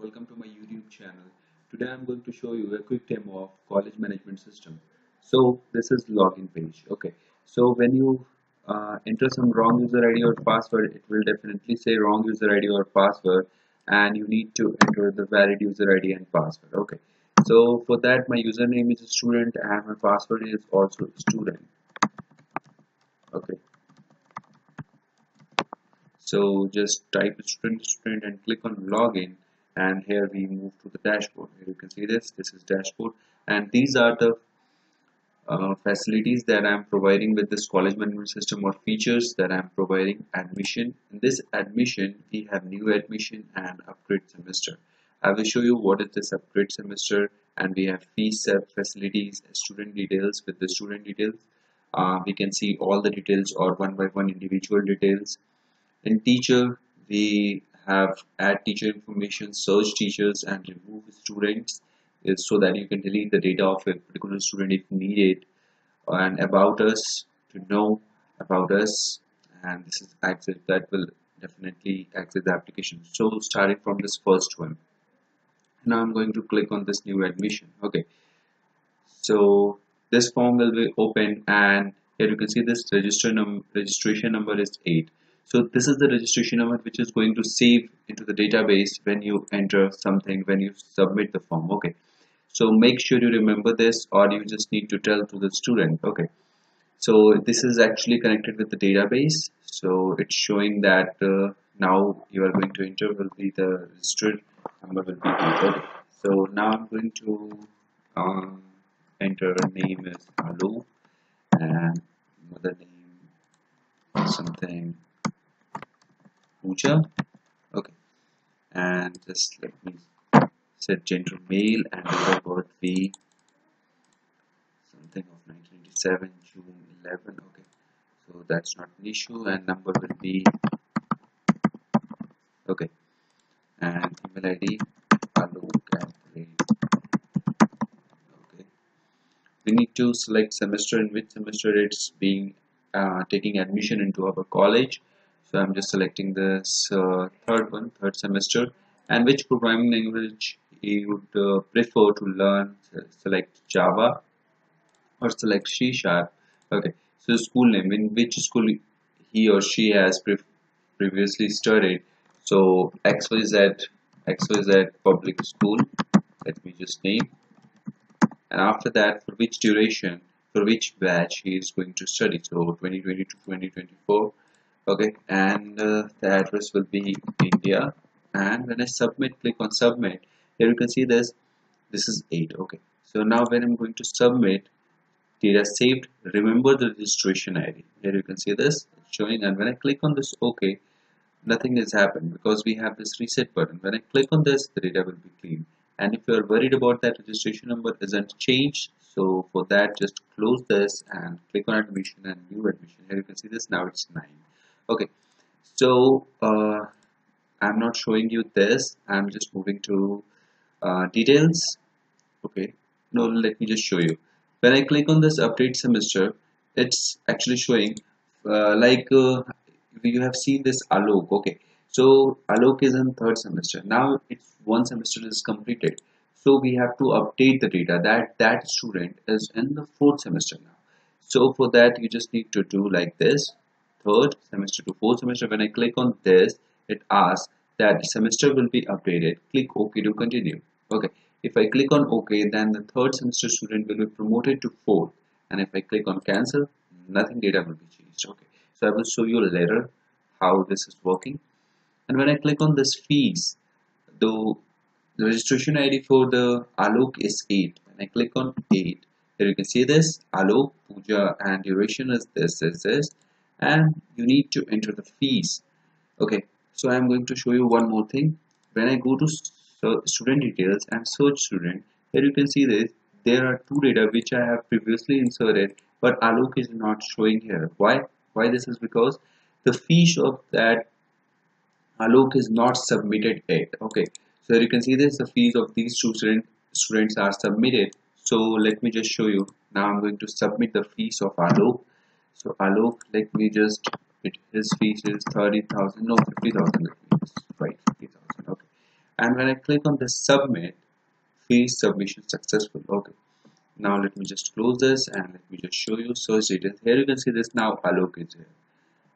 welcome to my YouTube channel. Today I'm going to show you a quick demo of college management system. So this is login page. Okay, so when you enter some wrong user ID or password, it will definitely say wrong user ID or password, and you need to enter the valid user ID and password. Okay, so for that my username is student and my password is also student. Okay, so just type student and click on login, and here we move to the dashboard. Here you can see this is dashboard, and these are the facilities that I'm providing with this college management system, or features that I'm providing. Admission. In this admission we have new admission and upgrade semester. I will show you what is this upgrade semester, and we have fees, facilities, student details. With the student details we can see all the details or one by one individual details. In teacher, we have add teacher information, search teachers, and remove students, is so that you can delete the data of a particular student if needed. And about us, to know about us, and this is access that will definitely access the application. So starting from this first one, now I'm going to click on this new admission. Okay, so this form will be open, and here you can see this registration number is 8. So this is the registration number which is going to save into the database when you enter something, when you submit the form. Okay, so make sure you remember this, or you just need to tell to the student. Okay, so this is actually connected with the database, so it's showing that now you are going to enter will be the registered number will be 8. Okay, so now I'm going to enter name is Alu, and mother name something Pooja. Okay, and just let me set gender male, and date of birth be something of 1997 June 11. Okay, so that's not an issue, and number will be okay, and email ID Alok@. Okay, we need to select semester, in which semester it's being taking admission into our college. So I'm just selecting this third semester, and which programming language you would prefer to learn. Select Java or select C#. Okay, so school name, in which school he or she has previously studied. So XYZ public school, let me just name. And after that, for which duration, for which batch he is going to study, so 2020 to 2024. Okay, and the address will be India. And when I submit, click on submit, here you can see this is 8. Okay, so now when I'm going to submit, data saved, remember the registration ID. Here you can see this showing, and when I click on this OK, nothing has happened because we have this reset button. When I click on this, the data will be clean. And if you are worried about that registration number isn't changed, so for that just close this and click on admission and new admission. Here you can see this, now it's 9. Okay, so I'm not showing you this, I'm just moving to details. Okay, no, let me just show you. When I click on this update semester, it's actually showing you have seen this Alok. Okay, so Alok is in third semester. Now it's one semester is completed, so we have to update the data that student is in the fourth semester now. So for that you just need to do like this, third semester to fourth semester. When I click on this, it asks that semester will be updated. Click OK to continue. Okay, if I click on OK, then the third semester student will be promoted to fourth, and if I click on cancel, nothing data will be changed. Okay, so I will show you later how this is working. And when I click on this fees, the registration ID for the Alok is 8. When I click on 8, here you can see this Alok, Pooja, and duration is this, and you need to enter the fees. Okay, so I'm going to show you one more thing. When I go to student details and search student, here you can see this there are two data which I have previously inserted, but Alok is not showing here. Why this is because the fees of that Alok is not submitted yet. Okay, so here you can see this the fees of these two students are submitted. So let me just show you. Now I'm going to submit the fees of Alok. So Alok, let me just his fees is 30,000, no 50,000. Let me just write 50,000. Okay, and when I click on this submit, fees submission successful. Okay, now let me just close this and let me just show you search details. Here you can see this now alloc is here.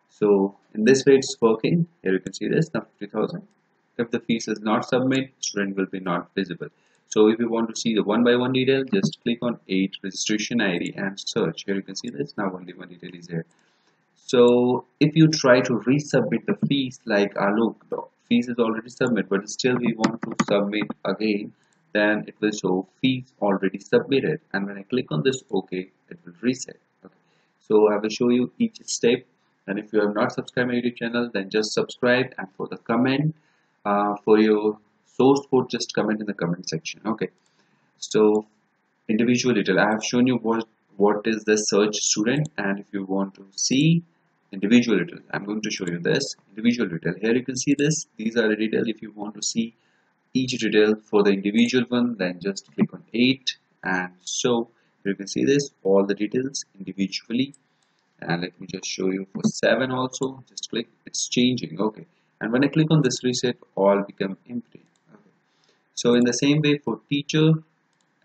So in this way it's working. Here you can see this now 50,000. If the fees is not submit, student will be not visible. So if you want to see the one by one detail, just click on 8 registration ID and search. Here you can see this now only one detail is here. So if you try to resubmit the fees, like look, the fees is already submitted, but still we want to submit again, then it will show fees already submitted. And when I click on this OK, it will reset. Okay. So I will show you each step. And if you have not subscribed my YouTube channel, then just subscribe. And for the comment, for your source code, just comment in the comment section. Okay. So individual detail, I have shown you what is the search student, and if you want to see individual detail, I'm going to show you this individual detail. Here you can see this, these are the detail. If you want to see each detail for the individual one, then just click on 8, and so you can see this all the details individually. And let me just show you for 7 also, just click, it's changing. Okay, and when I click on this reset, all become empty. Okay. So in the same way for teacher,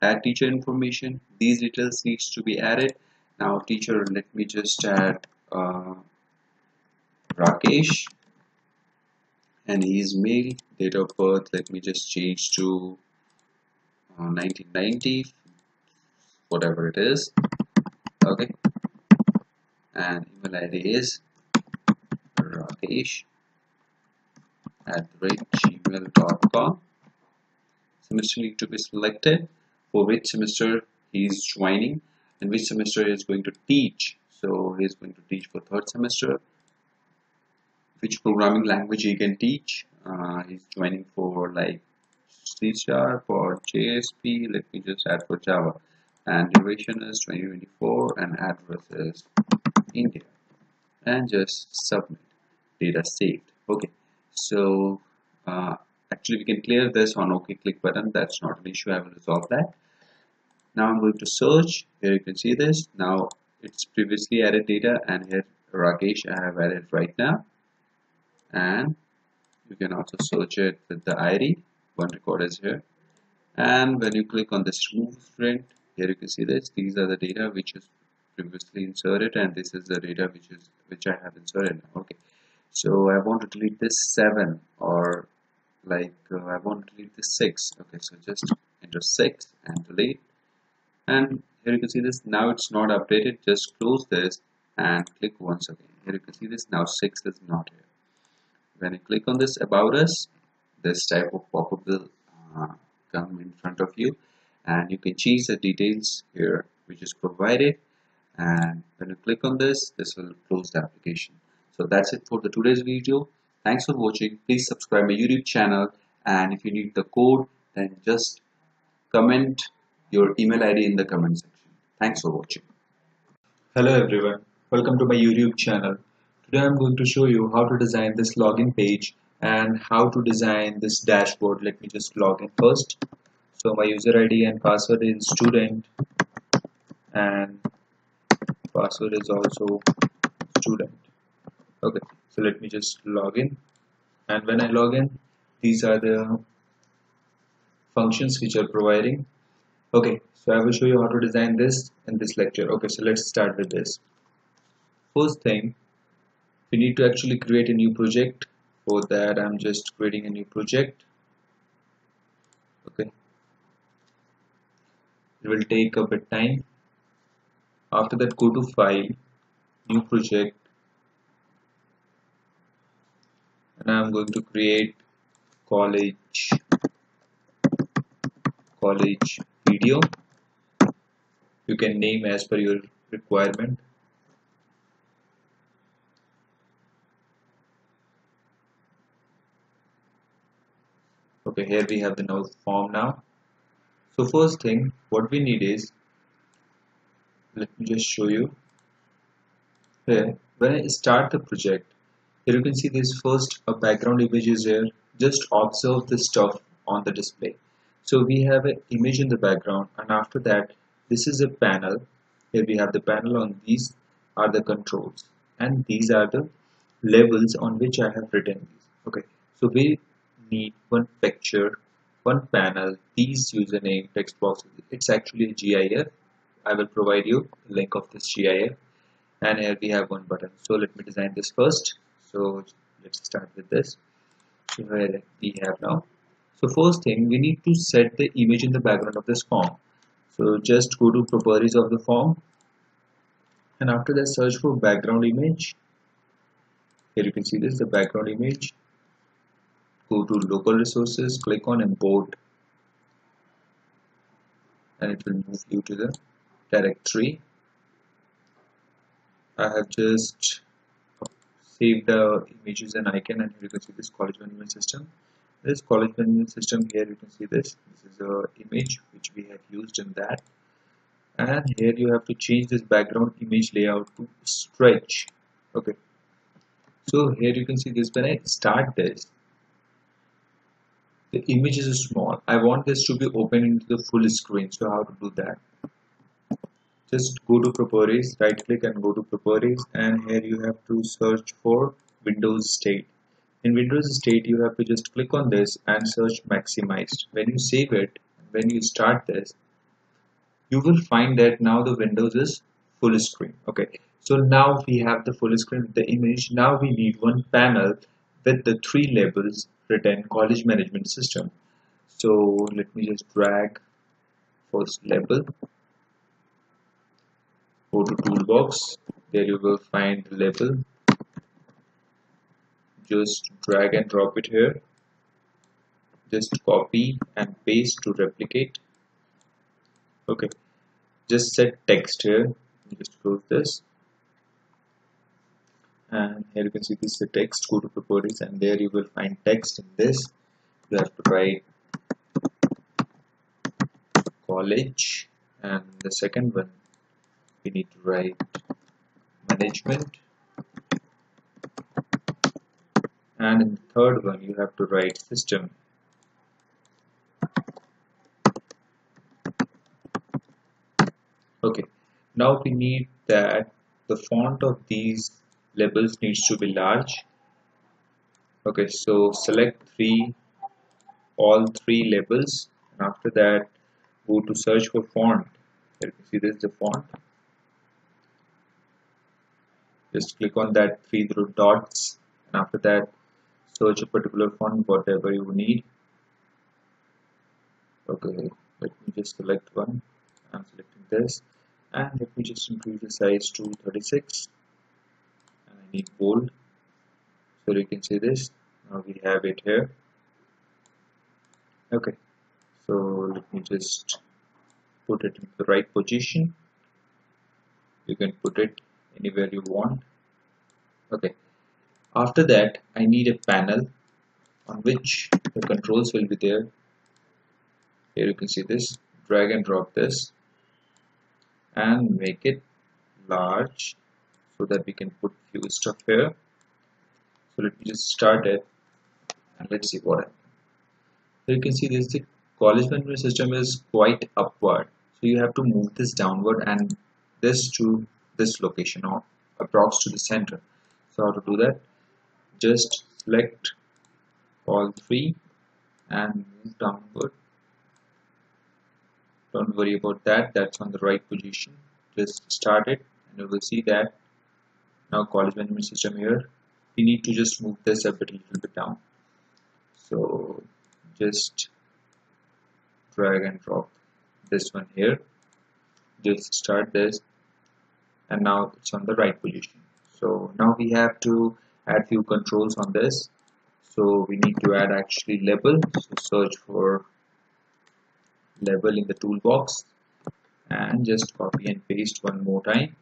add teacher information, these details needs to be added. Now teacher, let me just add Rakesh, and his male, date of birth, let me just change to 1990, whatever it is. Okay, and email ID is rakesh@gmail.com. Semester need to be selected, for which semester he is joining and which semester he is going to teach. So he is going to teach for 3rd semester. Which programming language he can teach. He's joining for like C# or JSP. Let me just add for Java. And duration is 2024 and address is India. And just submit. Data saved. Okay. So actually we can clear this on OK click button. That's not an issue. I will resolve that. Now I'm going to search. Here you can see this. Now it's previously added data, and here Rakesh I have added right now. And you can also search it with the ID. One record is here, and when you click on this remove student, here you can see this, these are the data which is previously inserted, and this is the data which I have inserted. Okay, so I want to delete this 7, or like I want to delete this 6. Okay, so just enter 6 and delete, and here you can see this, now it's not updated. Just close this and click once again. Here you can see this, now 6 is not here. When I click on this about us, this type of pop-up will come in front of you, and you can change the details here which is provided, and when you click on this, this will close the application. So that's it for the today's video. Thanks for watching. Please subscribe my YouTube channel, and if you need the code, then just comment your email ID in the comment section. Thanks for watching. Hello everyone, welcome to my YouTube channel. Today I'm going to show you how to design this login page and how to design this dashboard. Let me just log in first. So my user ID and password is student, and password is also student. Okay, so let me just log in, and when I log in, these are the functions which are providing. Okay, so I will show you how to design this in this lecture. Okay, so let's start with this. First thing, we need to actually create a new project. For that, I'm just creating a new project. Okay, it will take a bit time. After that, go to file, new project, and I'm going to create college video. You can name as per your requirement. Okay, here we have the node form now. So first thing, what we need is, let me just show you here. When I start the project, here you can see this first a background image is here. Just observe the stuff on the display. So we have an image in the background, and after that, this is a panel. Here we have the panel. On these are the controls, and these are the levels on which I have written these. Okay, so we need one picture, one panel, these username text boxes. It's actually a GIF. I will provide you the link of this GIF, and here we have one button. So let me design this first. So let's start with this. So here we have now. So first thing, we need to set the image in the background of this form. So just go to properties of the form, and after that search for background image. Here you can see this, the background image. Go to local resources, click on import, and it will move you to the directory. I have just saved the images and icon, and here you can see this college management system. This college management system, here you can see this is a image which we have used in that, and here you have to change this background image layout to stretch. Okay, so here you can see this. When I start this, the image is small. I want this to be open into the full screen. So how to do that? Just go to properties, right click and go to properties, and here you have to search for Windows state. In Windows state you have to just click on this and search maximized. When you save it, when you start this, you will find that now the Windows is full screen. Okay, so now we have the full screen with the image. Now we need one panel with the three labels written college management system. So let me just drag first label, go to toolbox, there you will find the label, just drag and drop it here, just copy and paste to replicate. Okay, just set text here, just close this, and here you can see this is the text. Go to properties and there you will find text. In this you have to write college, and the second one we need to write management, and in the third one you have to write system. Okay, now we need that the font of these labels needs to be large. Okay, so select all three labels, and after that go to search for font. Here you can see this is the font. Just click on that three little dots, and after that search a particular font, whatever you need. Okay, let me just select one. I'm selecting this, and let me just increase the size to 36, and I need bold, so you can see this. Now we have it here. Okay, so let me just put it in the right position. You can put it anywhere you want. Okay, after that I need a panel on which the controls will be there. Here you can see this. Drag and drop this and make it large so that we can put few stuff here. So let me just start it and let's see what happens. So you can see this, the college management system is quite upward, so you have to move this downward and this to this location or approx to the center. So how to do that? Just select all three and move downward. Don't worry about that, that's on the right position. Just start it and you will see that now college management system here. We need to just move this a little bit down. So just drag and drop this one here. Just start this, and now it's on the right position. So now we have to add few controls on this. So we need to add actually label. So search for label in the toolbox and just copy and paste one more time.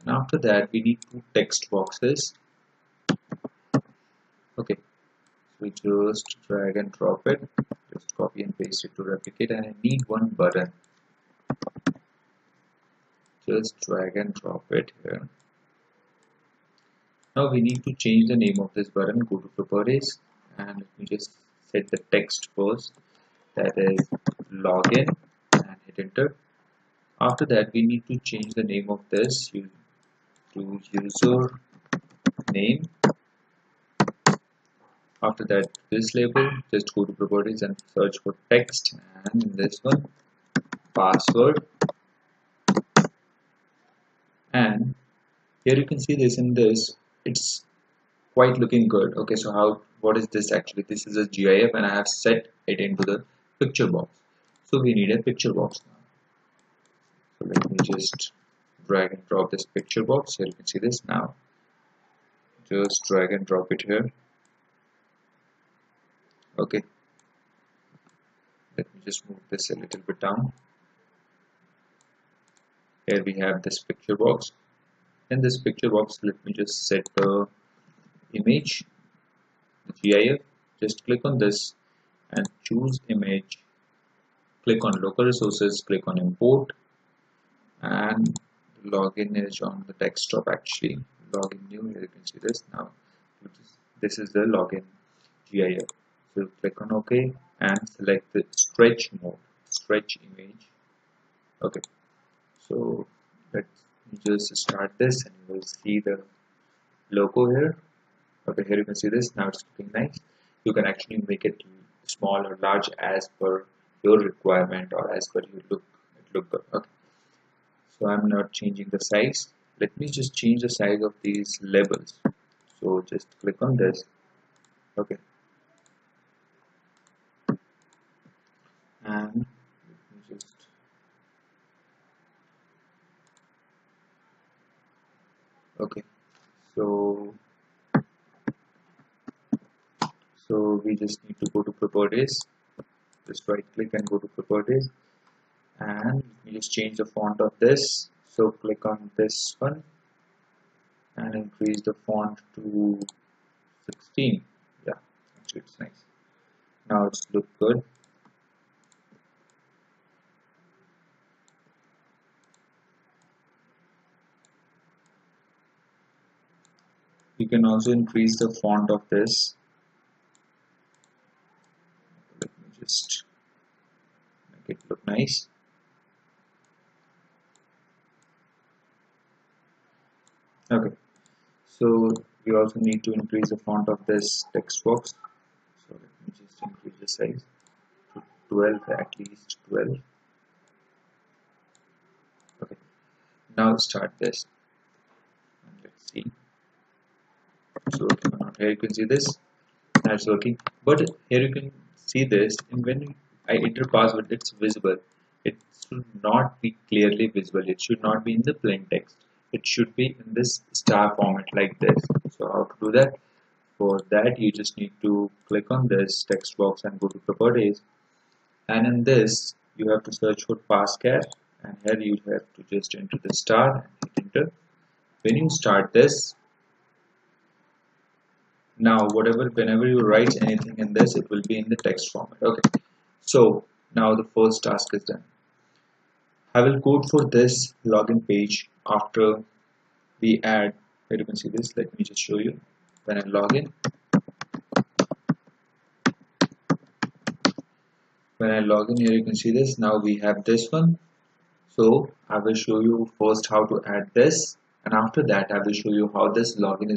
And after that we need two text boxes. Okay, so we just drag and drop it, just copy and paste it to replicate, and I need one button. Just drag and drop it here. Now we need to change the name of this button. Go to properties and let me just set the text first, that is login, and hit enter. After that we need to change the name of this to user name After that, this label, just go to properties and search for text, and in this one, password. And here you can see this in this, it's quite looking good. Okay, so what is this actually? This is a GIF and I have set it into the picture box. So we need a picture box now. So let me just drag and drop this picture box. Here you can see this now. Just drag and drop it here. Okay, let me just move this a little bit down. Here we have this picture box. In this picture box, let me just set the image, the GIF. Just click on this and choose image. Click on local resources, click on import, and login is on the desktop actually. Login new, here you can see this now. This is the login GIF. So click on OK and select the stretch mode, stretch image. Okay, so let's just start this and you will see the logo here. Okay, here you can see this. Now it's looking nice. You can actually make it small or large as per your requirement or as per your look. It look good. Okay, so I'm not changing the size. Let me just change the size of these labels. So just click on this. Okay, and let me just okay. So we just need to go to properties. Just right click and go to properties, and we just change the font of this. So click on this one and increase the font to 16. Yeah, actually it's nice. Now it's look good. You can also increase the font of this. Let me just make it look nice. Okay, so we also need to increase the font of this text box. So let me just increase the size to 12, at least 12. Okay, now start this and let's see. So here you can see this. Now it's working, but here you can see this, and when I enter password, it's visible. It should not be clearly visible. It should not be in the plain text. It should be in this star format like this. So how to do that? For that, you just need to click on this text box and go to properties, and in this you have to search for passchar, and here you have to just enter the star and hit enter. When you start this, now whenever you write anything in this, it will be in the text format. Okay, so now the first task is done. I will code for this login page after we add. Here you can see this. Let me just show you. When I log in, here you can see this. Now we have this one. So I will show you first how to add this, and after that I will show you how this login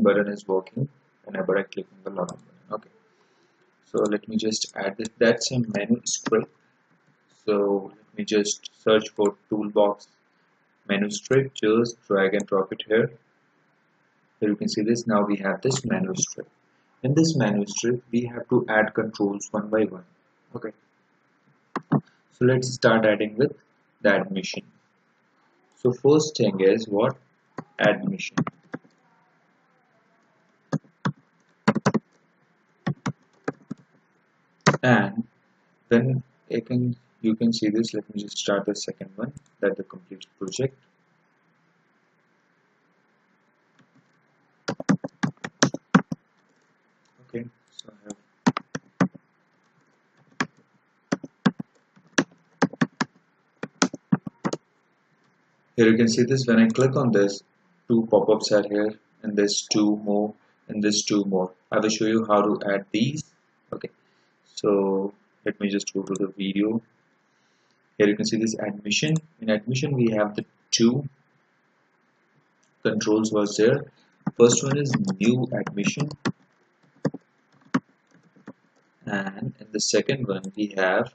button is working whenever I click on the login button. Okay, so let me just add this. That's a menu script. So let me just search for toolbox menu strip. Just drag and drop it here. Here you can see this. Now we have this menu strip. In this menu strip, we have to add controls one by one. Okay, so let's start adding with the admission. So first thing is what? Admission. And then you can see this. Let me just start the second one, that the complete project. Okay, so I have here you can see this. When I click on this, two pop-ups are here, and there's two more, and there's two more. I will show you how to add these. Okay, so let me just go to the video. Here you can see this admission. In admission, we have the two controls was there. First one is new admission. And in the second one we have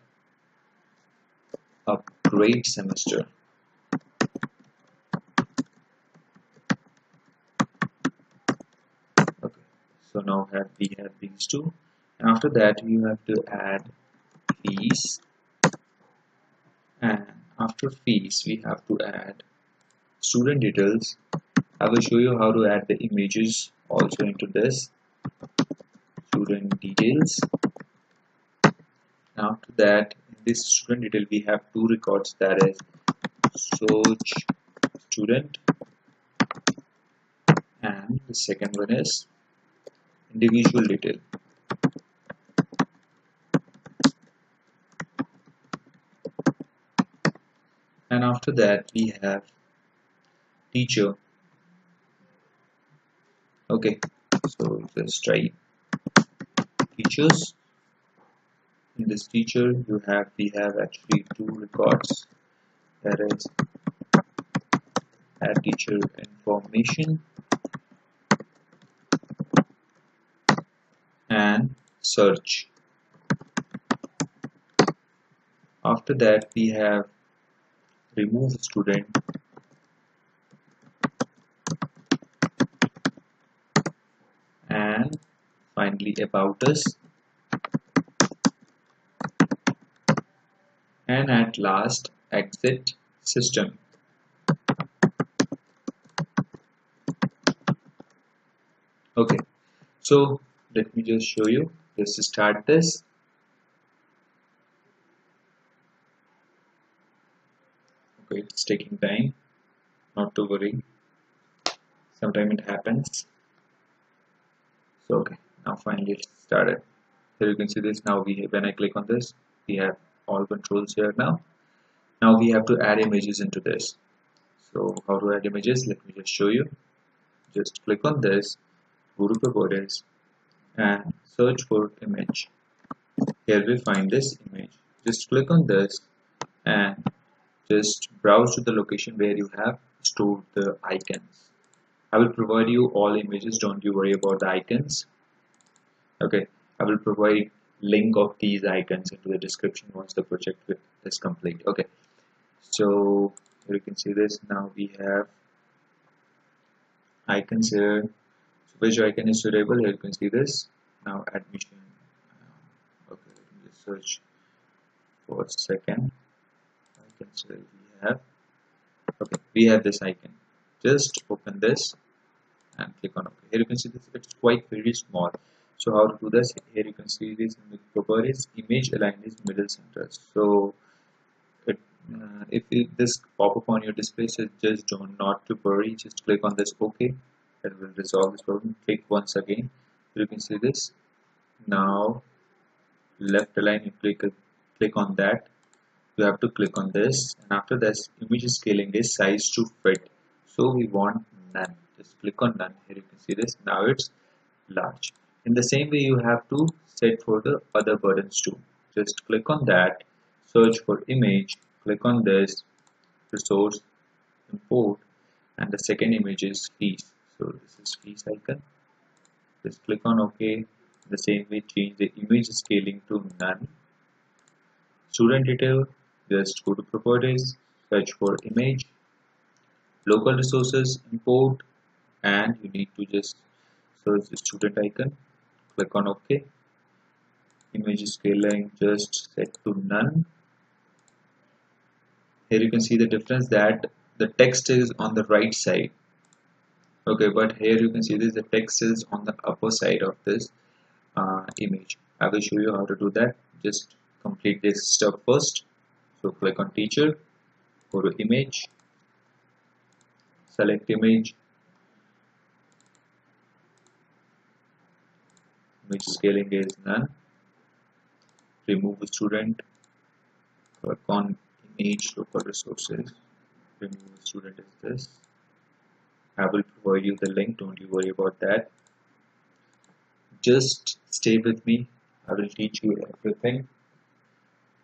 a grade semester. Okay, so now we have these two, and after that you have to add fees, and after fees we have to add student details. I will show you how to add the images also into this student details. After that, in this student detail we have two records, that is search student, and the second one is individual detail. And after that we have teacher. Okay, so just try teachers. In this teacher we have actually two records, that is add teacher information and search. After that we have remove student and finally about us, and at last exit system. Okay, so let me just show you. Let's start this. Okay, it's taking time, not to worry, sometimes it happens. So okay, now finally it's started. Here you can see this. Now when I click on this, we have all controls here. Now we have to add images into this. So how to add images, let me just show you. Just click on this, go to properties and search for image. Here we find this image. Just click on this and just browse to the location where you have stored the icons. I will provide you all images, don't you worry about the icons. Okay, I will provide link of these icons into the description once the project is complete. Okay, so here you can see this. Now we have icons here. So which icon is suitable? Here you can see this. Now admission. Okay, let me just search for a second. Icons here we have. Okay, we have this icon. Just open this and click on OK. Here you can see this. It's quite very small. So how to do this? Here you can see this in the properties. Image aligned is middle center. So if this pop up on your display says just don't not to worry, just click on this OK. It will resolve this problem. Click once again. You can see this. Now left align, you click on that. You have to click on this, and after this image scaling is size to fit. So we want none. Just click on none. Here you can see this. Now it's large. In the same way you have to set for the other buttons too. Just click on that, search for image, click on this, resource, import, and the second image is fees. So this is fees icon. Just click on OK. In the same way change the image scaling to none. Student detail, just go to properties, search for image, local resources, import, and you need to just search the student icon, click on OK. Image scaling just set to none. Here you can see the difference that the text is on the right side. Okay, but here you can see this, the text is on the upper side of this image. I will show you how to do that. Just complete this step first. So click on teacher, go to image, select image, image scaling is none, remove student, click on image, local resources, remove student is this. I will provide you the link, don't you worry about that. Just stay with me, I will teach you everything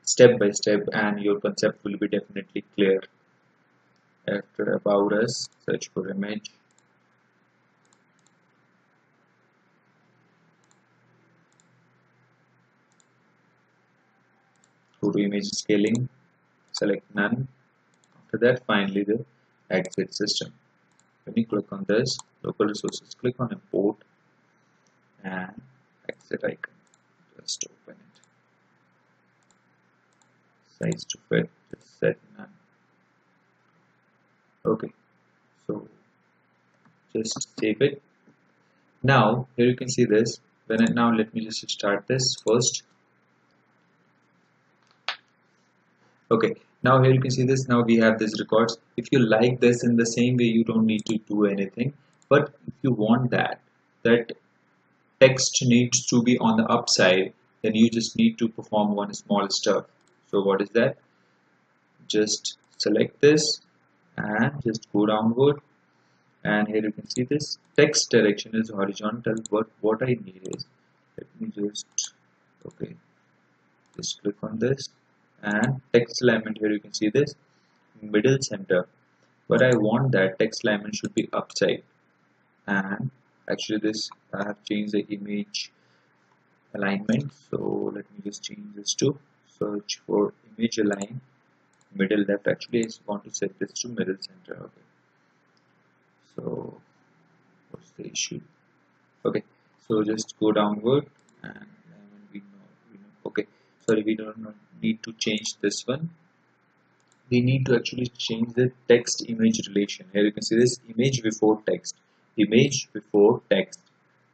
step by step and your concept will be definitely clear. After about us, search for image, go to image scaling, select none. After that, finally the exit system. When you click on this local resources, click on import and exit icon. Just open it. Size to fit, just set none. Okay, so just save it. Now here you can see this. Now let me just start this first. Okay, now here you can see this. Now we have these records. If you like this in the same way, you don't need to do anything. But if you want that text needs to be on the upside, then you just need to perform one small step. So what is that? Just select this and just go downward, and here you can see this text direction is horizontal, but what I need is, let me just, okay, just click on this and text alignment. Here you can see this middle center, but I want that text alignment should be upside. And actually this, I have changed the image alignment, so let me just change this to search for image align middle left. Actually I want to set this to middle center. Okay, so what's the issue? Okay, so just go downward and we know, okay, sorry, we don't need to change this one. We need to actually change the text image relation. Here you can see this image before text, image before text.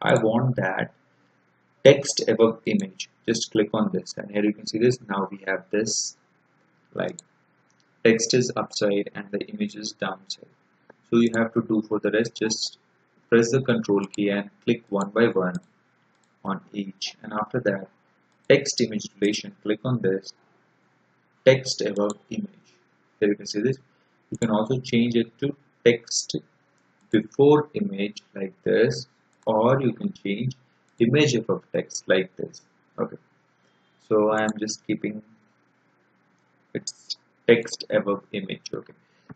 I want that text above image. Just click on this and here you can see this. Now we have this, like text is upside and the image is downside. So you have to do for the rest, just press the control key and click one by one on each, and after that text image relation, click on this text above image. Here you can see this. You can also change it to text before image like this, or you can change image above text like this. Okay, so I am just keeping its text above image. Okay,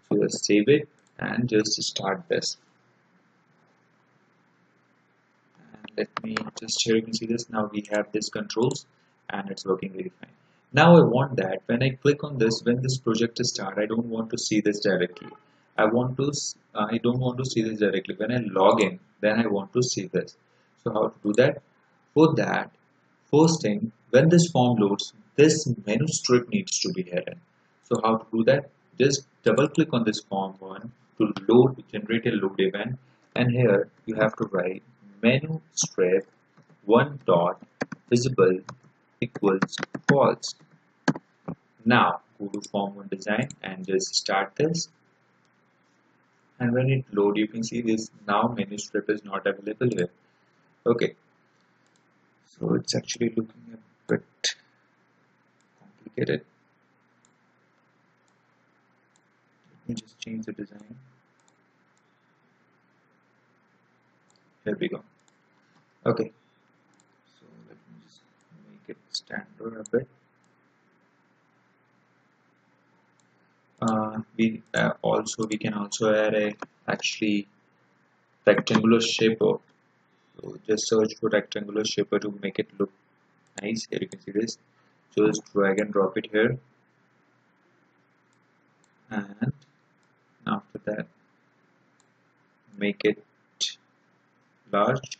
so just save it and just start this. And let me just, here you can see this. Now we have this controls and it's working very fine. Now I want that when I click on this, when this project is start, I don't want to see this directly. I don't want to see this directly. When I log in, then I want to see this. So how to do that? For that, first thing, when this form loads, this menu strip needs to be hidden. So how to do that? Just double click on this form one to load, generate a load event, and here you have to write menu strip one dot visible equals false. Now go to form one design and just start this. And when it load, you can see this now menu strip is not available here. Okay, so it's actually looking a bit complicated. Let me just change the design. Here we go. Okay, so let me just make it standard a bit. We can also add a actually rectangular shaper. So just search for rectangular shaper to make it look nice. Here you can see this. Just drag and drop it here, and after that make it large.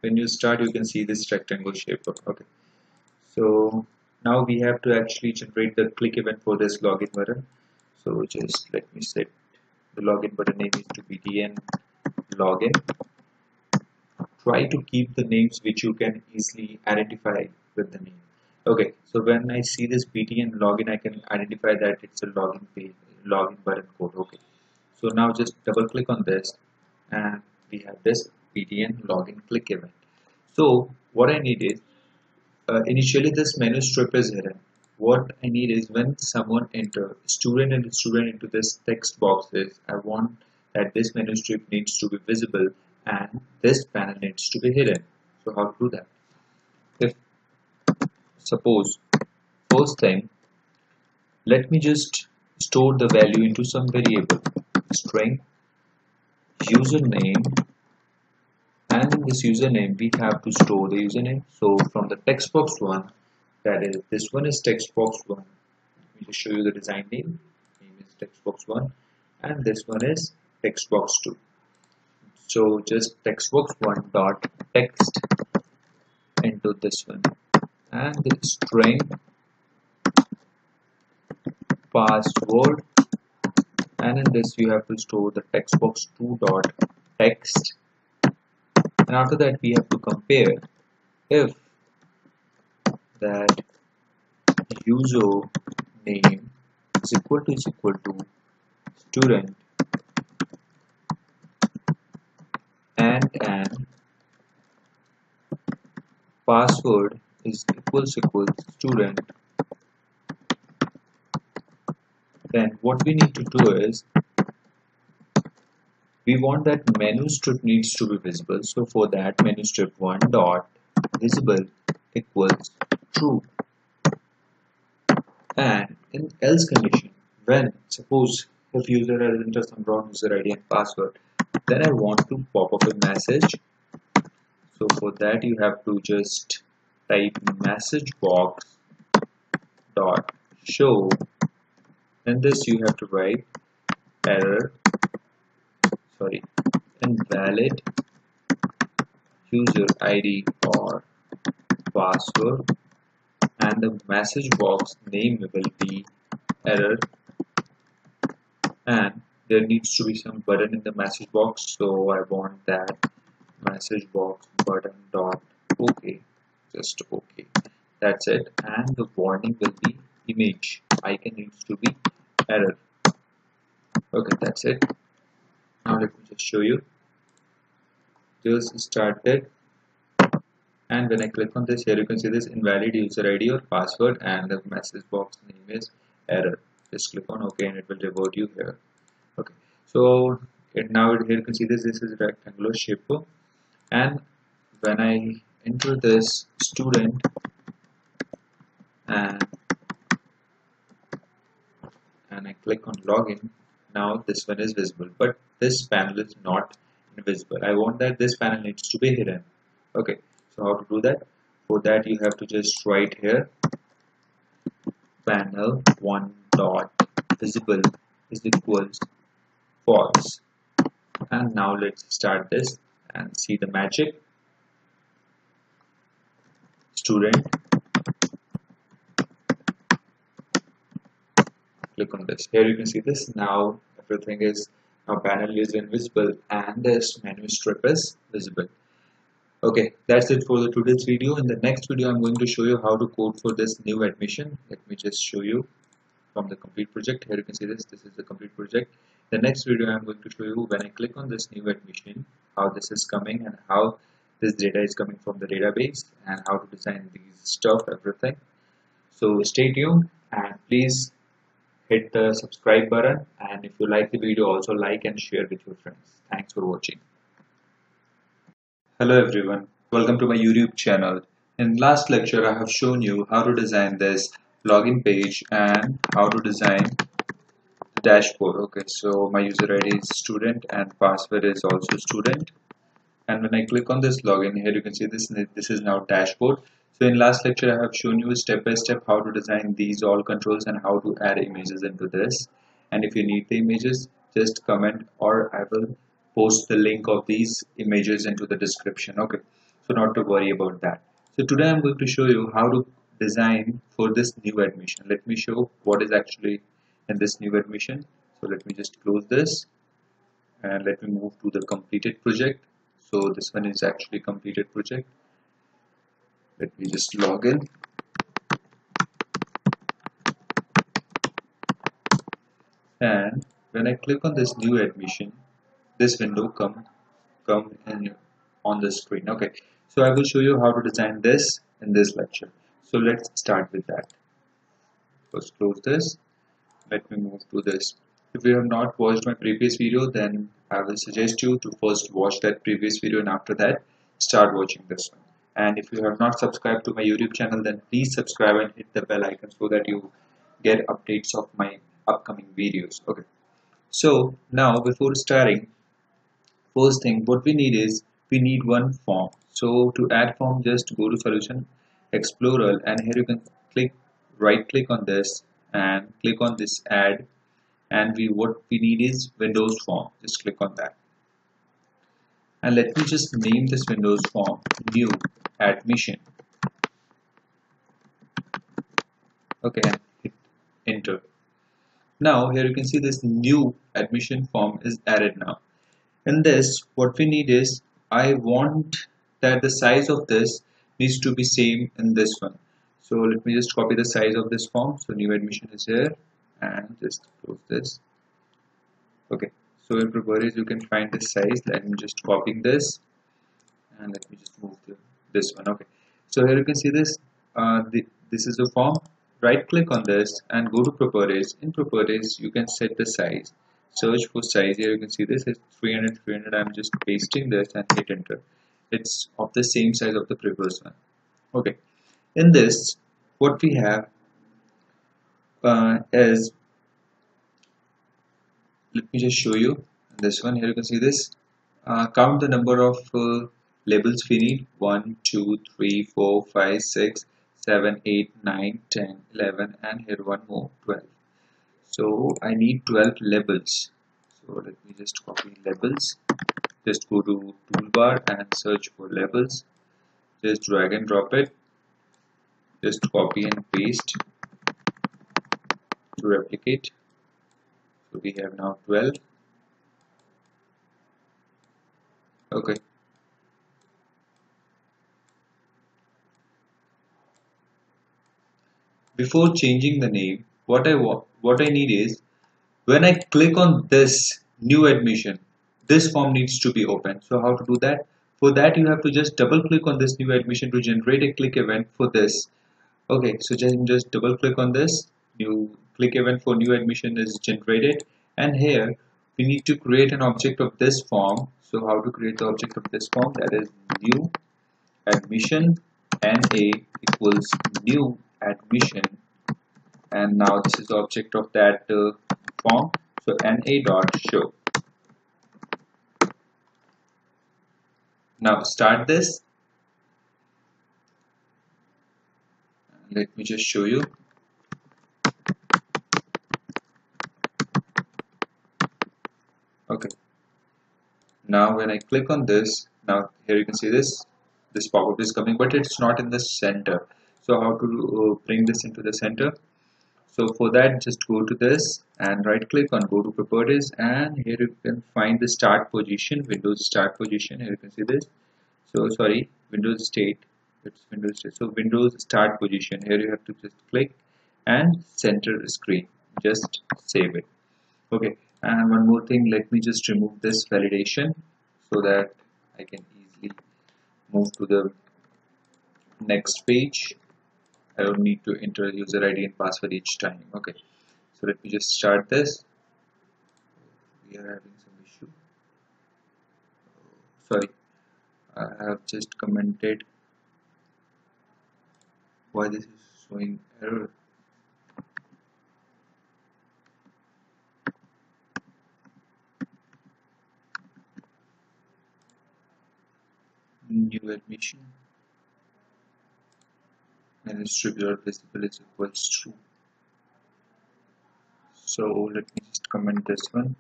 When you start, you can see this rectangle shape. Okay, so now we have to actually generate the click event for this login button. So just let me set the login button name is to btn login. Try to keep the names which you can easily identify with the name. Okay, so when I see this btn login, I can identify that it's a login page, login button code. Okay, so now just double click on this and we have this btn login click event. So what I need is, initially this menu strip is hidden. What I need is when someone enter student and student into this text boxes, I want that this menu strip needs to be visible and this panel needs to be hidden. So how to do that? If suppose first thing, let me just store the value into some variable, string username and and in this username we have to store the username. So from the text box one, that is, this one is text box one. Let me just show you the design name. Name is text box one, and this one is text box two. So just text box one dot text into this one, and the string password, and in this you have to store the text box 2 dot text, and after that we have to compare if that user name is equal to student and password is equals student, then what we need to do is we want that menu strip needs to be visible. So for that, menu strip 1 dot visible equals true. And in else condition, when suppose if user has entered some wrong user ID and password, then I want to pop up a message. So for that you have to just type message box dot show. In this you have to write invalid user ID or password, and the message box name will be error, and there needs to be some button in the message box, so I want that message box button dot OK, just OK, that's it. And the warning will be image icon needs to be error. Okay, that's it. Now let me just show you. Just started, and when I click on this, here you can see this invalid user ID or password, and the message box name is error. Just click on OK and it will revert you here. Okay, so now here you can see this is a rectangular shape, and when I enter this student and I click on login, now this one is visible, but this panel is not invisible. I want that this panel needs to be hidden. Okay, so how to do that? For that you have to just write here panel 1 dot visible is equals false. And now let's start this and see the magic. Student, click on this. Here you can see this. Now everything is, now panel is invisible and this menu strip is visible. Okay, that's it for the today's video. In the next video I'm going to show you how to code for this new admission. Let me just show you from the complete project. Here you can see this is the complete project. The next video I'm going to show you when I click on this new admission, how this is coming and how this data is coming from the database and how to design these stuff, everything. So stay tuned and please hit the subscribe button, and if you like the video, also like and share with your friends. Thanks for watching. Hello everyone, welcome to my YouTube channel. In last lecture I have shown you how to design this login page and how to design the dashboard. Okay, so my user ID is student and password is also student, and when I click on this login, here you can see this is now dashboard. So in last lecture I have shown you step by step how to design these all controls and how to add images into this, and if you need the images, just comment or I will post the link of these images into the description. Okay, so not to worry about that. So today I'm going to show you how to design for this new admission. Let me show what is actually in this new admission. So let me just close this and let me move to the completed project. So this one is actually completed project. Let me just log in. And when I click on this new admission, this window come in on the screen. Okay, so I will show you how to design this in this lecture. So let's start with that. First close this. Let me move to this. If you have not watched my previous video, then I will suggest you to first watch that previous video and after that start watching this one. And if you have not subscribed to my YouTube channel, then please subscribe and hit the bell icon so that you get updates of my upcoming videos. Okay, so now before starting, first thing what we need is we need one form. So to add form, just go to Solution Explorer, and here you can click right click on this and click on this add, and what we need is Windows form. Just click on that, and let me just name this Windows form new admission. Okay, and hit enter. Now here you can see this new admission form is added now. In this, what we need is, I want that the size of this needs to be same in this one. So let me just copy the size of this form. So new admission is here, and just close this. Okay, so in properties you can find this size. Let me just copy this, and let me just move this one. Okay, so here you can see this. This is the form. Right click on this and go to properties. In properties you can set the size. Search for size. Here you can see this is 300. I'm just pasting this and hit enter. It's of the same size of the previous one. Okay, in this what we have is, let me just show you this one. Here you can see this. Count the number of labels we need: 1 2 3 4 5 6 7 8 9 10 11, and here one more, 12. So I need 12 labels. So let me just copy labels. Just go to toolbar and search for labels. Just drag and drop it. Just copy and paste to replicate. So we have now 12. Okay. Before changing the name, what I need is, when I click on this new admission, this form needs to be open. So how to do that? For that you have to just double click on this new admission to generate a click event for this. Okay, so just double click on this. New click event for new admission is generated, and here we need to create an object of this form. So how to create the object of this form? That is new admission NA equals new admission, and now this is the object of that form. So NA dot show. Now start this. Let me just show you. Okay. Now when I click on this, now here you can see this pop-up is coming, but it's not in the center. So how to bring this into the center? So for that, just go to this and right click on go to properties, and here you can find the start position, Windows start position. Here you can see this. So sorry, Windows state. It's Windows state. So Windows start position. Here you have to just click and center screen. Just save it. Okay. And one more thing, let me just remove this validation so that I can easily move to the next page. I don't need to enter user ID and password each time. Okay, so let me just start this. We are having some issue. Sorry, I have just commented why this is showing error. New admission and distributor visible is equals true. So let me just comment this one.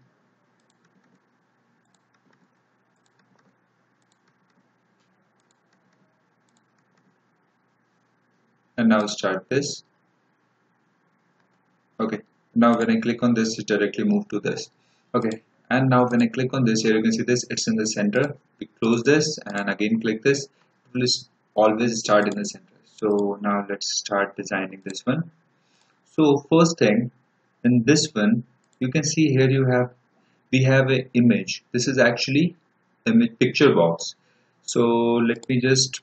And now start this. Okay, now when I click on this, it directly move to this. Okay, and now when I click on this, here you can see this, it's in the center. We close this and again click this. It will always start in the center. So now let's start designing this one. So first thing, in this one, you can see here we have an image. This is actually a picture box. So let me just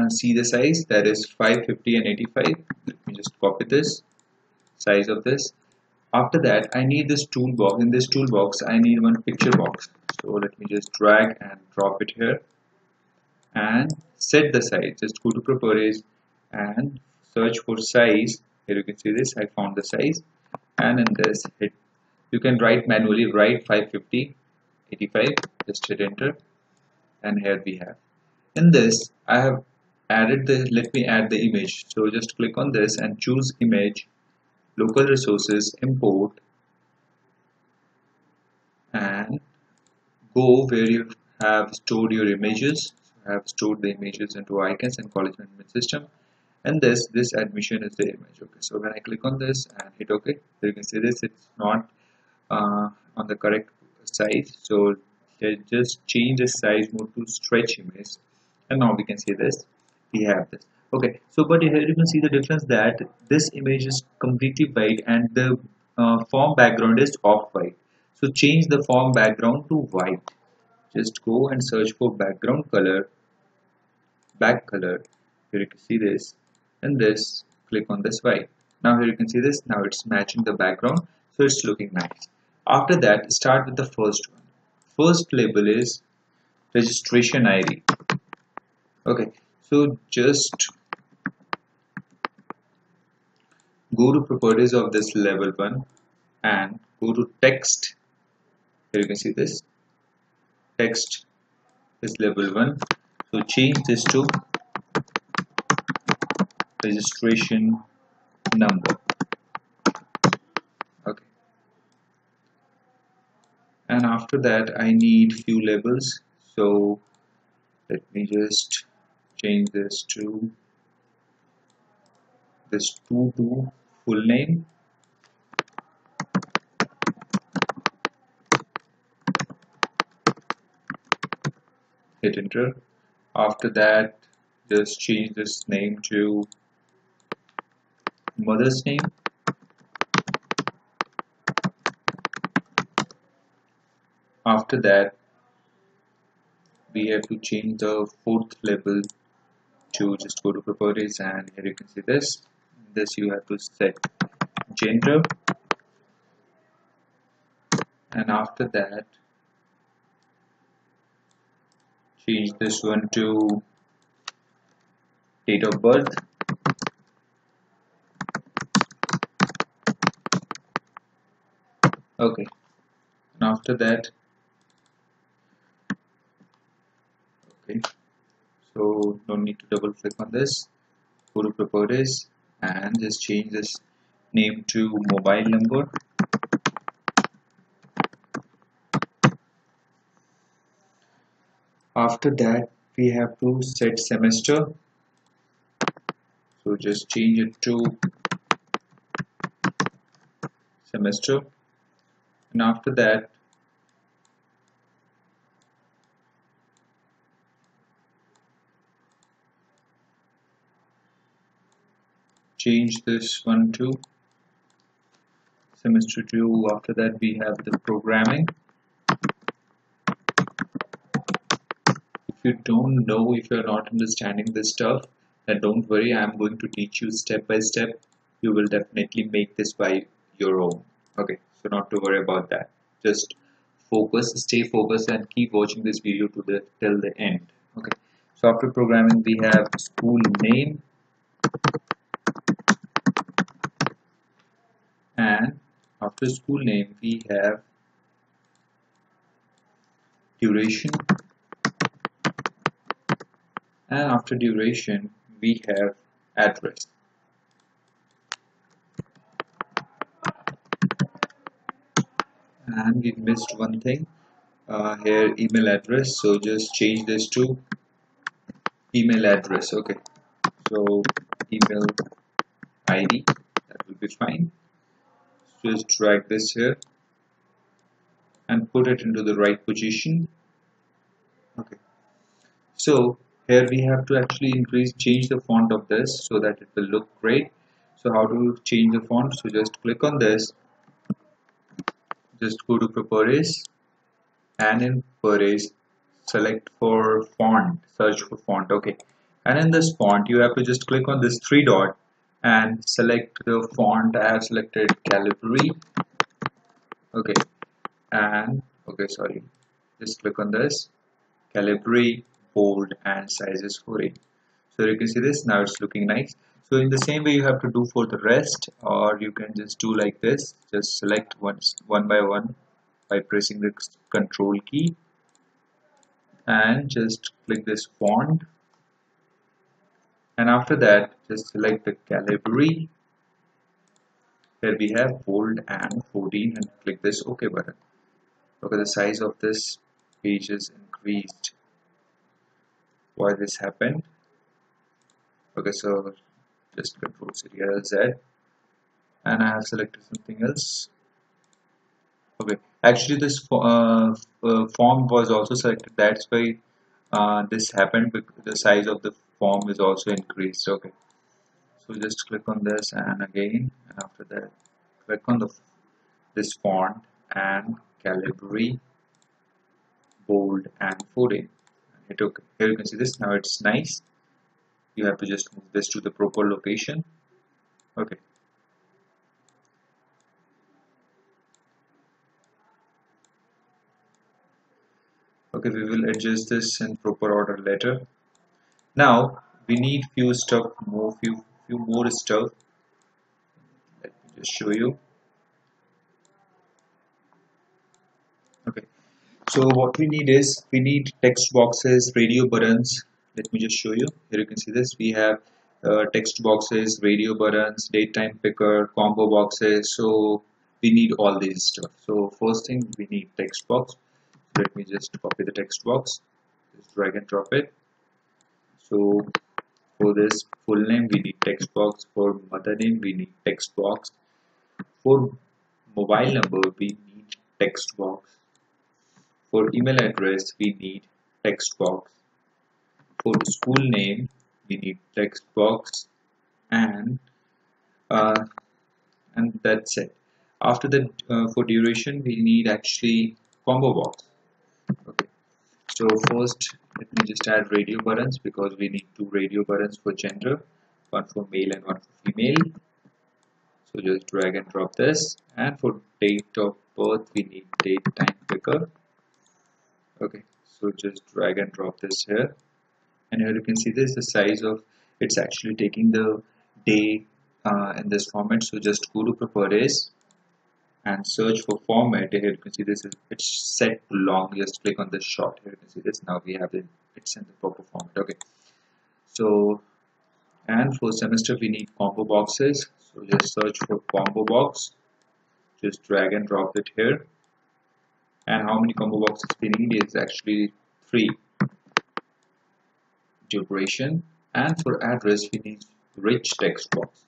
see the size, that is 550 and 85. Let me just copy this size of this. After that, I need this toolbox. In this toolbox, I need one picture box. So let me just drag and drop it here and set the size. Just go to properties and search for size. Here you can see this. I found the size, and in this you can write manually. Write 550, 85. Just hit enter. and here we have. In this I have added the, let me add the image. So just click on this and choose image, local resources, import, and go where you have stored your images. I have stored the images into icons and college management system, and this admission is the image. Okay, so when I click on this and hit OK, so you can see this, it's not on the correct size, so just change the size mode to stretch image, and now we can see this, we have this. Okay, so but here you can see the difference that this image is completely white and the form background is off white. So change the form background to white. Just go and search for background color, back color. Here you can see this, and this, click on this white. Now here you can see this, now it's matching the background, so it's looking nice. After that, start with the first one. First label is registration ID. Okay, so just go to properties of this level 1 and go to text. Here you can see this, text is level 1, so change this to registration number. Okay, and after that I need few labels, so let me just change this to this to full name, hit enter. After that, just change this name to mother's name. After that, we have to change the fourth label to, just go to properties and here you can see this. This you have to set gender, and after that change this one to date of birth. Okay, and after that, okay, so no need to double click on this. Go to properties and just change this name to mobile number. After that, we have to set semester, so just change it to semester, and after that change this one to semester 2. After that we have the programming. If you don't know, if you're not understanding this stuff, then don't worry, I'm going to teach you step by step. You will definitely make this by your own. Okay, so not to worry about that, just focus, stay focused and keep watching this video to the till the end. Okay, so after programming we have school name, and after school name we have duration, and after duration we have address. And we missed one thing here, email address, so just change this to email address. Okay, so email ID, that will be fine. Just drag this here and put it into the right position. Okay, so here we have to actually change the font of this so that it will look great. So how to change the font? So just click on this, just go to properties, and in properties select for font, search for font. Okay, and in this font you have to just click on this three dot and select the font. I have selected Calibri. Okay, and okay, sorry, just click on this Calibri, bold, and size is 48. So you can see this, now it's looking nice. So in the same way you have to do for the rest, or you can just do like this, just select one by one by pressing the control key. and just click this font, and after that just select the category where we have bold and 14 and click this OK button. Okay, the size of this page is increased. Why this happened? Okay, so just control Ctrl Z, and I have selected something else. Okay, actually this form was also selected, that's why this happened, because the size of the form is also increased. Okay, so just click on this and again, and after that click on this font and calibri bold and 14 and hit OK. Here you can see this, now it's nice. You have to just move this to the proper location. Okay, okay, we will adjust this in proper order later. Now we need few more stuff. Let me just show you. Okay, so what we need is, we need text boxes, radio buttons. Let me just show you. Here you can see this. We have text boxes, radio buttons, datetime picker, combo boxes. So we need all these stuff. So first thing, we need text box. Let me just copy the text box. Just drag and drop it. So for this full name, we need text box. For mother name, we need text box. For mobile number, we need text box. For email address, we need text box. For school name, we need text box, and uh, that's it. After that, for duration, we need actually combo box. Okay. So first, let me just add radio buttons, because we need two radio buttons for gender, one for male and one for female. So just drag and drop this, and for date of birth, we need date time picker. Okay, so just drag and drop this here, and here you can see this, the size of it's actually taking the day in this format. So just go to properties and search for format. Here you can see this is, it's set to long. Just click on this short. Here you can see this, now we have it, it's in the proper format. Okay, so and for semester we need combo boxes, so just search for combo box, just drag and drop it here, and how many combo boxes we need is actually 3. Duration, and for address we need rich text box.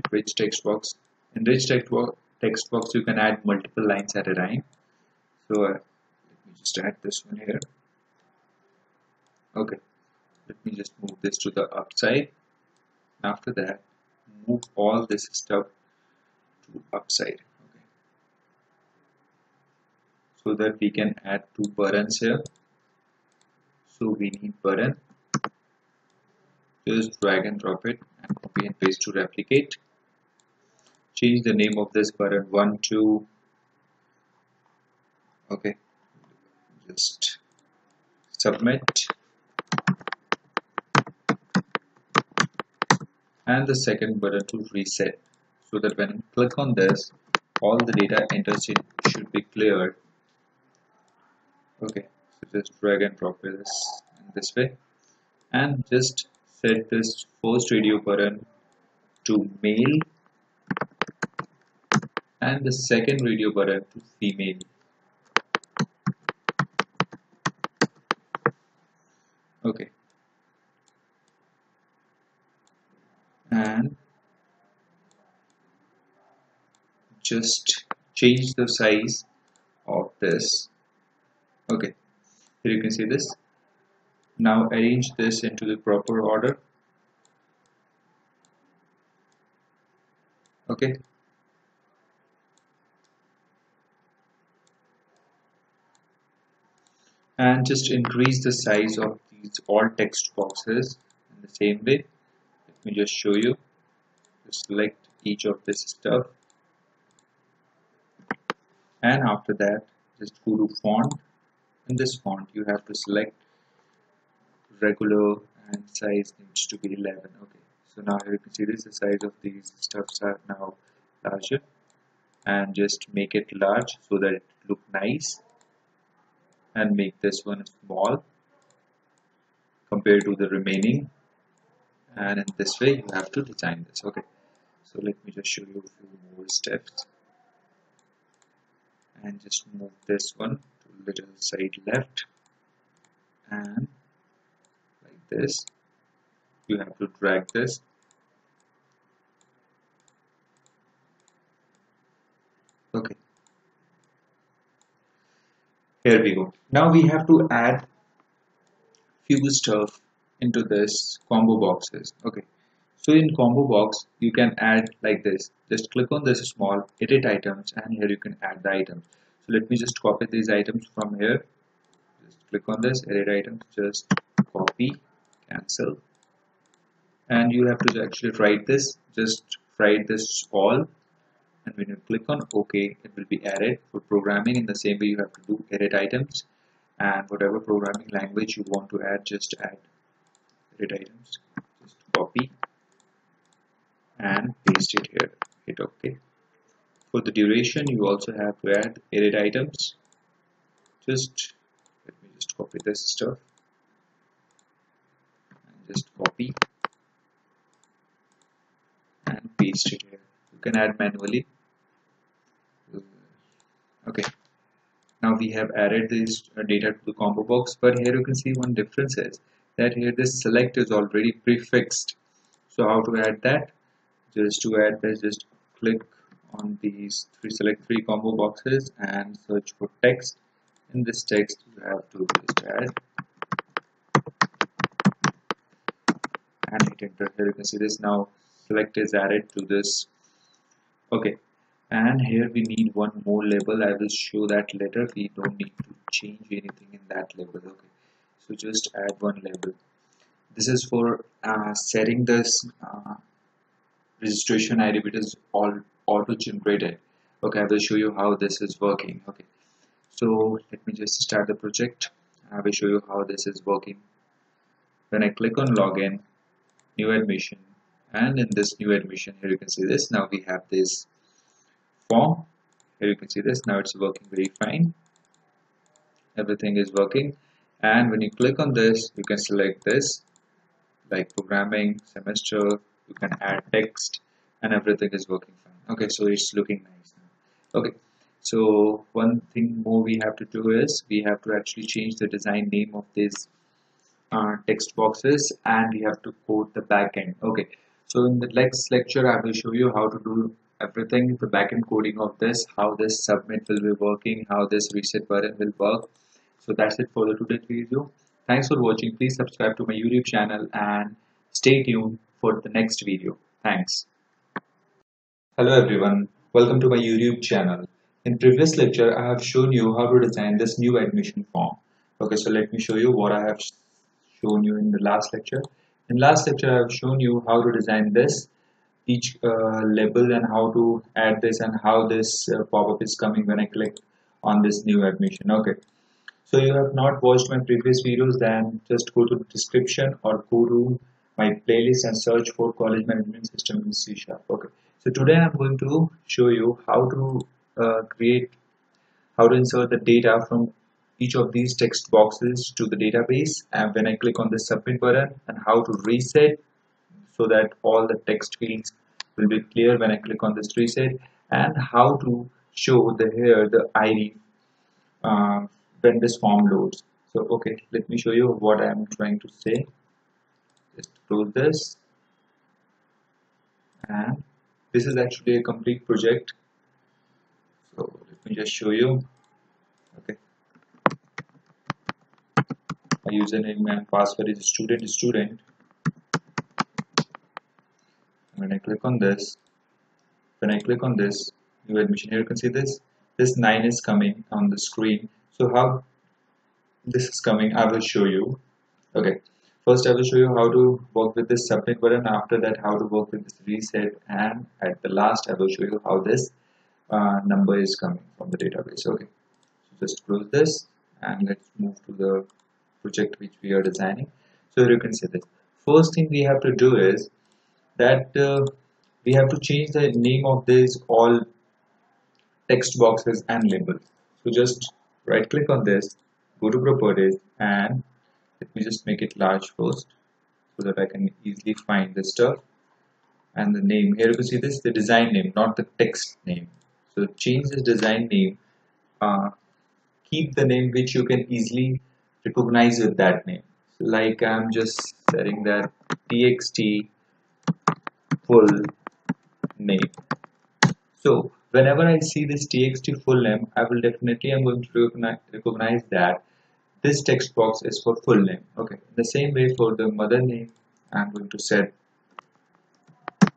Rich text box. In rich text box you can add multiple lines at a time. So let me just add this one here. Okay, let me just move this to the upside. After that, move all this stuff to upside. Okay, so that we can add 2 buttons here. So we need button. Just drag and drop it and copy and paste to replicate. Change the name of this button 1 to, okay, just submit, and the second button to reset, so that when you click on this, all the data entered should be cleared. Okay, so just drag and drop this in this way, and just set this first radio button to male and the second radio button to female. Okay, and just change the size of this. Okay, here you can see this. Now arrange this into the proper order. Okay, and just increase the size of these all text boxes in the same way. Let me just show you. Just select each of this stuff, and after that just go to font. In this font you have to select regular, and size needs to be 11. Okay, so now here you can see this, the size of these stuffs are now larger, and just make it large so that it look nice. and make this one small compared to the remaining, and in this way you have to design this. Okay, so let me just show you a few more steps and just move this one to little side left, and like this you have to drag this. Okay, here we go. Now we have to add few stuff into this combo boxes. Okay, so in combo box you can add like this. Just click on this small edit items, and here you can add the items. So let me just copy these items from here. Just click on this edit items, just copy, cancel, and you have to actually write this. Just write this all, and when you click on OK, it will be added. For programming, in the same way you have to do edit items, and whatever programming language you want to add, just add edit items. Just copy and paste it here. Hit OK. For the duration, you also have to add edit items. Just let me just copy this stuff and just copy and paste it here. You can add manually. Okay, now we have added this data to the combo box, but here you can see one difference is that here this select is already prefixed. So how to add that? Just to add this, just click on these select three combo boxes and search for text. In this text you have to just add and hit enter. Here you can see this. Now select is added to this. Okay, and here we need one more label. I will show that later. We don't need to change anything in that label. Okay, so just add one label. This is for setting this registration ID, which is all auto generated. Okay, I will show you how this is working. Okay, so let me just start the project. I will show you how this is working. When I click on login, new admission, and in this new admission, here you can see this. Now we have this form. Here you can see this. Now it's working very fine. Everything is working, and when you click on this, you can select this like programming, semester. You can add text, and everything is working fine. Okay, so it's looking nice now. Okay, so one thing more we have to do is we have to actually change the design name of these text boxes, and we have to code the backend. Okay, so in the next lecture I will show you how to do everything, the backend coding of this, how this submit will be working, how this reset button will work. So that's it for the today's video. Thanks for watching. Please subscribe to my YouTube channel and stay tuned for the next video. Thanks. Hello everyone, welcome to my YouTube channel. In previous lecture I have shown you how to design this new admission form. Okay, so let me show you what I have shown you in the last lecture. In last lecture I have shown you how to design this each label and how to add this and how this pop-up is coming when I click on this new admission. Okay, so you have not watched my previous videos, then just go to the description or go to my playlist and search for college management system in C#. Okay, so today I'm going to show you how to how to insert the data from each of these text boxes to the database, and when I click on the submit button, and how to reset so that all the text fields will be clear when I click on this reset, and how to show the ID when this form loads. So okay, let me show you what I am trying to say. Just close this, and this is actually a complete project. So let me just show you. Okay, my username and password is student. When I click on this, new admission, here you can see this 9 is coming on the screen. So how this is coming, I will show you. Okay, first I will show you how to work with this submit button. After that, how to work with this reset, and at the last I will show you how this number is coming from the database. Okay, so just close this and let's move to the project which we are designing. So here you can see this. First thing we have to do is that we have to change the name of these all text boxes and labels. So just right click on this, go to properties, and let me just make it large first so that I can easily find this stuff. And the name, here you can see this, the design name, not the text name. So change this design name, keep the name which you can easily recognize with that name. So like I'm just setting that txt full name. So whenever I see this txt full name, I will definitely, I'm going to recognize that this text box is for full name. Okay, in the same way for the mother name, I'm going to set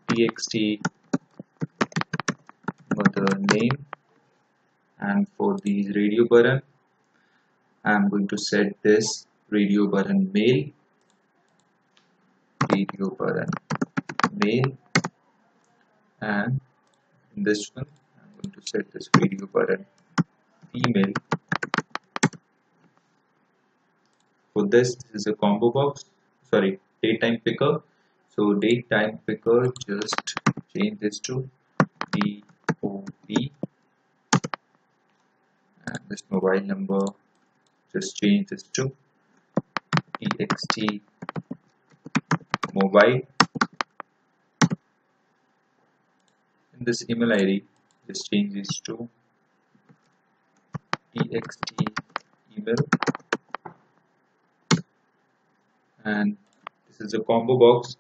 txt mother name, and for these radio button, I'm going to set this radio button male, radio button male, and in this one, I'm going to set this radio button female. For this is a combo box, sorry, daytime picker. So daytime picker, just change this to DOP, and this mobile number, just change this to txt mobile. In this email ID, just change this to txt email, and this is a combo box,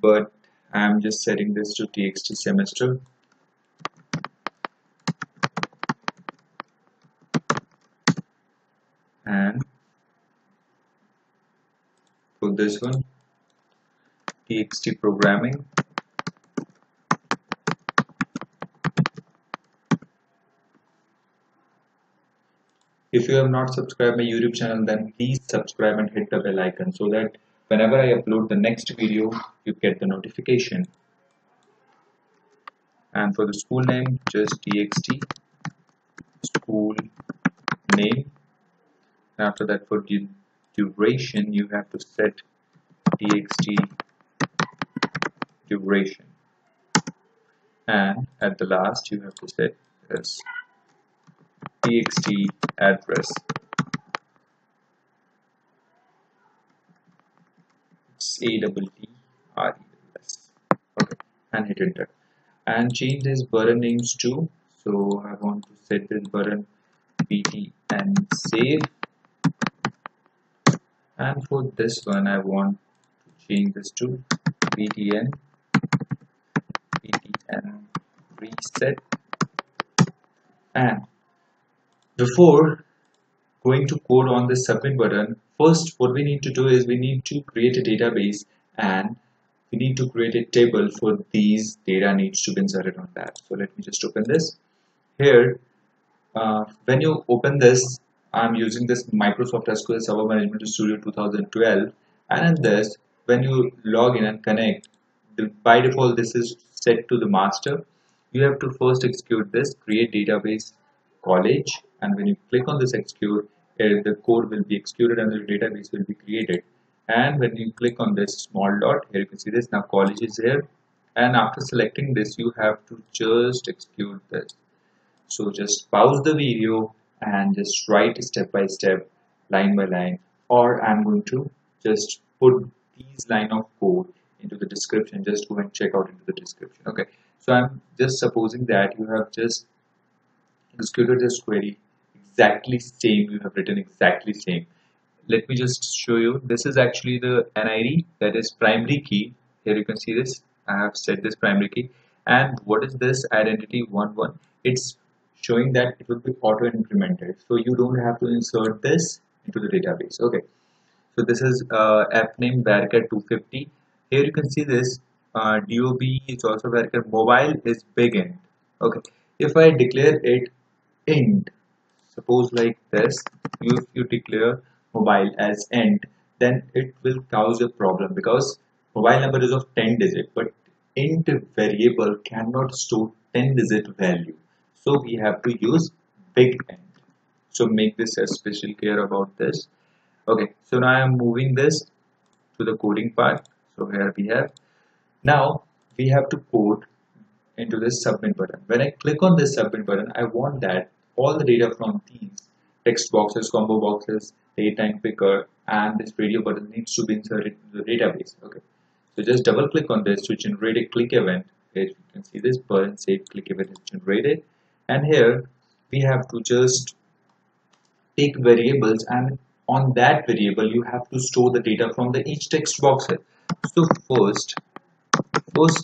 but I'm just setting this to txt semester. And for this one, txt programming. If you have not subscribed my YouTube channel, then please subscribe and hit the bell icon so that whenever I upload the next video, you get the notification. And for the school name, just txt school name. And after that, for duration, you have to set txt duration. And at the last, you have to set this txt address. It's ADDRES. Okay, and hit enter. And change this button names to, so I want to set this button btn save, and for this one I want to change this to btn reset. And before going to code on this submit button, first what we need to do is we need to create a database, and we need to create a table for these data needs to be inserted on that. So let me just open this. Here, when you open this, I'm using this Microsoft SQL Server Management Studio 2012, and in this, when you log in and connect, by default this is set to the master. You have to first execute this create database college, and when you click on this execute, the code will be executed and the database will be created. And when you click on this small dot, here you can see this, now college is here, and after selecting this you have to just execute this. So just pause the video and just write step by step, line by line, or I'm going to just put these line of code into the description. Just go and check out into the description. Okay, so I'm just supposing that you have just executed this query exactly same, you have written exactly same. Let me just show you. This is actually the NID, that is primary key. Here you can see this, I have set this primary key. And what is this identity 11? It's showing that it will be auto implemented, so you don't have to insert this into the database. Okay, so this is app name varchar 250. Here you can see this DOB is also varchar, mobile is big int. Okay, if I declare it int, suppose like this, if you declare mobile as int, then it will cause a problem because mobile number is of 10 digit, but int variable cannot store 10 digit value, so we have to use big int. So make this a special care about this. Okay, so now I am moving this to the coding part. So here we have, now we have to code into this submit button. When I click on this submit button, I want that all the data from these text boxes, combo boxes, date time picker, and this radio button needs to be inserted into the database. Okay, so just double click on this to generate a click event. Here you can see this button say click event is generated, and here we have to just take variables, and on that variable you have to store the data from the each text box. So first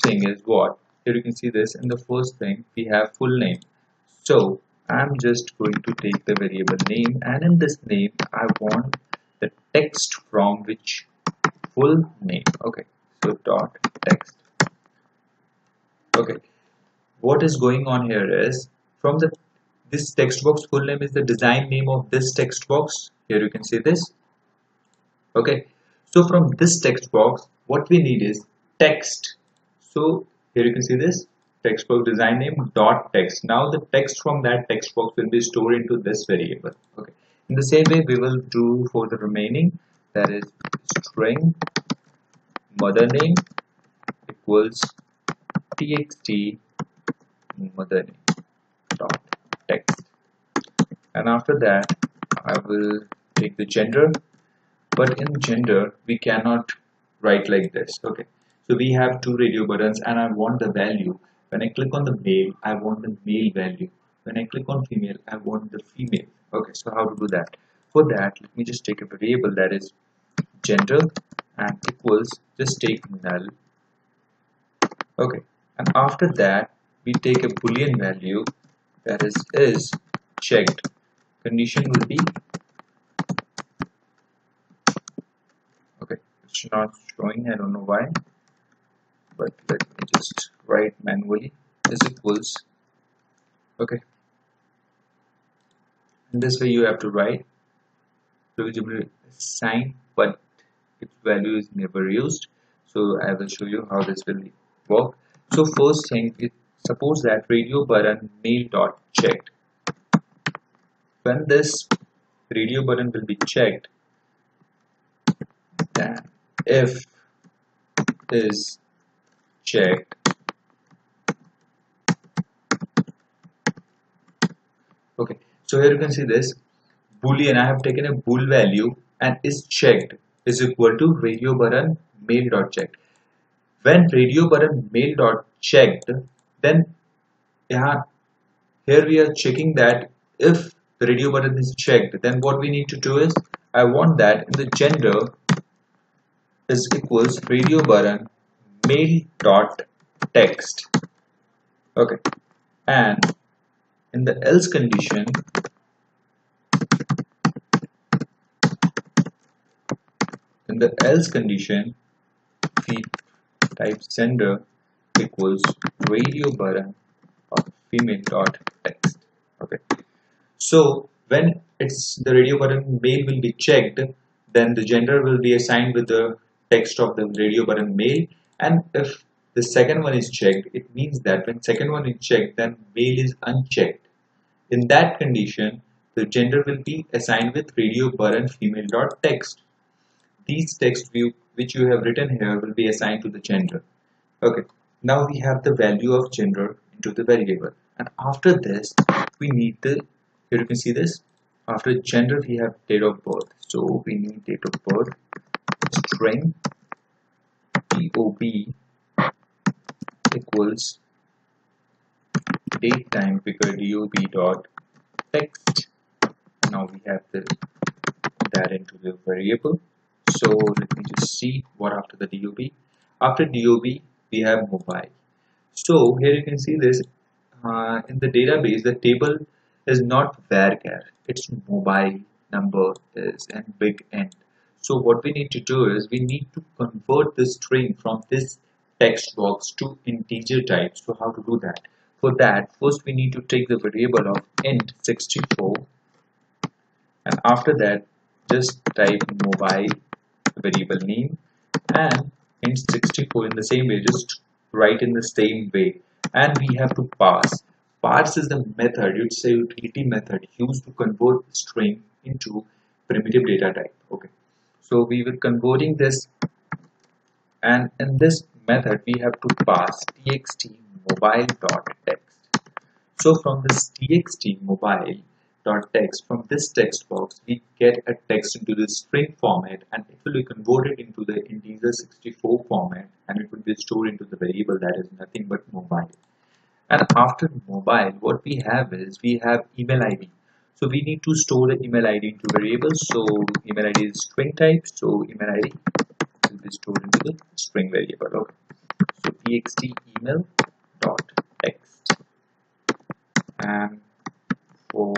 thing is what? Here you can see this. In the first thing we have full name. So I'm just going to take the variable name, and in this name I want the text from which full name. Okay, so dot text. Okay, what is going on here is from the this text box full name is the design name of this text box. Here you can see this. Okay, so from this text box what we need is text. So here you can see this text box design name dot text. Now the text from that text box will be stored into this variable. Okay, in the same way we will do for the remaining, that is string mother name equals txt mother name dot text, and after that I will take the gender, but in gender we cannot write like this. Okay, so we have two radio buttons and I want the value. When I click on the male, I want the male value. When I click on female, I want the female. Okay, so how to do that? For that, let me just take a variable that is gender and equals, just take null. Okay, and after that we take a boolean value that is checked. Condition will be, okay, it's not showing, I don't know why, but let me just write manually, is equals. Okay, in this way you have to write privilegeable sign, but its value is never used. So I will show you how this will work. So first thing, suppose that radio button mail dot checked. When this radio button will be checked, then if is checked, okay, so here you can see this boolean, I have taken a bool value, and is checked is equal to radio button mail dot checked. When radio button mail dot checked, then here we are checking that if the radio button is checked, then what we need to do is, I want that in the gender is equals radio button mail dot text. Okay, and in the else condition, we type gender equals radio button of female dot text. Okay, so when it's the radio button male will be checked, then the gender will be assigned with the text of the radio button male, and if the second one is checked, it means that when second one is checked, then male is unchecked. In that condition, the gender will be assigned with radio button female dot text. These text view which you have written here will be assigned to the gender. Okay, now we have the value of gender into the variable, and after this we need the, here you can see this, after gender we have date of birth, so we need date of birth string dob equals date time picker dob dot text. Now we have that into the variable. So let me just see what after the dob. After dob we have mobile. So here you can see this in the database, the table is not varchar, it's mobile number is and big end. So what we need to do is we need to convert the string from this text box to integer type. So how to do that? For that, first we need to take the variable of int 64, and after that just type mobile variable name and int 64 in the same way, just write in the same way, and we have to pass. Parse is the method, you'd say utility method used to convert the string into primitive data type. Okay, so we were converting this, and in this method we have to pass txt mobile dot text. So from this txt mobile .text. From this text box, we get a text into the string format, and it will be converted into the integer 64 format, and it will be stored into the variable that is nothing but mobile. And after mobile, what we have is we have email ID. So we need to store the email ID into variables. So email ID is string type. So email ID will be stored into the string variable. Okay. So txt email dot text, and for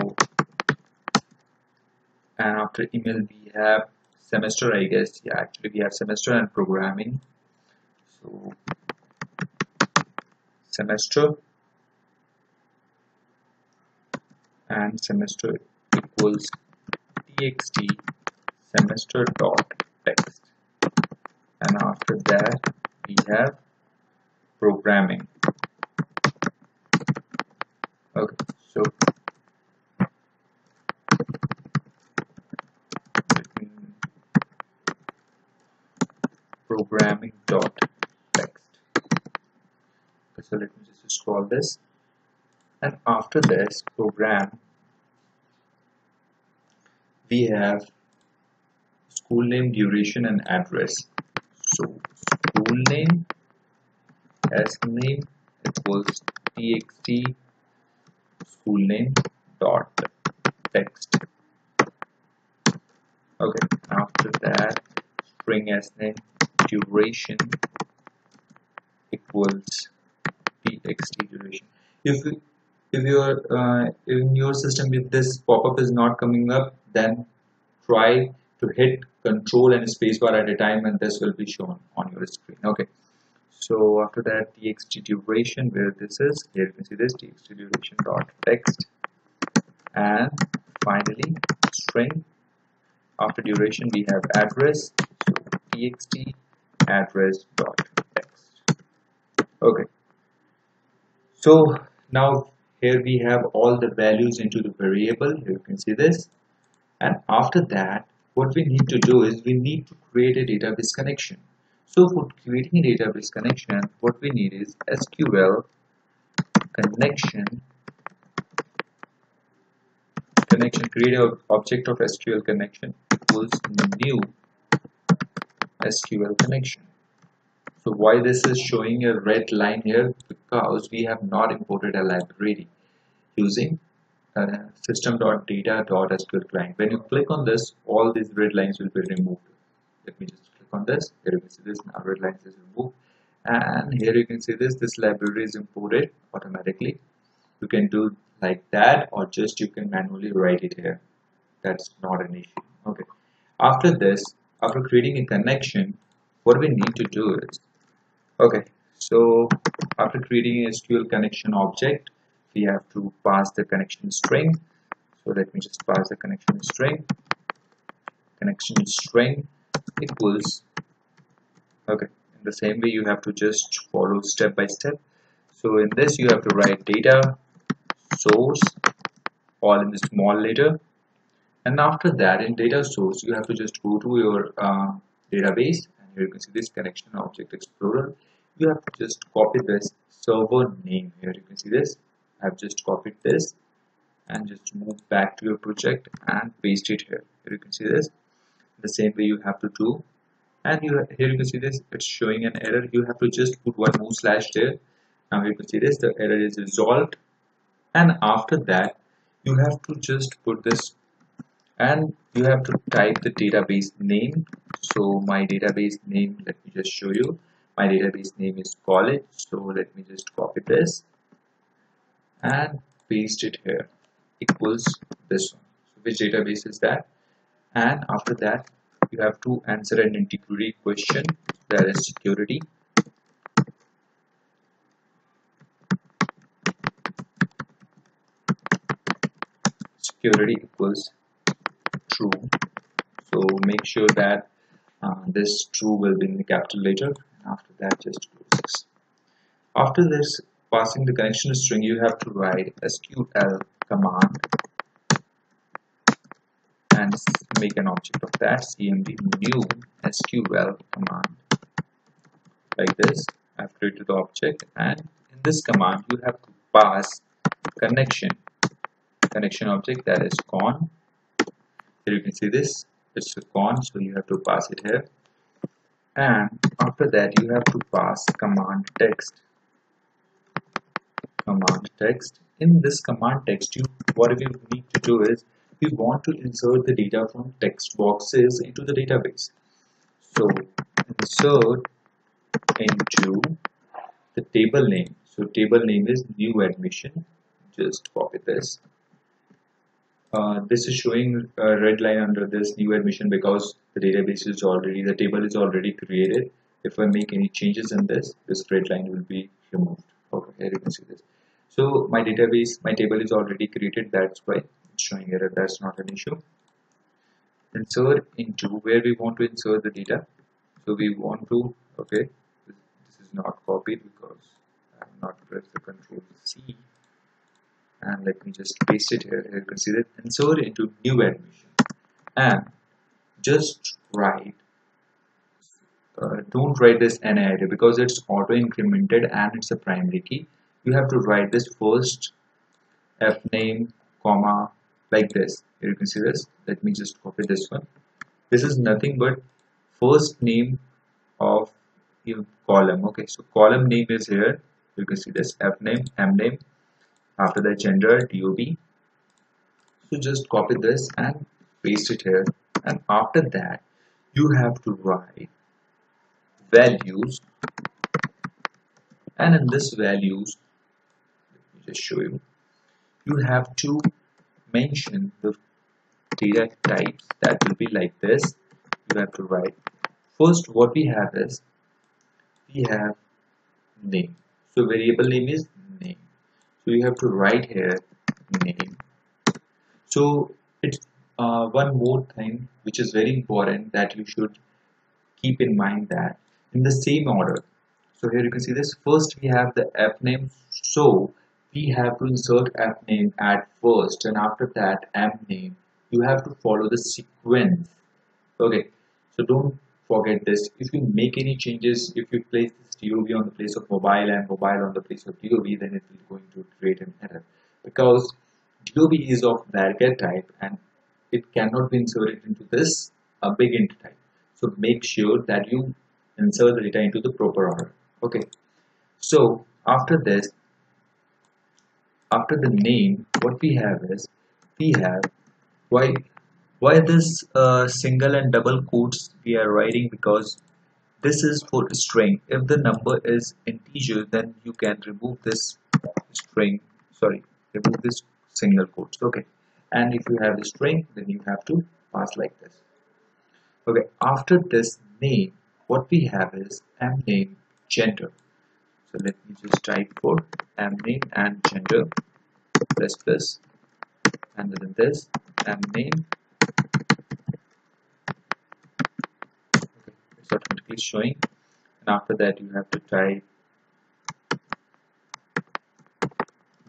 and after email we have semester, I guess. Yeah, actually we have semester and programming. So semester and semester equals txt semester dot text, and after that we have programming. Okay, so programming dot text. Okay, so let me just scroll this, and after this program we have school name, duration, and address. So school name as name equals txt school name dot text. Okay, after that string as name duration equals txt duration. If your in your system, if this pop-up is not coming up, then try to hit control and spacebar at a time, and this will be shown on your screen. Okay, so after that txt duration, where this is, here you can see this txt duration dot text, and finally string. After duration we have address, so txt address dot text. Okay, so now here we have all the values into the variable. Here you can see this, and after that what we need to do is we need to create a database connection. So for creating a database connection, what we need is SQL connection create an object of SQL connection equals new SQL connection. So why this is showing a red line here? Because we have not imported a library using system.data.sql client. When you click on this, all these red lines will be removed. Let me just click on this. Here you can see this, now red lines is removed, and here you can see this library is imported automatically. You can do like that, or just you can manually write it here. That's not an issue. Okay, after this, after creating a connection, what we need to do is, okay, so after creating a SQL connection object, we have to pass the connection string. So let me just pass the connection string. Connection string equals, okay, in the same way you have to just follow step by step. So in this you have to write data source all in the small letter, and after that in data source you have to just go to your database, and here you can see this connection object explorer. You have to just copy this server name. Here you can see this, I've just copied this and just move back to your project and paste it here. Here you can see this, the same way you have to do, and here you can see this, it's showing an error. You have to just put one more slash there. Now you can see this, the error is resolved, and after that you have to just put this, and you have to type the database name. So my database name, let me just show you, my database name is college. So let me just copy this and paste it here, equals this one. So which database is that? And after that you have to answer an integrity question, that is security. Security equals true. So make sure that this true will be in the capital letter, and after that just close this. After this, passing the connection string, you have to write SQL command and make an object of that, cmd new SQL command, like this. I've created the object, and in this command you have to pass connection connection object, that is con. Here you can see this, it's a con, so you have to pass it here. And after that you have to pass command text. In this command text, what you need to do is you want to insert the data from text boxes into the database. So insert into the table name. So table name is new admission. Just copy this. This is showing a red line under this new admission because the table is already created. If I make any changes in this red line will be removed. Okay, here you can see this. So my table is already created, that's why it's showing error. That's not an issue. Insert into where we want to insert the data. So we want to, okay, this is not copied because I have not pressed the Control C. And let me just paste it here. Here you can see that insert into new admission, and just write. Don't write this NID because it's auto incremented and it's a primary key. You have to write this first fname, comma, like this. Here you can see this. Let me just copy this one. This is nothing but first name of your column. Okay, so column name is here. You can see this fname, mname. After that gender, dob. So just copy this and paste it here. And after that, you have to write values. And in this values, let me just show you. You have to mention the data types that will be like this. You have to write. First, what we have is we have name. So variable name is name. So you have to write here name. So it's one more thing which is very important that you should keep in mind, that in the same order. So here you can see this. First we have the f name. So we have to insert f name at first, and after that m name. You have to follow the sequence. Okay. So don't forget this. If you make any changes, if you place this DOB on the place of mobile and mobile on the place of DOB, then it will going to create an error because DOB is of varchar type and it cannot be inserted into this big int type. So make sure that you insert the data into the proper order. Okay. So after this, after the name, what we have is we have why this single and double quotes we are writing, because this is for string. If the number is integer, then you can remove this string, remove this single quotes. Okay. And if you have a string, then you have to pass like this. Okay. After this name, what we have is mname gender. So let me just type for mname and gender plus plus, and within this mname. Okay, it's automatically showing. And after that you have to type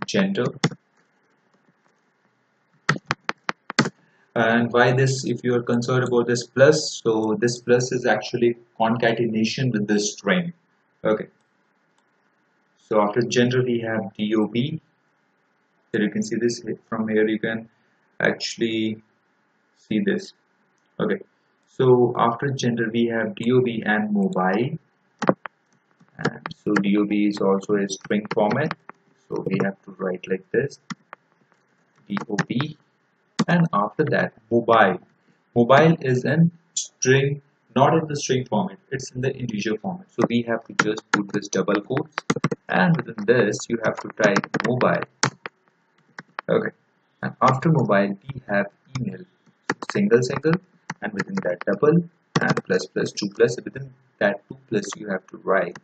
gender. And why this, if you are concerned about this plus, so this plus is actually concatenation with this string. Okay. So after gender we have dob. Here you can see this. From here you can actually see this. Okay. So after gender we have dob and mobile. And so dob is also a string format. So we have to write like this, dob. And after that mobile is in string, not in the string format, it's in the integer format. So we have to just put this double quotes, and within this you have to type mobile. Okay. And after mobile we have email, single, and within that double, and plus plus 2 plus, within that 2 plus you have to write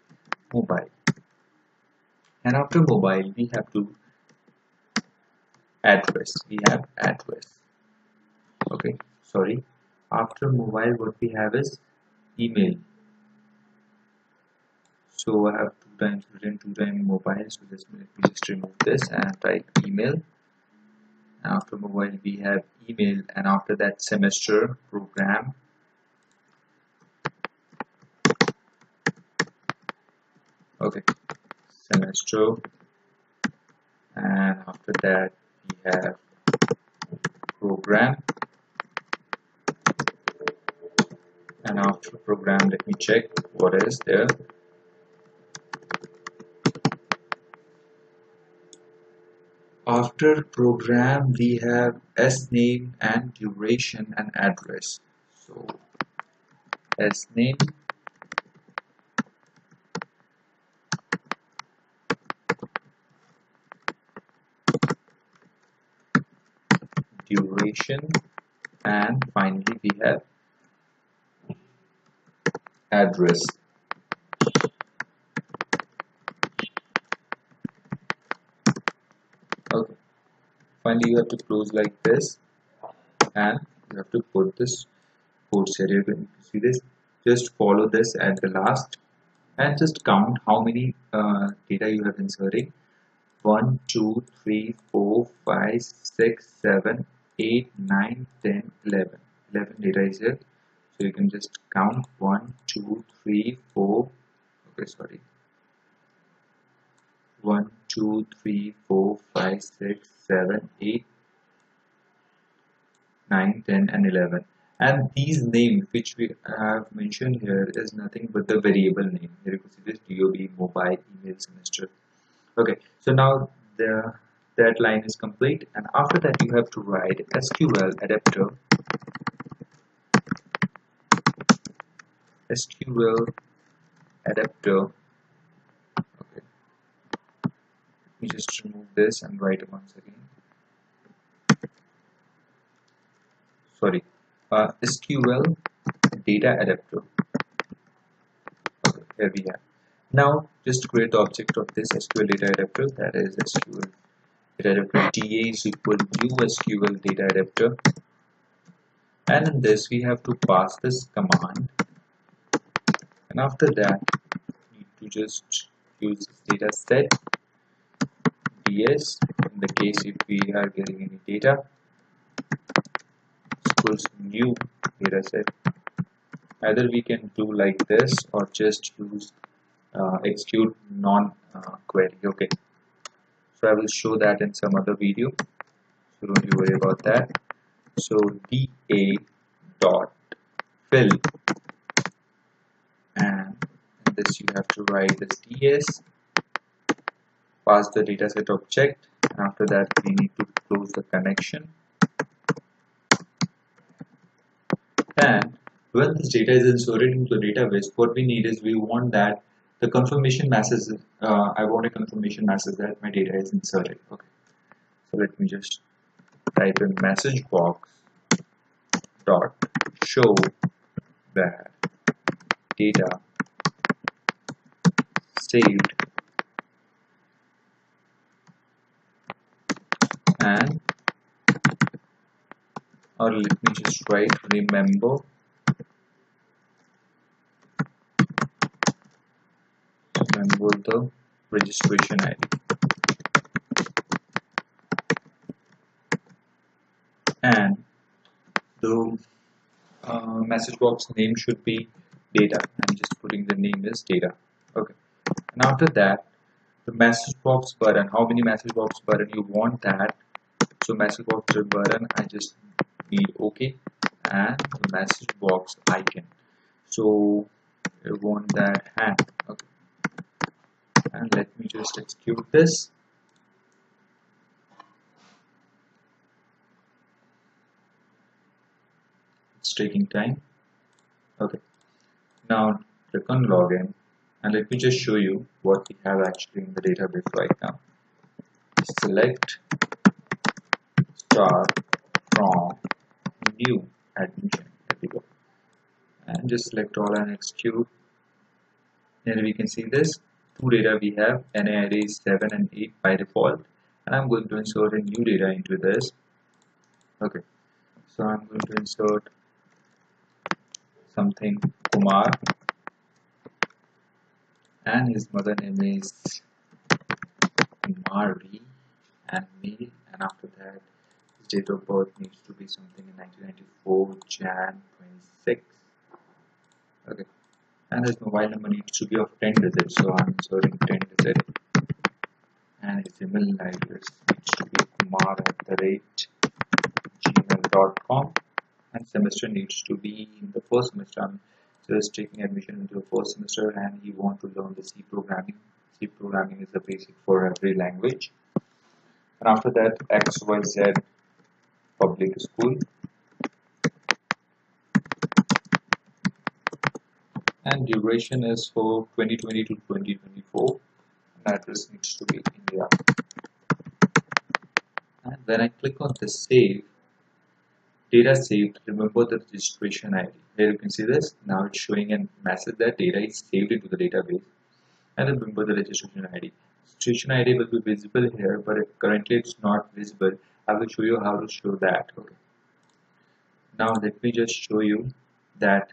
mobile. And after mobile we have to address. Okay, sorry. After mobile what we have is email. So I have written two times mobile, so let me just remove this and type email. And after mobile we have email, and after that semester program. Okay, semester, and after that we have program, and after program let me check what is there. After program we have sname and duration and address. So sname, duration, and finally we have address. Okay, finally you have to close like this, and you have to put this quotes here. You can see this. Just follow this at the last and just count how many data you have inserted. 1, 2, 3, 4, 5, 6, 7, 8, 9, 10, 11. 11 data is here. So you can just count 1, 2, 3, 4. Okay, sorry. 1, 2, 3, 4, 5, 6, 7, 8, 9, 10, and 11. And these names which we have mentioned here is nothing but the variable name. Here you can see this DOB, mobile, email, semester. Okay, so now that line is complete, and after that you have to write SQL adapter, SQL adapter. Okay, let me just remove this and write it once again. Sorry, SQL data adapter. Okay, here we have. Now just create the object of this SQL data adapter, that is SQL data adapter DA is equal to SQL data adapter, and in this we have to pass this command, and after that we need to just use this data set ds. In the case if we are getting any data, equals new data set. Either we can do like this or just use execute non query. Okay, so I will show that in some other video, so don't you worry about that. So da dot fill, and in this you have to write this ds, pass the dataset object, and after that we need to close the connection. And when this data is inserted into the database, what we need is we want that the confirmation message. I want a confirmation message that my data is inserted. Okay, so let me just type in message box dot show that data saved, and or let me just write remember the registration ID, and the message box name should be data. I'm just putting the name as data. Okay, and after that the message box button, how many message box button you want that. So message box button I just need OK, and the message box icon, so I want that hand. Okay, and let me just execute this. It's taking time. Okay, now click on login, and let me just show you what we have actually in the database right now. Select star from new admission. There we go, and just select all and execute. Here we can see this two data we have. NA array is 7 and 8 by default, and I'm going to insert a new data into this. Okay, so I'm going to insert something Kumar, and his mother name is Kumari, and male, and after that his date of birth needs to be something in 1994 Jan 26. Okay, and his mobile number needs to be of 10 digits, so I'm inserting 10 digits, and his email address needs to be kumar@gmail.com. gmail.com, and semester needs to be in the first semester. I'm just taking admission into the first semester and you want to learn the C programming. C programming is the basic for every language. And after that, XYZ public school, and duration is for 2020 to 2024, and address needs to be India. And when I click on the save, data saved, remember the registration ID. Here you can see this. Now it's showing a message that data is saved into the database. And remember the registration ID. Registration ID will be visible here, but currently it's not visible. I will show you how to show that. Okay. Now let me just show you that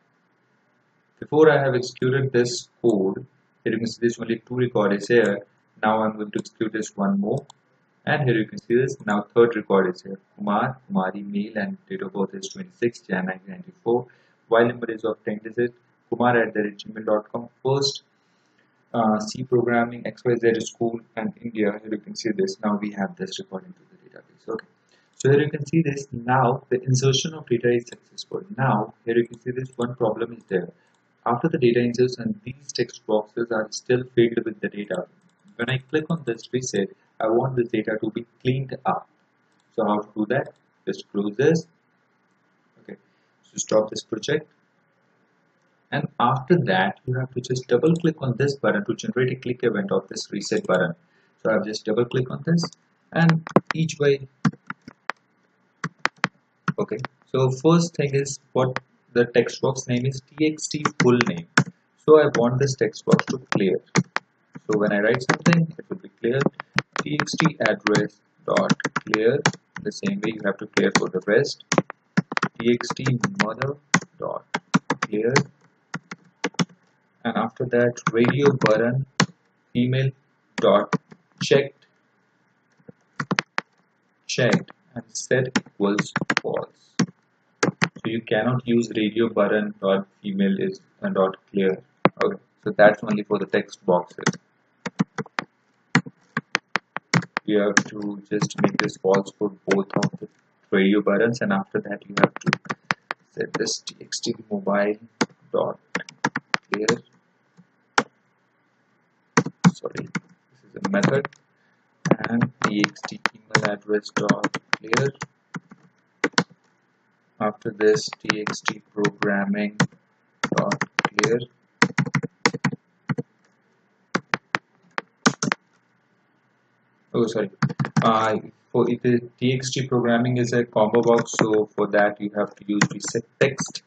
before I have executed this code, here you can see this only 2 record is here. Now I'm going to execute this one more. And here you can see this. Now third record is here. Kumar, Kumari, male, and date of birth is 26 Jan 1994. While number is of 10 digit. Kumar@gmail.com. First C programming, XYZ school, and India. Here you can see this. Now we have this record into the database. Okay. So here you can see this. Now the insertion of data is successful. Now here you can see this. One problem is there. After the data insertion, these text boxes are still filled with the data. When I click on this reset, I want this data to be cleaned up. So how to do that? Just close this. Okay. So stop this project. And after that, you have to just double click on this button to generate a click event of this reset button. So I've just double click on this and each way. Okay. So first thing is what the text box name is txt full name. So I want this text box to clear. So when I write something, it will be clear. Txt address dot clear. The same way you have to clear for the rest. Txt mother dot clear. And after that, radio button female dot checked and set equals false. So you cannot use radio button dot female is dot clear. Okay, so that's only for the text boxes. You have to just make this false for both of the radio buttons, and after that you have to set this txt mobile dot clear. Sorry, this is a method, and txt email address dot clear. After this, txt programming dot clear. Oh, sorry. For it, the txt programming is a combo box, so for that you have to use reset text.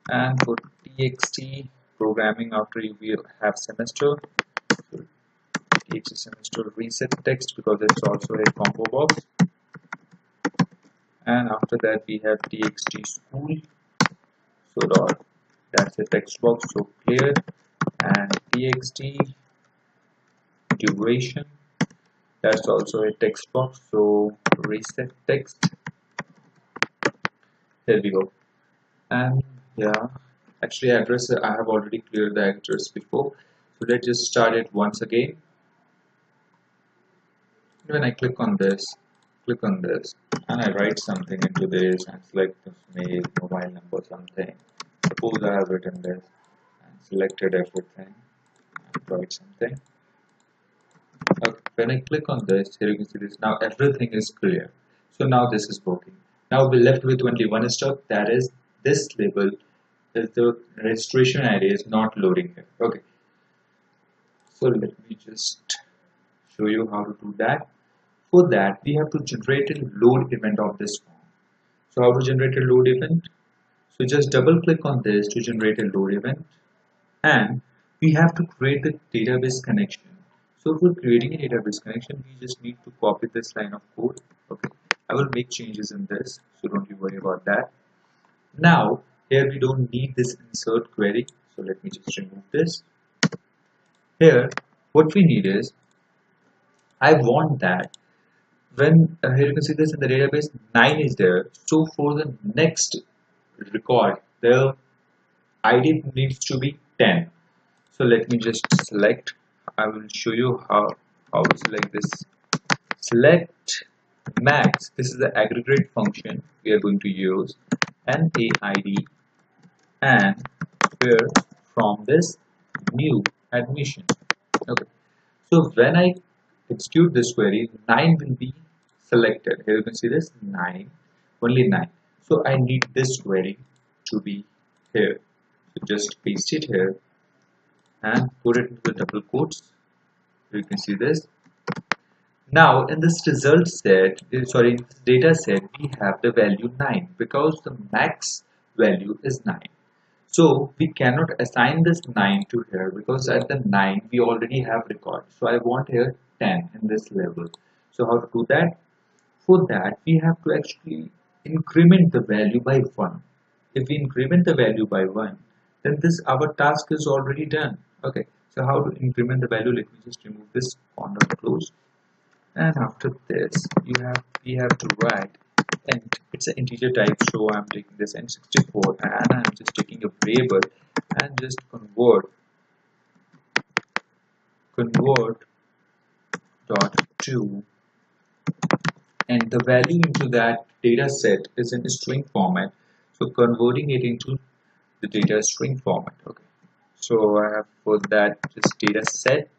And for txt programming, after you will have semester, so txt semester reset text, because it's also a combo box. And after that we have txt school, so dot, that's a text box, so clear. And txt duration, that's also a text box, so reset text. There we go. And yeah, actually address, I have already cleared the address before, so let's just start it once again. When I click on this and I write something into this and select this mail, mobile number, something. Suppose I have written this and selected everything and write something. Okay. When I click on this, here you can see this. Now everything is clear. So now this is working. Now we're left with only one step, that is this label is the registration ID is not loading here. Okay. So let me just show you how to do that. For that, we have to generate a load event of this form. So how to generate a load event? So just double click on this to generate a load event, and we have to create the database connection. So for creating a database connection, we just need to copy this line of code. Okay, I will make changes in this, so don't you worry about that. Now here we don't need this insert query, so let me just remove this. Here what we need is, I want that when here you can see this in the database 9 is there, so for the next record the ID needs to be 10. So let me just select, I will show you how to select this. Select max, this is the aggregate function we are going to use, NAID, and where from this new admission. Okay, so when I execute this query, 9 will be selected. Here you can see this 9, only 9. So I need this query to be here. So just paste it here and put it into the double quotes. You can see this. Now in this result set, in this data set, we have the value 9 because the max value is 9. So we cannot assign this 9 to here because at the 9 we already have record. So I want here 10 in this level. So how to do that? For that we have to actually increment the value by 1. If we increment the value by 1, then this our task is already done. Okay, so how to increment the value? Let me just remove this corner close. And after this we have to write, and it's an integer type, so I'm taking this n64 and I'm just taking a variable and just convert dot to, and the value into that data set is in a string format, so converting it into the data string format. Okay, so I have for that just data set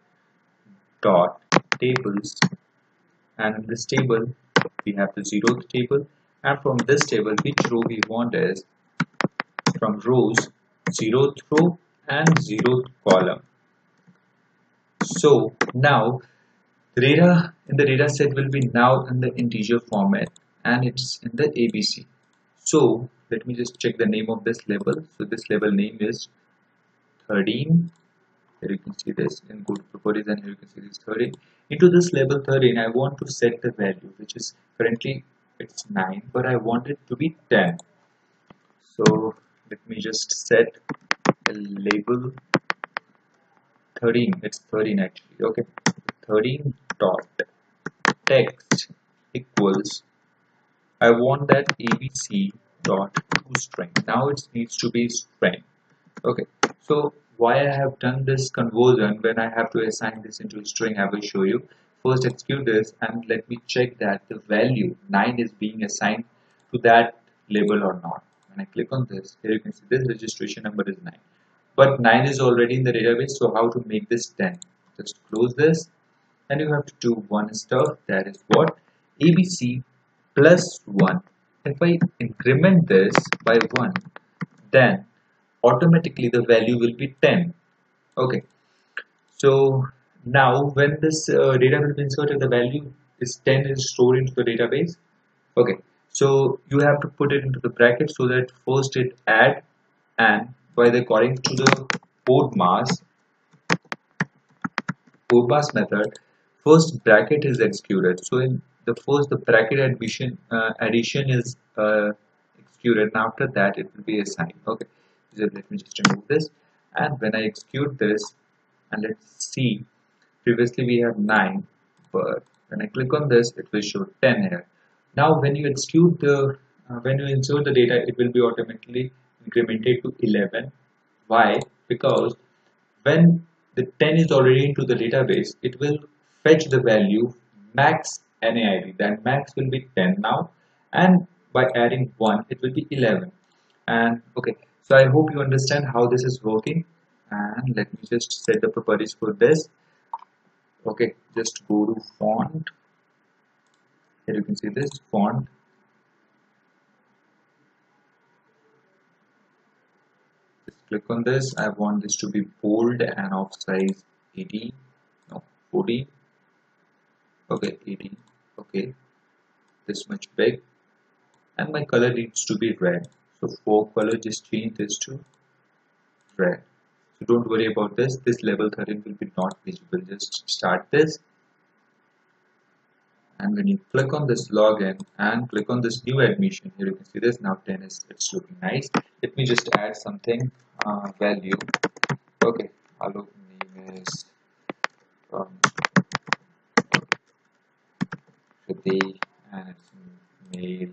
dot tables, and in this table we have the 0th table, and from this table which row we want is from rows 0th row and 0th column. So now the data in the data set will be now in the integer format and it's in the ABC. So let me just check the name of this label. So this label name is 13. Here you can see this in good properties, and here you can see this 13. Into this label 13 I want to set the value, which is currently it's 9, but I want it to be 10. So let me just set a label 13. It's 13 actually. Okay, 13 dot text equals, I want that abc dot toString. Now it needs to be string. Okay, so why I have done this conversion when I have to assign this into a string, I will show you. First execute this and let me check that the value 9 is being assigned to that label or not. When I click on this, here you can see this registration number is 9, but 9 is already in the database. So how to make this 10? Just close this and you have to do one stuff, that is what? ABC plus 1. If I increment this by 1, then automatically the value will be 10. Okay, so now when this data will be inserted, the value is 10 is stored into the database. Okay, so you have to put it into the bracket so that first it add, and by the according to the code mass method, first bracket is executed. So in the first the bracket addition is executed, and after that it will be assigned. Okay, so let me just remove this, and when I execute this, and let's see, previously we have 9, but when I click on this it will show 10 here. Now when you execute the when you insert the data, it will be automatically incremented to 11. Why? Because when the 10 is already into the database, it will fetch the value max NAID. That max will be 10 now, and by adding 1 it will be 11. And okay, so I hope you understand how this is working, and let me just set the properties for this. Okay, just go to font. Here you can see this font. Just click on this. I want this to be bold and of size 18, no 40. Okay, 18. Okay, this much big, and my color needs to be red. So for color, just change this to red. So don't worry about this. This level 13 will be not visible. Just start this, and when you click on this login and click on this new admission, here you can see this now 10 is it's looking nice. Let me just add something value. Okay, hello, name is Shruti and it's mail,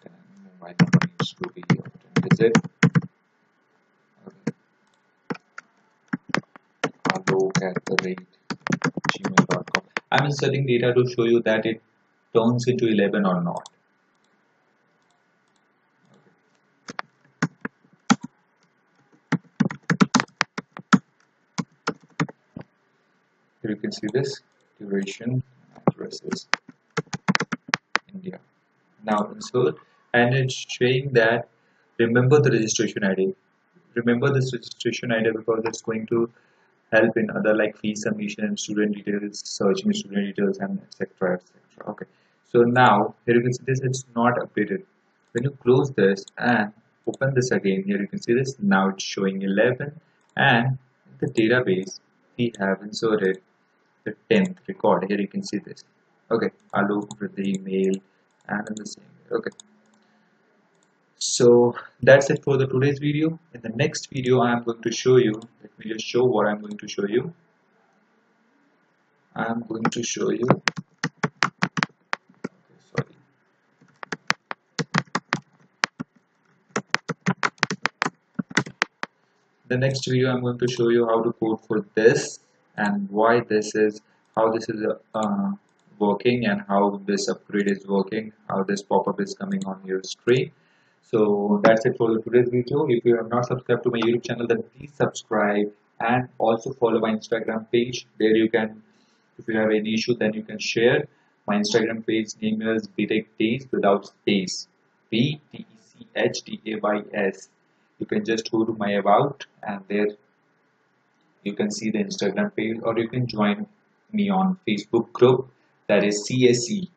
and mobile number needs to be obtained. Is it? Okay, hello at the rate gmail.com. I'm inserting data to show you that it turns into 11 or not. Here you can see this duration address is India. Now insert, and it's showing that remember the registration ID. Remember this registration ID because it's going to help in other like fee submission, student details, searching student details, and etc. etc. Okay. So now here you can see this, it's not updated. When you close this and open this again, here you can see this. Now it's showing 11, and in the database we have inserted the 10th record. Here you can see this. Okay, Alok with the email and in the same way. Okay. So that's it for the today's video. In the next video, I am going to show you. Let me just show what I'm going to show you. I am going to show you. Sorry. The next video, I'm going to show you how to code for this and why this is, how this is working and how this upgrade is working, how this pop-up is coming on your screen. So that's it for today's video. If you have not subscribed to my YouTube channel, then please subscribe and also follow my Instagram page. There you can, if you have any issue, then you can share. My Instagram page name is btechdays without space. btechdays. You can just go to my about, and there you can see the Instagram page, or you can join me on Facebook group, that is CSE.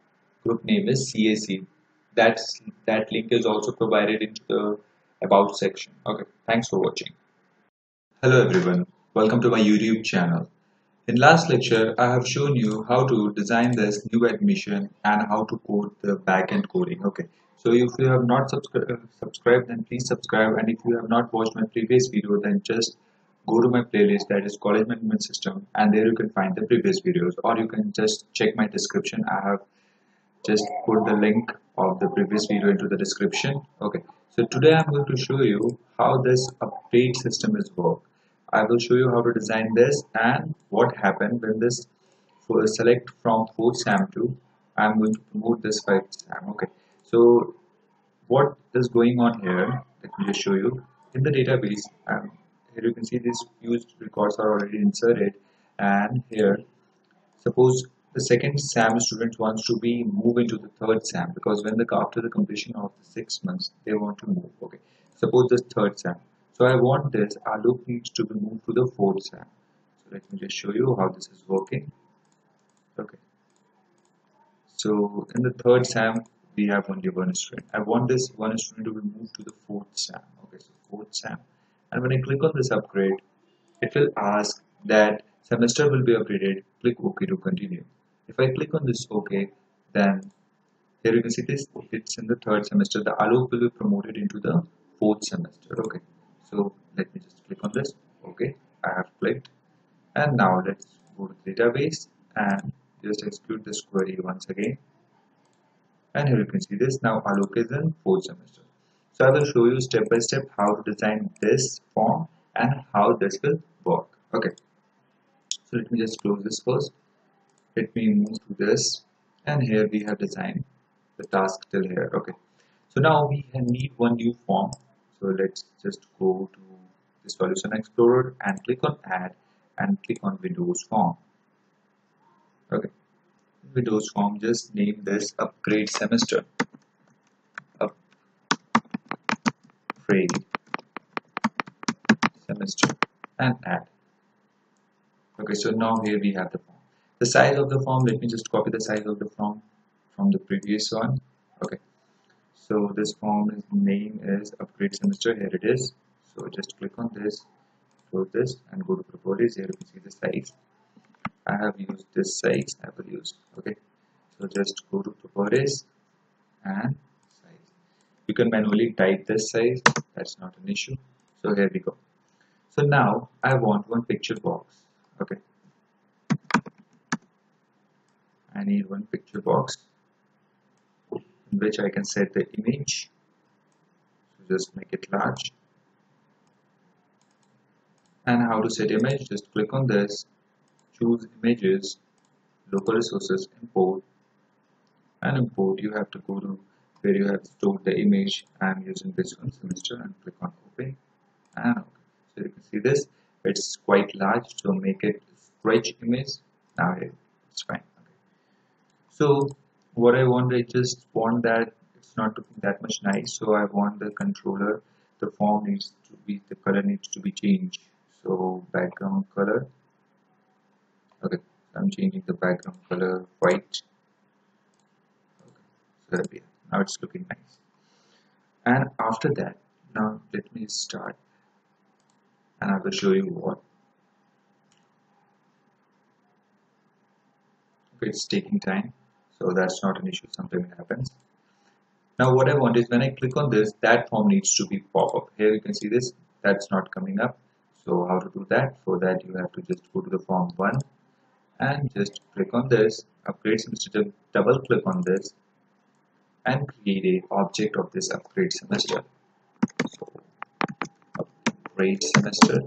Group name is CSE. That link is also provided into the about section. Okay, thanks for watching. Hello everyone, welcome to my YouTube channel. In last lecture, I have shown you how to design this new admission and how to code the backend coding. Okay, so if you have not subscribed, then please subscribe. And if you have not watched my previous video, then just go to my playlist, that is College Management System, and there you can find the previous videos. Or you can just check my description. I have just put the link of the previous video into the description. Okay, so today I'm going to show you how this update system is work. I will show you how to design this and what happened when this for select from 4th SAM to I'm going to promote this 5th SAM. Okay, so what is going on here, let me just show you. In the database, here you can see these used records are already inserted, and here suppose the second SAM student wants to be move into the third SAM, because when the after the completion of the 6 months they want to move. Okay, suppose this third SAM. So I want this Alok needs to be moved to the fourth SAM. So let me just show you how this is working. Okay, so in the third SAM we have only one student. I want this one student to be moved to the fourth SAM. Okay, so fourth SAM, and when I click on this upgrade, it will ask that semester will be upgraded. Click OK to continue. If I click on this OK, then here you can see this, it's in the third semester. The Alok will be promoted into the fourth semester. Okay, so let me just click on this. Okay, I have clicked, and now let's go to the database and just execute this query once again. And here you can see this. Now Alok is in fourth semester. So I will show you step by step how to design this form and how this will work. Okay, so let me just close this first. Let me move to this, and here we have designed the task till here. Okay, so now we need one new form. So let's just go to the solution explorer and click on add and click on Windows form. Okay, Windows form, just name this upgrade semester. Upgrade semester and add. Okay, so now here we have the form. The size of the form, let me just copy the size of the form from the previous one. Okay, so this form is name is upgrade semester. Here it is. So just click on this, close this, and go to properties. Here you can see the size. I have used this size. I will use. Okay, so just go to properties and size. You can manually type this size. That's not an issue. So here we go. So now I want one picture box. Okay, I need one picture box in which I can set the image. So just make it large. And how to set image? Just click on this, choose images, local resources, import, and import. You have to go to where you have stored the image. I'm using this one, semester, and click on open. And okay. So you can see this, it's quite large, so make it stretch image. Now it's fine. Okay. So what I want, I just want that it's not looking that much nice, so I want the controller, the form needs to be, the color needs to be changed. So background color, okay, I'm changing the background color white. Okay, so yeah, now it's looking nice. And after that, now let me start, and I will show you what. Okay, it's taking time, so that's not an issue, something happens. Now what I want is when I click on this, that form needs to be pop up. Here you can see this, that's not coming up. So how to do that? For that you have to just go to the form 1 and just click on this, upgrade semester, double click on this and create a object of this upgrade semester. So upgrade semester,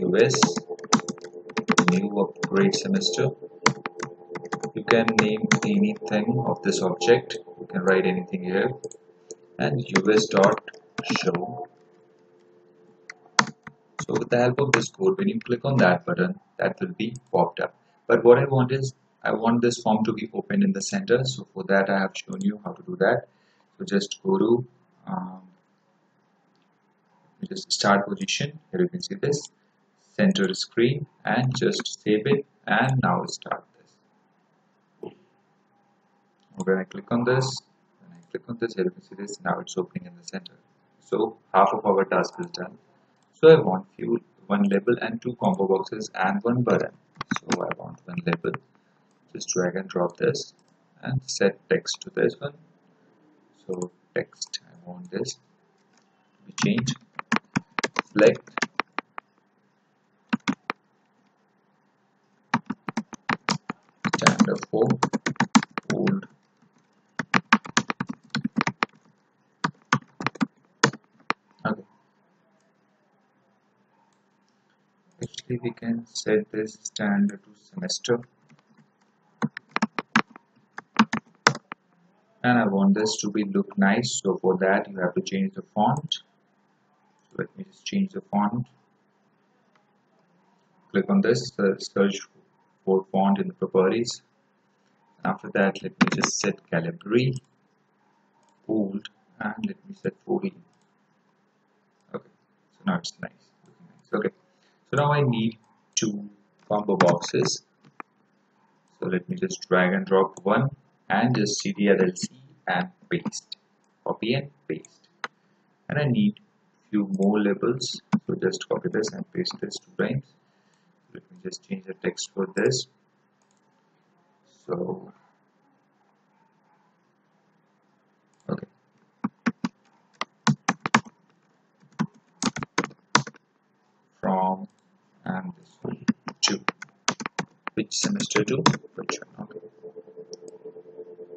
US, new upgrade semester. You can name anything of this object, you can write anything here, and us dot show. So with the help of this code, when you click on that button, that will be popped up. But what I want is, I want this form to be open in the center. So for that, I have shown you how to do that. So just go to just start position. Here you can see this center screen, and just save it. And now start this. When I click on this, here you can see this. Now it's opening in the center. So half of our task is done. So I want one label and 2 combo boxes and 1 button. So I want 1 label. Just drag and drop this and set text to this one. So text, I want this to be changed. Select standard for old. Okay. Actually, we can set this standard to semester. And I want this to be look nice. So for that, you have to change the font. So let me just change the font. Click on this, search for font in the properties. After that, let me just set Calibri, bold, and let me set 40. Okay, so now it's nice. Okay, so now I need 2 combo boxes. So let me just drag and drop one and just ctrl+c and paste. Copy and paste. And I need few more labels. So just copy this and paste this 2 times. Let me just change the text for this. So okay. From and this one to which semester to which one. Okay.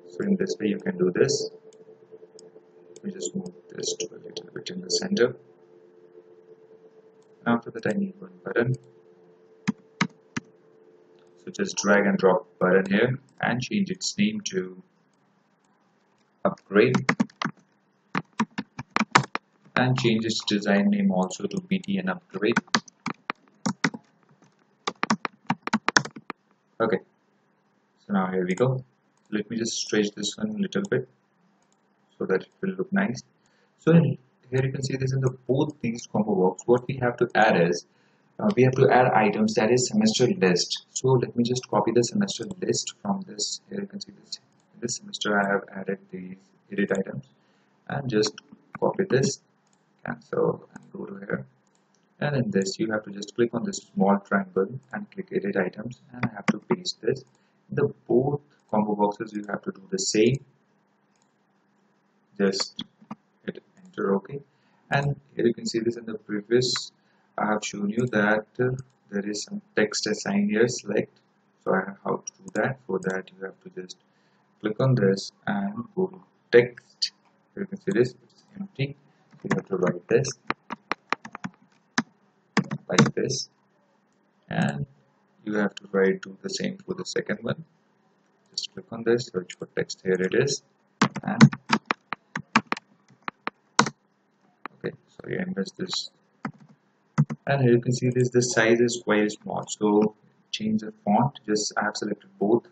So in this way you can do this. We just move this to a little bit in the center. After that I need 1 button. So just drag and drop button here and change its name to upgrade and change its design name also to BT and upgrade. Okay, so now here we go. Let me just stretch this one a little bit so that it will look nice. So here you can see this in the both these combo box. What we have to add is we have to add items, that is semester list. So let me just copy the semester list from this. Here you can see this. In this semester I have added these edit items and just copy this, cancel and go to here. And in this you have to just click on this small triangle and click edit items, and I have to paste this. In the both combo boxes you have to do the same. Just hit enter. Okay, and here you can see this in the previous I have shown you that there is some text assigned here, select. So I have how to do that. For that you have to just click on this and go to text. Here you can see this, it's empty. You have to write this like this, and you have to write do the same for the second one. Just click on this, search for text. Here it is. And okay, sorry, I missed this. And here you can see this. The size is quite small. So change the font. Just I have selected both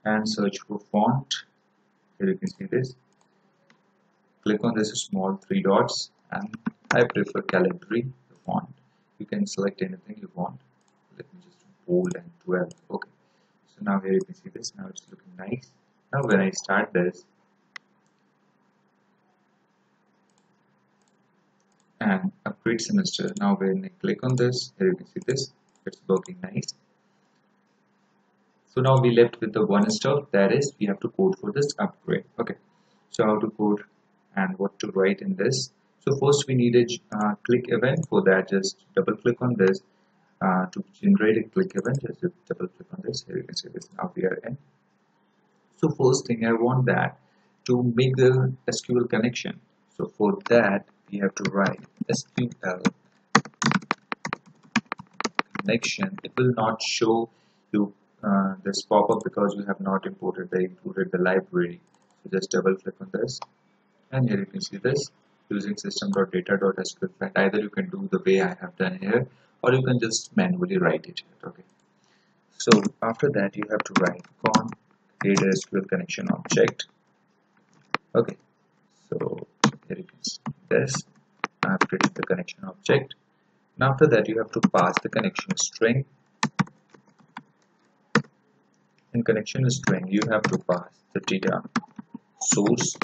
and search for font. Here you can see this. Click on this small three dots, and I prefer Calibri the font. You can select anything you want. Let me just bold and 12. Okay. So now here you can see this. Now it's looking nice. Now when I start this and upgrade semester, now when I click on this, here you can see this. It's working nice. So now we left with the one stuff, that is we have to code for this upgrade. Okay. So how to code and what to write in this. So first we need a click event. For that, just double click on this to generate a click event. Just double click on this. Here you can see this. Now we are in. So first thing I want that to make the SQL connection. So for that we have to write SQL connection. It will not show you this pop-up because you have not included the library. So just double click on this. And here you can see this using system.data.sql file. Either you can do the way I have done here, or you can just manually write it here. Okay. So after that you have to write con create a SQL connection object. Okay. So here you can see this. I have created the connection object. And after that you have to pass the connection string. In connection string you have to pass the data source.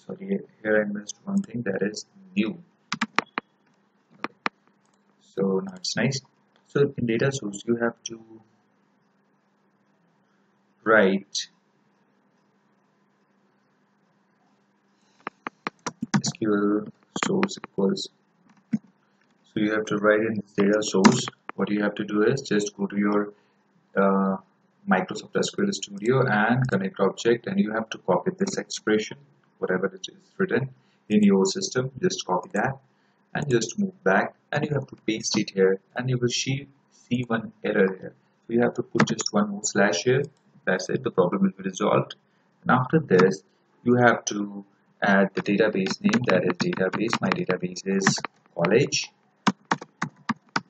Sorry, here I missed one thing, that is new. Okay. So now it's nice. So in data source you have to write SQL source equals. So you have to write in this data source. What you have to do is just go to your Microsoft SQL Studio and connect object, and you have to copy this expression, whatever it is written in your system. Just copy that and just move back, and you have to paste it here, and you will see one error here. So you have to put just one more slash here. That's it, the problem will be resolved. And after this you have to add the database name, that is database. My database is college.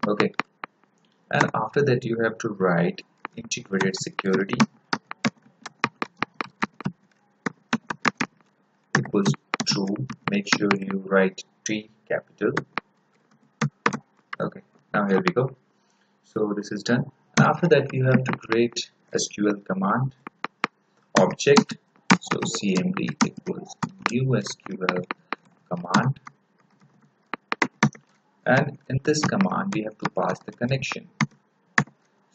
Okay. And after that you have to write integrated security equals true. Make sure you write T capital. Okay, now here we go. So this is done. And after that you have to create SQL command object. So cmd equals new SQL command, and in this command we have to pass the connection.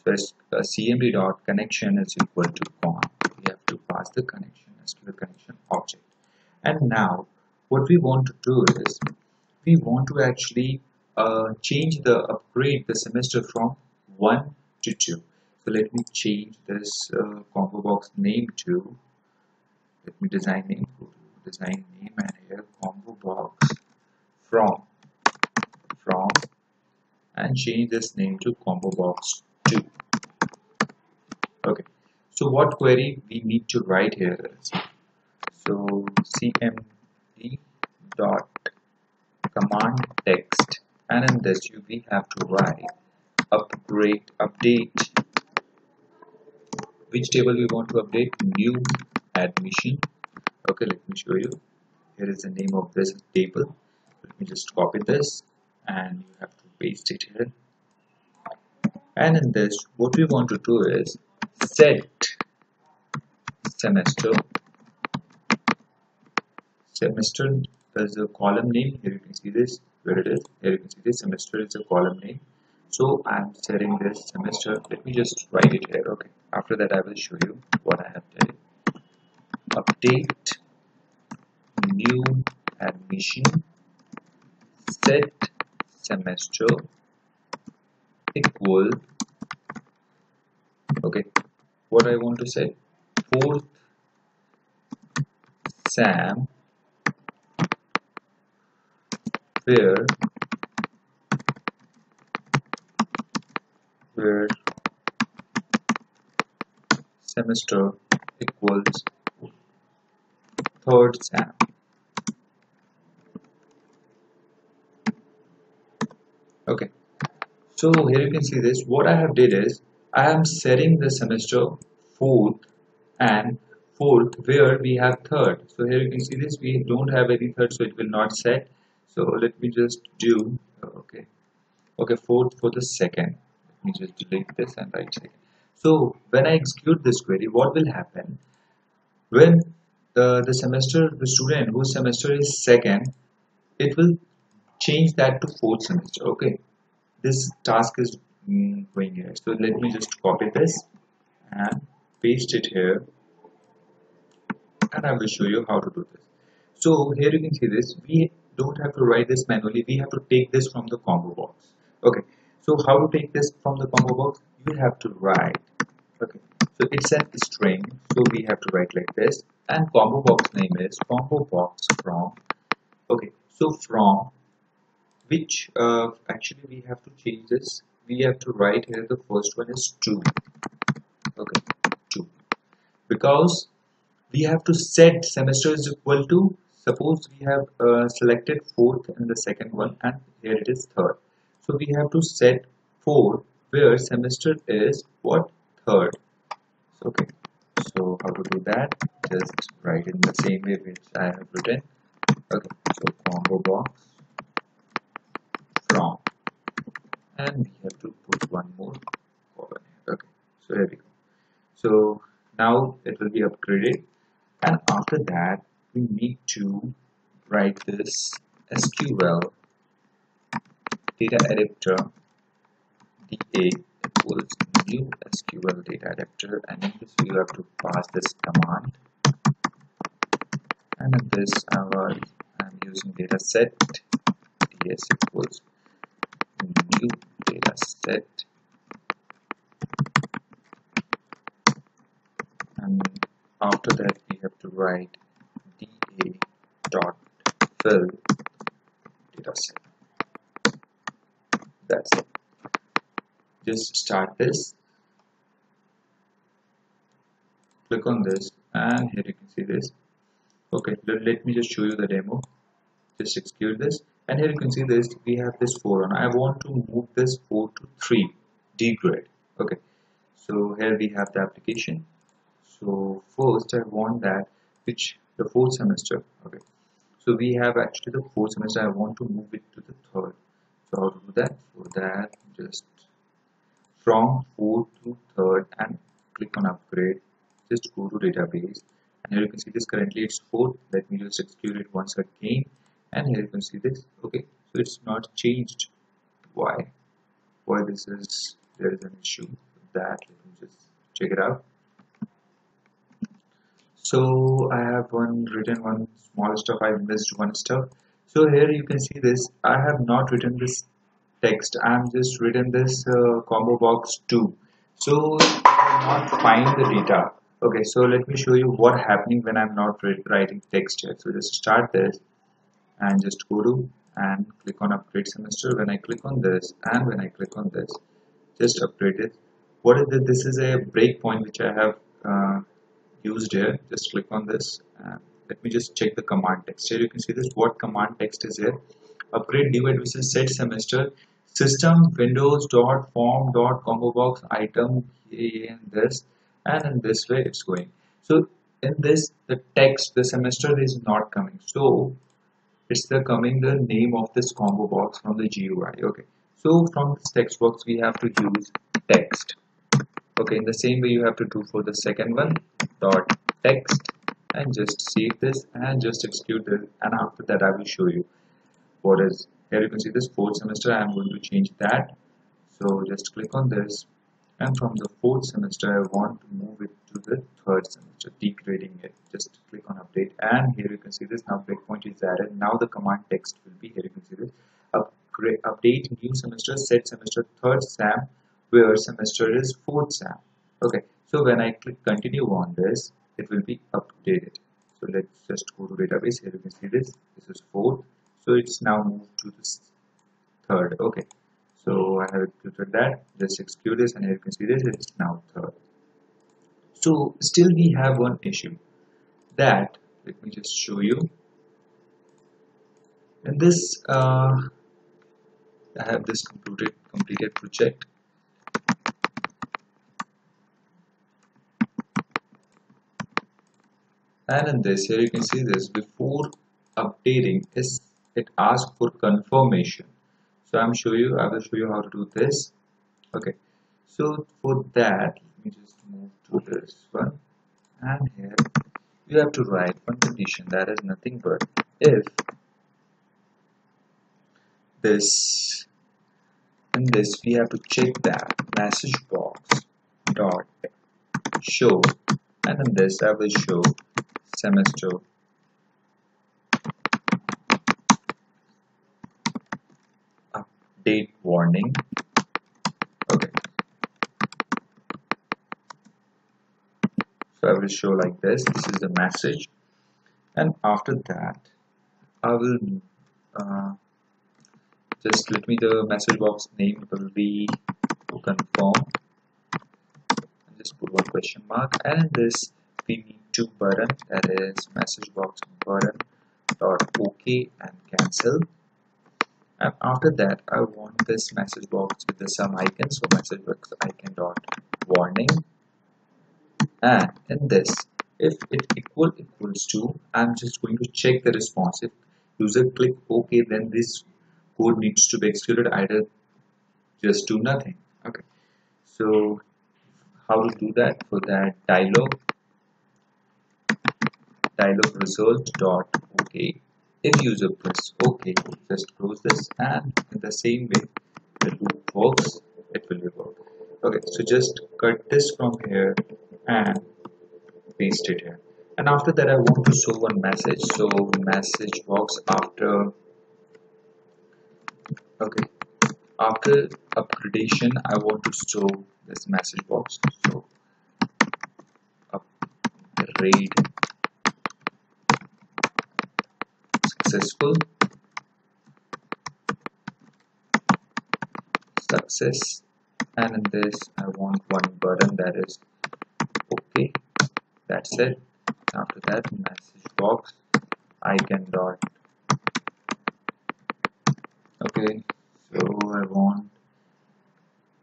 So cmd dot connection is equal to con. We have to pass the connection, SQL connection object. And now what we want to do is we want to actually change the upgrade the semester from 1 to 2. So let me change this combo box name to, let me design name, go to design name, and here combo box from, and change this name to combo box 2. Okay, so what query we need to write here is, so cmd dot command text, and in this we have to write update. Which table we want to update? New admission. Okay, let me show you. Here is the name of this table. Let me just copy this, and you have to paste it here. And in this, what we want to do is set semester. Semester is a column name. Here you can see this, where it is. Here you can see this semester is a column name. So I'm setting this semester. Let me just write it here. Okay. After that, I will show you what I have done. Update new admission set semester equal. Okay. What I want to say, 4th Sam, where semester equals third SAM. Okay, so here you can see this. What I have did is I am setting the semester fourth and fourth where we have third. So here you can see this, we don't have any third, so it will not set. So let me just do okay, fourth for the second. Let me just delete this and write second. So when I execute this query, what will happen when the student whose semester is second, it will change that to fourth semester. Okay, this task is going here. So let me just copy this and paste it here, and I will show you how to do this. So here you can see this. We don't have to write this manually. We have to take this from the combo box. Okay. So how to take this from the combo box? You have to write. Okay. So it's a string. So we have to write like this. And combo box name is combo box from. Okay. So from which actually we have to change this. We have to write here the first one is 2. Okay. 2. Because we have to set semester is equal to, suppose we have selected fourth in the second one and here it is third, so we have to set 4 where semester is what, third. Okay, so how to do that, just write in the same way which I have written. Okay, so combo box from, and we have to put one more column here. Okay, so here we go. So now it will be upgraded. And after that, we need to write this SQL data adapter DA equals new SQL data adapter, and in this you have to pass this command. And in this I'm using data set ds equals new data set, and after that we have to write da dot fill data set. That's it. Just start this, click on this, and here you can see this. Okay, let me just show you the demo. Just execute this, and here you can see this, we have this 4 on. I want to move this 4 to 3 D grid. Okay, so here we have the application. So first I want that which the fourth semester. Okay, so we have actually the fourth semester, I want to move it to the third. So how to do that? For that, just from 4 to 3rd and click on upgrade. Just go to database, and here you can see this, currently it's 4th. Let me just execute it once again, and here you can see this. Okay, so it's not changed. Why this is, there is an issue with that. Let me just check it out. So I have written one small stuff, I missed one stuff. So here you can see this, I have not written this text, I am just written this combo box 2. So I will not find the data. Okay, so let me show you what happening when I'm not writing text here. So just start this and just go to and click on upgrade semester. When I click on this and when I click on this, just upgrade it. What is this? This is a breakpoint which I have used here. Just click on this and let me just check the command text. Here you can see this, what command text is here. Upgrade new admission set semester system windows dot form dot combo box item in this, and in this way it's going. So in this the text, the semester is not coming, so it's the coming the name of this combo box from the GUI. Okay, so from this text box we have to use text. Okay, in the same way you have to do for the second one, dot text, and just save this and just execute this, and after that I will show you what is. Here you can see this fourth semester, I am going to change that. So just click on this, and from the fourth semester I want to move it to the third semester, degrading it. Just click on update, and here you can see this, now breakpoint is added. Now the command text will be, here you can see this, update new semester set semester third SAM where semester is fourth SAM. Okay, so when I click continue on this, it will be updated. So let's just go to database. Here you can see this is fourth, so it's now moved to this third. Okay, so I have executed that. Just execute this, and here you can see this, it's now third. So still we have one issue that, let me just show you. In this I have this completed project, and in this here you can see this before updating is it asks for confirmation. So I will show you how to do this. Okay, so for that let me just move to this one, and here you have to write one condition, that is nothing but if this, in this we have to check that message box dot show, and in this I will show semester update warning. Okay, so I will show like this is the message, and after that I will just let me the message box name will be to confirm, and just put one question mark, and in this we need two button, that is message box button dot OK and cancel. And after that I want this message box with the some icon, so message box icon dot warning, and in this if it equals to, I'm just going to check the response. If user click OK, then this code needs to be executed, either just do nothing. Okay, so how to do that? For that, dialog result dot OK. If user press OK, just close this, and in the same way the loop works, it will be work. Okay, so just cut this from here and paste it here. And after that I want to show one message, so message box after, okay, after upgradation I want to show this message box, so upgrade successful, success, and in this I want one button, that is OK. That's it. After that message box icon dot, okay, so I want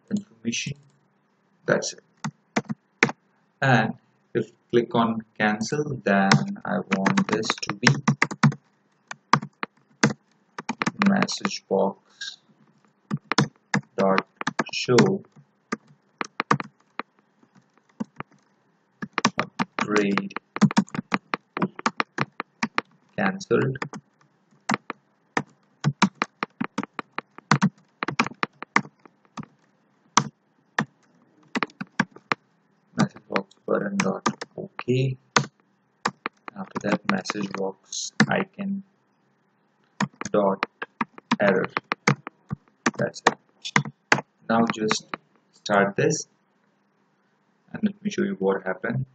information, that's it. And if click on cancel, then I want this to be message box dot show upgrade cancelled, message box button dot OK. After that message box icon dot error, that's it. Now just start this and let me show you what happened.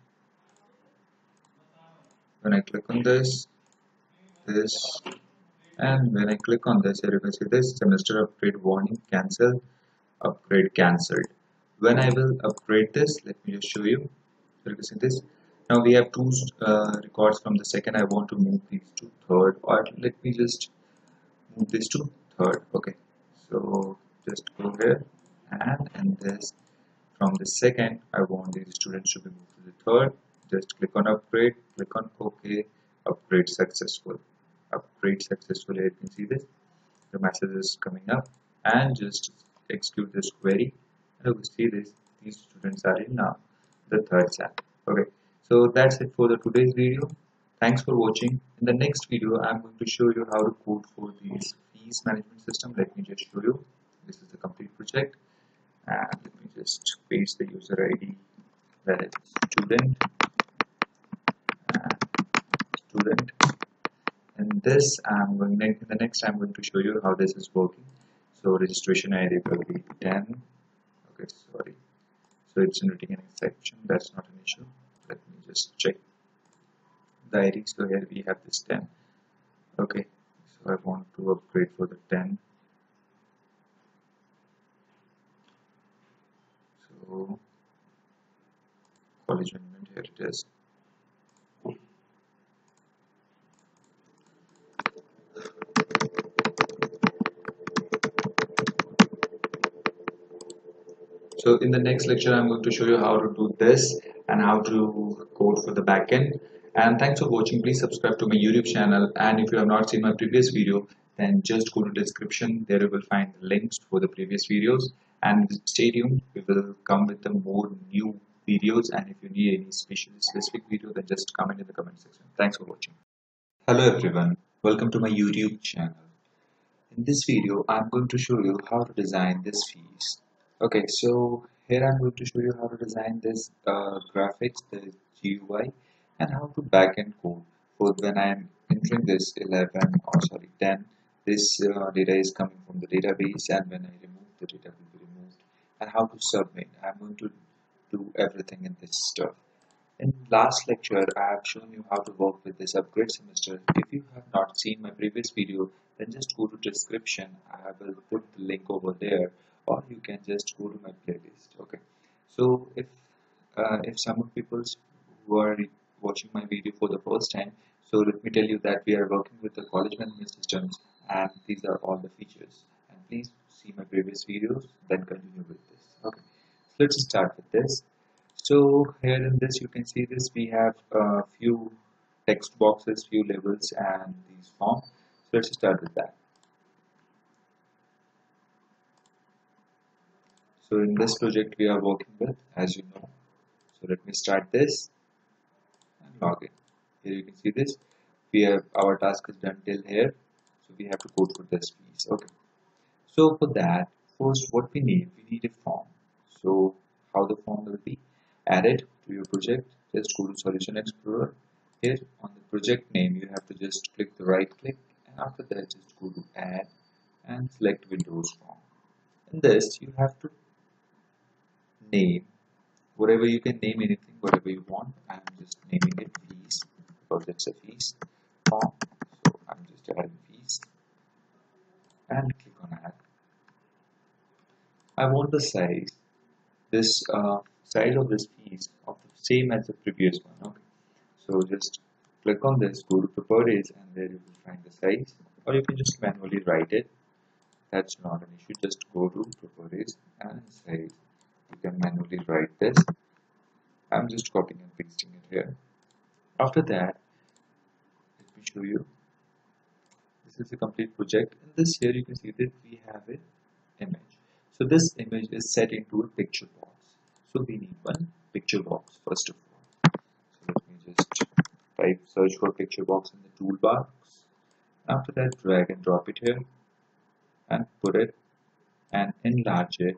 When I click on this, and when I click on this, here you can see this semester upgrade warning cancel, upgrade cancelled. When I will upgrade this, let me just show you. So you can see this. Now we have two records from the second. I want to move these to third, or let me just move this to third. Okay, so just go here, and in this from the second I want these students to be moved to the third. Just click on upgrade, click on OK, upgrade successful, upgrade successful. Here you can see this, the message is coming up, and just execute this query, and you will see this, these students are in now the third set. Okay, so that's it for the today's video. Thanks for watching. In the next video I'm going to show you how to code for these fees management system. Let me just show you. This is the complete project, and let me just paste the user ID, that is student, and student. And this I'm going, in the next I'm going to show you how this is working. So registration ID will be 10. Okay, sorry, so it's generating an exception, that's not an issue. Let me just check the ID. So here we have this 10. Okay, so I want to upgrade for the 10. So acknowledgement. Here it is. So in the next lecture, I'm going to show you how to do this and how to code for the backend. And thanks for watching. Please subscribe to my YouTube channel. And if you have not seen my previous video, then just go to description. There you will find the links for the previous videos. And stay tuned. We will come with the more new videos. And if you need any specific video, then just comment in the comment section. Thanks for watching. Hello everyone, welcome to my YouTube channel. In this video, I'm going to show you how to design this piece. Okay, so here I'm going to show you how to design this graphics, the GUI, and how to backend code. For when I'm entering this 10, this data is coming from the database, and when I remove the data will be removed, and how to submit. I'm going to do everything in this stuff. In last lecture, I have shown you how to work with this upgrade semester. If you have not seen my previous video, then just go to description. I will put the link over there, or you can just go to my playlist. Okay. So if some of people who are watching my video for the first time, so let me tell you that we are working with the college management systems, and these are all the features. And please see my previous videos, then continue with this. Okay. So let's start with this. So here in this you can see this we have a few text boxes, few labels and these forms. So let's start with that. So in this project we are working with, as you know. So let me start this and log in. Here you can see this. We have our task is done till here. So we have to code for this piece. Okay. So for that, first what we need a form. So how the form will be added to your project, just go to Solution Explorer. Here on the project name, you have to just click the right click, and after that just go to add and select Windows form. In this you have to name whatever, you can name anything whatever you want. I'm just naming it fees because it's a fees form, so I'm just adding fees and click on add. I want the size, this size of this piece of the same as the previous one. Okay, so just click on this, go to properties, and there you will find the size, or you can just manually write it. That's not an issue. Just go to properties and size. You can manually write this. I'm just copying and pasting it here. After that, let me show you. This is a complete project. In this here you can see that we have an image. So this image is set into a picture box. So we need one picture box first of all. So let me just type search for picture box in the toolbar. After that, drag and drop it here and put it and enlarge it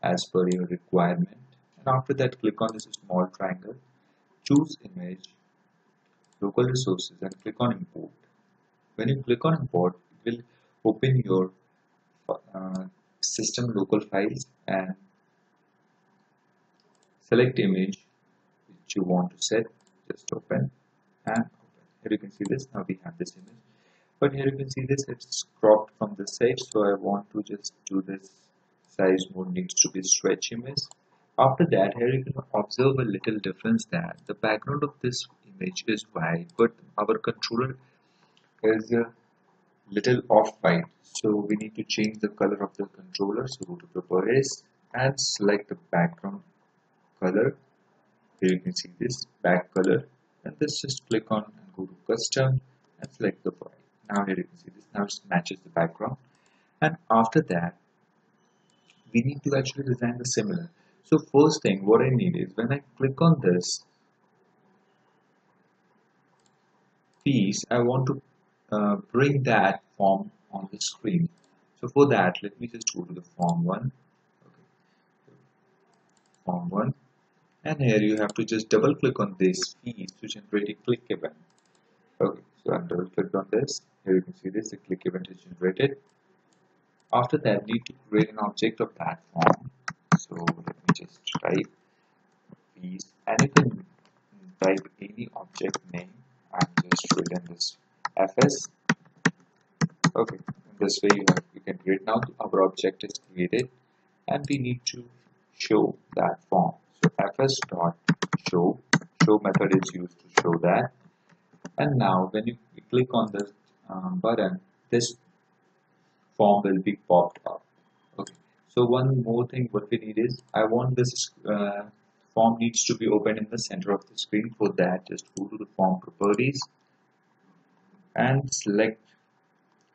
as per your requirement. And after that, click on this small triangle, choose image, local resources, and click on import. When you click on import, it will open your system local files and select image which you want to set. Just open and open. Here you can see this. Now we have this image, but here you can see this, it's cropped from the side, so I want to just do this size mode needs to be stretch image. After that, here you can observe a little difference that the background of this image is white, but our controller is a little off white, so we need to change the color of the controller. So go to properties and select the background color. Here you can see this back color, and this just click on and go to custom and select the white. Now here you can see this, now it matches the background. And after that, we need to actually design the similar. So first thing what I need is, when I click on this piece, I want to bring that form on the screen. So for that, let me just go to the form 1. Okay. Form 1, and here you have to just double click on this piece to generate a click event. Okay, so I'm double clicked on this. Here you can see this, the click event is generated. After that, need to create an object of that form. So let me just type piece, and you can type any object name. I'm just written this fs. Okay, in this way you can create. Now our object is created, and we need to show that form. So fs dot show method is used to show that. And now when you click on this button, this form will be popped up. Okay, so one more thing what we need is, I want this form needs to be open in the center of the screen. For that, just go to the form properties and select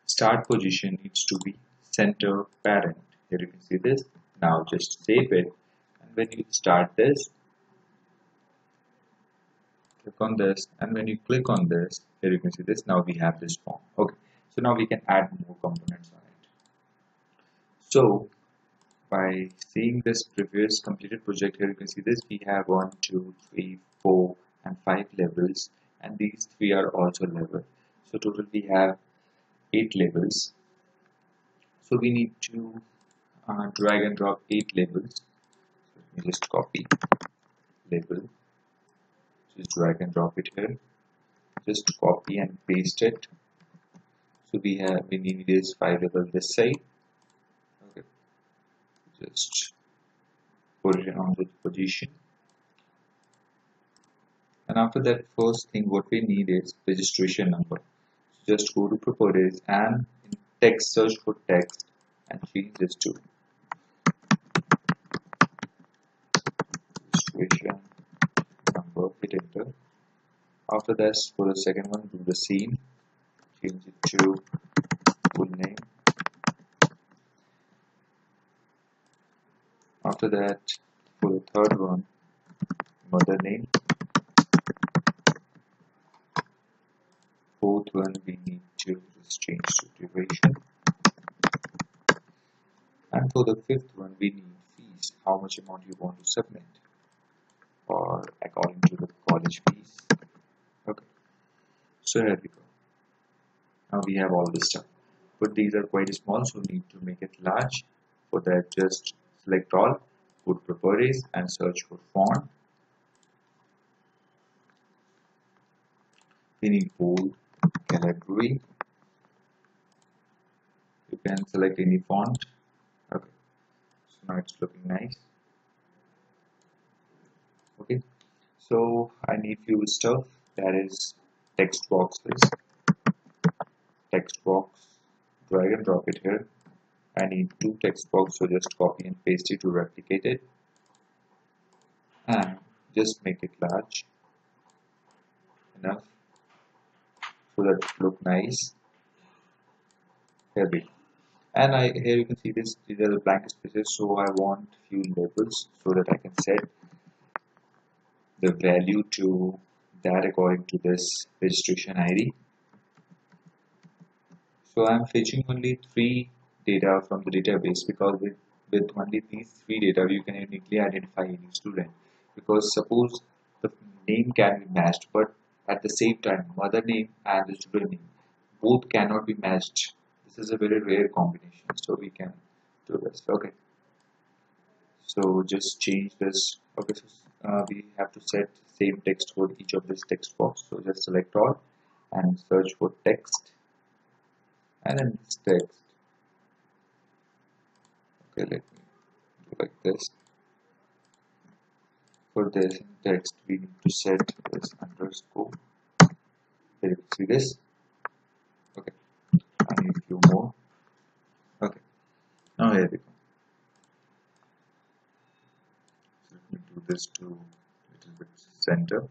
start position needs to be center parent. Here you can see this. Now just save it, and when you start this, click on this, and when you click on this, here you can see this. Now we have this form. Okay, so now we can add more components on it. So by seeing this previous completed project, here you can see this, we have 1, 2, 3, 4 and 5 levels, and these 3 are also level. So total we have 8 levels. So we need to drag and drop 8 labels. Let me just copy label, just drag and drop it here, just copy and paste it. So we need this 5 level this side. Okay, just put it on the position, and after that, first thing what we need is registration number. So just go to properties and in text, search for text and change this to registration number, hit enter. After that, for the second one, do the same, change it to full name. After that, for the third one, mother name. Fourth one, we need to just change to duration. And for the fifth one, we need fees, how much amount you want to submit, or according to the college fees. Okay, so here we go. Now we have all this stuff, but these are quite small, so we need to make it large. For that, just select all, go to properties and search for font. We need bold, calibri. You can select any font. Okay, so now it's looking nice. Okay, so I need few stuff, that is text boxes. Text box, drag and drop it here. I need 2 text box, so just copy and paste it to replicate it, and just make it large enough so that it look nice. Here we go. And here you can see this, these are the blank spaces, so I want few labels so that I can set the value to that according to this registration ID. So I'm fetching only 3 data from the database, because with only these 3 data you can uniquely identify any student, because suppose the name can be matched, but at the same time mother name and the student name both cannot be matched. This is a very rare combination, so we can do this. Okay, so just change this. Okay, so we have to set same text for each of this text box, so just select all and search for text, and in this text, okay, let me do like this. For this text, we need to set this underscore. Here you see this. Okay, I need a few more. Okay, now here we go. So let me do this to a little bit center,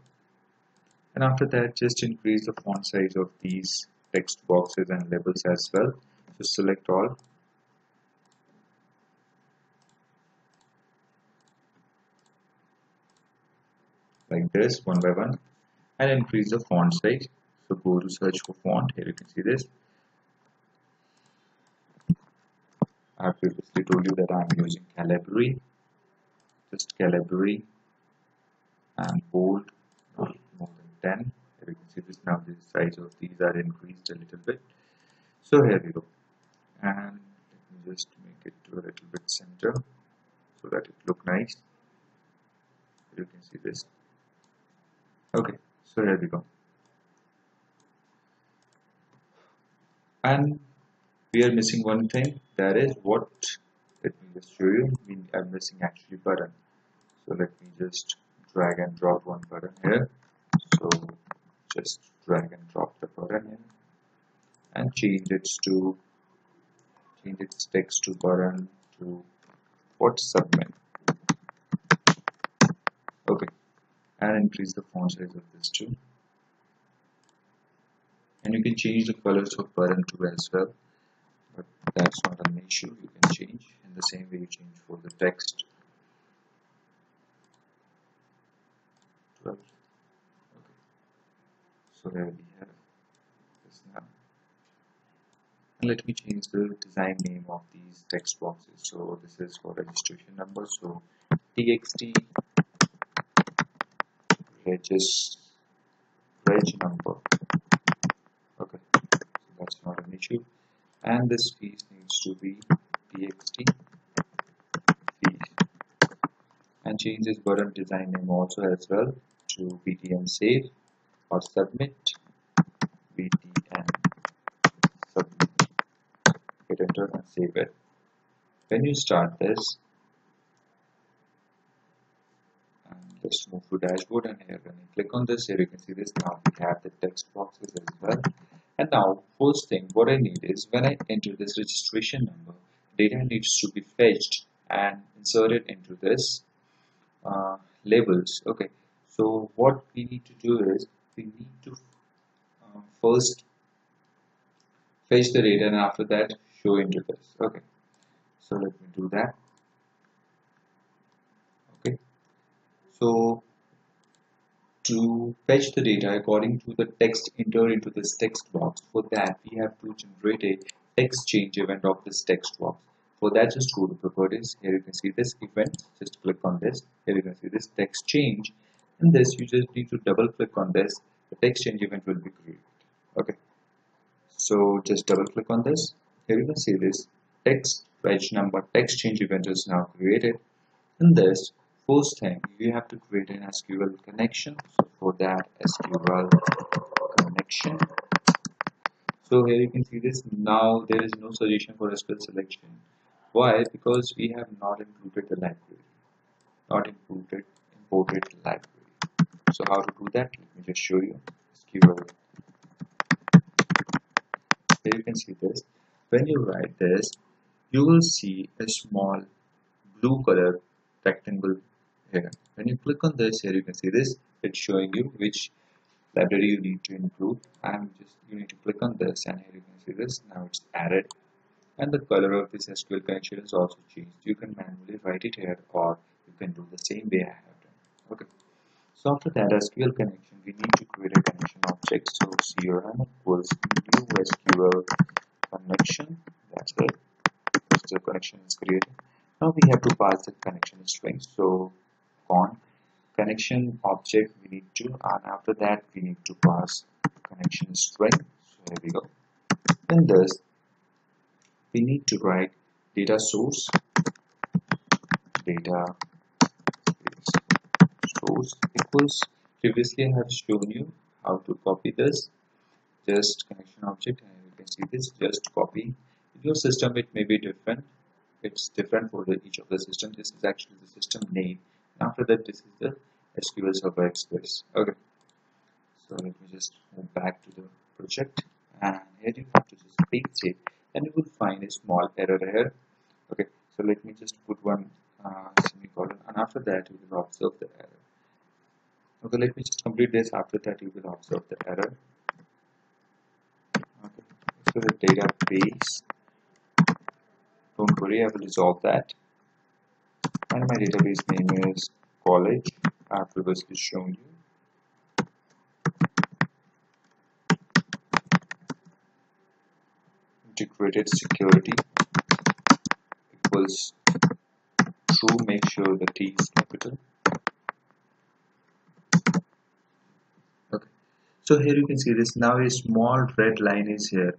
and after that, just increase the font size of these text boxes and labels as well. So select all. Like this, one by one, and increase the font size. So go to search for font. Here you can see this. I have previously told you that I am using Calibri. Just Calibri and bold, not more than 10. Here you can see this. Now the size of these are increased a little bit. So here we go. And let me just make it to a little bit center so that it look nice. You can see this. Okay, so here we go. And we are missing one thing, that is what, let me just show you, we are missing actually button. So let me just drag and drop one button here. So just drag and drop the button here and change its text to button to what submit. Okay, and increase the font size of this too. And you can change the colors of button too as well, but that's not an issue. You can change in the same way you change for the text. 12. Okay, so here we have this now. And let me change the design name of these text boxes. So this is for registration number. So txt reg number. Okay, so that's not an issue. And this piece needs to be txt fees. And change this button design name also as well to btn save or submit. btn submit. Hit enter and save it. When you start this, let's move to dashboard, and here when you click on this, here you can see this. Now we have the text boxes as well. And now first thing what I need is when I enter this registration number, data needs to be fetched and inserted into this labels. Okay, so what we need to do is we need to first fetch the data and after that show into this. Okay, so let me do that. Okay, so to fetch the data according to the text entered into this text box, for that we have to generate a text change event of this text box. For that, just go to properties. Here you can see this event. Just click on this. Here you can see this text change. And this you just need to double click on this. The text change event will be created. Okay. So just double click on this. Here you can see this text fetch number text change event is now created. In this, first thing you have to create an SQL connection. So for that, SQL connection. So here you can see this. Now there is no suggestion for SQL selection. Why? Because we have not included the library, not imported the library. So how to do that? Let me just show you. SQL. Here you can see this. When you write this, you will see a small blue color rectangle here. When you click on this, here you can see this. It's showing you which library you need to include, and you need to click on this, and here you can see this. Now it's added. And the color of this SQL connection is also changed. You can manually write it here, or you can do the same way I have done. Okay. So after that SQL connection, we need to create a connection object. So CRM equals new SQL connection. That's it. The connection is created. Now we have to pass the connection string. So on connection object we need to, and after that we need to pass connection string. So here we go. In this, we need to write data source equals, previously I have shown you how to copy this, just connection object, and you can see this, just copy. In your system it may be different, it's different for each of the system. This is actually the system name. After that, this is the SQL Server Express. Okay, so let me just move back to the project, and here you have to just paste it, and you will find a small error here. Okay, so let me just put one semicolon, and after that you will observe the error. Okay, let me just complete this. After that you will observe the error. Okay, so the database, don't worry, I will resolve that. And my database name is college. I have previously shown you. Integrated security equals true. Make sure the T is capital. Okay, so here you can see this. Now a small red line is here,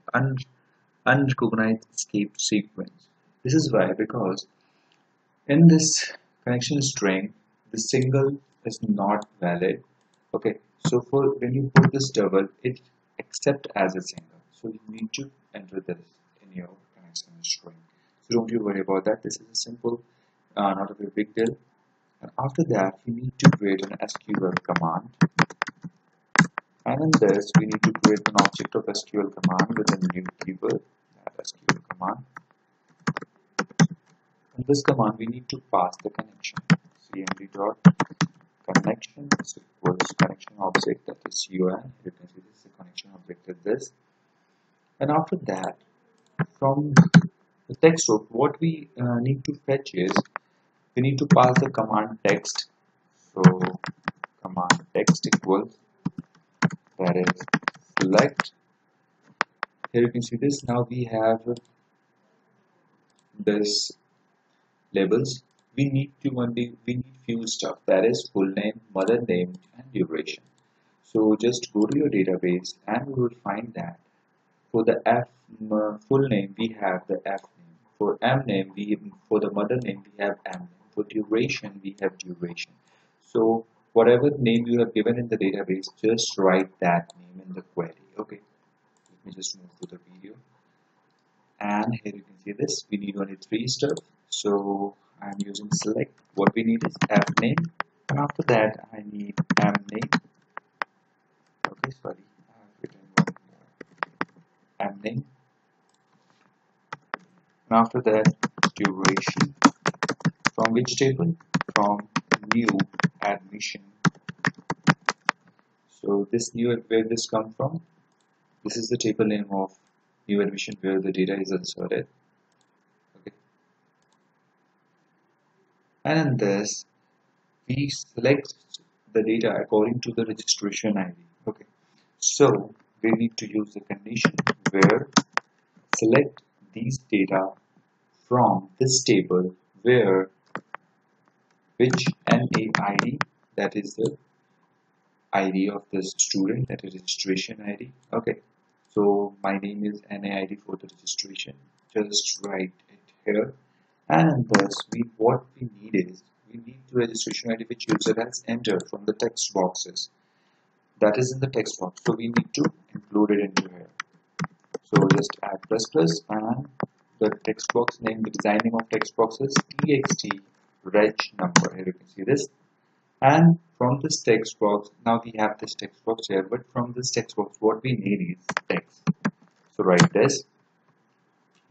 unrecognized escape sequence. This is why, because in this connection string the single is not valid. Okay, so for when you put this double, it accepts as a single, so you need to enter this in your connection string. So don't you worry about that. This is a simple, not a very big deal, And after that, we need to create an SQL command. And in this, we need to create an object of SQL command with a new keyword, that SQL command. In this command, we need to pass the connection. cmd dot connection equals connection object, that is UN. You can see this is a connection object with this. And after that, from the text row, what we need to fetch is we need to pass the command text. So command text equals, that is select. Here you can see this. Now we have this labels. We need few stuff, that is full name, mother name, and duration. So just go to your database and we will find that for the full name we have the F name. For M name for the mother name we have M name. For duration we have duration. So whatever name you have given in the database, just write that name in the query. Okay. Let me just move to the video. And here you can see this. We need only three stuff. So I'm using select. What we need is F name. And after that I need M name. Okay, sorry. I have written one more. M name. And after that, duration. From which table? From new admission. So this new, where this come from? This is the table name of new admission where the data is inserted. Okay. And in this, we select the data according to the registration ID. Okay. So we need to use the condition where select these data from this table where which NAID, that is the ID of this student, that is registration ID. Okay, so my name is NAID for the registration. Just write it here. And thus what we need is we need the registration ID which user has entered from the text boxes. That is in the text box. So we need to include it into here. So just add plus plus and the text box name, the design name of text box is txt reg number. Here you can see this. And from this text box, now we have this text box here, but from this text box, what we need is text. So write this.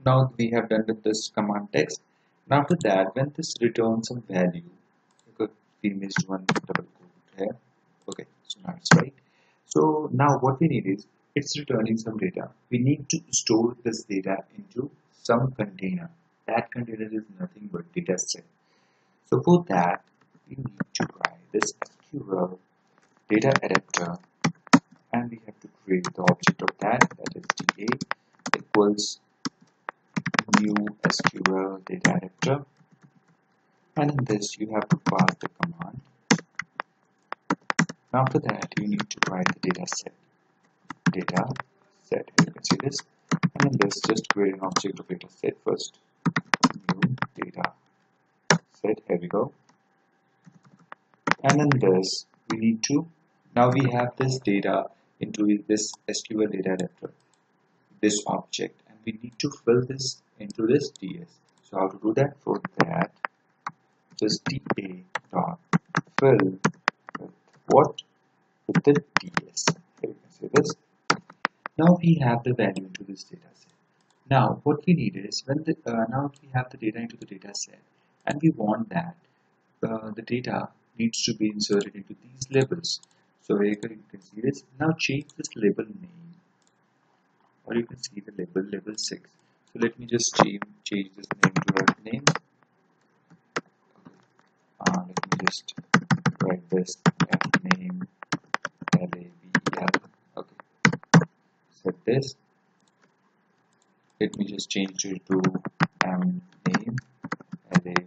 Now we have done with this command text. And after that, when this returns some value, because we missed one double quote here. Okay, so now it's right. So now what we need is it's returning some data. We need to store this data into some container. That container is nothing but data set. So for that, we need to write this SQL data adapter, and we have to create the object of that is DA equals new SQL data adapter, and in this you have to pass the command. After that you need to write the data set. Here you can see this, and in this just create an object of data set first. New data set, here we go. And in this we need to, now we have this data into this SQL data adapter, this object, and we need to fill this into this DS. So how to do that? For that, just DA dot fill with what? With the DS. Here you can see this. Now we have the value into this data set. Now what we need is when the now we have the data into the data set, and we want that the data needs to be inserted into these labels. So here you can see this. Now change this label name, or you can see the label 6. So let me just change this name to F name. Let me just write this F name LABL. Okay, set this. Let me just change it to M name LABL,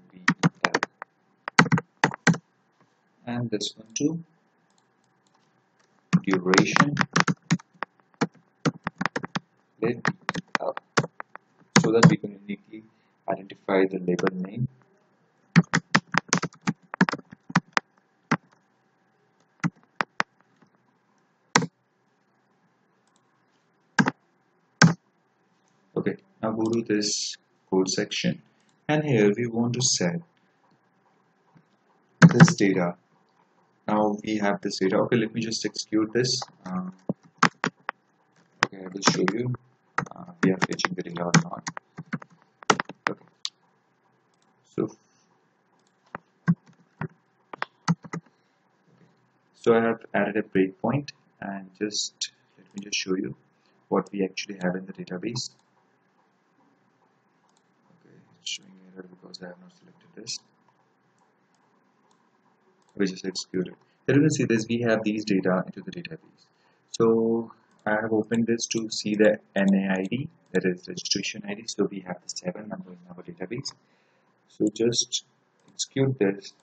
and this one too. Duration let so that we can uniquely identify the label name. Okay, now go to this code section, and here we want to set this data. Now we have this data. Okay, let me just execute this. Okay, I will show you. We are fetching the data or not. Okay, so I have added a breakpoint, and just let me just show you what we actually have in the database. Okay, it's showing error because I have not selected this. We just execute it. Here you can see this. We have these data into the database. So I have opened this to see the NAID, that is registration ID. So we have the 7 number in our database. So just execute this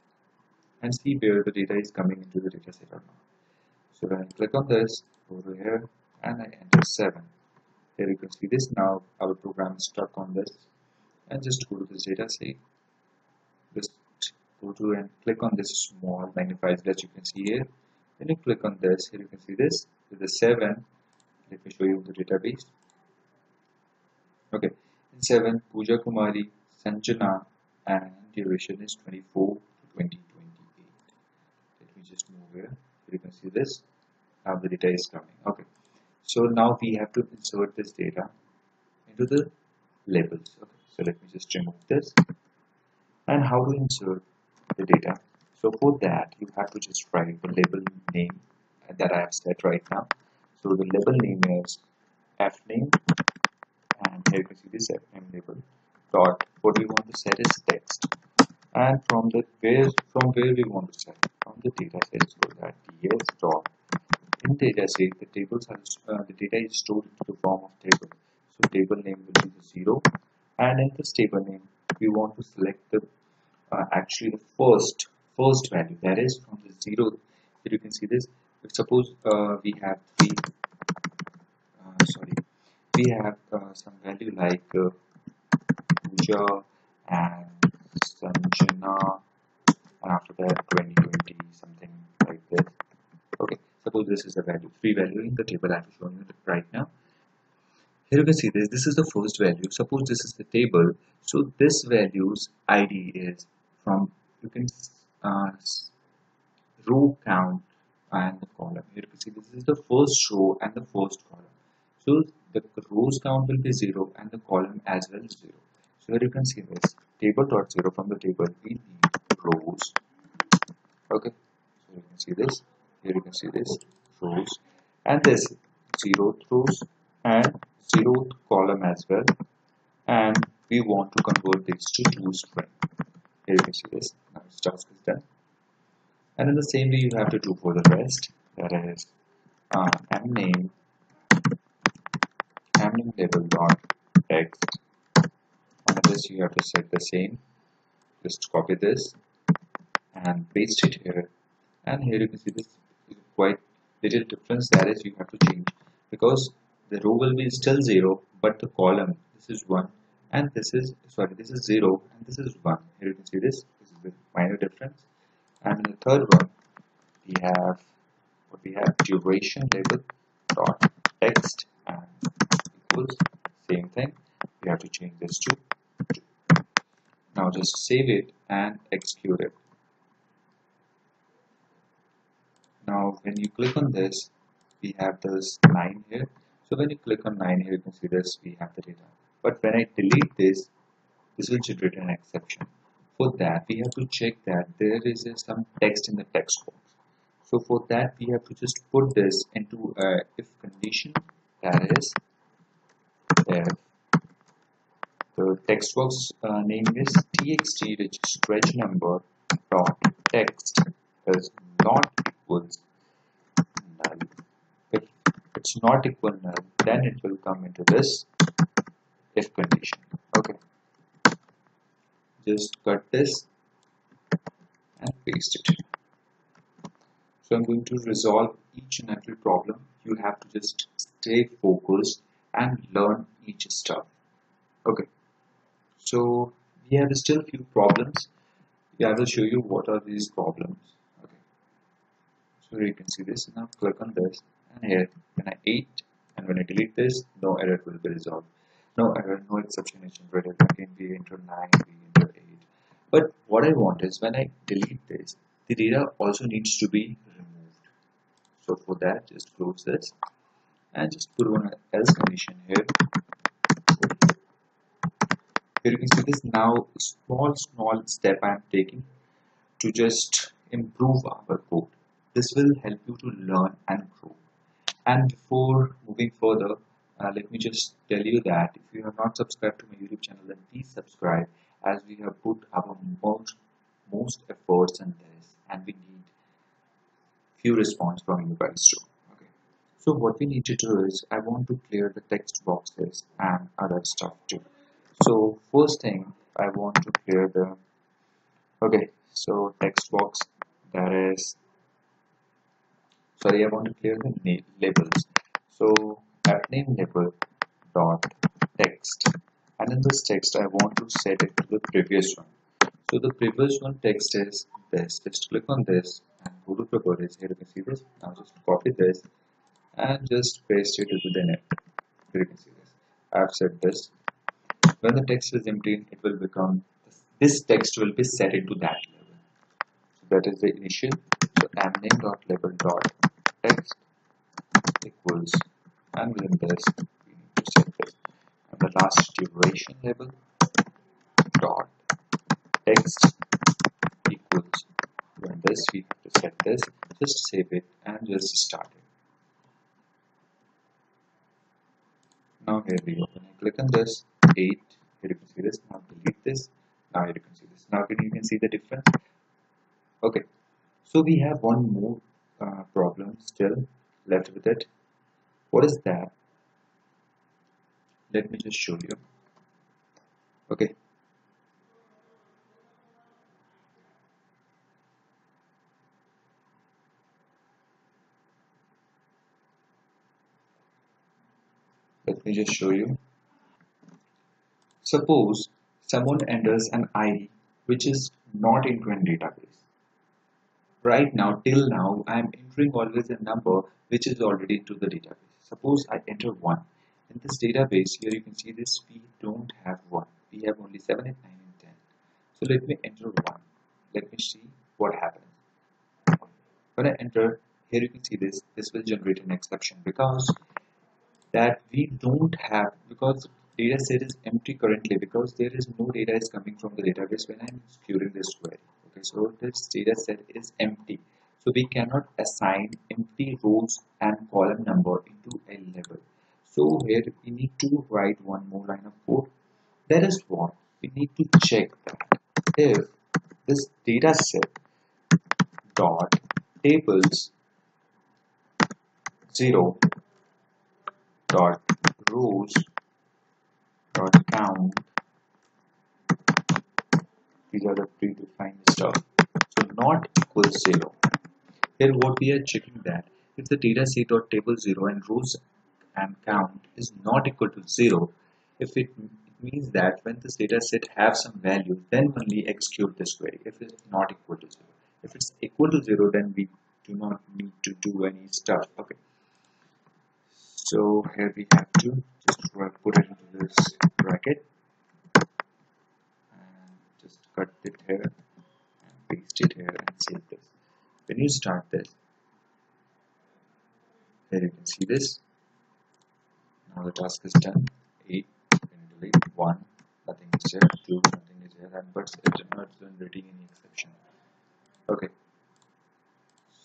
and see where the data is coming into the data set or not. So when I click on this, go to here and I enter 7. Here you can see this. Now our program is stuck on this, and just go to this data set. Just go to and click on this small magnified that you can see here. When you click on this, here you can see this is the 7. Let me show you the database. Okay, in 7, Pooja Kumari, Sanjana, and duration is 24 to 2028. Let me just move here. You can see this. Now the data is coming. Okay, so now we have to insert this data into the labels. Okay, so let me just remove this. And how to insert the data? So for that, you have to just write the label name that I have set right now. So the label name is fname, and here you can see this fname label dot. What we want to set is text, and from where we want to set from the data set. So that ds dot in data set the tables are the data is stored into the form of table. So table name will be the 0, and in this table name we want to select the actually the first value, that is from the 0. Here you can see this. If suppose we have we have some value like Pooja and Sanjana, and after that 2020 something like this. Okay, suppose this is the value, free value in the table I have shown you right now. Here you can see this. This is the first value. Suppose this is the table. So this value's ID is from, you can row count and the column. Here you can see this is the first row and the first column. So the rows count will be 0 and the column as well 0. So here you can see this table dot 0. From the table we need rows. Okay, so you can see this. Here you can see this rows, and this 0th rows and 0th column as well, and we want to convert this to 2 string. Here you can see this. Now this task is done, and in the same way you have to do for the rest. That is mname label dot text, and this you have to set the same. Just copy this and paste it here, and here you can see this is quite little difference, that is you have to change, because the row will be still 0 but the column, this is 1 and this is this is 0 and this is 1. Here you can see this is the minor difference. And in the third one we have duration label dot text and equals same thing, we have to change this to 2. Now just save it and execute it. Now when you click on this, we have this 9 here. So when you click on 9 here, you can see this, we have the data. But when I delete this, this will generate an exception. For that, we have to check that there is some text in the text box. So for that, we have to just put this into a if condition, that is if the text box name is txt registration number dot text is not equals null. If it's not equal null, then it will come into this if condition. Okay, just cut this and paste it. So I'm going to resolve each and every problem. You have to just stay focused and learn each stuff. Okay, so we have still a few problems. Yeah, I will show you what are these problems. Okay, so you can see this. Now click on this, and here when I 8 and when I delete this, no error will be resolved. No error, no exception is generated. Again we enter 9, we enter 8. But what I want is when I delete this, the data also needs to be removed. So for that, just close this and just put one else condition here. Here you can see this now small step I am taking to just improve our code. This will help you to learn and grow. And before moving further, let me just tell you that if you have not subscribed to my YouTube channel, then please subscribe, as we have put our most efforts in this, and we need few response from you guys too. Okay. So what we need to do is I want to clear the text boxes and other stuff too. So first thing I want to clear the text box, that is, sorry, I want to clear the labels. So at name label dot text, and in this text I want to set it to the previous one. So the previous one text is this. Just click on this and go to properties. Here you can see this. Now just copy this and just paste it into the net. Here you can see this. I've set this. When the text is empty, it will become this text will be set into that level. So that is the initial. So name dot label dot text equals, and within this we need to set this, and the last duration label dot text equals, when this we have to set this. Just save it and just start it. Now here we go. When I click on this 8, here you can see this. Now delete this. Now here you can see this. Now you can see the difference. Okay, so we have one more problem still left with it. What is that? Let me just show you. Okay, let me just show you. Suppose someone enters an ID which is not into a database. Right now, till now, I am entering always a number which is already into the database. Suppose I enter 1. In this database, here you can see this, we don't have 1. We have only 7, 8, 9, and 10. So let me enter 1. Let me see what happens. When I enter, here you can see this will generate an exception, because that we don't have, because data set is empty currently, because there is no data is coming from the database when I'm executing this query. Okay, so this data set is empty, so we cannot assign empty rows and column number into a label. So here we need to write one more line of code. That is what we need to check, that if this data set dot tables 0 dot rows dot count, these are the predefined stuff, so not equals 0. Here what we are checking, that if the data set dot table 0 and rows and count is not equal to 0, if it means that when this data set have some value, then only execute this query. If it's not equal to 0, if it's equal to 0, then we do not need to do any stuff. Okay, so here we have to just put it into this bracket and just cut it here and paste it here and save this. When you start this, here you can see this. Now the task is done. 8, delete 1, nothing is there. 2, nothing is there, and but it is not generating any exception. Okay,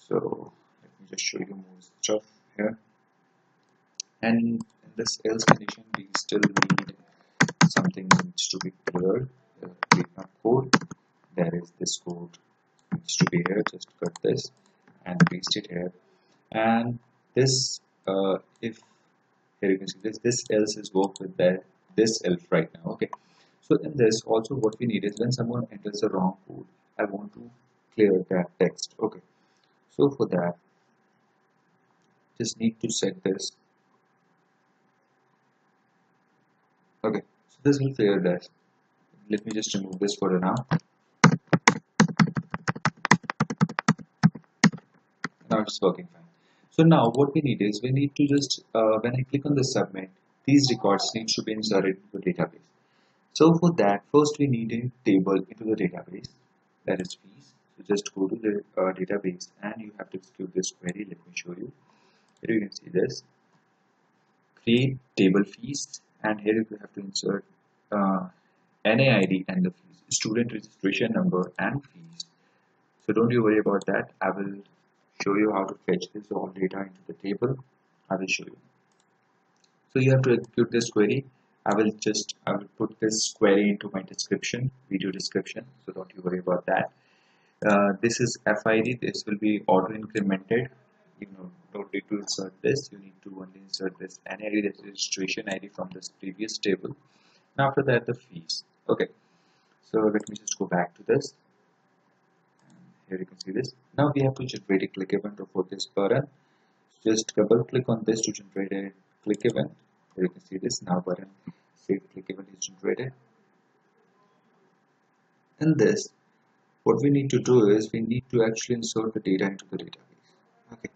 so let me just show you more stuff here. And in this else condition, we still need something needs to be cleared. Click on code. There is this code needs to be here. Just cut this and paste it here. And this, if here you can see this else is work with this else right now. Okay, so in this also what we need is when someone enters the wrong code, I want to clear that text. Okay, so for that, just need to set this. Okay, so this will clear that. Let me just remove this for now. Now it's working fine. So now what we need is we need to just when I click on the submit, these records need to be inserted into the database. So for that, first we need a table into the database, that is fees. So just go to the database and you have to execute this query. Let me show you. Here you can see this. Create table fees, and here you have to insert NAID and the fees, student registration number and fees. So don't you worry about that. I will show you how to fetch this all data into the table. I will show you. So you have to execute this query. I will put this query into my description, video description. So don't you worry about that. This is FID. This will be auto incremented. You know, don't need to insert this. You need to only insert this NID, that is registration ID from this previous table. And after that, the fees. Okay. So let me just go back to this. Here you can see this. Now we have to generate a click event for this button. Just double click on this to generate a click event. Here you can see this. Now button save click event is generated. In this, what we need to do is we need to actually insert the data into the database. Okay.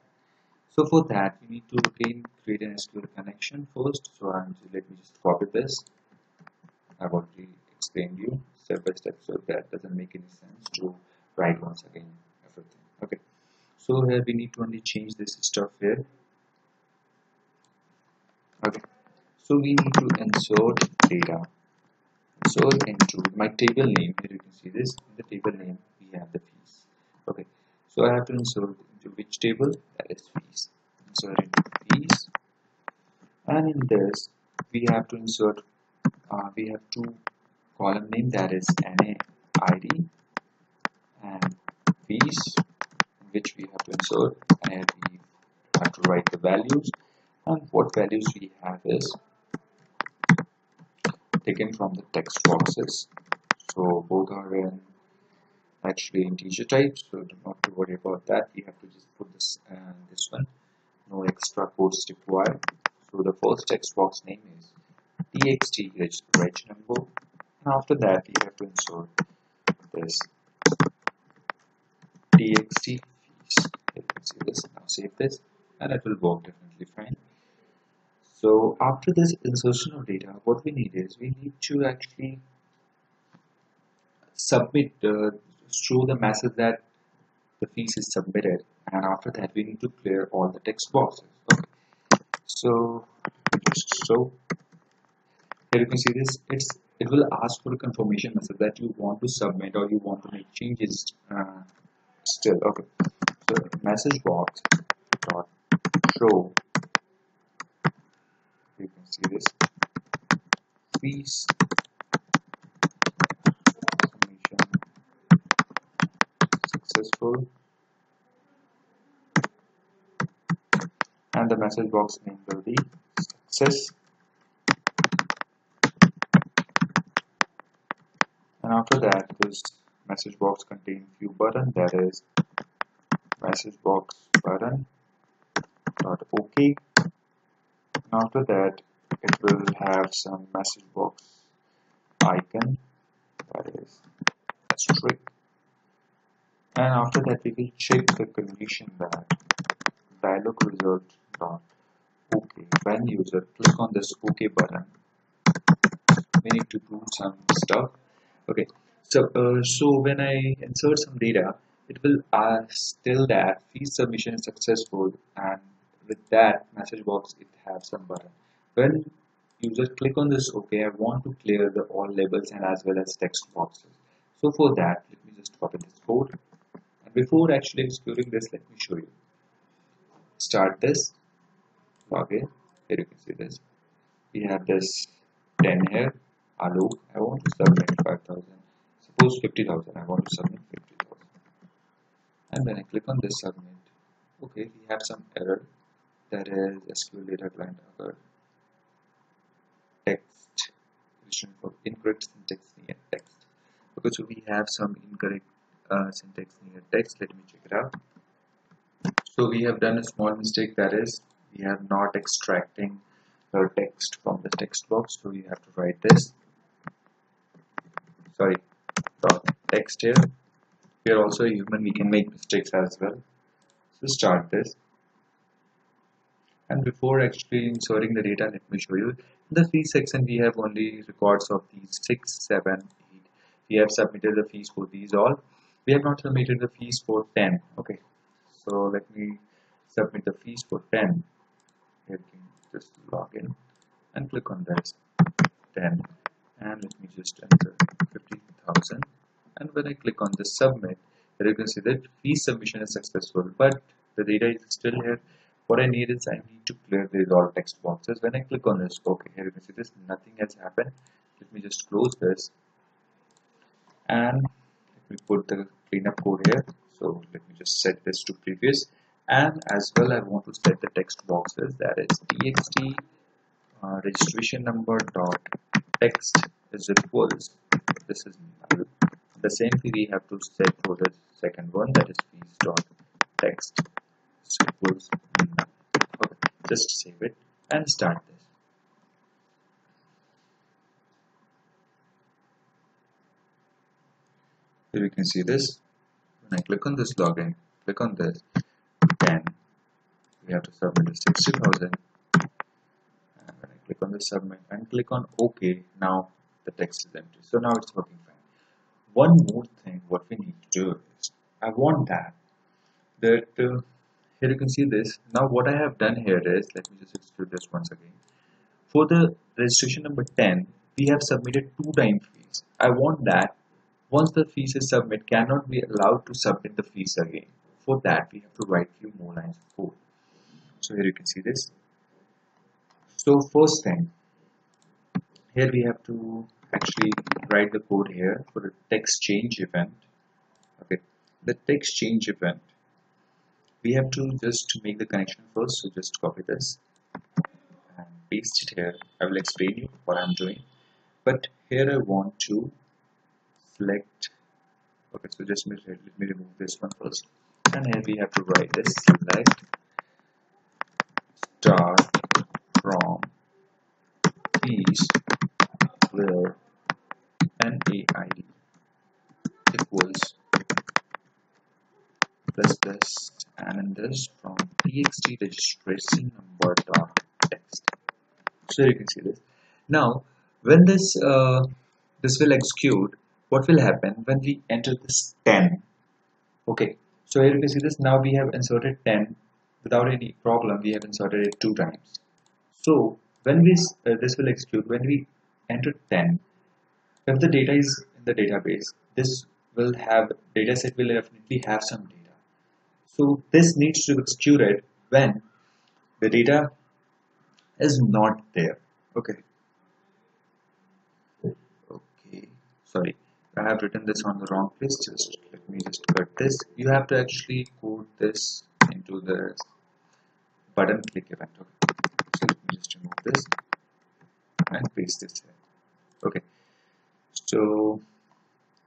So for that, we need to again create an SQL connection first. So let me just copy this. I've already explained you step by step, so that doesn't make any sense to write once again everything. Okay, so here we need to only change this stuff here. Okay, so we need to insert data. Insert into my table name. Here you can see this. In the table name we have the fees. Okay, so I have to insert into which table? That is fees. Insert into fees, and in this we have to insert. We have two column name, that is NAID and fees, in which we have to insert, and we have to write the values, and what values we have is taken from the text boxes. So both are in actually integer type, so do not to worry about that. We have to just put this this one, no extra quotes required. So the first text box name is txt reg number, and after that we have to insert this txt fees. You can see this. Now save this and it will work definitely fine. So after this insertion of data, what we need is we need to actually submit show the message that the fees is submitted, and after that we need to clear all the text boxes. Okay, so here you can see this. It will ask for a confirmation message that you want to submit or you want to make changes still. Okay, so message box dot show, you can see this, fees submission successful, and the message box name will be success, and after that this message box contains few button, that is message box button dot OK, and after that it will have some message box icon, that is asterisk, and after that we will check the condition that dialog result dot OK. When user click on this OK button, we need to do some stuff. Okay, so when I insert some data, it will tell that fee submission is successful, and with that message box it has some button. When user click on this OK, I want to clear the all labels and as well as text boxes. So for that, let me just copy this code, and before actually executing this, let me show you. Start this, log in. Here you can see this. We have this 10 here. Alok, I want to submit 5,000. Suppose 50,000. I want to submit 50,000. And when I click on this submit, okay, we have some error. That is SQL data client occurred. Text position for incorrect syntax near text. Okay, so we have some incorrect syntax near text. Let me check it out. So we have done a small mistake, that is we have not extracting the text from the text box. So you have to write this. Sorry, text here. We are also human, we can make mistakes as well. So start this, and before actually inserting the data, let me show you. In the fee section we have only records of these 6, 7, 8. We have submitted the fees for these all. We have not submitted the fees for 10. Okay, so let me submit the fees for 10. Here you can just log in and click on this 10, and let me just enter 50,000. And when I click on the submit, here you can see that fee submission is successful, but the data is still here. What I need is I need to clear these all text boxes. When I click on this, okay, here you can see this, nothing has happened. Let me just close this, and let me put the cleanup code here. So let me just set this to previous, and as well I want to set the text boxes, that is txt registration number dot text is equals, this is null. The same thing we have to set for the second one, that is fees dot text is equals null. Okay, just save it and start this. Here you can see this. When I click on this login, click on this, then we have to submit the 60,000. And when I click on the submit and click on OK, now the text is empty. So now it's working fine. One more thing, what we need to do is, I want that here you can see this. Now what I have done here is, let me just execute this once again. For the registration number 10, we have submitted 2 times fees. I want that once the fees is submitted, cannot be allowed to submit the fees again. For that, we have to write few more lines of code. So here you can see this. So first thing, here we have to actually write the code here for the text change event. Okay, the text change event, we have to just make the connection first. So just copy this and paste it here. I will explain you what I'm doing, but here I want to select. Okay, so just let me remove this one first, and here we have to write this select start from fees where NAID equals plus plus, and in this from txt registration number dot text. So you can see this. Now when this will execute, what will happen when we enter this 10? Okay, so here you can see this. Now we have inserted 10 without any problem. We have inserted it 2 times. So when this will execute when we enter 10, if the data is in the database, this will have data set will definitely have some data. So this needs to execute it when the data is not there. Okay. Okay. Sorry, I have written this on the wrong place. Just let me just cut this. You have to actually code this into the button click event. Okay. So let me just remove this and paste this here. Okay. So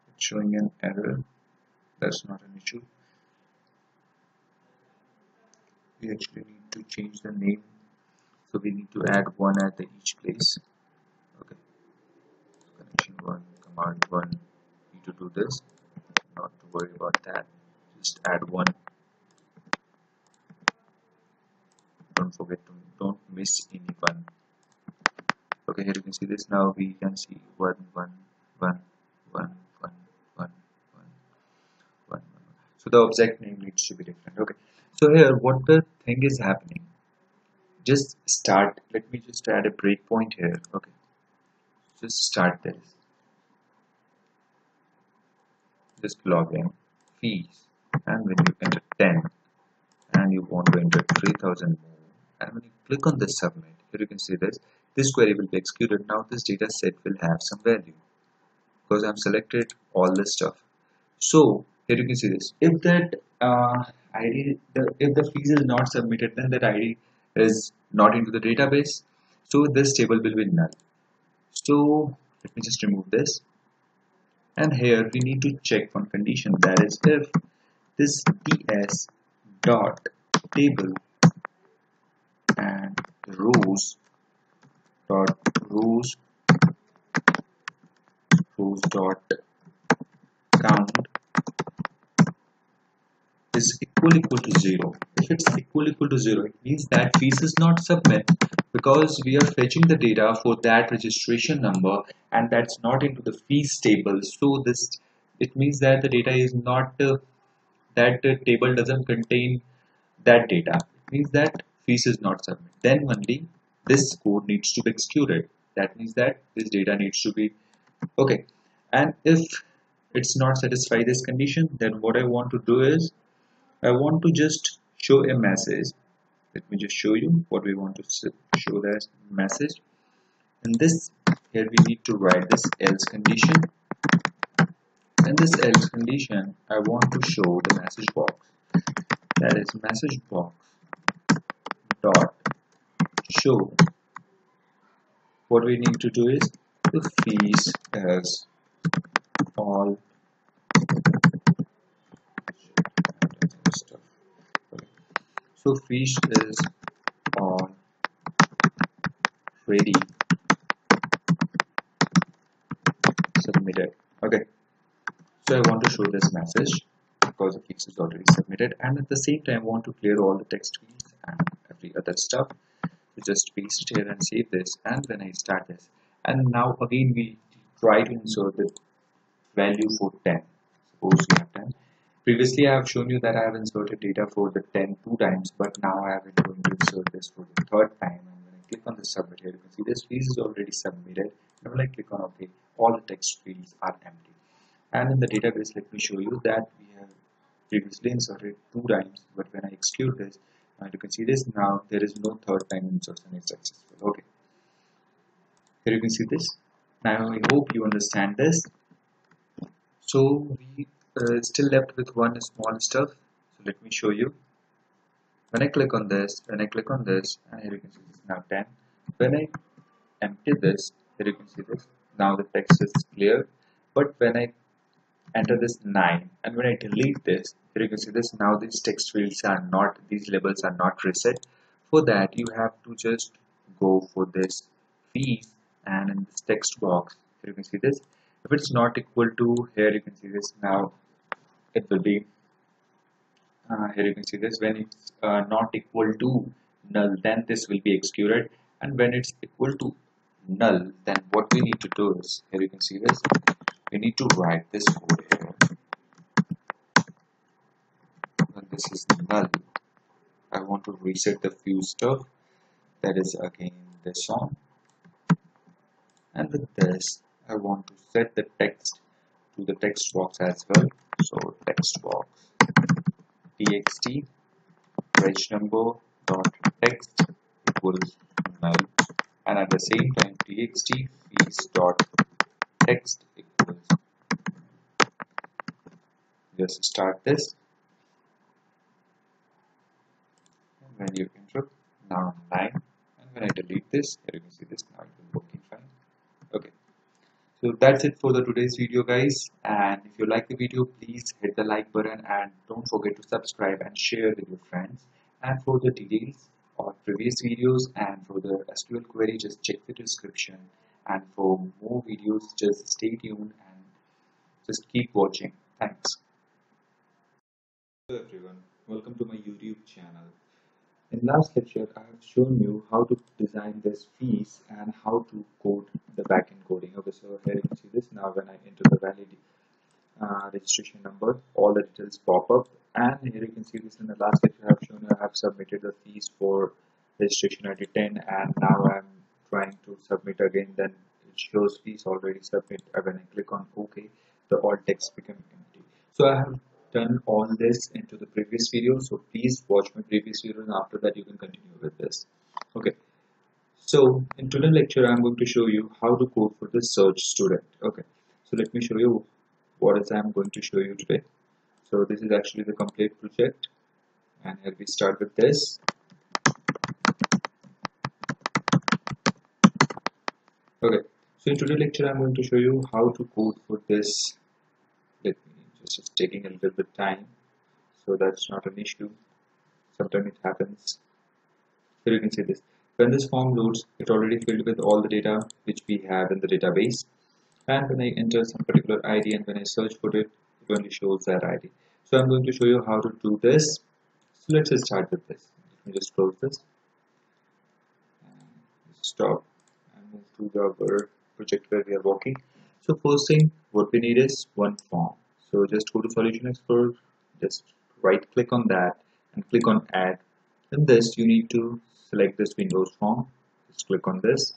it's showing an error. That's not an issue. We actually need to change the name, so we need to add 1 at each place. Okay, connection 1, command 1, need to do this, not to worry about that, just add 1. Don't forget to, don't miss any 1. Okay, here you can see this. Now we can see 1 1 1 1 1 1 1. So the object name needs to be different. Okay, so here what the thing is happening, just start, let me just add a breakpoint here. Okay, just start this, just log in fees, and when you enter 10 and you want to enter 3000 more, and when you click on the submit, here you can see this query will be executed. Now this data set will have some value because I've selected all this stuff. So here you can see this, if that ID, if the fees is not submitted, then that ID is not into the database, so this table will be null. So let me just remove this, and here we need to check one condition, that is if this ts dot table and rows dot rows dot count is equal to 0. If it's equal to 0, it means that fees is not submit, because we are fetching the data for that registration number and that's not into the fees table, so this it means that the data is not that table doesn't contain that data. It means that fees is not submitted. Then only this code needs to be executed. That means that this data needs to be okay. And if it's not satisfy this condition, then what I want to do is I want to just show a message. Let me just show you what we want to show as message. In this here we need to write this else condition. In this else condition, I want to show the message box. That is message box dot show. What we need to do is the fees as all stuff. Okay. So fees is all ready submitted. Okay. So I want to show this message because the fees is already submitted, and at the same time I want to clear all the text fields and every other stuff. So just paste it here and save this, and when I start this, and now again we try to insert the value for 10. Suppose we have 10. Previously I have shown you that I have inserted data for the 10 two times, but now I am going to insert this for the third time, and when I click on the submit here, you can see this field is already submitted. Now when I click on OK, all the text fields are empty. And in the database, let me show you that we have previously inserted two times, but when I execute this, you can see this now there is no third time insertion is successful. Okay, here you can see this. Now I hope you understand this. So we still left with one small stuff. So let me show you. When I click on this, and here you can see this now 10. When I empty this, here you can see this. Now the text is clear. But when I enter this 9, and when I delete this, here you can see this. Now these text fields are not, these labels are not reset. For that, you have to just go for this fees, and in this text box, here you can see this. If it's not equal to, here you can see this. Now it will be here you can see this. When it's not equal to null, then this will be executed, and when it's equal to null, then what we need to do is, here you can see this, we need to write this code here. When this is null, I want to reset the few stuff, that is again this one, and with this I want to set the text to the text box as well. So text box txt reg number dot text equals null, and at the same time txt fees dot text equals, just start this, and when you enter now 9, and when I delete this, here you can see this, now it will working fine. Okay, so that's it for the today's video guys, and if you like the video, please hit the like button and don't forget to subscribe and share with your friends. And for the details of previous videos and for the SQL query, just check the description, and for more videos just stay tuned and just keep watching. Thanks. Hello everyone, welcome to my YouTube channel. In last lecture, I have shown you how to design this fees and how to code the backend coding. Okay, so here you can see this. Now when I enter the valid registration number, all the details pop up, and here you can see this. In the last lecture I have shown you I have submitted the fees for registration ID 10, and now I'm trying to submit again, then it shows fees already submit, and when I click on OK, the all text become empty. So I have done all this into the previous video, so please watch my previous video, and after that you can continue with this. Okay, so in today's lecture I'm going to show you how to code for the search student. Okay, so let me show you what is I'm going to show you today. So this is actually the complete project, and here we start with this. Okay, so in today's lecture I'm going to show you how to code for this. Let me just, it's taking a little bit time, so that's not an issue. Sometimes it happens. Here you can see this. When this form loads, it already filled with all the data which we have in the database. And when I enter some particular ID and when I search for it, it only shows that ID. So I'm going to show you how to do this. So let's just start with this. Let me just close this. Stop and move to the other project where we are working. So first thing, what we need is one form. So just go to Solution Explorer, just right click on that and click on Add. In this, you need to select this Windows form. Just click on this,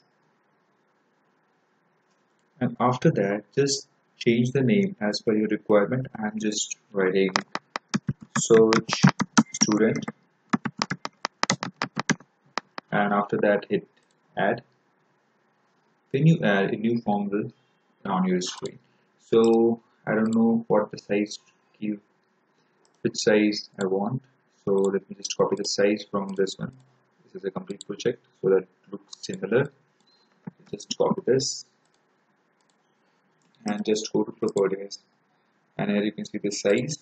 and after that, just change the name as per your requirement. I'm just writing search student, and after that, hit Add. Then you add a new form will on your screen. So I don't know what the size give, which size I want. So let me just copy the size from this one. This is a complete project, so that it looks similar. Just copy this and just go to properties, and here you can see the size.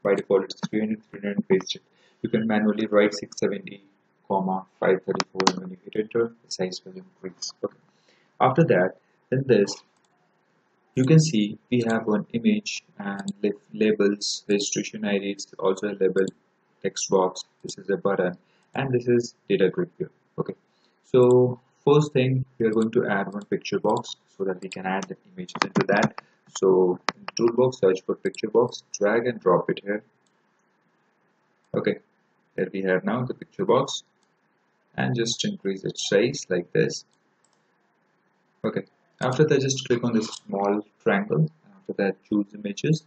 By default it's 300 and paste it. You can manually write 670 comma 534, and when you hit enter the size will increase. Okay. After that, in this you can see we have one image and labels, registration ID, it's also a label, text box, this is a button, and this is data grid view. Okay, so first thing we are going to add one picture box so that we can add the images into that. So in the toolbox, search for picture box, drag and drop it here. Okay, here we have now the picture box, and just increase its size like this. Okay, after that just click on this small triangle. After that choose images.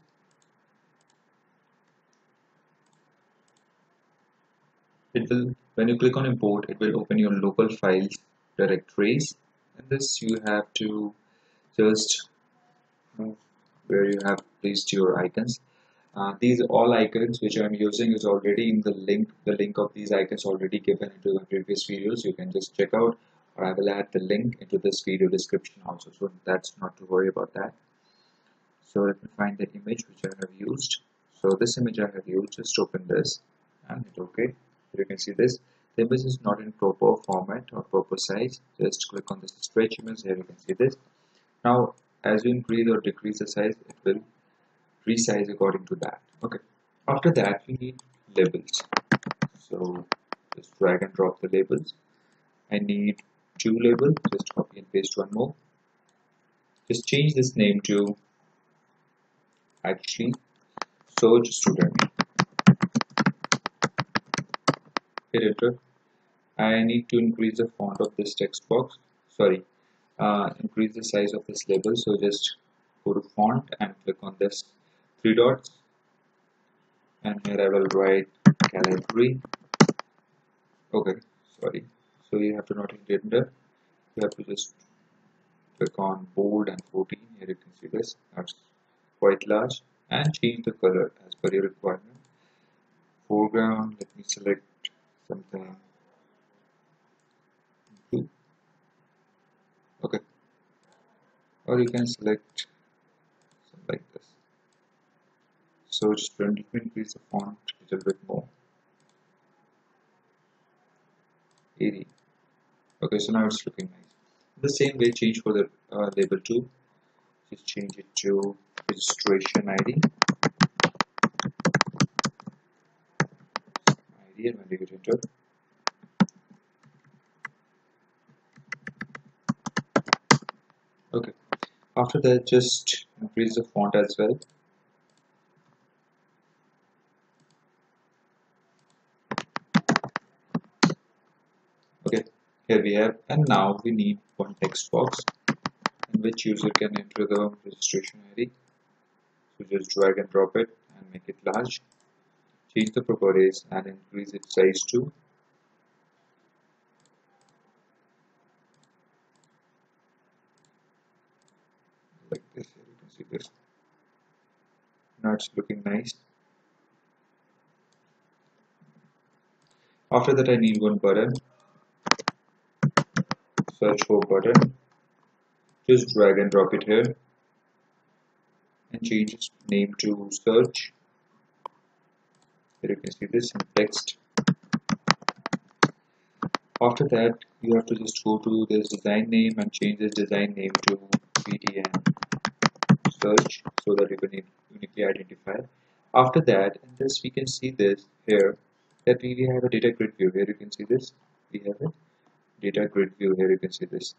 It will, when you click on import, it will open your local files directories. And this you have to just move where you have placed your icons. These all icons which I'm using is already in the link. The link of these icons already given into the previous videos. You can just check out, or I will add the link into this video description also. So that's not to worry about that. So let me find the image which I have used. So this image I have used, just open this and hit OK. You can see this. The image is not in proper format or proper size. Just click on this stretch image. Here you can see this. Now as you increase or decrease the size, it will resize according to that. Okay. After that you need labels. So just drag and drop the labels. I need 2 labels. Just copy and paste one more. Just change this name to actually search student. Hit enter. I need to increase the font of this text box. Sorry, increase the size of this label. So just go to font and click on this 3 dots, and here I will write Calibri. Okay, sorry. So you have to not hit enter. You have to just click on bold and 14. Here you can see this. That's quite large, and change the color as per your requirement. Foreground, let me select something blue. Okay, or you can select something like this. So just let me increase the font a little bit more. 80. Okay, so now it's looking nice. The same way, change for the label 2. Just change it to registration ID. And when you hit enter. Okay. After that, just increase the font as well. Okay, here we have, and now we need one text box in which user can enter the registration ID. So just drag and drop it and make it large. Change the properties and increase its size to like this. Here you can see this. Now it's looking nice. After that, I need one button. Search for button. Just drag and drop it here and change its name to search. Here you can see this in text. After that, you have to just go to this design name and change this design name to btn search so that you can uniquely identify. After that, in this we can see this here that we have a data grid view. Here you can see this. We have a data grid view. Here you can see this.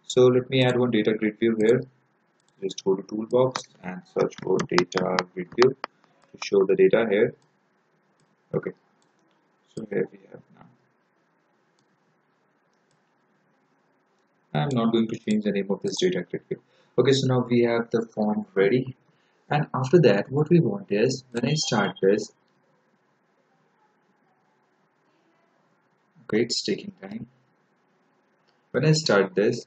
So let me add one data grid view here. Just go to toolbox and search for data video to show the data here. Okay, so here we have now. I'm not going to change the name of this data grid here. Okay, so now we have the form ready, and after that what we want is, when I start this, okay, it's taking time. When I start this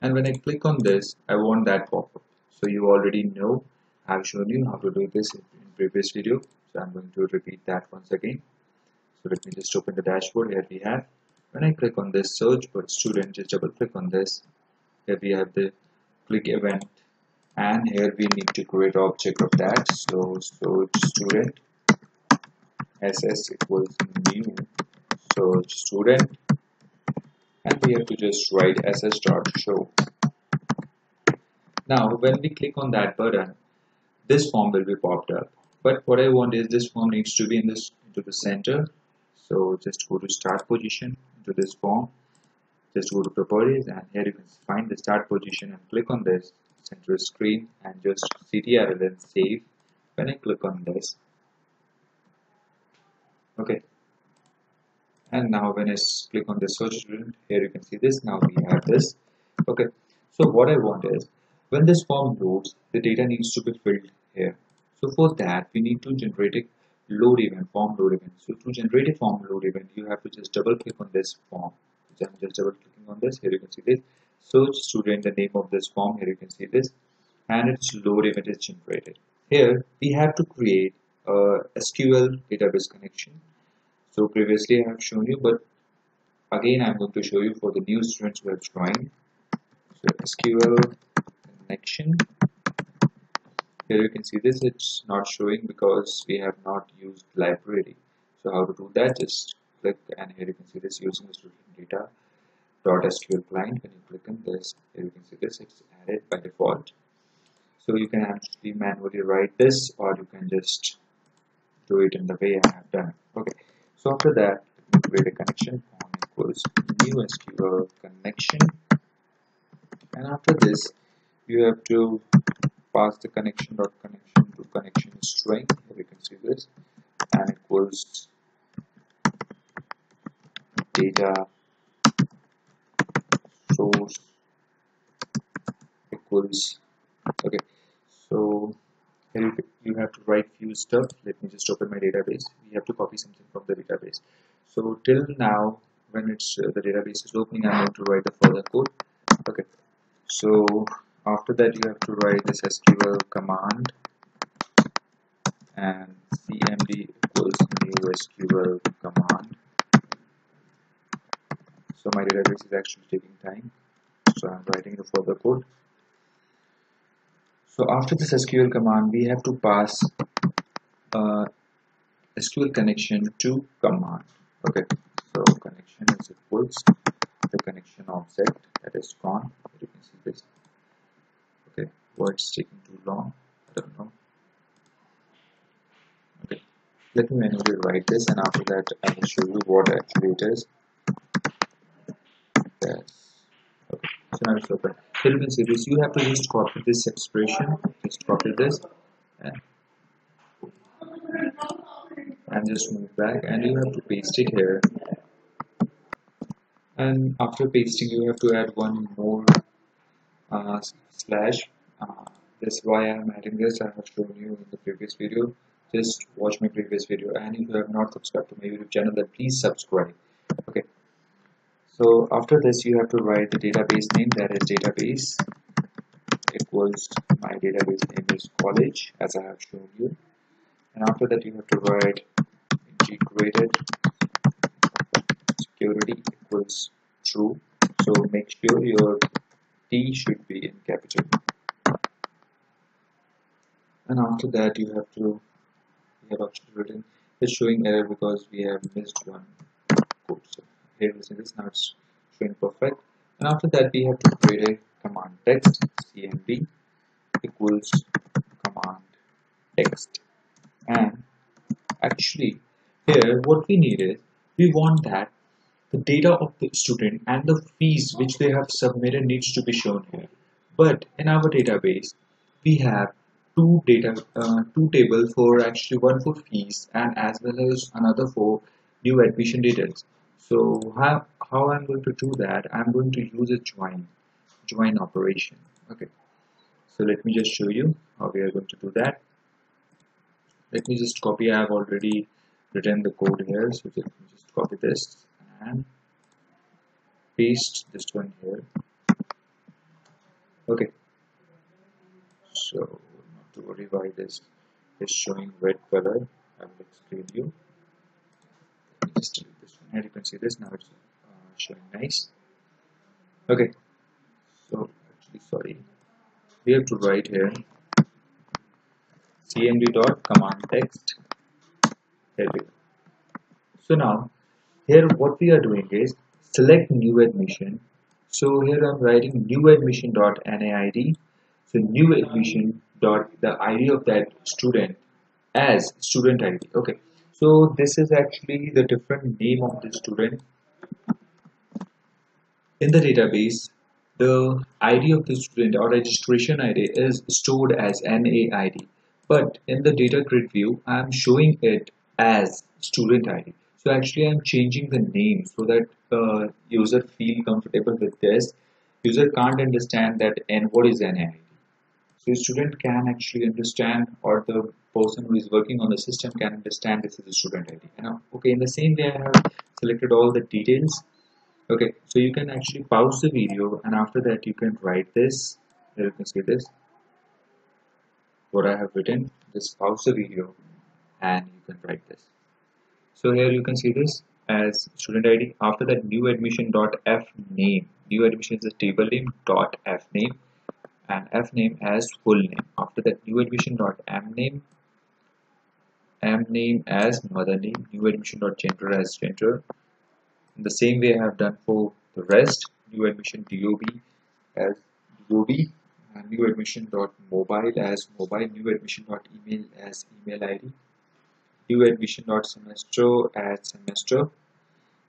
and when I click on this, I want that pop-up. So you already know, I've shown you how to do this in previous video, so I'm going to repeat that once again. So let me just open the dashboard. Here we have, when I click on this search for student, just double click on this. Here we have the click event, and here we need to create an object of that. So search student ss equals new search student, and we have to just write ss dot show. Now when we click on that button, this form will be popped up, but what I want is this form needs to be into the center. So just go to start position into this form, just go to properties, and here you can find the start position and click on this center screen and just ctrl and save. When I click on this, okay, and now when I click on the search student, here you can see this. Now we have this. Okay, so what I want is, when this form loads, the data needs to be filled here. So for that, we need to generate a load event, form load event. So to generate a form load event, you have to just double click on this form. So I'm just double clicking on this. Here you can see this. Search student, the name of this form. Here you can see this, and its load event is generated. Here we have to create a SQL database connection. So previously I have shown you, but again I'm going to show you for the new students who have joined. So SQL connection. Here you can see this, it's not showing because we have not used library. So how to do that? Just click, and here you can see this, using the student data .sql client. When you click on this, here you can see this, it's added by default. So you can actually manually write this, or you can just do it in the way I have done. Okay, so after that, let me create a connection form equals new SQL connection, and after this you have to pass the connection to connection string. Here you can see this, and equals data source equals, okay, so here you have to write few stuff. Let me just open my database. We have to copy something from the database. So till now, when it's the database is opening, I'm going to write the further code. Okay, so after that you have to write this SQL command, and cmd equals new SQL command. So my database is actually taking time, so I'm writing the further code. So after this SQL command, we have to pass SQL connection to command. Okay, so connection is equals the connection object that is gone. You can see this. Okay, why it's taking too long, I don't know. Okay, let me manually write this, and after that I will show you what actually it is. Yes. Okay, so now it's open. Here you can see this. You have to just copy this expression, just copy this, and just move back, and you have to paste it here. And after pasting, you have to add one more slash. That's why I'm adding this. I have shown you in the previous video. Just watch my previous video, and if you have not subscribed to my YouTube channel, then please subscribe. Okay, so after this you have to write the database name, that is database equals, my database name is college, as I have shown you. And after that you have to write integrated security equals true. So make sure your T should be in capital. And after that you have to, we have actually written, it's showing error because we have missed one code. So here you see this, now it's showing perfect. And after that we have to create a command text, cmd equals command text. And actually here what we need is, we want that the data of the student and the fees which they have submitted needs to be shown here. But in our database, we have two tables for actually one for fees and as well as another for new admission details. So how I'm going to do that? I'm going to use a join operation. Okay. So let me just show you how we are going to do that. Let me just copy. I have already written the code here, so let me just copy this and paste this one here. Okay. So not to worry why this is showing red color. I will explain you. Let me just delete this one. Here you can see this now. It's showing nice. Okay. So actually, sorry. We have to write here cmd.command text. Here we go. So now here what we are doing is select new admission. So here I'm writing new admission.naid. So new admission dot the ID of that student as student ID. Okay. So this is actually the different name of the student in the database. The ID of the student or registration ID is stored as NAID, but in the data grid view, I'm showing it as student ID. So actually, I'm changing the name so that user feel comfortable with this. User can't understand that and what is NAID. So student can actually understand, or the person who is working on the system can understand this is a student ID. And okay, in the same way, I have selected all the details. Okay, so you can actually pause the video and after that you can write this. Here you can see this, what I have written. Just pause the video and you can write this. So here you can see this as student ID. After that, new admission dot f name. New admission is a table name dot f name and f name as full name. After that, new admission dot m name as mother name. New admission dot gender as gender. In the same way I have done for the rest. New admission DOB as DOB, and new admission dot mobile as mobile, new admission dot email as email ID, new admission dot semester as semester,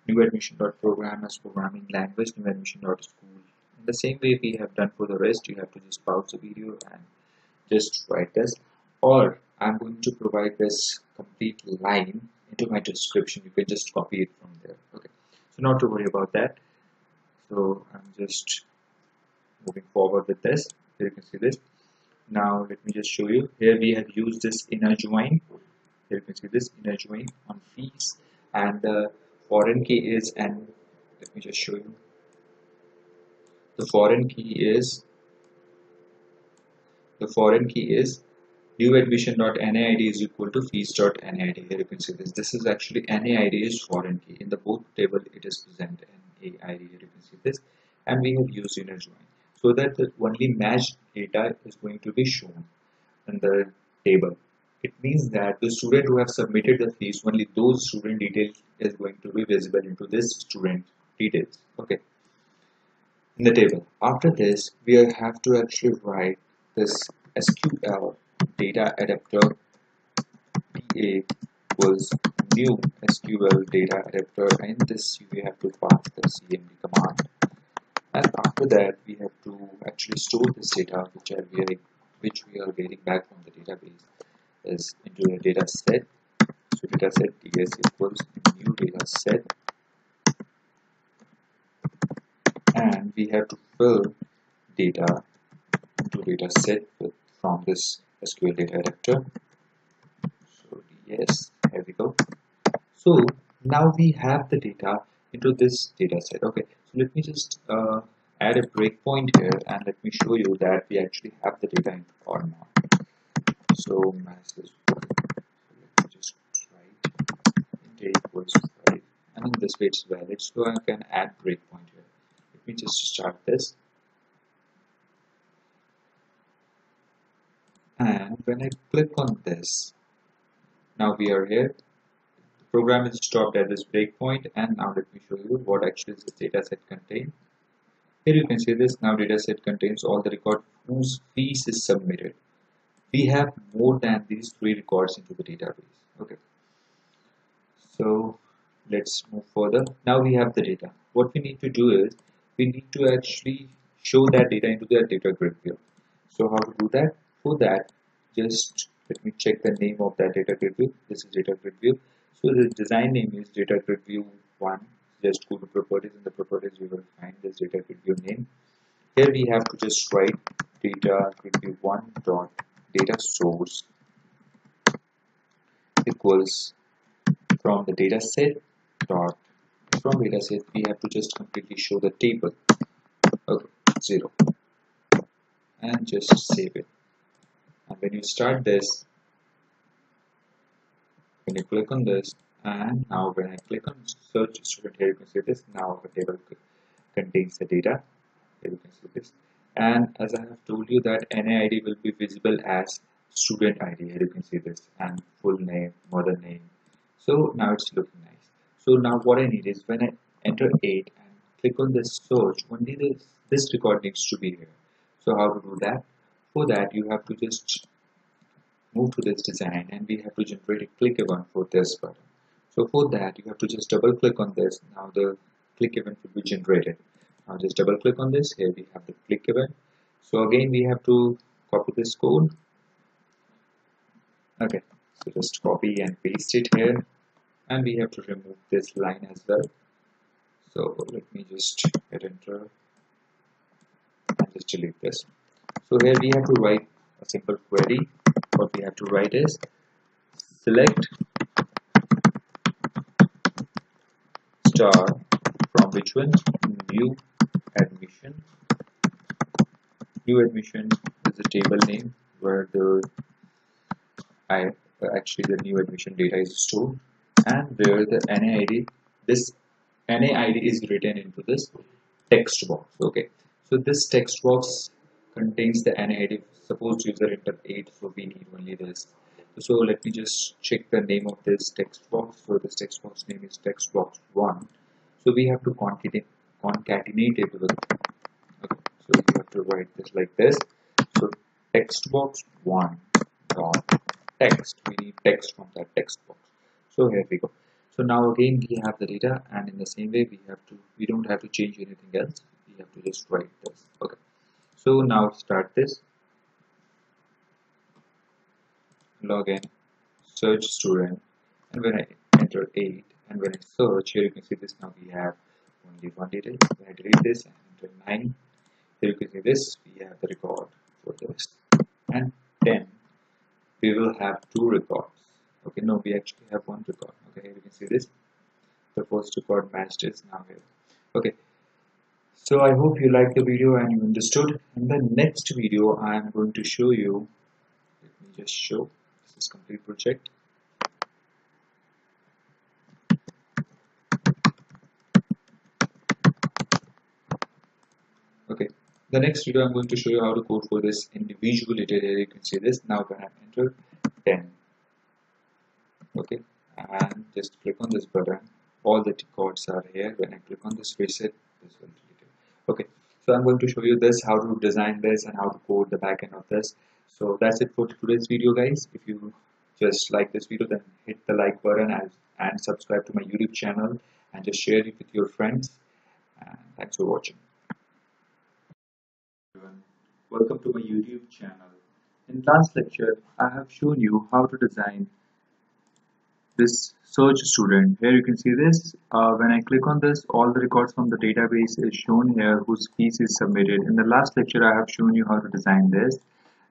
new admission dot program as programming language, new admission dot school. In the same way we have done for the rest, you have to just pause the video and just write this, or I'm going to provide this complete line into my description. You can just copy it from there. Okay, so not to worry about that. So I'm just moving forward with this. Here you can see this. Now let me just show you. Here we have used this inner join. Here you can see this inner join on fees, and the foreign key is, and let me just show you. The foreign key is new admission.naid is equal to fees.naid. Here you can see this. This is actually NAID is foreign key. In the both table it is present NAID. Here you can see this, and we have used inner join so that the only matched data is going to be shown in the table. It means that the student who have submitted the fees, only those student details is going to be visible into this student details. Okay, in the table. After this, we have to actually write this SQL data adapter DA equals new SQL data adapter, and this we have to pass the CMD command. And after that, we have to actually store this data which we are getting back from the database is into a data set. So data set ds equals new data set, and we have to fill data into data set from this SQL data adapter. So yes, here we go. So now we have the data into this data set. Okay, so let me just add a breakpoint here and let me show you that we actually have the data in or not. So message, let me just write int equals 5, and in this way it's valid, so I can add breakpoint here. Let me just start this, and when I click on this, now we are here. The program is stopped at this breakpoint, and now let me show you what actually this data set contains. Here you can see this. Now data set contains all the record whose fees is submitted. We have more than these 3 records into the database. Okay, so let's move further. Now we have the data. What we need to do is we need to actually show that data into the data grid view. So how to do that? For that, just let me check the name of that data grid view. This is data grid view. So the design name is data grid view 1. Just go to properties. In the properties you will find this data grid view name. Here we have to just write data grid view 1 dot data source equals from the data set dot from data set we have to just completely show the table. Okay, 0, and just save it. And when you start this, when you click on this, and now when I click on search student, here you can see this. Now the table contains the data. Here you can see this. And as I have told you that NID will be visible as student ID. Here you can see this, and full name, mother name. So now it's looking nice. So now what I need is when I enter 8 and click on this search, only this record needs to be here. So how to do that? For that you have to just move to this design, and we have to generate a click event for this button. So for that you have to just double click on this. Now the click event will be generated. Now just double click on this. Here we have the click event. So again we have to copy this code. Okay, so just copy and paste it here, and we have to remove this line as well. So let me just hit enter and just delete this. So here we have to write a simple query. What we have to write is select star from which one? New admission. New admission is a table name where the actually the new admission data is stored, and where the NAID, this NAID is written into this text box. Okay, so this text box contains the NAID. Suppose user entered 8, so we need only this. So let me just check the name of this text box. So this text box name is text box 1. So we have to concatenate it with. Okay, so you have to write this like this. So text box 1 dot text. We need text from that text box. So here we go. So now again we have the data, and in the same way we don't have to change anything else. We have to just write this. Okay. So now start this. Login, search student, and when I enter 8 and when I search, here you can see this. Now we have only one detail. When I delete this and enter 9, here you can see this. We have the record for this, and 10. We will have 2 records. Okay, no, we actually have 1 record. Okay, here you can see this. The first record matched is now here. Okay, so I hope you liked the video and you understood. In the next video I am going to show you, let me just show, this is complete project. Okay, the next video I'm going to show you how to code for this individual data. Here you can see this. Now when I enter 10, okay, and just click on this button, all the records are here. When I click on this reset, this will delete it. Okay, so I'm going to show you this, how to design this and how to code the backend of this. So that's it for today's video, guys. If you just like this video, then hit the like button and subscribe to my YouTube channel, and just share it with your friends. And thanks for watching. Everyone, welcome to my YouTube channel. In last lecture I have shown you how to design this search student. Here you can see this. When I click on this, all the records from the database is shown here whose piece is submitted. In the last lecture I have shown you how to design this,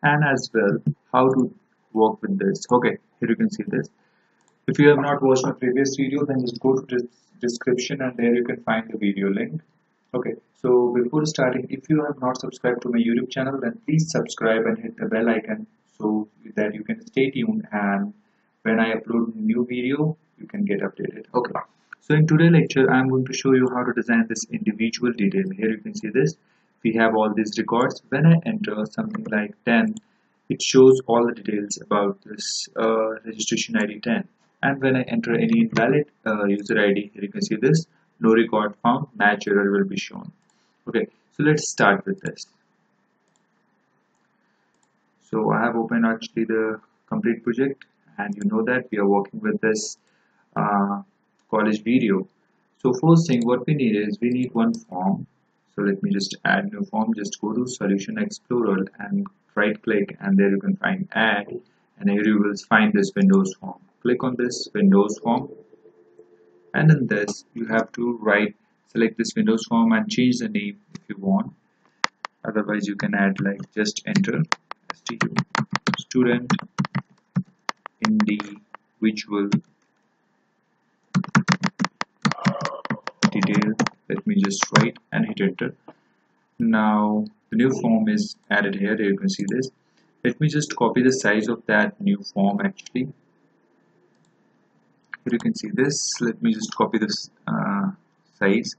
and as well how to work with this. Okay, here you can see this. If you have not watched my previous video, then just go to the description and there you can find the video link. Okay, so before starting, if you have not subscribed to my YouTube channel, then please subscribe and hit the bell icon so that you can stay tuned, and when I upload a new video, you can get updated. Okay, so in today's lecture, I am going to show you how to design this individual detail. Here you can see this. We have all these records. When I enter something like 10, it shows all the details about this registration ID 10. And when I enter any invalid user ID, here you can see this. No record found, match error will be shown. Okay, so let's start with this. So I have opened actually the complete project, and you know that we are working with this college video. So first thing what we need is we need one form. So let me just add new form. Just go to Solution Explorer and right click, and there you can find add, and here you will find this Windows form. Click on this Windows form, and in this you have to select this Windows form and change the name if you want. Otherwise you can add like just enter stu student individual detail. Let me just write and hit enter. Now the new form is added here. You can see this. Let me just copy the size of that new form actually. Here you can see this. Let me just copy this size.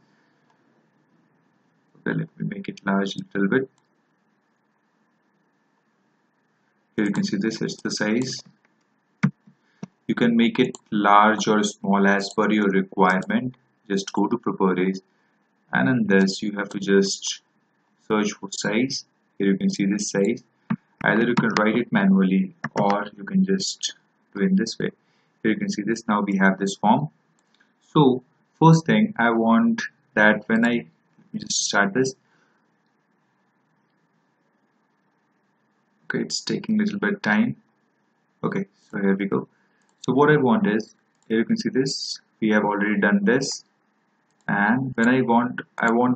Okay, let me make it large a little bit. Here you can see this is the size. You can make it large or small as per your requirement. Just go to properties, and in this you have to just search for size. Here you can see this size. Either you can write it manually or you can just do it in this way. Here you can see this. Now we have this form. So first thing I want that when let me just start this. Okay, it's taking a little bit time. Okay, so here we go. So what I want is, here you can see this, we have already done this, and when I want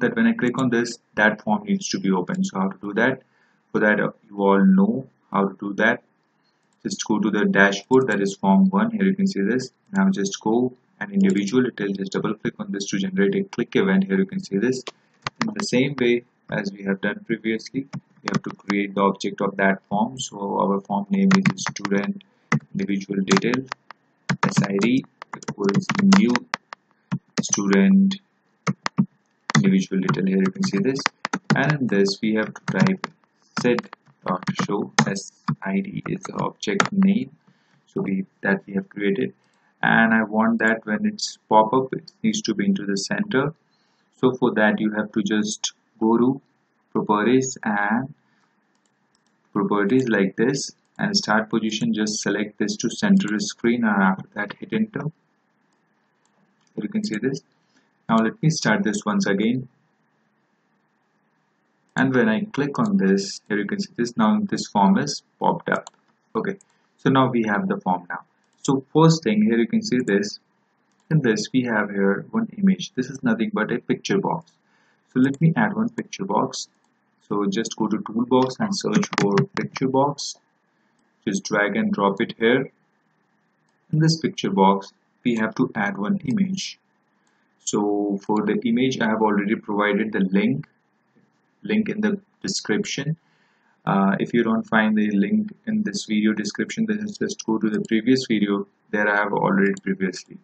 that when I click on this, that form needs to be open. So how to do that? For that you all know how to do that. Just go to the dashboard, that is form 1. Here you can see this. Now just go and individual detail, just double click on this to generate a click event. Here you can see this. In the same way as we have done previously, we have to create the object of that form. So our form name is student individual detail SID equals new student individual detail. Here you can see this, and in this we have to type set.show. SID is the object name, so we have created, and I want that when it's pop up it needs to be into the center. So for that you have to just go to properties and properties like this, and start position, just select this to center screen, and after that hit enter. Here you can see this. Now let me start this once again, and when I click on this, here you can see this. Now this form is popped up. Okay, so now we have the form now. So first thing, here you can see this. In this we have here one image. This is nothing but a picture box. So let me add one picture box. So just go to toolbox and search for picture box. Just drag and drop it here. In this picture box we have to add one image. So for the image I have already provided the link in the description. If you don't find the link in this video description, then just go to the previous video, there I have already previously.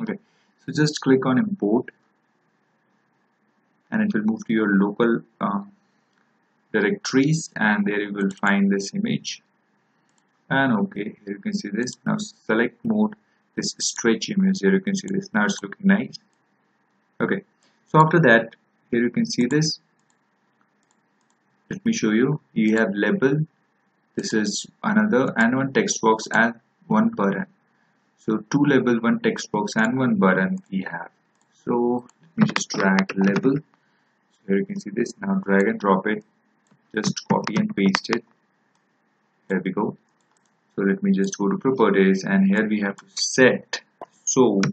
Okay, so just click on import, and it will move to your local directories, and there you will find this image. And okay, here you can see this. Now select mode, this stretch image. Here you can see this. Now it's looking nice. Okay, so after that, here you can see this. Let me show you. You have label. This is another, and one text box and one button. So two label, one text box and one button we have. So let me just drag label. So here you can see this. Now drag and drop it. Just copy and paste it. There we go. So let me just go to properties, and here we have to set search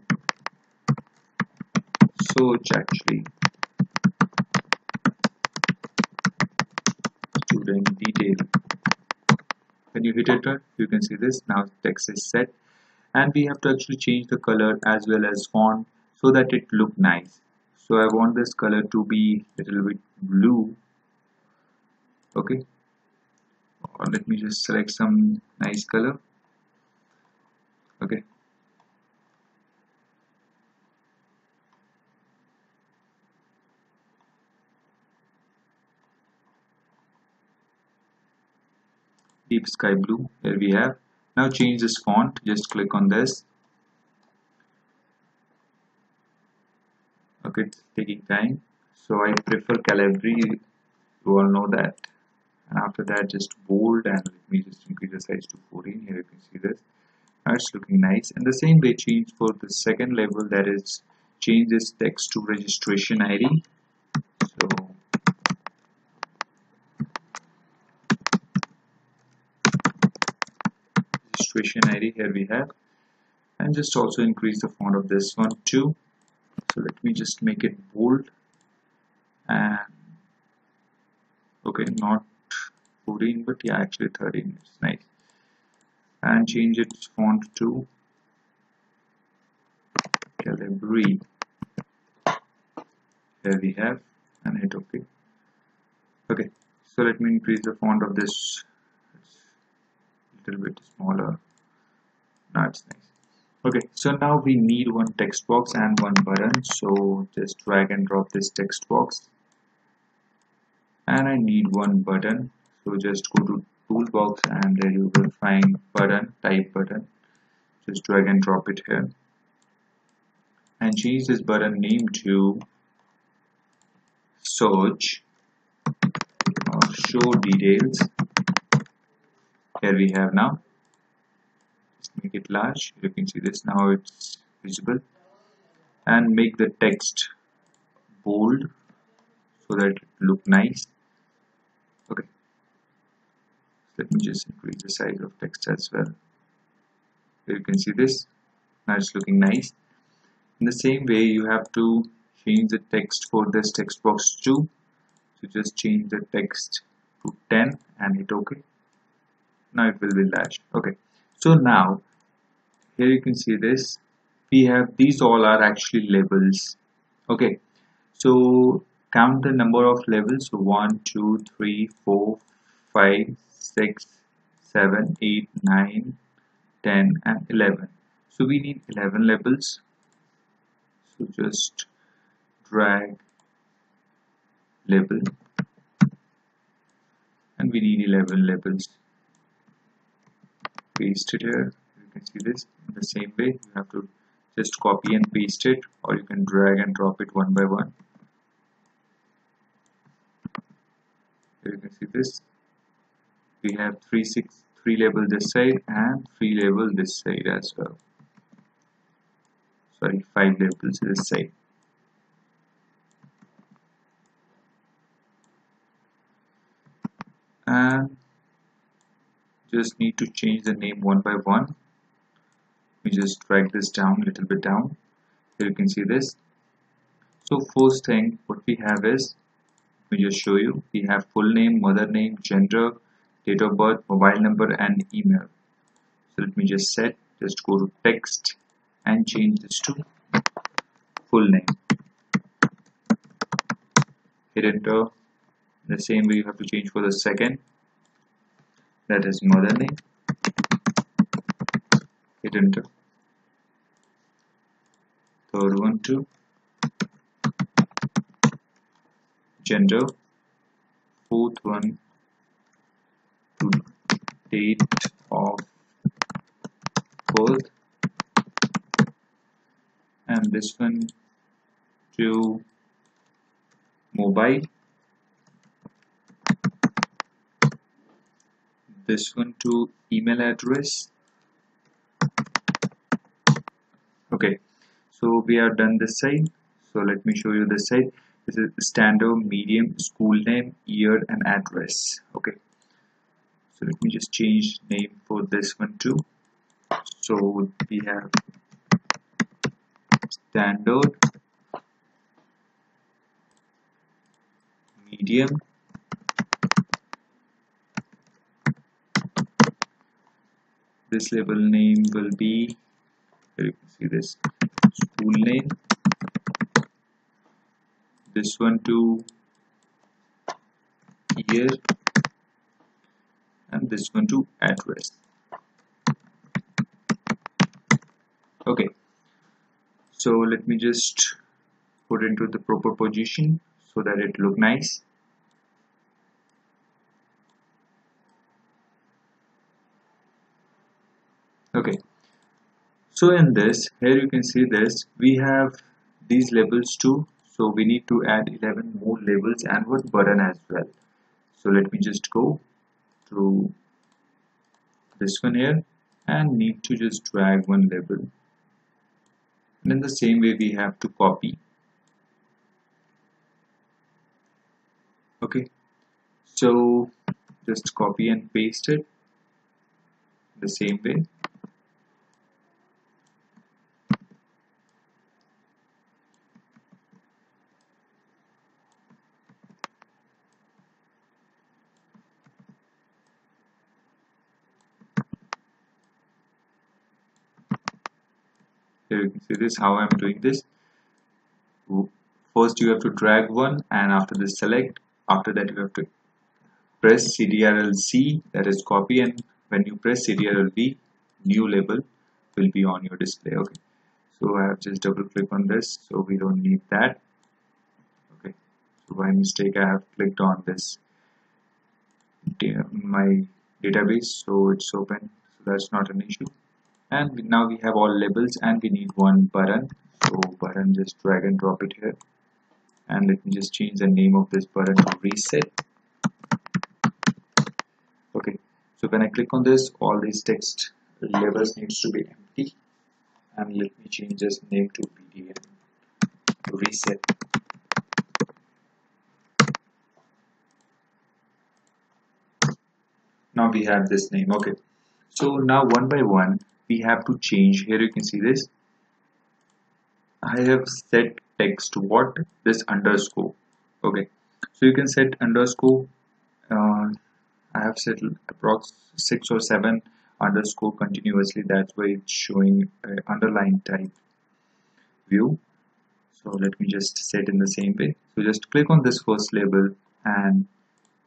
actually student detail. When you hit enter, you can see this. Now text is set, and we have to actually change the color as well as font so that it look nice. So I want this color to be a little bit blue. Okay, or let me just select some nice color. Okay, deep sky blue. Here we have. Now change this font. Just click on this. Okay, it's taking time, so I prefer Calibri. You all know that. And after that, just bold, and let me just increase the size to 14. Here you can see this. Now it's looking nice. And the same way, change for the second level, that is change this text to registration ID. So administration ID here we have, and just also increase the font of this one too. So let me just make it bold, and okay, not 14 but yeah, actually 13, it's nice, and change its font to Calibri. Here we have, and hit OK. Okay, so let me increase the font of this. It's a little bit smaller. Now it's nice. Okay, so now we need one text box and one button. So just drag and drop this text box, and I need one button. So just go to toolbox, and there you will find button, type button. Just drag and drop it here, and change this button name to search or show details. Here we have now. Just make it large. You can see this now, it's visible, and make the text bold so that it look nice. Okay, let me just increase the size of text as well. Here you can see this. Now it's looking nice. In the same way, you have to change the text for this text box too. So just change the text to 10 and hit OK. Now it will be large. Okay, so now here you can see this. We have these all are actually labels. Okay, so count the number of labels. So 1, 2, 3, 4, 5, 6, 7, 8, 9, 10 and 11. So we need 11 labels. So just drag label, and we need 11 labels. Paste it here. You can see this. In the same way, you have to just copy and paste it, or you can drag and drop it one by one. Here you can see this. We have three labels this side and 3 labels this side as well. Sorry, 5 labels this side. And just need to change the name one by one. We just drag this down a little bit down. Here you can see this. So first thing what we have is, let me just show you, we have full name, mother name, gender, date of birth, mobile number and email. So let me just go to text and change this to full name. Hit enter. The same way you have to change for the second, that is mother name. Hit enter. Third one to gender. Fourth one to date of birth, and this one to mobile, this one to email address. Okay, so we have done this side. So let me show you this side. This is standard, medium, school name, year and address. Okay, so let me just change name for this one too. So we have standard, medium, this label name will be, here you can see this, school name, this one to year, and this one to address. Okay, so let me just put into the proper position so that it look nice. Okay, so in this, here you can see this, we have these labels too, so we need to add 11 more labels and one button as well. So let me just go to this one here and need to just drag one label, and in the same way we have to copy. Okay, so just copy and paste it the same way. Here you can see this, how I'm doing this. First you have to drag one, and after this select. After that you have to press Ctrl C, that is copy, and when you press Ctrl V, new label will be on your display. Okay, so I have just double click on this, so we don't need that. Okay, so by mistake I have clicked on this my database, so it's open, so that's not an issue. And now we have all labels, and we need one button. So button, just drag and drop it here, and let me just change the name of this button to reset. Okay, so when I click on this, all these text labels needs to be empty, and let me change this name to BDM reset. Now we have this name. Okay, so now one by one we have to change. Here you can see this, I have set text what, this underscore. Okay, so you can set underscore. I have set approx 6 or 7 underscore continuously. That's why it's showing underline type view. So let me just set in the same way. So just click on this first label and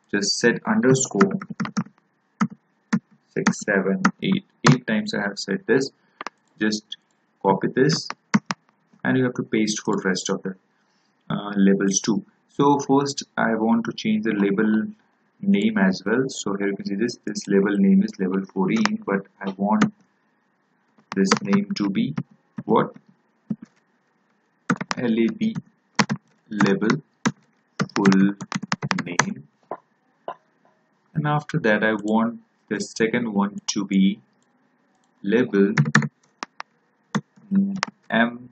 just set underscore 6, 7, 8. 8 times I have set this. Just copy this, and you have to paste for rest of the labels too. So first I want to change the label name as well. So here you can see this label name is level 14, but I want this name to be what, lab label full name, and after that I want the second one to be label m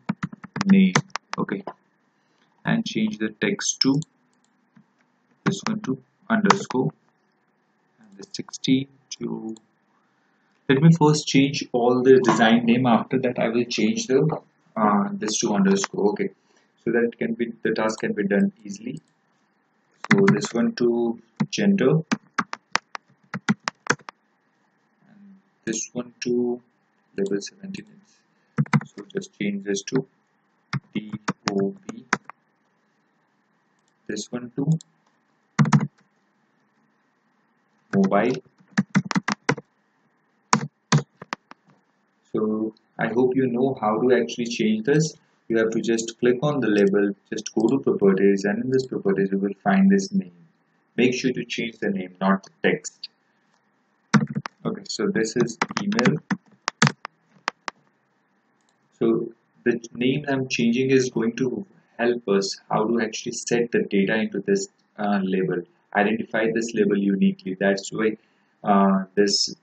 name. Okay, and change the text to this one to underscore, and the 16 to, let me first change all the design name. After that I will change the this to underscore. Okay, so that can be, the task can be done easily. So this one to gender, and this one to level 17. So just change this to DOB, this one to mobile. So I hope you know how to actually change this. You have to just click on the label, just go to properties, and in this properties you will find this name. Make sure to change the name, not the text. Okay, so this is email. So the name I'm changing is going to help us how to actually set the data into this label, identify this label uniquely. That's why this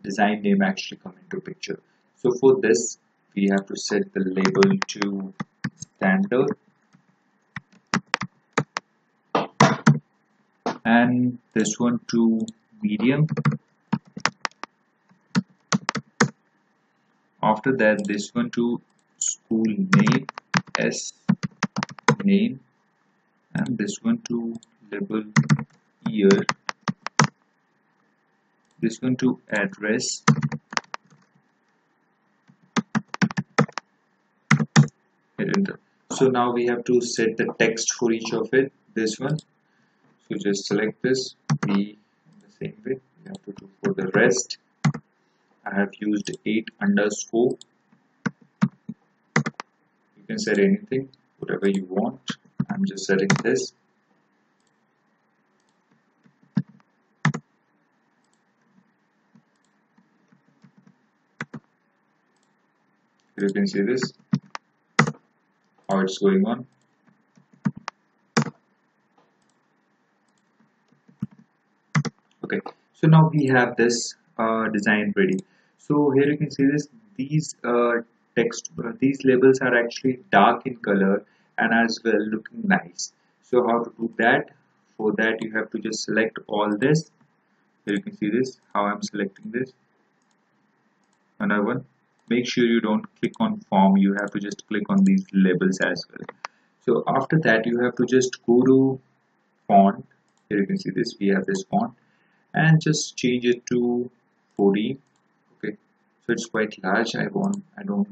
design name actually come into picture. So for this we have to set the label to standard, and this one to medium. After that this one to school name, S name, and this one to label year, this one to address, hit enter. So now we have to set the text for each of it. This one, so just select this, be in the same way. We have to do for the rest. I have used 8 underscore. You can set anything, whatever you want. I'm just setting this. You can see this, how it's going on. Okay, so now we have this design ready. So here you can see this, these these labels are actually dark in color and as well looking nice. So how to do that? For that you have to just select all this. Here you can see this, how I'm selecting this. Another one, make sure you don't click on form, you have to just click on these labels as well. So after that you have to just go to font. Here you can see this, we have this font, and just change it to 40. Okay, so it's quite large. I don't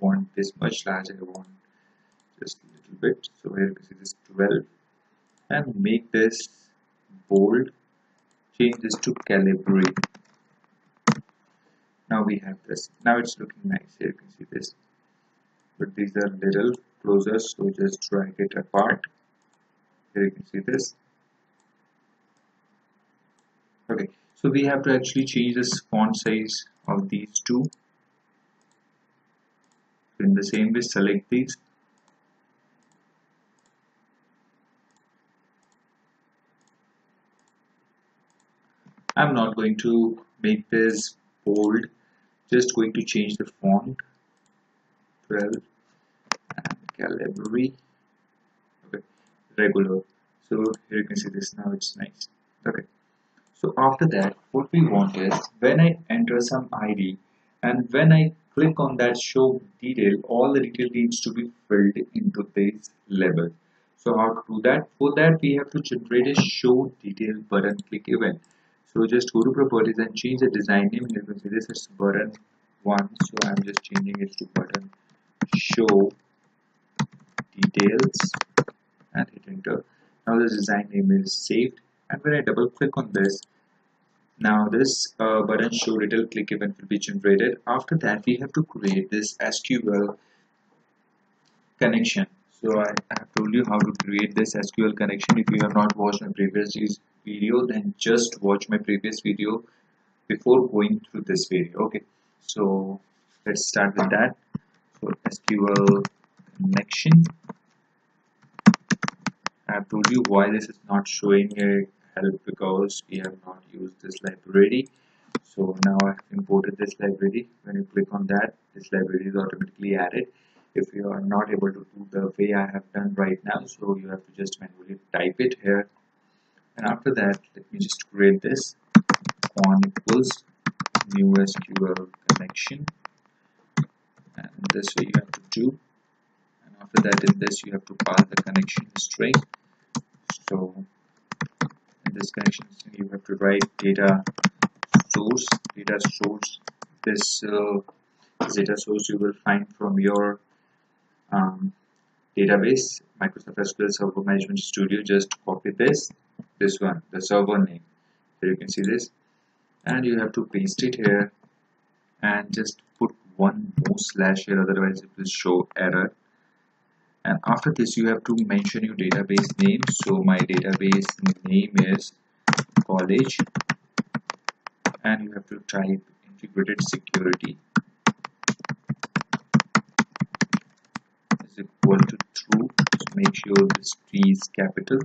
want this much large, I want just a little bit. So here you can see this 12 and make this bold, change this to calibrate. Now we have this. Now it's looking nice. Here you can see this, but these are little closer, so just drag it apart. Here you can see this. Okay, so we have to actually change this font size of these two. In the same way, select these. I'm not going to make this bold, just going to change the font 12 and Calibri. Okay, regular. So here you can see this. Now it's nice. Okay, so after that, what we want is when I enter some ID and when I click on that show detail, all the detail needs to be filled into this label. So how to do that? For that, we have to generate a show detail button click event. So just go to properties and change the design name. You can see this is button 1. So I'm just changing it to button show details and hit enter. Now the design name is saved, and when I double click on this, now this button show detail click event will be generated. After that, we have to create this SQL connection. So I have told you how to create this SQL connection. If you have not watched my previous video, then just watch my previous video before going through this video. Okay, so let's start with that. So SQL connection. I have told you why this is not showing a help, because we have not used this library. So now I have imported this library. When you click on that, this library is automatically added. If you are not able to do the way I have done right now, so you have to just manually type it here. And after that, let me just create this on equals new SQL connection, and this way you have to do. And after that, in this you have to pass the connection string. So in this connection string, you have to write data source. This data source you will find from your database, Microsoft SQL Server Management Studio. Just copy this one, the server name. Here you can see this, and you have to paste it here and just put one more slash here, otherwise it will show error. And after this, you have to mention your database name. So my database name is college, and you have to type integrated security is equal to true. So make sure this T is capital.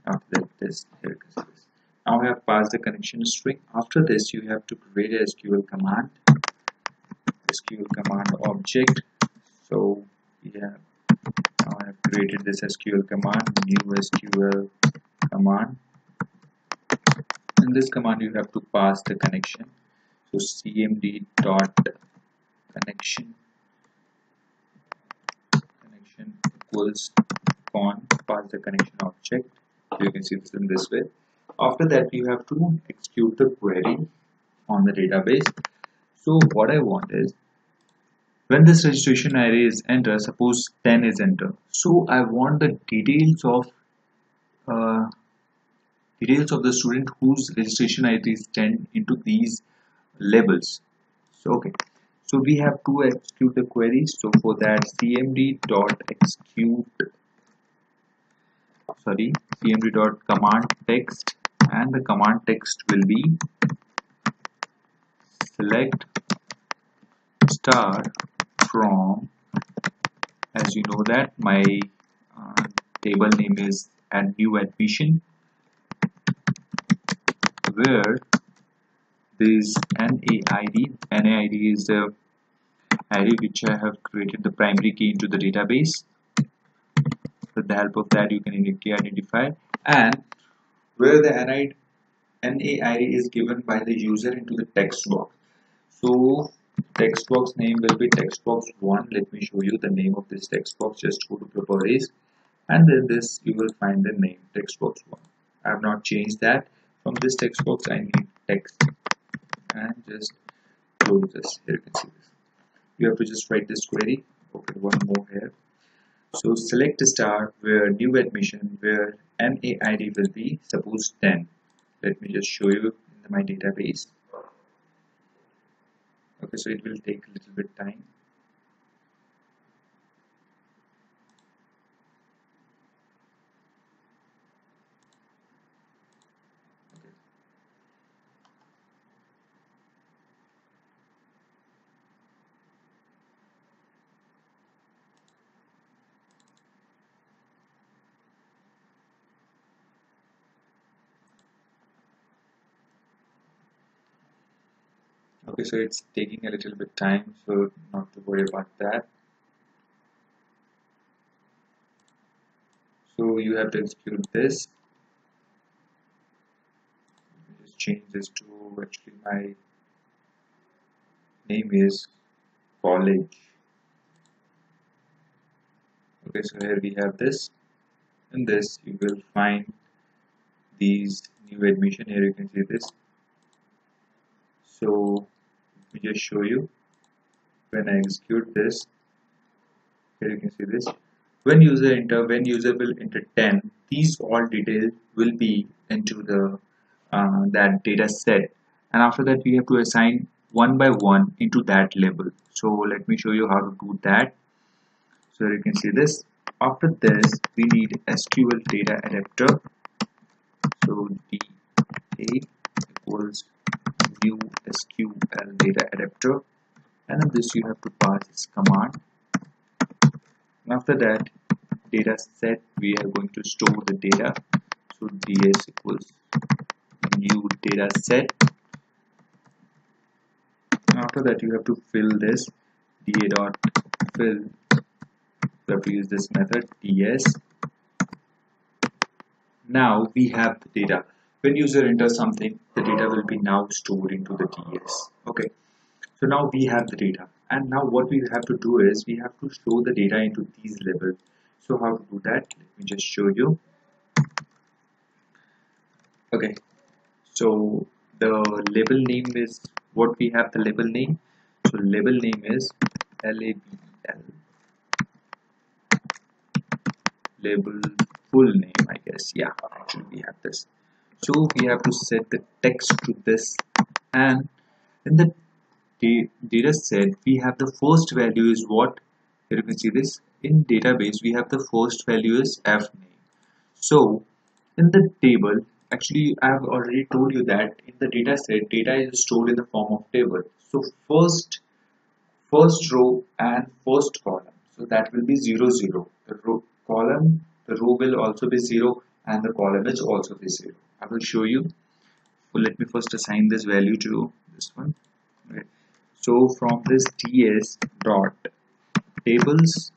After that, this here is this. Now I have passed the connection string. After this, you have to create a SQL command object. So yeah, now I have created this SQL command, new SQL command. In this command, you have to pass the connection. So cmd dot connection equals con, pass the connection object. You can see this in this way. After that, you have to execute the query on the database. So what I want is, when this registration array is entered, suppose 10 is entered, so I want the details of the student whose registration ID is 10 into these labels. So okay, so we have to execute the query. So for that, cmd dot command text, and the command text will be select star from, as you know that my table name is add new admission, where this NAID is the array which I have created the primary key into the database. With the help of that, you can identify, and where the NAID is given by the user into the text box. So text box name will be text box 1. Let me show you the name of this text box. Just go to properties, and then this you will find the name text box 1. I have not changed that. From this text box I need text, and just close this. Here you can see this. you have to just write this query. Okay, one more here. So select a star where new admission where MAID will be suppose 10. Let me just show you in my database. Okay, so it will take a little bit time. Okay, so it's taking a little bit time, so not to worry about that. So you have to execute this. Let me just change this to actually my name is college. Okay, so here we have this. In this you will find these new admission. Here you can see this. So let me just show you. When I execute this, here you can see this. When user will enter 10, these all details will be into the that data set, and after that we have to assign one by one into that label. So let me show you how to do that. So you can see this. After this we need SQL data adapter. So d8 equals new SQL data adapter, and in this you have to pass this command. And after that data set we are going to store the data. So ds equals new data set, and after that you have to fill this da dot fill. We have to use this method ds. Now we have the data. When user enters something, the data will be now stored into the ds. Okay, so now we have the data, and now what we have to do is we have to store the data into these labels. So how to do that? Let me just show you. Okay, so the label name is what we have the label name. So label name is label. Label full name, I guess. Yeah, actually we have this. So we have to set the text to this, and in the data set we have the first value is what? Here you can see this. In database we have the first value is f name. So in the table, actually I have already told you that in the data set data is stored in the form of table. So first row and first column, so that will be 0 0. The row will also be 0 and the column is also be 0. I will show you. So let me first assign this value to this one. Okay. So from this ds dot tables,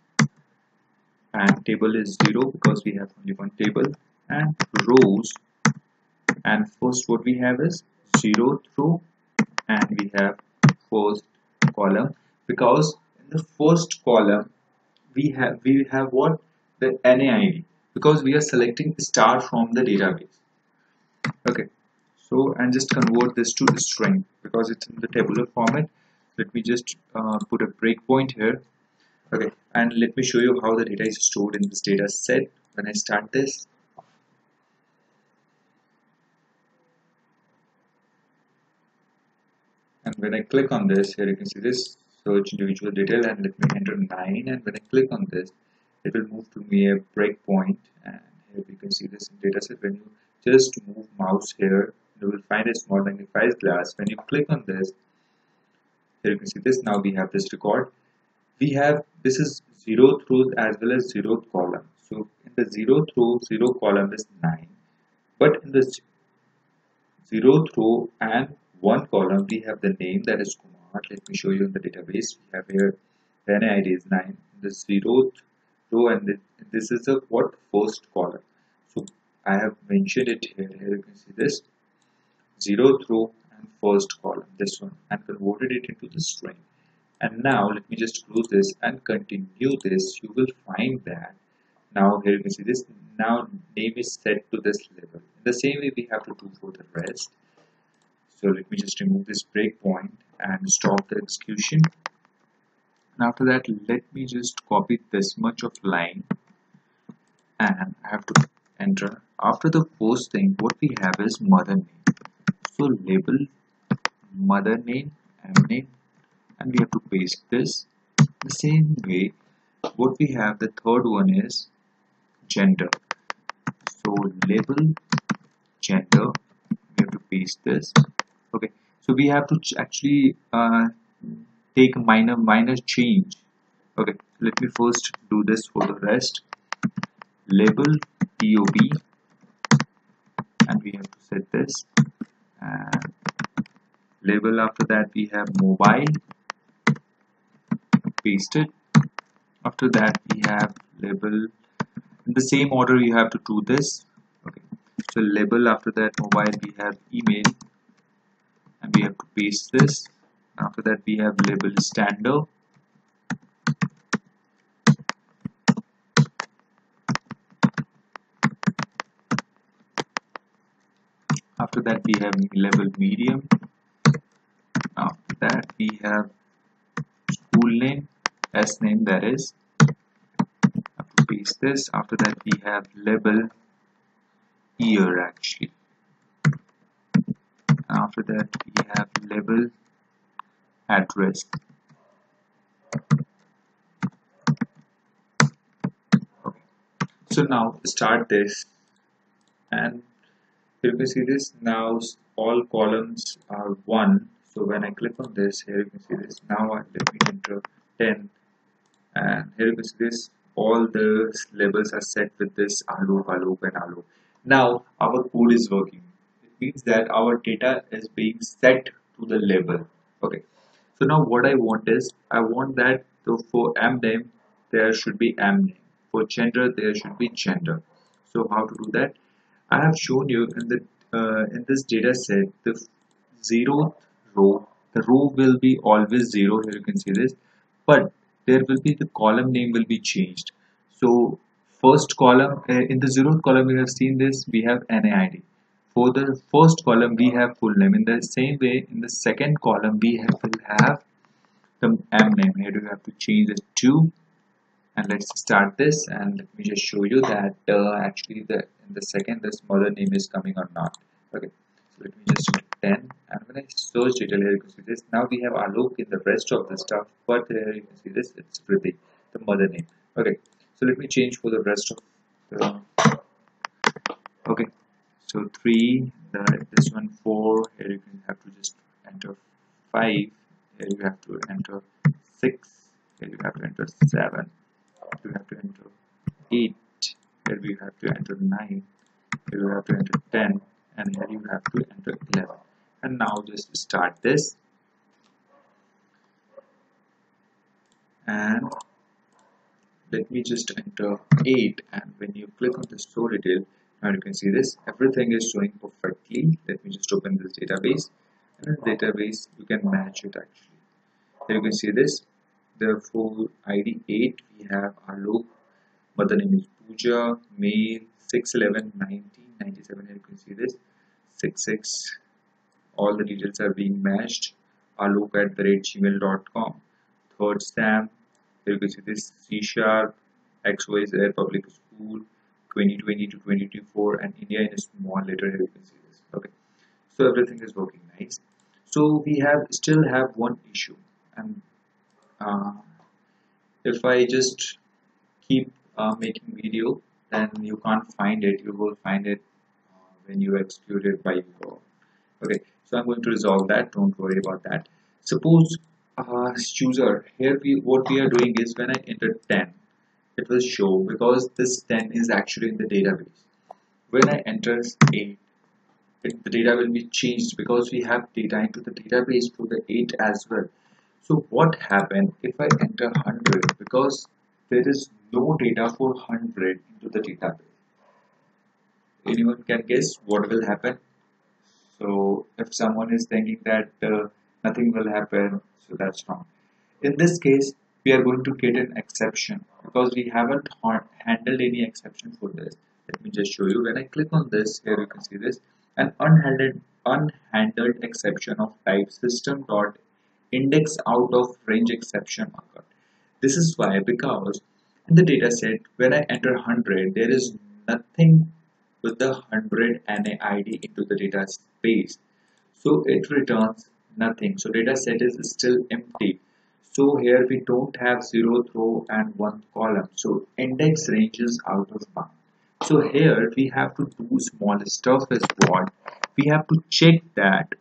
and table is 0 because we have only one table, and rows, and first what we have is 0th row, and we have first column, because in the first column we have what? The NAID, because we are selecting star from the database. Okay, so and just convert this to string because it's in the tabular format. Let me just put a breakpoint here. Okay, and let me show you how the data is stored in this data set. When I start this, and when I click on this, here you can see this search individual detail, and let me enter 9, and when I click on this it will move to me a breakpoint, and here you can see this in dataset. When you just move mouse here, you will find a small magnified glass. When you click on this, here you can see this. Now we have this record. We have this is 0th row as well as 0th column. So in the 0th row, 0 column is 9, but in the 0th row and 1 column we have the name, that is Kumar. Let me show you in the database. We have here the NID is 9. The 0th row, and this is the what? First column. So I have mentioned it here. Here you can see this 0th row and first column, this one, and converted it into the string. And now let me just close this and continue this. You will find that now here you can see this. Now name is set to this level. In the same way we have to do for the rest. So let me just remove this breakpoint and stop the execution. And after that, let me just copy this much of line, and I have to enter. After the first thing, what we have is mother name. So label mother name and name, and we have to paste this. The same way, what we have, the third one is gender. So label gender, we have to paste this. Okay, so we have to actually take a minor change. Okay, let me first do this for the rest. Label tob, and we have to set this, and label after that we have mobile, paste it. After that we have label, in the same order you have to do this. Okay, so label after that mobile, we have email, and we have to paste this. After that we have label standard. After that we have label medium. After that we have school name, s name, that is. Have to paste this. After that we have label year actually. After that we have label address. Okay. So now start this, and you can see this. Now all columns are 1. So when I click on this, here you can see this. Now let me enter 10, and here you can see this. All the labels are set with this aloo, and aloo. Now our code is working. It means that our data is being set to the label. Okay. So now what I want is, I want that for m name there should be m name. For gender there should be gender. So how to do that? I have shown you in this data set the zeroth row. The row will be always 0. Here you can see this, but there will be the column name will be changed. So first column, in the 0th column we have seen this, we have NAID. For the first column we have full name. In the same way, in the second column will have the m name. Here you have to change it to, and let's start this, and let me just show you that actually in the second this mother name is coming or not. Okay, so let me just do 10, and when I search detail, here you can see this. Now we have Alok in the rest of the stuff, but here you can see this, it's Riddhi, the mother name. Okay, so let me change for the rest of the. Okay, so 3, this one 4, here you can have to just enter 5, here you have to enter 6, here you have to enter 7, you have to enter 8, here we have to enter 9, here you have to enter 10, and here you have to enter 11. And now just start this, and let me just enter 8, and when you click on the show detail, now you can see this, everything is showing perfectly. Let me just open this database, and in the database you can match it actually. Here you can see this, therefore ID 8 we have Alok, mother name is Pooja, male, 6'11", 1997. Here you can see this, 66. All the details are being matched. Alok@gmail.com. Third stamp. Here you can see this, C# XYZ public school, 2020 to 2024, and India in a small letter. Here you can see this. Okay, so everything is working nice. So we still have one issue, and if I just keep making video, then you can't find it. You will find it when you execute it by your. Okay, so I'm going to resolve that. Don't worry about that. Suppose chooser, here what we are doing is, when I enter 10, it will show, because this 10 is actually in the database. When I enter 8, the data will be changed, because we have data into the database for the 8 as well. So what happened if I enter 100, because there is no data for 100 into the database? Anyone can guess what will happen? So if someone is thinking that nothing will happen, so that's wrong. In this case, we are going to get an exception, because we haven't handled any exception for this. Let me just show you. When I click on this, here you can see this, an unhandled exception of type system dot index out of range exception occurred. This is why, because in the data set, when I enter 100, there is nothing with the 100 NA ID into the data space. So it returns nothing. So data set is still empty. So here we don't have 0th row and 1th column. So index range is out of bound. So here we have to do small stuff as what we have to check that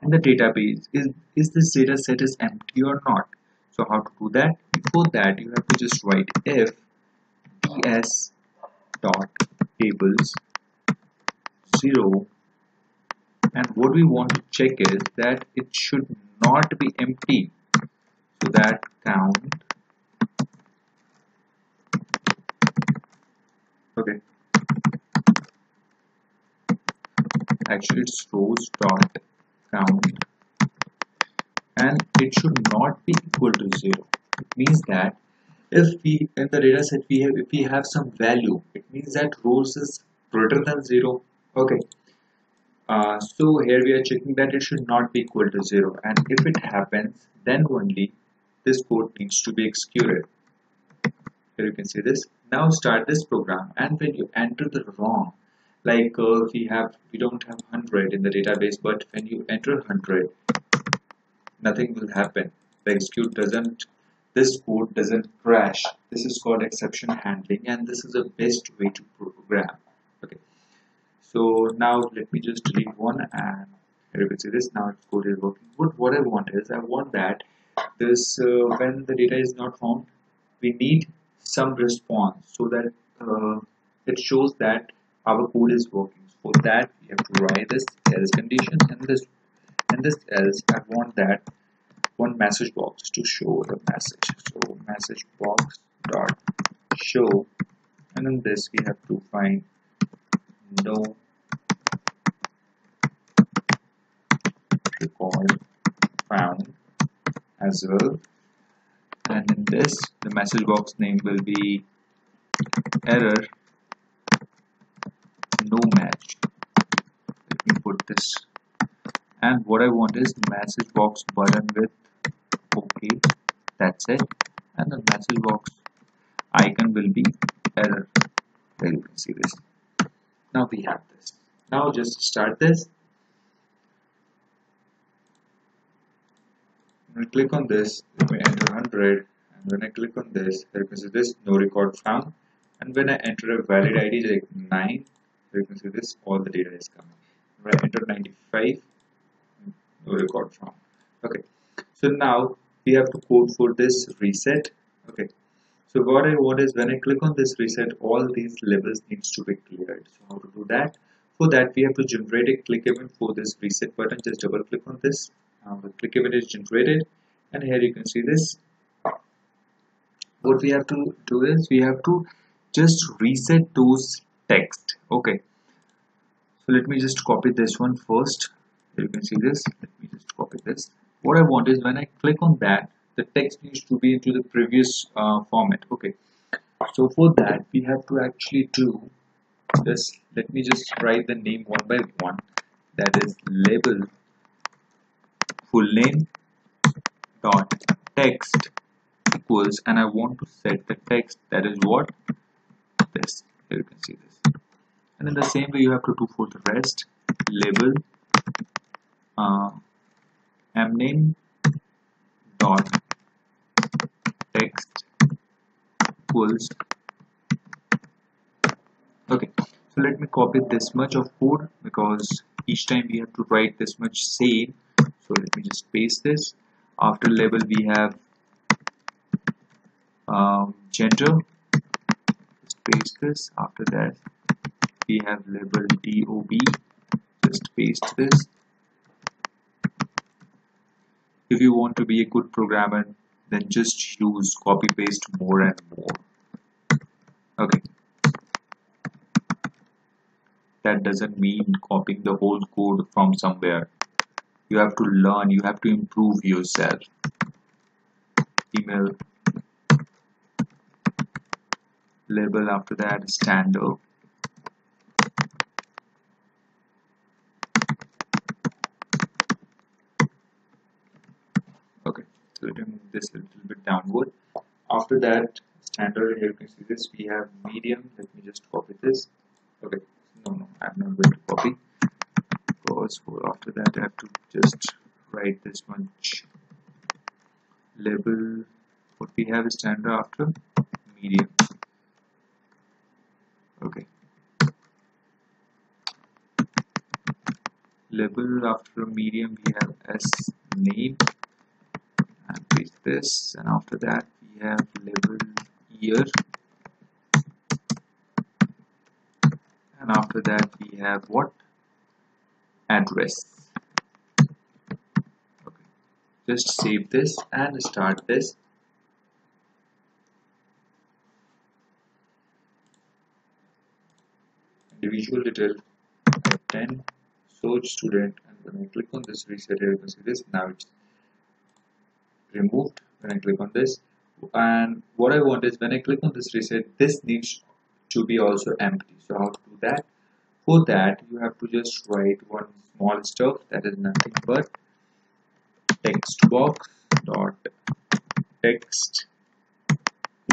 in the database is this data set is empty or not. So how to do that? Before that, you have to just write if ds dot tables 0, and what we want to check is that it should not be empty. So that count, okay, actually it's rows dot count, and it should not be equal to 0. It means that if we in the data set if we have some value, it means that rows is greater than 0. Okay, so here we are checking that it should not be equal to 0, and if it happens, then only this code needs to be executed. Here you can see this. Now start this program, and when you enter the wrong, like we don't have 100 in the database, but when you enter 100, nothing will happen. The execute doesn't, this code doesn't crash. This is called exception handling, and this is the best way to program. Okay, so now let me just delete one, and here you can see this. Now its code is working. But what I want is, I want that this when the data is not found, we need some response so that it shows that our code is working. For that, we have to write this else condition, and this else, I want that one message box to show the message. So message box dot show, and in this we have to find no record found as well, and in this the message box name will be error no match. Let me put this, and what I want is message box button with OK, that's it, and the message box icon will be error. There you can see this. Now we have this. Now just start this. When I click on this, let me enter 100, and when I click on this, here you can see this no record found, and when I enter a valid ID like 9, here you can see this all the data is coming. When I enter 95, no record found. Okay, so now we have to code for this reset. Okay, so what I want is when I click on this reset, all these labels needs to be cleared. So how to do that? For that, we have to generate a click event for this reset button. Just double click on this. Now the click event is generated, and here you can see this. What we have to do is we have to just reset those text. Okay, so let me just copy this one first. Here you can see this. Let me just copy this. What I want is when I click on that, the text needs to be into the previous format. Okay, so for that we have to actually do this. Let me just write the name one by one. That is label full name dot text equals, and I want to set the text, that is what, this. Here you can see this, and in the same way you have to do for the rest. Label mname dot text equals. Okay, so let me copy this much of code because each time we have to write this much same. So let me just paste this. After label we have gender. Just paste this. After that we have label dob. Just paste this. If you want to be a good programmer, then just use copy paste more and more. Okay, that doesn't mean copying the whole code from somewhere. You have to learn, you have to improve yourself. Email label, after that standard. Okay, so let me move this a little bit downward. after that standard, here you can see this, we have medium. Let me just copy this. Okay, no, I'm not going to copy, because after that I have to just write this much label. What we have is standard after medium. Okay, label after medium we have s name, and paste this, and after that we have label year, and after that we have what, address. Okay, just save this and start this. Individual detail 10, search student, and when I click on this reset here, you can see this, now it's removed when I click on this. And what I want is, when I click on this reset, this needs to be also empty. So how to do that? For that you have to just write one small stuff, that is nothing but text box dot text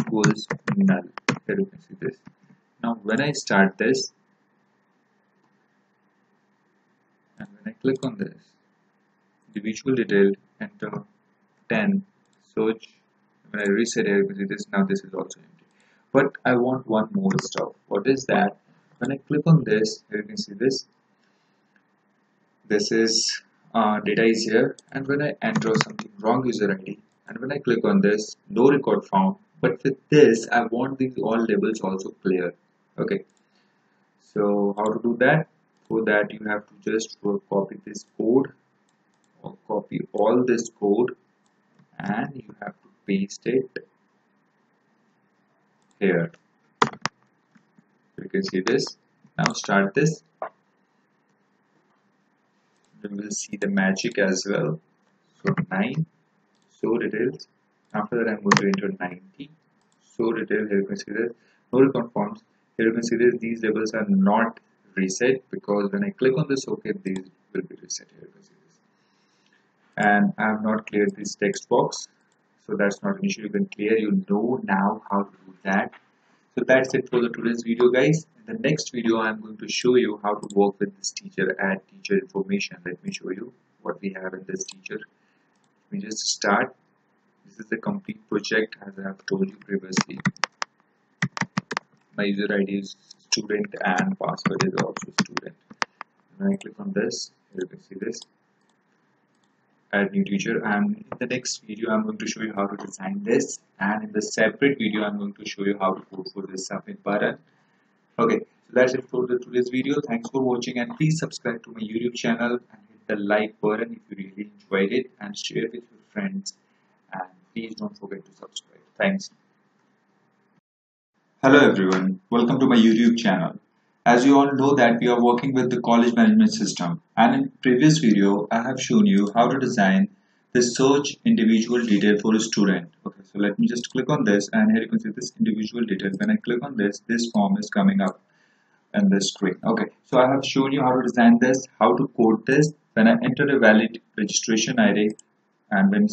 equals null. Here you can see this. Now when I start this and when I click on this, individual detail, enter 10, search, when I reset here you can see this, now this is also empty. But I want one more stuff. What is that? When I click on this, here you can see this, this is data is here, and when I enter something wrong user ID, and when I click on this, no record found. But with this I want these all labels also clear. Okay, so how to do that? For that you have to just copy this code, or copy all this code, and you have to paste it here. So you can see this. Now start this. We will see the magic as well. So 9, so details. After that I'm going to enter 90. So detail, here you can see this. No recount forms. Here you can see this. These labels are not reset, because when I click on this OK, these will be reset. Here you can see this. And I have not cleared this text box, so that's not an issue. You can clear. You know now how to do that. So that's it for the today's video, guys. In the next video I'm going to show you how to work with this teacher, add teacher information. Let me show you what we have in this teacher. Let me just start. This is the complete project, as I have told you previously. My user ID is student and password is also student. When I click on this, here you can see this, add new teacher, and in the next video I'm going to show you how to design this, and in the separate video I'm going to show you how to code for this submit button. Okay, so that's it for today's video. Thanks for watching, and please subscribe to my YouTube channel and hit the like button if you really enjoyed it, and share with your friends, and please don't forget to subscribe. Thanks. Hello everyone, welcome to my YouTube channel. As you all know that we are working with the college management system, and in previous video I have shown you how to design the search individual detail for a student. Okay, so let me just click on this, and here you can see this individual detail. When I click on this form is coming up in the screen. Okay, so I have shown you how to design this, how to code this. When I enter a valid registration ID, and when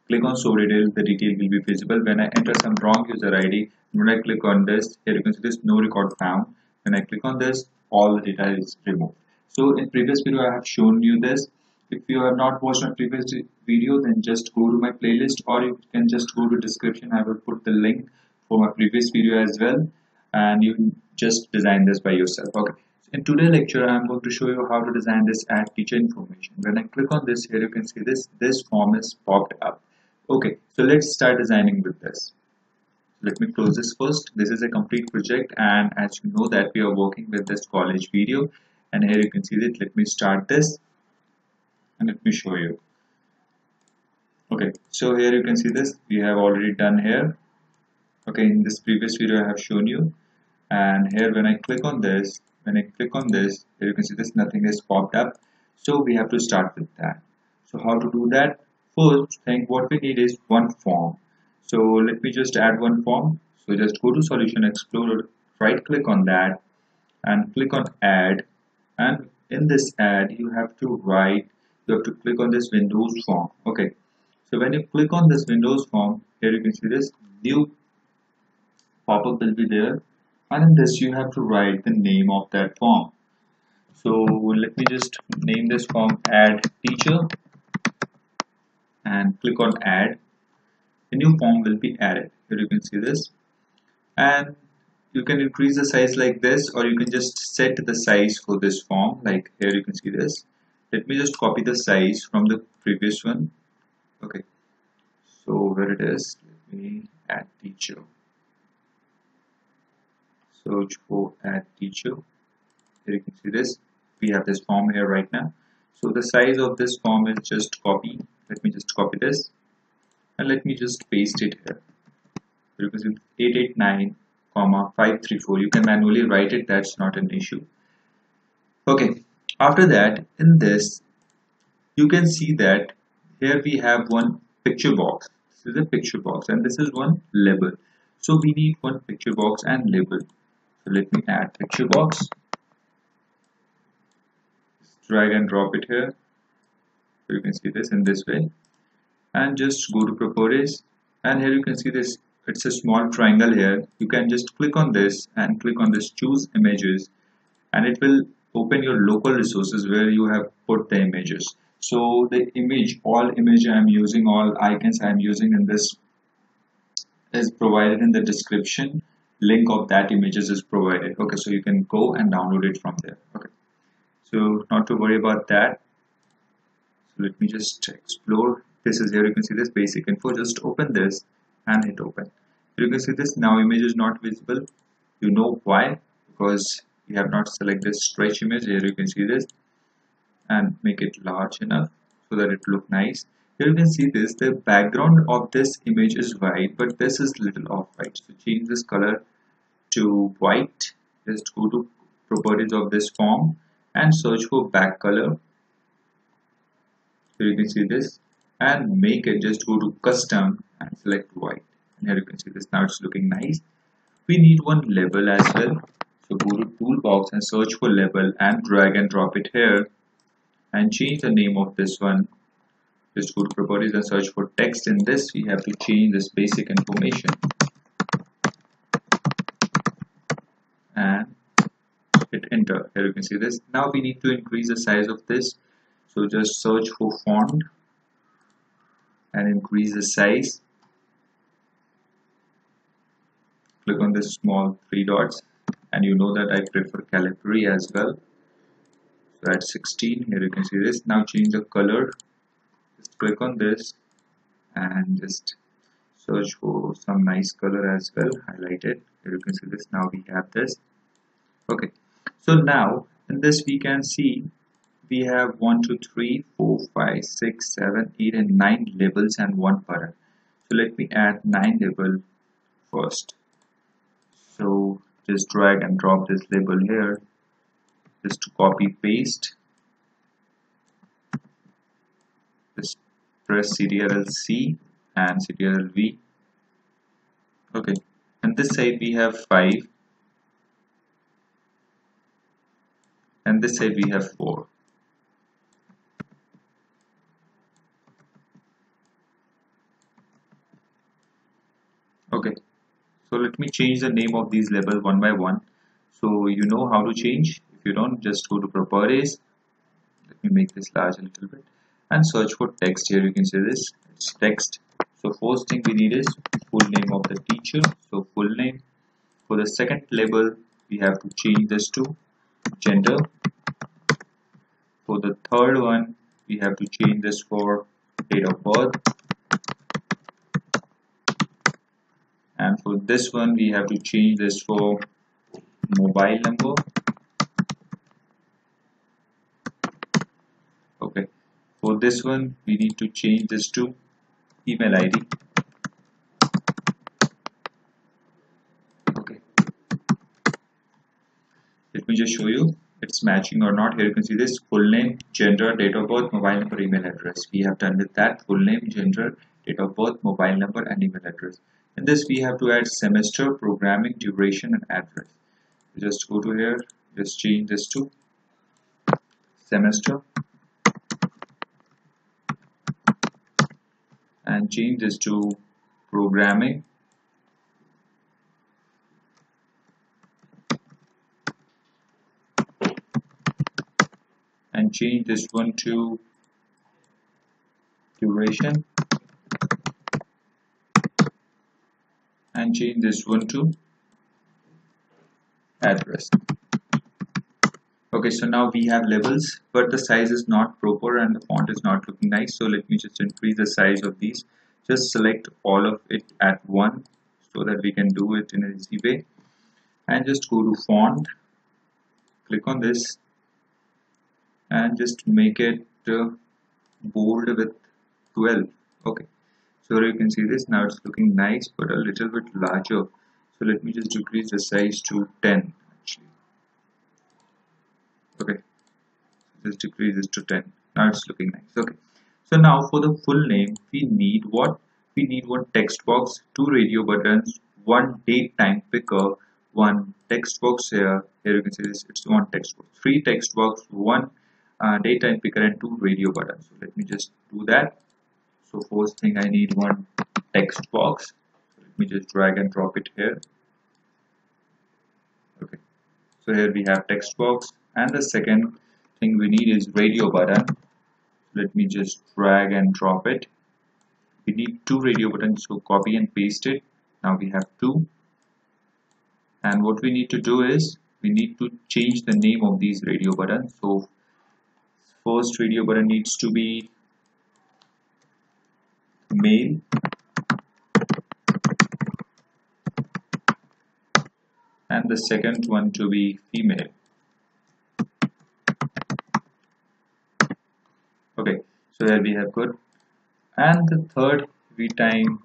click on show detail, the detail will be visible. When I enter some wrong user ID, when I click on this, here you can see this no record found. When I click on this, all the data is removed. So in previous video I have shown you this. If you have not watched my previous video, then just go to my playlist, or you can just go to description. I will put the link for my previous video as well, and you can just design this by yourself. Okay, so in today's lecture I am going to show you how to design this add teacher information. When I click on this, here you can see this form is popped up. Okay, so let's start designing with this. Let me close this first. This is a complete project, and as you know that we are working with this college video, and here you can see that. Let me start this and let me show you. Okay, so here you can see this we have already done here. Okay, in this previous video I have shown you, and here when I click on this, here you can see this nothing is popped up. So we have to start with that. So how to do that? First thing what we need is one form. So let me just add one form. So just go to Solution Explorer, right click on that and click on add, and in this add you have to click on this Windows form. Okay, So when you click on this Windows form, here you can see this new pop-up will be there, and in this you have to write the name of that form. So let me just name this form add teacher and click on add. A new form will be added. Here you can see this, and you can increase the size like this, or you can just set the size for this form. Like here you can see this. Let me just copy the size from the previous one. Okay, so where it is, let me add teacher. Search for add teacher. Here you can see this. We have this form here right now. So the size of this form is just copy. Let me just copy this and let me just paste it here. You can see 889, 534. You can manually write it, that's not an issue. Okay, after that, in this you can see that here we have one picture box. This is a picture box and this is one label. So we need one picture box and label. So let me add picture box. Just drag and drop it here. So you can see this in this way. And just go to properties. And here you can see this. It's a small triangle here. You can just click on this and click on this choose images. And it will open your local resources where you have put the images. So the image, all image I am using, all icons I am using in this is provided in the description. Link of that images is provided. Okay, so you can go and download it from there. Okay, so not to worry about that. So let me just explore. This is here you can see this basic info. Just open this and hit open. You can see this now image is not visible. You know why? Because you have not selected this stretch image. Here you can see this and make it large enough so that it look nice. Here you can see this, the background of this image is white, but this is little off white. So change this color to white. Just go to properties of this form and search for back color. So you can see this and make it, just go to custom and select white. And here you can see this, now it's looking nice. We need one label as well. So go to toolbox and search for label and drag and drop it here and change the name of this one. Just go to properties and search for text. In this we have to change this basic information and hit enter. Here you can see this. Now we need to increase the size of this. So just search for font and increase the size. Click on this small three dots, and you know that I prefer Calibri as well. So at 16, here you can see this. Now change the color. Just click on this and just search for some nice color as well. Highlight it. Here you can see this. Now we have this. Okay. So now in this we can see we have 1, 2, 3, 4, 5, 6, 7, 8, and 9 labels and one button. So let me add 9 label first. So just drag and drop this label here. Just copy paste. Just press Ctrl C and Ctrl V. Okay, and this side we have 5 and this side we have 4. Okay, so let me change the name of these labels one by one. So you know how to change. If you don't, just go to properties. Let me make this large a little bit and search for text. Here you can see this, it's text. So first thing we need is full name of the teacher. So full name. For the second label we have to change this to gender. For the third one we have to change this for date of birth. And for this one we have to change this for mobile number. Okay, for this one we need to change this to email ID. Okay, let me just show you it's matching or not. Here you can see this full name, gender, date of birth, mobile number, email address. We have done with that. Full name, gender, date of birth, mobile number, and email address. In this we have to add semester, programming, duration, and address. Just go to here, just change this to semester. and change this to programming, and change this one to duration, and change this one to address. Okay, so now we have levels, but the size is not proper and the font is not looking nice. So let me just increase the size of these. Just select all of it at one so that we can do it in an easy way. And just go to font, click on this, and just make it bold with 12. Okay, so you can see this. Now it's looking nice, but a little bit larger. So let me just decrease the size to 10 actually. Okay, just decrease this to 10. Now it's looking nice. Okay, so now for the full name we need what? We need one text box, two radio buttons, one date time picker, one text box. Here you can see this, it's one text box, three text box, one date time picker, and two radio buttons. So let me just do that. So first thing, I need one text box. Let me just drag and drop it here. Okay, so here we have text box, and the second thing we need is radio button. Let me just drag and drop it. We need two radio buttons, so copy and paste it. Now we have two, and what we need to do is we need to change the name of these radio buttons. So first radio button needs to be male, and the second one to be female. Okay, so here we have good. And the third we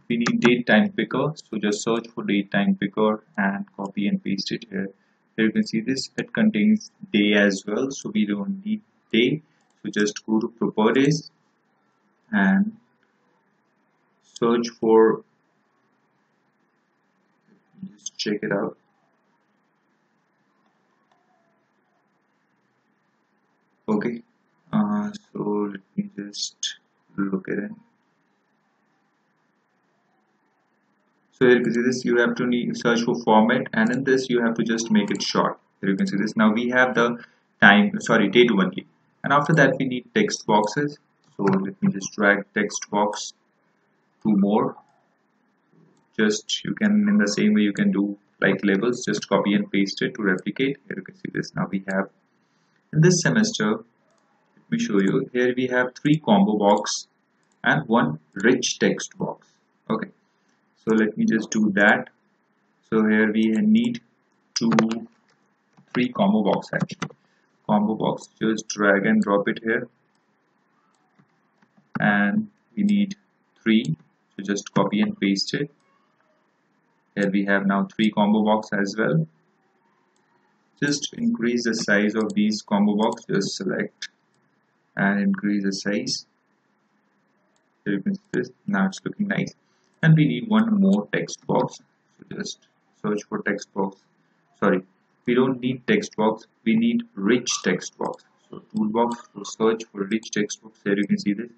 need date time picker. So just search for date time picker and copy and paste it here. Here you can see this, it contains day as well, so we don't need day. So just go to properties and search for, just check it out. Okay, so let me just look at it. So here you can see this, you have to search for format, and in this you have to just make it short. Here you can see this. Now we have the date only, and after that we need text boxes. So let me just drag text box two more. Just you can, in the same way you can do like labels, just copy and paste it to replicate. Here you can see this. Now we have, in this semester, let me show you, here we have three combo box and one rich text box. Okay, so let me just do that. So here we need three combo box actually. Combo box, just drag and drop it here, and we need three, so just copy and paste it. Here we have now three combo box as well. Just increase the size of these combo box, just select and increase the size. Here you can see this, now it's looking nice. And we need one more text box, so just search for text box. Sorry, we don't need text box, we need rich text box. So toolbox, to search for rich text box. Here you can see this,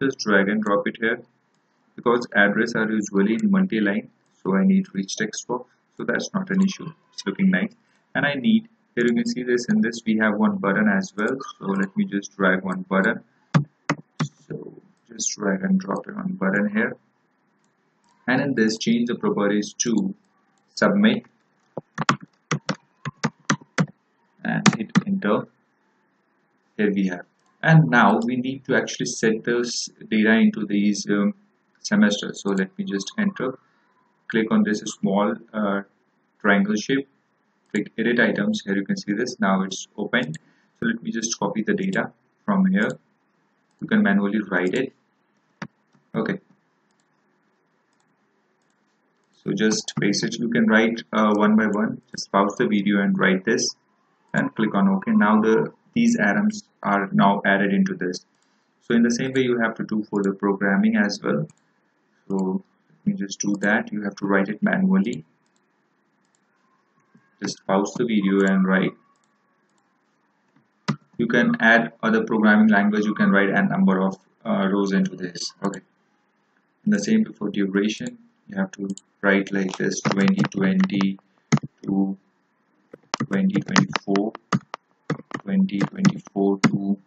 just drag and drop it here, because address are usually in multi-line, so I need rich text box. So that's not an issue, it's looking nice. And I need, here you can see this, in this we have one button as well. So let me just drag one button. So just drag and drop it on button here, and in this change the properties to submit and hit enter. Here we have, and now we need to actually set this data into these semesters. So let me just enter, click on this small triangle shape, click edit items. Here you can see this, now it's opened. So let me just copy the data from here. You can manually write it. Okay, so just paste it. You can write one by one. Just pause the video and write this and click on OK. Now these items are now added into this. So in the same way you have to do for the programming as well. So let me just do that. You have to write it manually. Just pause the video and write. You can add other programming language. You can write a number of rows into this. Okay. And the same for duration, you have to write like this: 2020 to 2024, 2024 to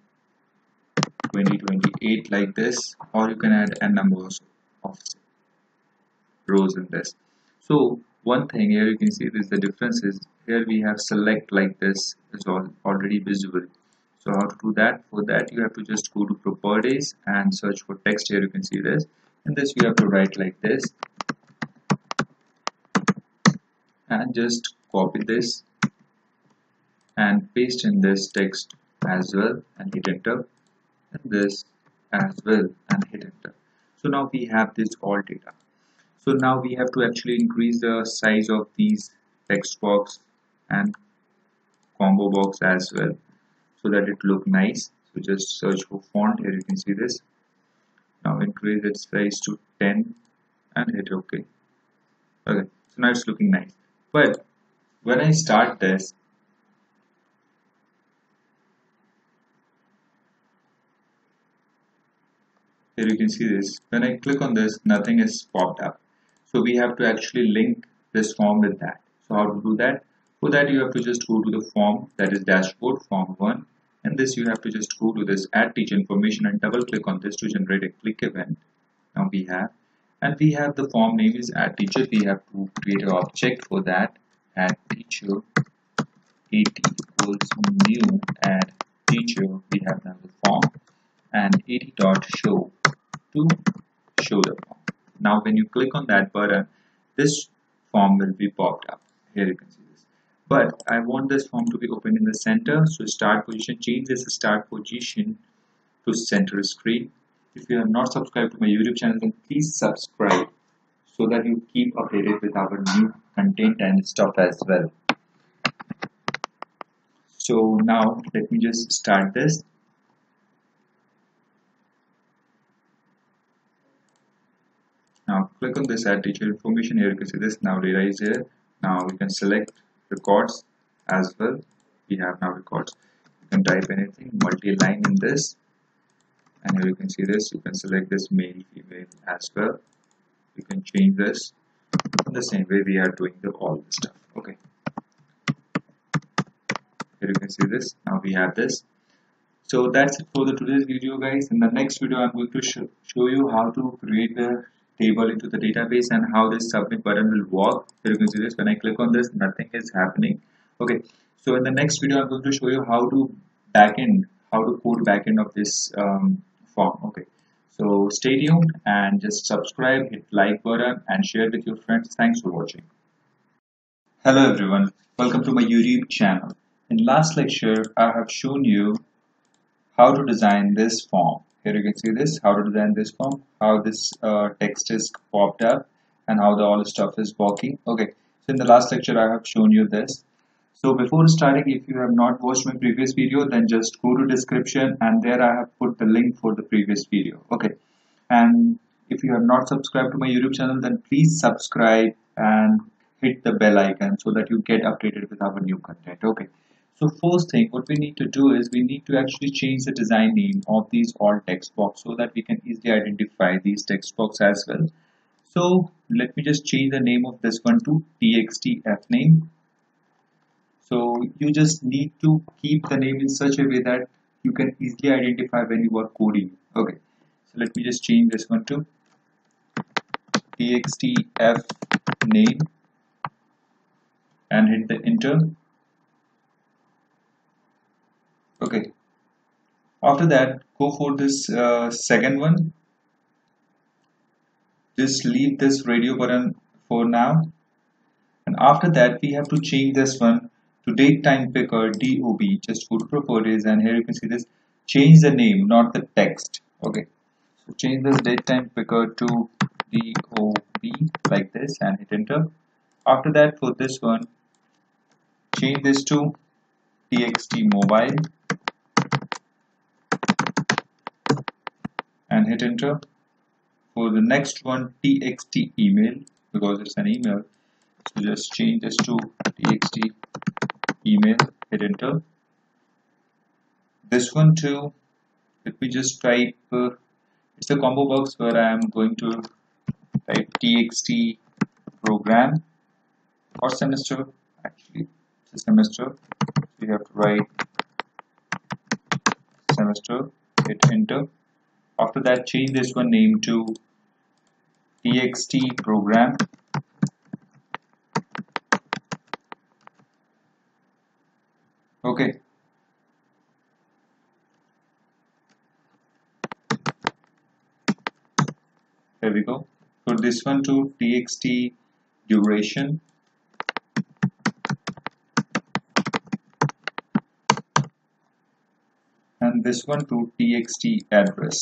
2028, like this, or you can add n numbers of rows in this. So one thing here you can see is the difference is here we have select like this is already visible. So how to do that? For that you have to just go to properties and search for text. Here you can see this, and this you have to write like this and just copy this and paste in this text as well and hit enter, and this as well and hit enter. So now we have this all data. So now we have to actually increase the size of these text box and combo box as well so that it look nice. So just search for font. Here you can see this. Now increase its size to 10 and hit OK. Okay, so now it's looking nice. But when I start this, here you can see this. When I click on this, nothing is popped up. So we have to actually link this form with that. So how to do that? For that you have to just go to the form, that is dashboard form 1, and this you have to just go to this add teacher information and double click on this to generate a click event. Now we have, and we have the form name is add teacher. We have to create an object for that. Add teacher at equals new add teacher. We have now the form and at dot show to show the form. Now when you click on that button, this form will be popped up. Here you can see this. But I want this form to be open in the center. So start position, change this start position to center screen. If you are not subscribed to my YouTube channel, then please subscribe so that you keep updated with our new content and stuff as well. So now let me just start this. Now click on this add teacher information. Here you can see this. Now data is here. Now we can select records as well. We have now records. You can type anything, multi-line in this, and here you can see this. You can select this male, female as well. You can change this in the same way we are doing all the stuff. Okay. Here you can see this. Now we have this. So that's it for the today's video, guys. In the next video, I'm going to show you how to create the table into the database and how this submit button will work. Here you can see this. When I click on this, nothing is happening. Okay. So in the next video, I'm going to show you how to code backend of this form. Okay. So stay tuned and just subscribe, hit like button and share with your friends. Thanks for watching. Hello everyone. Welcome to my YouTube channel. In last lecture, I have shown you how to design this form. Here you can see this, how to design this form, how this text is popped up and how the all stuff is working. Okay, so in the last lecture I have shown you this. So before starting, if you have not watched my previous video, then just go to description and there I have put the link for the previous video. Okay, and if you have not subscribed to my YouTube channel, then please subscribe and hit the bell icon so that you get updated with our new content. Okay. So first thing, what we need to do is we need to actually change the design name of these all text box so that we can easily identify these text box as well. So let me just change the name of this one to txtf name. So you just need to keep the name in such a way that you can easily identify when you are coding. Okay, so let me just change this one to txtf name and hit the enter. Okay, after that go for this second one. Just leave this radio button for now, and after that we have to change this one to date time picker DOB. Just go to properties and here you can see this, change the name, not the text. Okay, so change this date time picker to DOB like this and hit enter. After that, for this one, change this to txt mobile and hit enter. For the next one, txt email, because it's an email, so just change this to txt email, hit enter. This one too, let me just type it's a combo box where I am going to type txt program or semester, actually it's a semester, so you have to write semester, hit enter. After that, change this one name to txt program. Okay, here we go. Put this one to txt duration, and this one to txt address.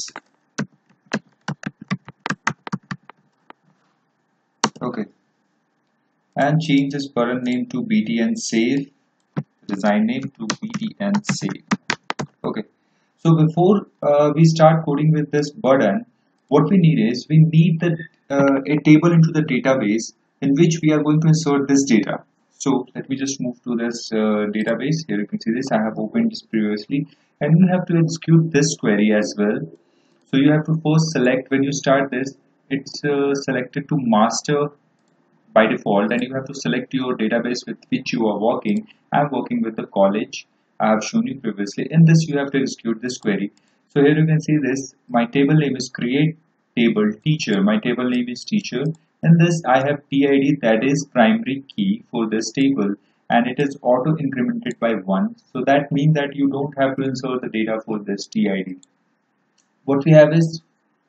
Okay, and change this button name to bt and save, design name to bt and save. Okay, so before we start coding with this button, what we need is we need a table into the database in which we are going to insert this data. So let me just move to this database. Here you can see this. I have opened this previously, and you have to execute this query as well. So you have to first select, when you start this, it's selected to master by default, and you have to select your database with which you are working. I'm working with the college I have shown you previously. In this, you have to execute this query. So here you can see this. My table name is create table teacher. My table name is teacher. In this, I have PID, that is primary key for this table, and it is auto incremented by 1. So that means that you don't have to insert the data for this TID. What we have is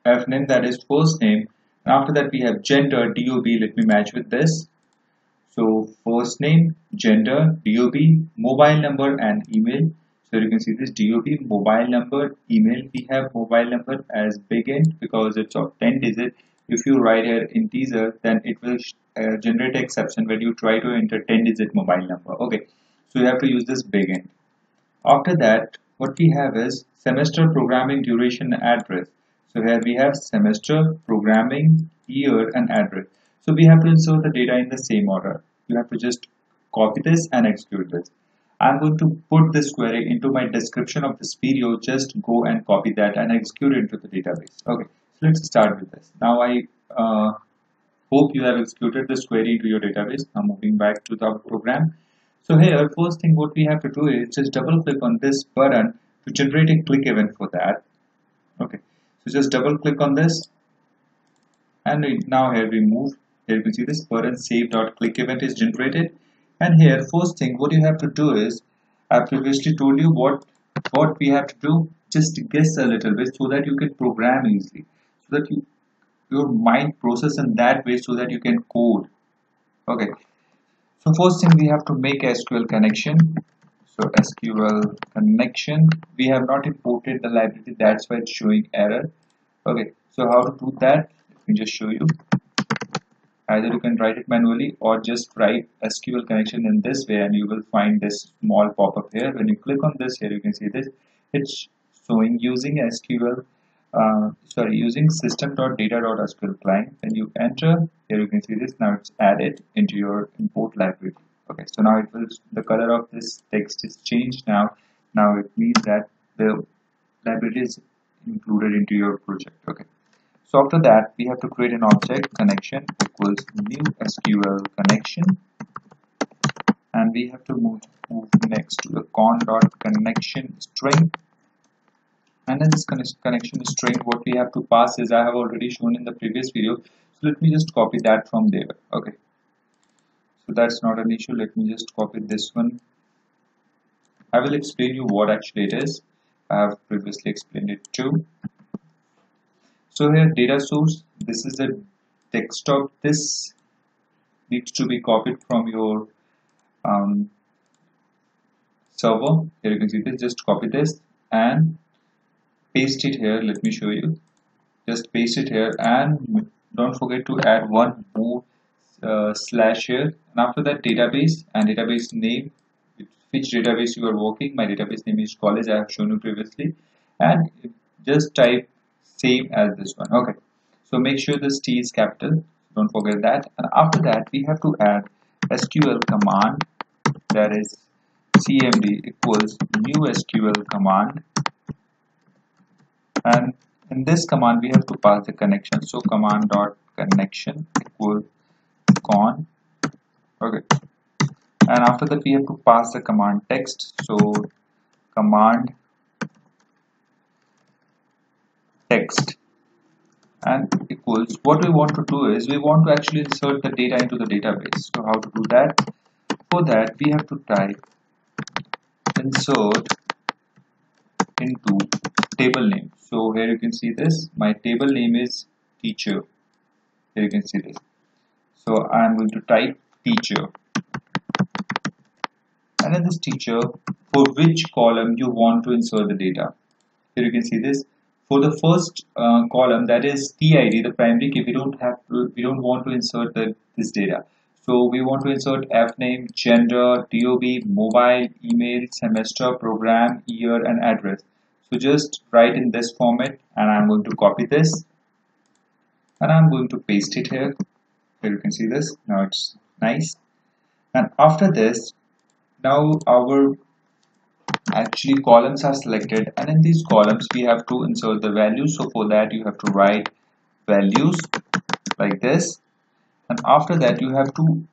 fname, that is first name, and after that we have gender, dob. Let me match with this. So first name, gender, dob, mobile number and email. So you can see this dob, mobile number, email. We have mobile number as big int because it's of 10 digit. If you write here integer, then it will generate exception when you try to enter 10 digit mobile number. Okay, so you have to use this big int. After that, what we have is semester programming duration address. So here we have semester programming year and address. So we have to insert the data in the same order. You have to just copy this and execute this. I'm going to put this query into my description of this video. Just go and copy that and execute it into the database. Okay, so let's start with this. Now I hope you have executed this query into your database. Now moving back to the program. So here, first thing what we have to do is just double click on this button to generate a click event for that. Okay, so just double click on this, and now here we move. Here you can see this button save.click event is generated. And here, first thing what you have to do is, I previously told you what we have to do. Just guess a little bit so that you can program easily, so that your mind process in that way so that you can code. Okay. So first thing we have to make a SQL connection. So SQL connection. We have not imported the library, that's why it's showing error. Okay, so how to do that? Let me just show you. Either you can write it manually or just write SQL connection in this way, and you will find this small pop-up here. When you click on this, here you can see this. It's showing using SQL. Using system.data.sql client. When you enter, here you can see this. Now it's added into your import library. Okay, so now it will, the color of this text is changed now. Now it means that the library is included into your project. Okay, so after that we have to create an object connection equals new SQL connection, and we have to move next to the con.connection string. And in this connection string, what we have to pass is, I have already shown in the previous video. So let me just copy that from there. Okay. So that's not an issue. Let me just copy this one. I will explain you what actually it is. I have previously explained it too. So here data source, this is a desktop. This needs to be copied from your server. Here you can see this. Just copy this and paste it here. Let me show you. Just paste it here, and don't forget to add one more slash here, and after that database and database name, which database you are working. My database name is college, I have shown you previously, and just type same as this one. Okay, so make sure this T is capital, don't forget that. And after that we have to add SQL command, that is cmd equals new SQL command, and in this command we have to pass the connection. So command dot connection equal con. Okay, and after that we have to pass the command text. So command text and equals, what we want to do is we want to actually insert the data into the database. So how to do that? For that we have to type insert into table name. So here you can see this, my table name is teacher. Here you can see this. So I am going to type teacher, and in this teacher, for which column you want to insert the data. Here you can see this. For the first column, that is TID, the primary key, we don't want to insert this data. So we want to insert Fname, gender, DOB, mobile, email, semester, program, year, and address. So just write in this format, and I'm going to copy this, and I'm going to paste it here. Here you can see this. Now it's nice. And after this, now our actually columns are selected, and in these columns we have to insert the values. So for that you have to write values like this, and after that you have to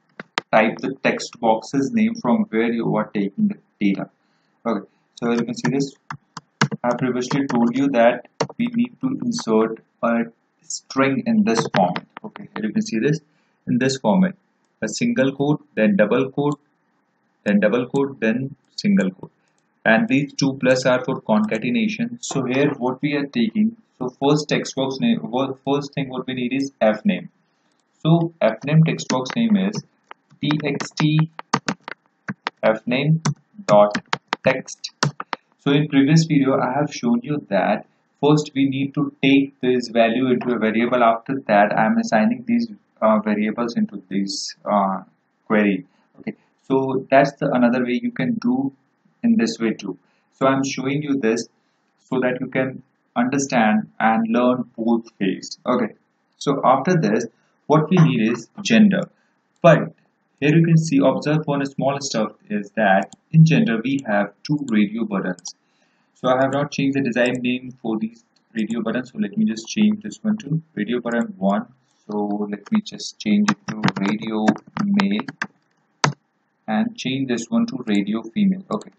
type the text box's name from where you are taking the data. Okay, so you can see this. I previously told you that we need to insert a string in this format. Okay, here you can see this in this format: a single quote, then double quote, then double quote, then single quote. And these 2 plus are for concatenation. So here what we are taking, so first text box name, first thing what we need is fname. So fname text box name is txt fname dot text. So in previous video I have shown you that first we need to take this value into a variable. After that I am assigning these variables into this query. Okay, so that's the another way you can do in this way too. So I'm showing you this so that you can understand and learn both ways. Okay, so after this what we need is gender, but here you can see, observe one small stuff is that in gender we have 2 radio buttons. So I have not changed the design name for these radio buttons, so let me just change this one to radio button 1. So let me just change it to radio male and change this one to radio female. Okay,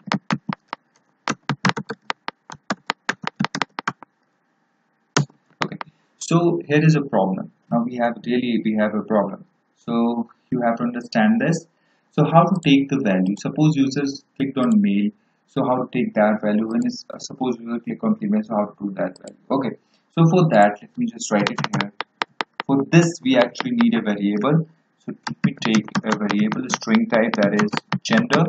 so here is a problem. Now we have a problem. So you have to understand this. So how to take the value? Suppose users clicked on male. So how to take that value? When is suppose user click on female? So how to do that value? Okay. So for that, let me just write it here. For this, we actually need a variable. So let me take a variable string type, that is gender,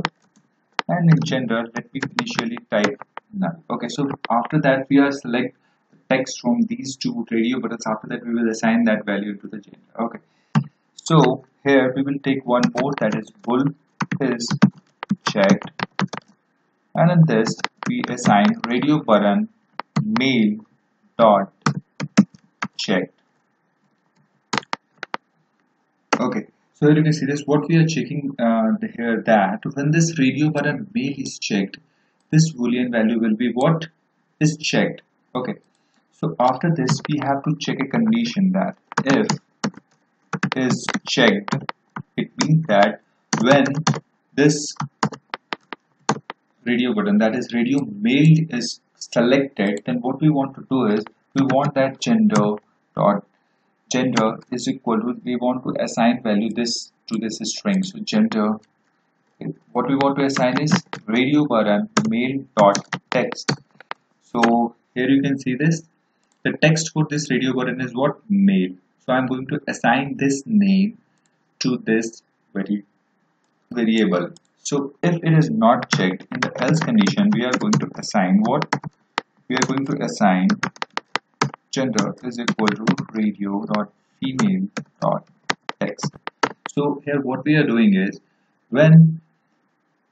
and in gender, let me initially type null. Okay. So after that, we are select text from these 2 radio buttons. After that we will assign that value to the gender. Okay, so here we will take one more, that is bool is checked, and in this we assign radio button male dot checked. Okay, so here you can see this, what we are checking here, that when this radio button male is checked, this boolean value will be what is checked. Okay, so after this we have to check a condition, that if is checked, it means that when this radio button, that is radio male, is selected, then what we want to do is we want that gender is equal to, we want to assign value this to this string. So gender, what we want to assign is radio button male dot text. So here you can see this, the text for this radio button is what? Male. So I'm going to assign this name to this variable. So if it is not checked, in the else condition we are going to assign what? We are going to assign gender is equal to radio dot female dot text. So here what we are doing is, when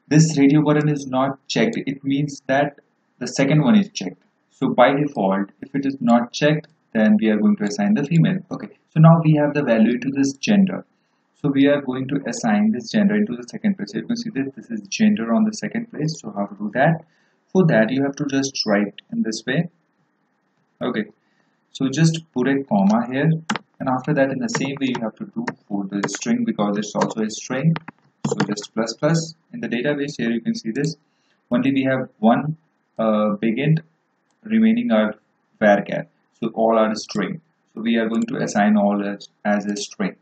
this radio button is not checked, it means that the second one is checked. So by default, if it is not checked, then we are going to assign the female. Okay, so now we have the value to this gender. So we are going to assign this gender into the second place. So you can see this is gender on the second place. So how to do that? For that, you have to just write in this way. Okay, so just put a comma here And after that, in the same way, you have to do for the string, because it's also a string. So just plus plus. In the database here, you can see this. Only we have one big int, remaining are varchar. So all are string. So we are going to assign all as a string.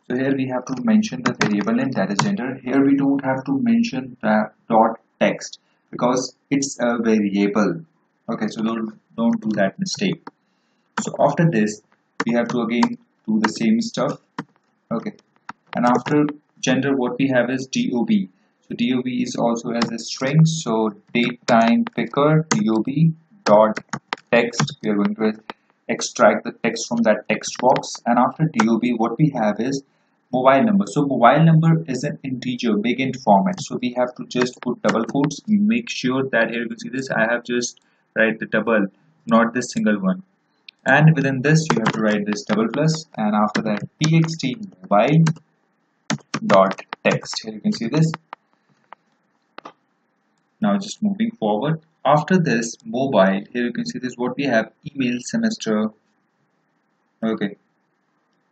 So here we have to mention the variable name, that is gender. Here we don't have to mention that dot text because it's a variable. Okay, so don't do that mistake. So after this, we have to again do the same stuff. Okay, and after gender, what we have is dob. So dob is also as a string. So date time picker dob dot text. We are going to extract the text from that text box. And after dob, what we have is mobile number. So mobile number is an integer big int format. So we have to just put double quotes. Make sure that here you can see this. I have just write the double, not the single one. And within this, you have to write this double plus, and after that, txt mobile dot text. Here you can see this. Now just moving forward. After this mobile, here you can see this. What we have, email semester. Okay.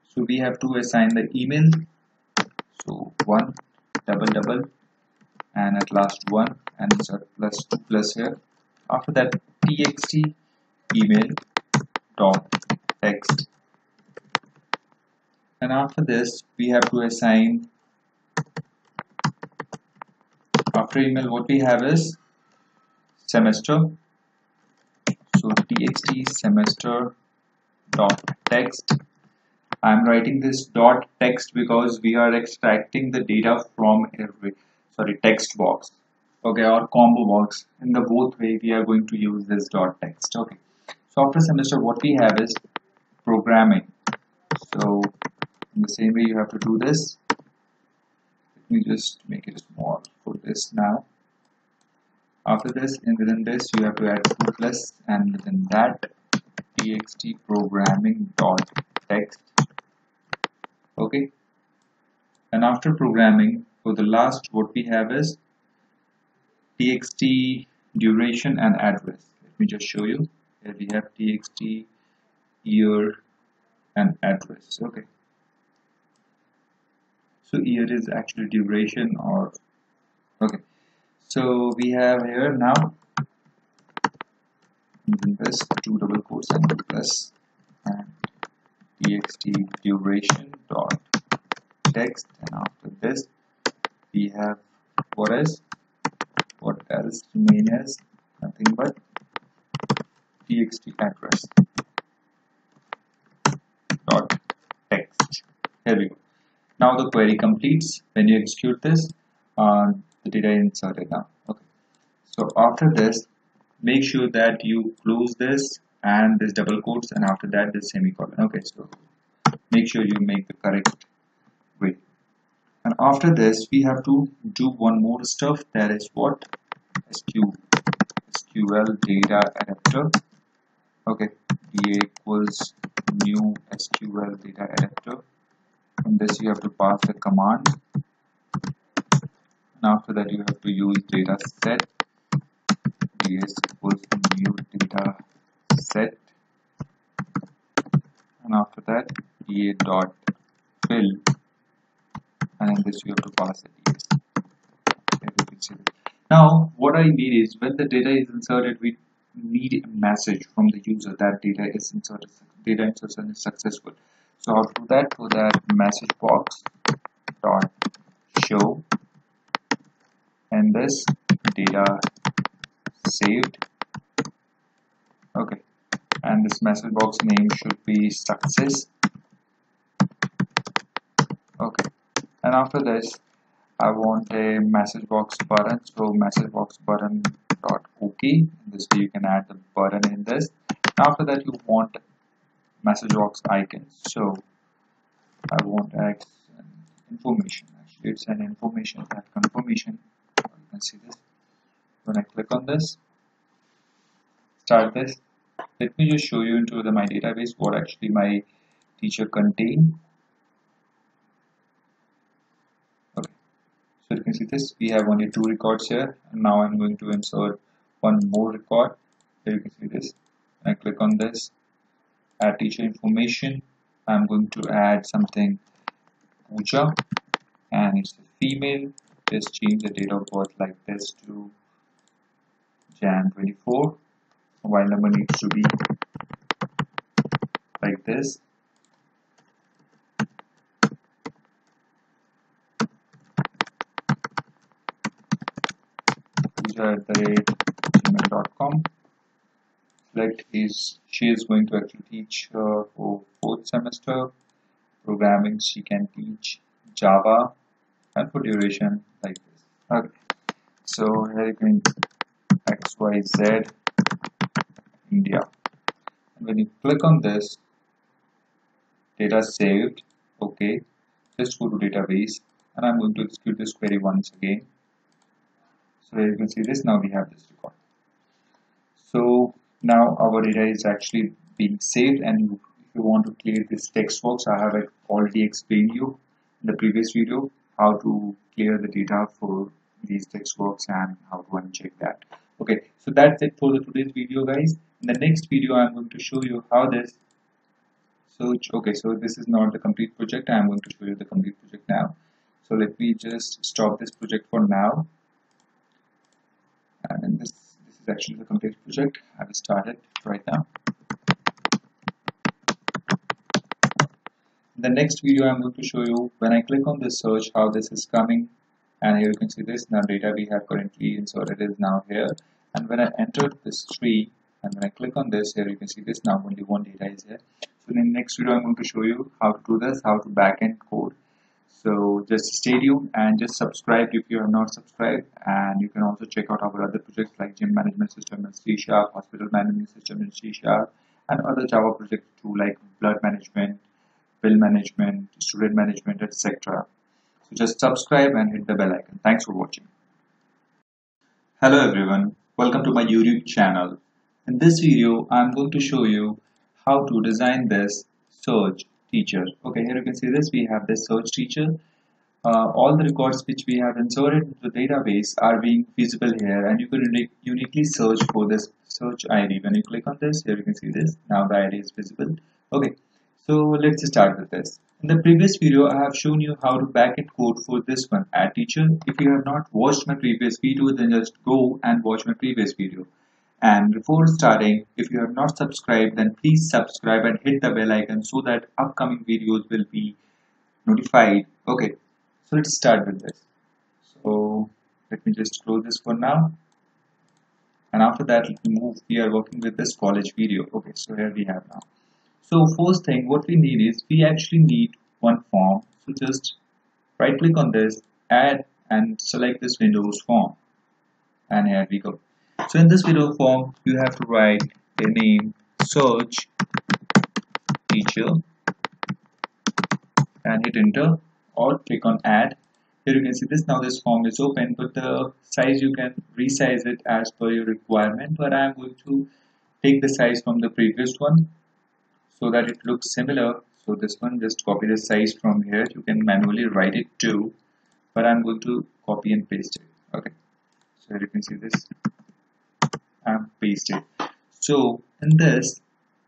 So we have to assign the email. So one double double, and at last one, and insert plus two plus here. After that, txt email dot text. And after this, we have to assign, after email, what we have is semester. So txt semester dot text. I'm writing this dot text because we are extracting the data from text box, okay, or combo box. In the both way, we are going to use this dot text. Okay. So after semester, what we have is programming. So in the same way, you have to do this. Let me just make it small for this now. After this, and within this, you have to add 2 plus, and within that, txt programming dot text. Okay. And after programming, for the last, what we have is txt duration and address. Let me just show you. Here we have txt year and address. Okay. So year is actually duration, or okay. So we have here now this two double quotes and plus and txt duration dot text, and after this we have what else remain as nothing but txt address dot text. Here we go. Now the query completes. When you execute this, the data is inserted now. Okay. So after this, make sure that you close this and this double quotes, and after that this semicolon. Okay. So make sure you make the correct way. And after this, we have to do one more stuff. That is what SQL data adapter. Okay. DA equals new SQL data adapter. In this, you have to pass the command, and after that, you have to use data set. DS equals new data set, and after that, DA dot fill, and in this, you have to pass the DS. Now, what I need is when the data is inserted, we need a message from the user that data is inserted. Data insertion is successful. So how to do that? For that, message box dot show, and this data saved. Okay, and this message box name should be success. Okay, and after this, I want a message box button. So message box button dot OK. In this way, you can add the button in this. And after that, you want message box icon. So I want add information. Actually, it's an information, that confirmation. You can see this. When I click on this, start this. Let me just show you into my database what actually my teacher contain. Okay, so you can see this. We have only 2 records here, and now I'm going to insert one more record. Here you can see this. When I click on this, add teacher information. I'm going to add something Pooja, and it's a female. Just change the date of birth like this to Jan 24. Mobile number needs to be like this. Pooja@gmail.com. Select she is going to actually teach for 4th semester. Programming she can teach Java, and for duration like this. Okay. So here you can XYZ India. And when you click on this, data saved. Okay. Just go to database, and I'm going to execute this query once again. So here you can see this. Now we have this record. So now our data is actually being saved, and if you want to clear this text box, I have already explained you in the previous video how to clear the data for these text box and how to uncheck that. Okay, so that's it for today's video, guys. In the next video, I'm going to show you how this search. Okay, so this is not the complete project. I'm going to show you the complete project now. So let me just stop this project for now, and then this is actually the complete project. I will start it right now. In the next video, I'm going to show you when I click on this search how this is coming, and here you can see this. Now data we have currently inserted is now here, and when I enter this tree and when I click on this, here you can see this. Now only one data is here. So in the next video, I'm going to show you how to do this, how to backend code. So just stay tuned and just subscribe if you have not subscribed, and you can also check out our other projects like gym management system in C#, hospital management system in C#, and other Java projects too, like blood management, bill management, student management, etc. So just subscribe and hit the bell icon. Thanks for watching. Hello everyone, welcome to my YouTube channel. In this video, I'm going to show you how to design this search teacher. Okay, here you can see this. We have this search teacher. All the records which we have inserted into the database are being visible here, and you can uniquely search for this search ID. When you click on this, here you can see this. Now the ID is visible. Okay, so let's start with this. In the previous video, I have shown you how to backend code for this one, add teacher. If you have not watched my previous video, then just go and watch my previous video. And before starting, if you have not subscribed, then please subscribe and hit the bell icon so that upcoming videos will be notified. Okay, so let's start with this. So let me just close this for now. And after that, let me move. We are working with this college video. Okay, so here we have now. So first thing, what we need is we actually need one form. So just right click on this, add, and select this Windows form. And here we go. So in this video form, you have to write the name search teacher and hit enter or click on add. Here you can see this. Now this form is open, but the size you can resize it as per your requirement. But I am going to take the size from the previous one so that it looks similar. So this one, just copy the size from here. You can manually write it too, but I'm going to copy and paste it. Okay, so here you can see this and paste it. So in this,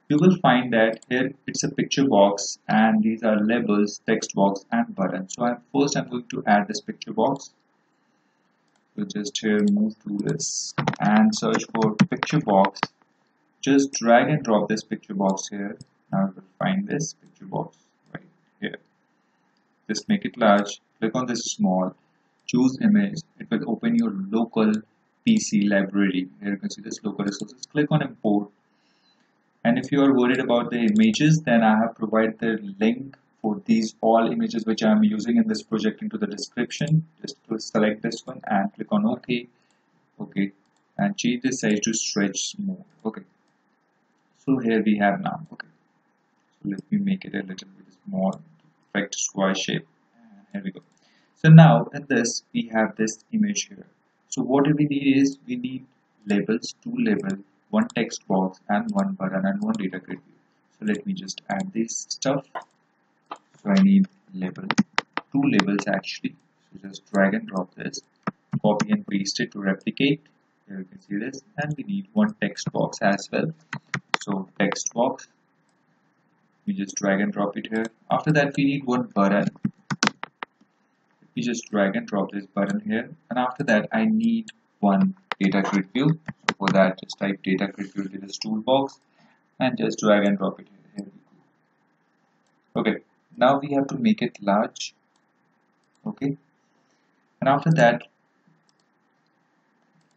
you will find that here it's a picture box, and these are labels, text box, and button. So first I'm going to add this picture box. So just here move to this and search for picture box. Just drag and drop this picture box here. Now you will find this picture box right here. Just make it large, click on this small, choose image. It will open your local PC library. Here you can see this local resources. Click on import. And if you are worried about the images, then I have provided the link for these all images which I am using in this project into the description. Just to select this one and click on OK. Okay, and change the size to stretch mode. Okay. So here we have now. Okay, so let me make it a little bit small, perfect square shape. And here we go. So now in this we have this image here. So what we need is we need labels, two labels, one text box, and one button, and one data grid view. So let me just add this stuff. So I need label, two labels actually. So just drag and drop this, copy and paste it to replicate. Here you can see this, and we need one text box as well. So text box, We just drag and drop it here. After that, we need one button. We just drag and drop this button here, and after that I need one data grid view. So for that, just type data grid view to this toolbox and just drag and drop it here. Here we go. Okay, now we have to make it large. Okay, and after that,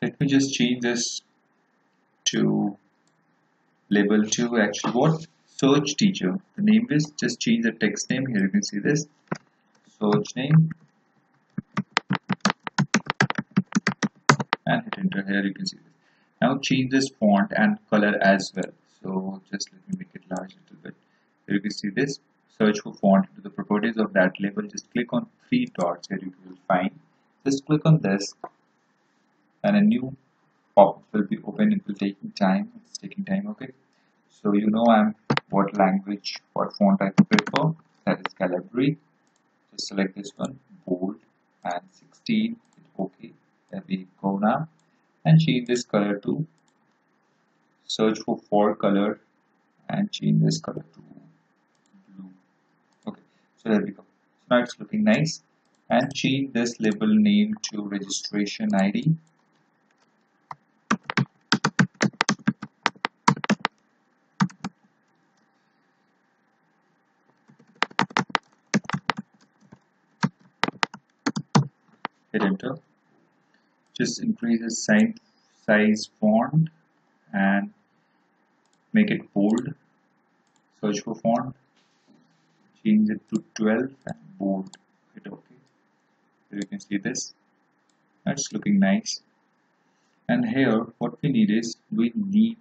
let me just change this to label 2. Actually, what search teacher? The name is, just change the text name here. You can see this search name and hit enter. Here you can see this. Now change this font and color as well. So just let me make it large a little bit. Here you can see this. Search for font into the properties of that label. Just click on 3 dots. Here you will find. Just click on this, and a new pop-up will be open. It will take time. It's taking time. Okay. So you know what language, what font I prefer. That is Calibri. Just select this one, bold, and 16. Okay. There we go now. And change this color to, search for color and change this color to blue. Okay, so there we go. So now it's looking nice. And change this label name to registration ID. Hit enter. Just increase the size font and make it bold. Search for font, change it to 12 and bold. Hit OK. Here you can see this. That's looking nice. And here what we need is, we need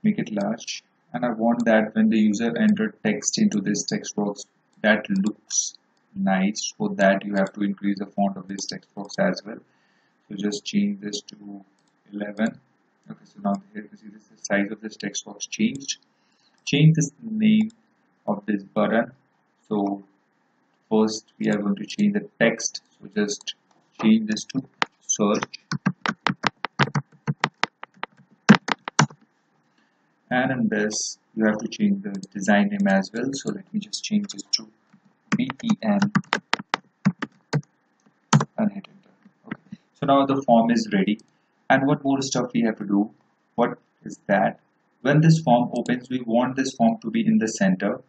make it large, and I want that when the user enter text into this text box, that looks nice. For that you have to increase the font of this text box as well. So just change this to 11. Okay, so now here you can see this, the size of this text box changed. Change this name of this button. So first we are going to change the text. So just change this to search, and in this you have to change the design name as well. So let me just change this to BTM and hit enter. Okay, so now the form is ready. And what more stuff we have to do? What is that? When this form opens, we want this form to be in the center.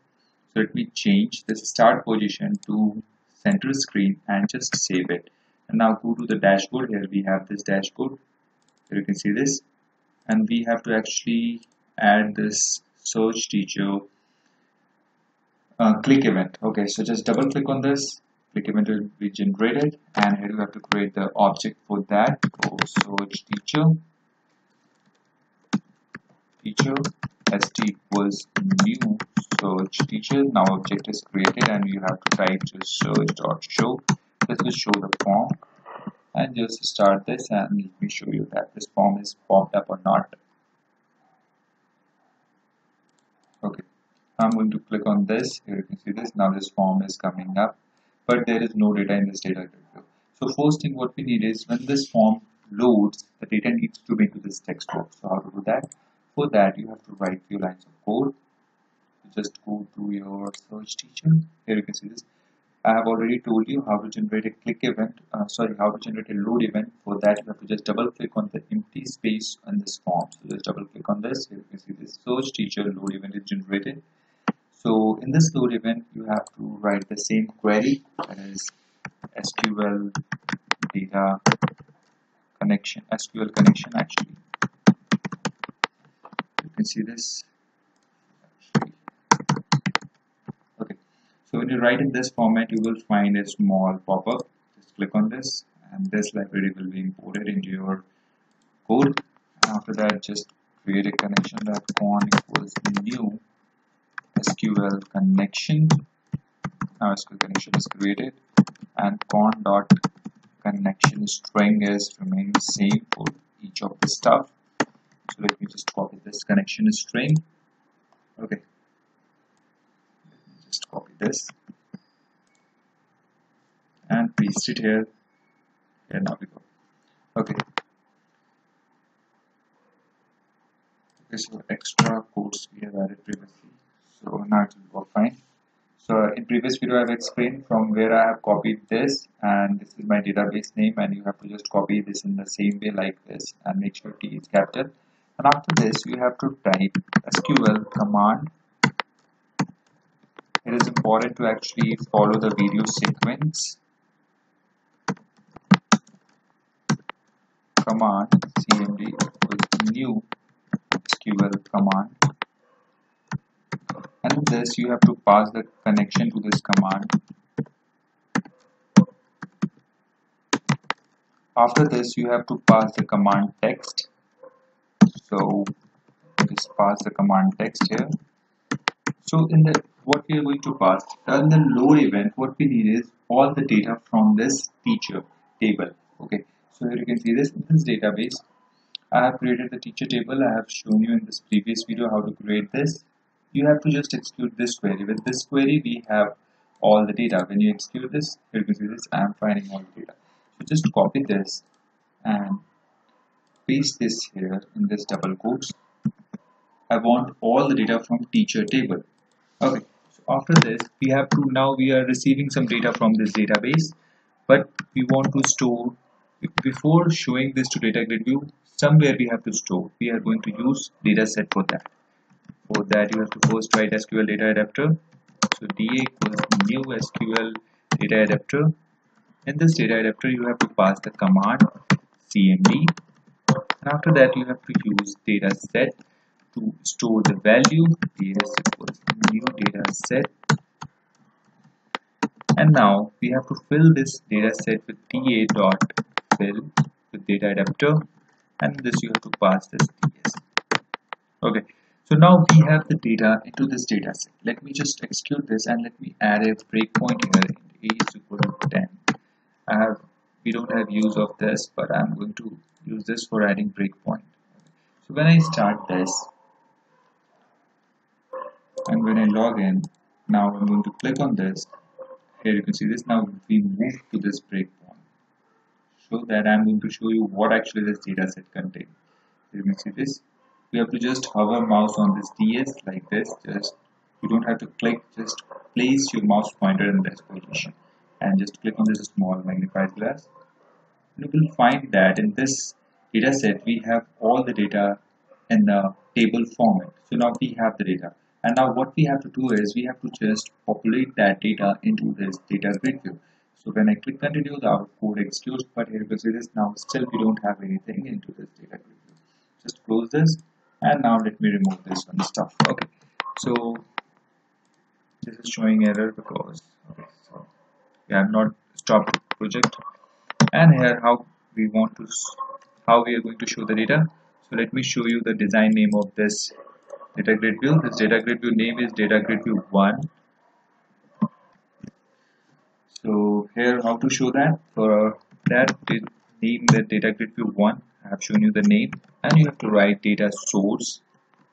So let me change the start position to center screen and just save it. And now go to the dashboard. Here we have this dashboard. Here you can see this. And we have to actually add this search teacher click event. Okay, so just double click on this. Click event will be generated, and here you have to create the object for that. So search teacher st equals new search teacher. Now object is created, and you have to type just search.show. This will show the form, and just start this, and let me show you that this form is popped up or not. Okay, I'm going to click on this. Here you can see this. Now this form is coming up, but there is no data in this data grid. So first thing what we need is, when this form loads, the data needs to be into this text box. So how to do that? For that you have to write few lines of code. Just go to your search teacher. Here you can see this. I have already told you how to generate a click event. How to generate a load event. For that you have to just double click on the empty space on this form. So just double click on this. Here you can see this search teacher load event is generated. So in this load event, you have to write the same query, that is SQL data connection, SQL connection actually. You can see this. Okay, so when you write in this format, you will find a small pop-up. Just click on this, and this library will be imported into your code. After that, just create a connection that con equals new SQL connection. Now SQL connection is created, and con dot connection string is remain same for each of the stuff. So let me just copy this connection string. Okay, let me just copy this and paste it here. Here now we go. Okay. Okay, so extra codes we have added previously. So now it will work fine. So in previous video I've explained from where I have copied this, and this is my database name, and you have to just copy this in the same way like this and make sure T is capital. And after this you have to type SQL command. It is important to actually follow the video sequence. Command cmd equals new SQL command, and in this you have to pass the connection to this command. After this you have to pass the command text, so just pass the command text here. So in the what we are going to pass in the load event, what we need is all the data from this teacher table. Okay, so here you can see this in this database. I have created the teacher table. I have shown you in this previous video how to create this. You have to just execute this query. With this query we have all the data. When you execute this, here you can see this, I am finding all the data. So just copy this and paste this here in this double quotes. I want all the data from teacher table. Okay, so after this we have to, now we are receiving some data from this database, but we want to store, before showing this to data grid view, somewhere we have to store. We are going to use data set for that. For that you have to first write SQL data adapter. So DA equals new SQL data adapter. In this data adapter you have to pass the command cmd, and after that you have to use data set to store the value. ds equals new data set, and now we have to fill this data set with da dot fill with data adapter, and this you have to pass this ds. Okay, so now we have the data into this data set. Let me just execute this and let me add a breakpoint here. A is equal to 10. We don't have use of this, but I'm going to use this for adding breakpoint. So when I start this and when I log in, now I'm going to click on this. Here you can see this. Now we move to this breakpoint, so that I'm going to show you what actually this data set contains. You can see this. You have to just hover mouse on this ds like this. Just, you don't have to click, just place your mouse pointer in this position and just click on this small magnified glass. You will find that in this data set we have all the data in the table format. So now we have the data, and now what we have to do is we have to just populate that data into this data grid view. So when I click continue, the code executes, but here you can see this, now still we don't have anything into this data grid view. Just close this, and now let me remove this one stuff. Okay, so this is showing error because, okay, so we have not stopped the project. And here how we want to, how we are going to show the data. So let me show you the design name of this data grid view. This data grid view name is data grid view 1. So here how to show that. For that, name the data grid view 1. I have shown you the name, and you have to write data source.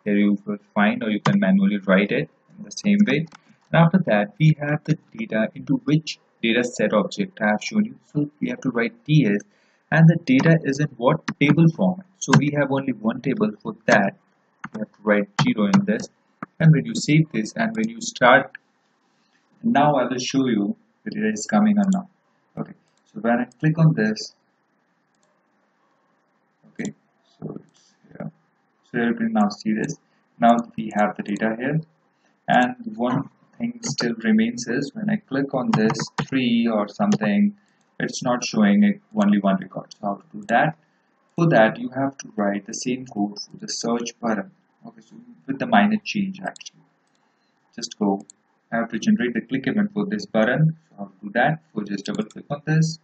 Here you will find, or you can manually write it in the same way. And after that we have the data into which data set object I have shown you. So we have to write ds, and the data is in what table format. So we have only one table. For that you have to write 0 in this, and when you save this and when you start, now I will show you the data is coming on now. Okay, so when I click on this, okay, so it's here. So you can now see this. Now we have the data here, and one thing still remains is when I click on this tree or something, it's not showing it only one record. So how to do that? For that you have to write the same code for the search button. Okay, so with the minor change actually. Just go. I have to generate the click event for this button. So how to do that? So just double click on this,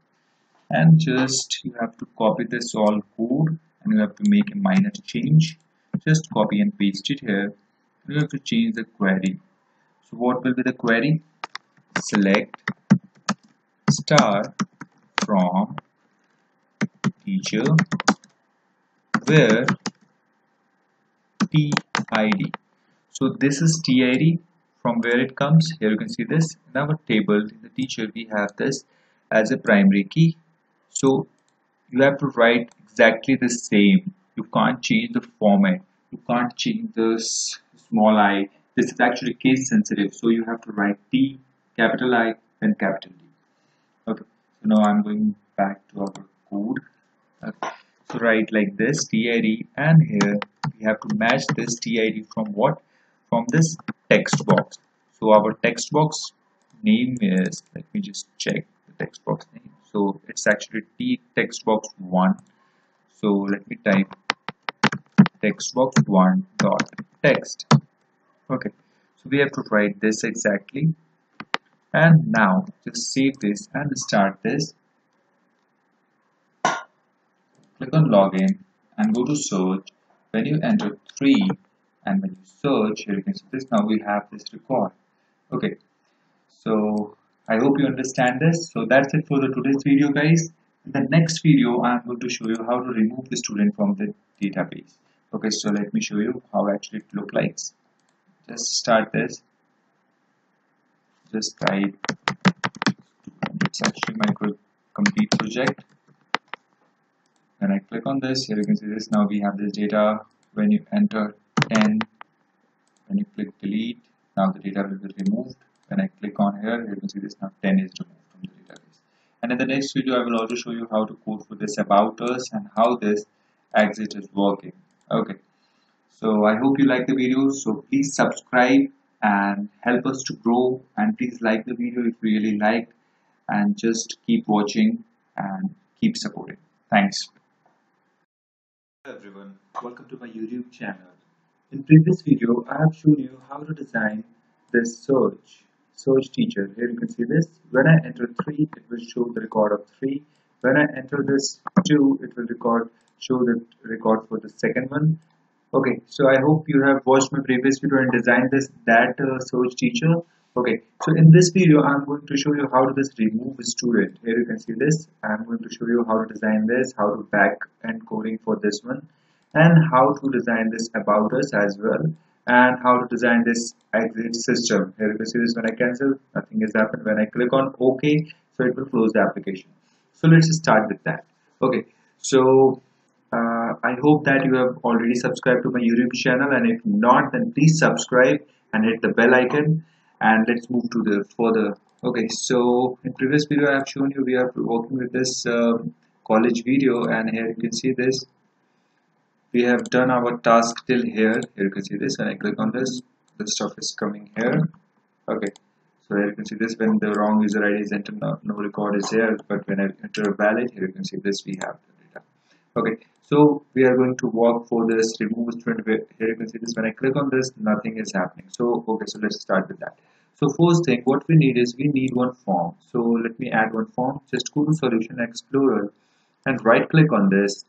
and just you have to copy this all code, and you have to make a minor change. Just copy and paste it here. You have to change the query. So what will be the query? Select star from teacher where TID. So this is TID from where it comes. Here you can see this in our table. In the teacher we have this as a primary key. So you have to write exactly the same. You can't change the format. You can't change the small I This is actually case sensitive, so you have to write T, capital I, then capital D. Okay, so now I'm going back to our code. Okay. So write like this TID, and here we have to match this TID from what? From this text box. So our text box name is, let me just check the text box name. So it's actually T text box 1. So let me type text box 1 dot text. Okay, so we have to write this exactly, and now just save this and start this. Click on login and go to search. When you enter 3 and when you search, here you can see this. Now we have this record. Okay, so I hope you understand this. So that's it for the today's video, guys. In the next video, I'm going to show you how to remove the student from the database. Okay, so let me show you how actually it look like. Just start this. Just type. It's actually my complete project. When I click on this, here you can see this. Now we have this data. When you enter 10, when you click delete, now the data will be removed. When I click on here, you can see this. Now 10 is removed from the database. And in the next video, I will also show you how to code for this about us and how this exit is working. Okay. So I hope you like the video. So please subscribe and help us to grow. And please like the video if you really like. And just keep watching and keep supporting. Thanks. Hello everyone, welcome to my YouTube channel. In previous video, I have shown you how to design this search teacher. Here you can see this. When I enter 3, it will show the record of 3. When I enter this 2, it will show the record for the second one. Okay, so I hope you have watched my previous video and designed that search teacher. Okay, so in this video, I'm going to show you how to just remove a student. Here you can see this. I'm going to show you how to design this, how to back end coding for this one, and how to design this about us as well, and how to design this exit system. Here you can see this. When I cancel, nothing has happened. When I click on OK, so it will close the application. So let's start with that. Okay, so I hope that you have already subscribed to my YouTube channel, and if not, then please subscribe and hit the bell icon. And let's move to the further. Okay, so in previous video I have shown you we are working with this college video, and here you can see this. We have done our task till here. Here you can see this. When I click on this, the stuff is coming here. Okay, so here you can see this. When the wrong user ID is entered, no record is here. But when I enter valid, here you can see this. We have the data. Okay, so we are going to work for this remove student. Here you can see this. When I click on this, nothing is happening. So okay, so let's start with that. So first thing, what we need is we need one form. So let me add one form. Just go to Solution Explorer and right click on this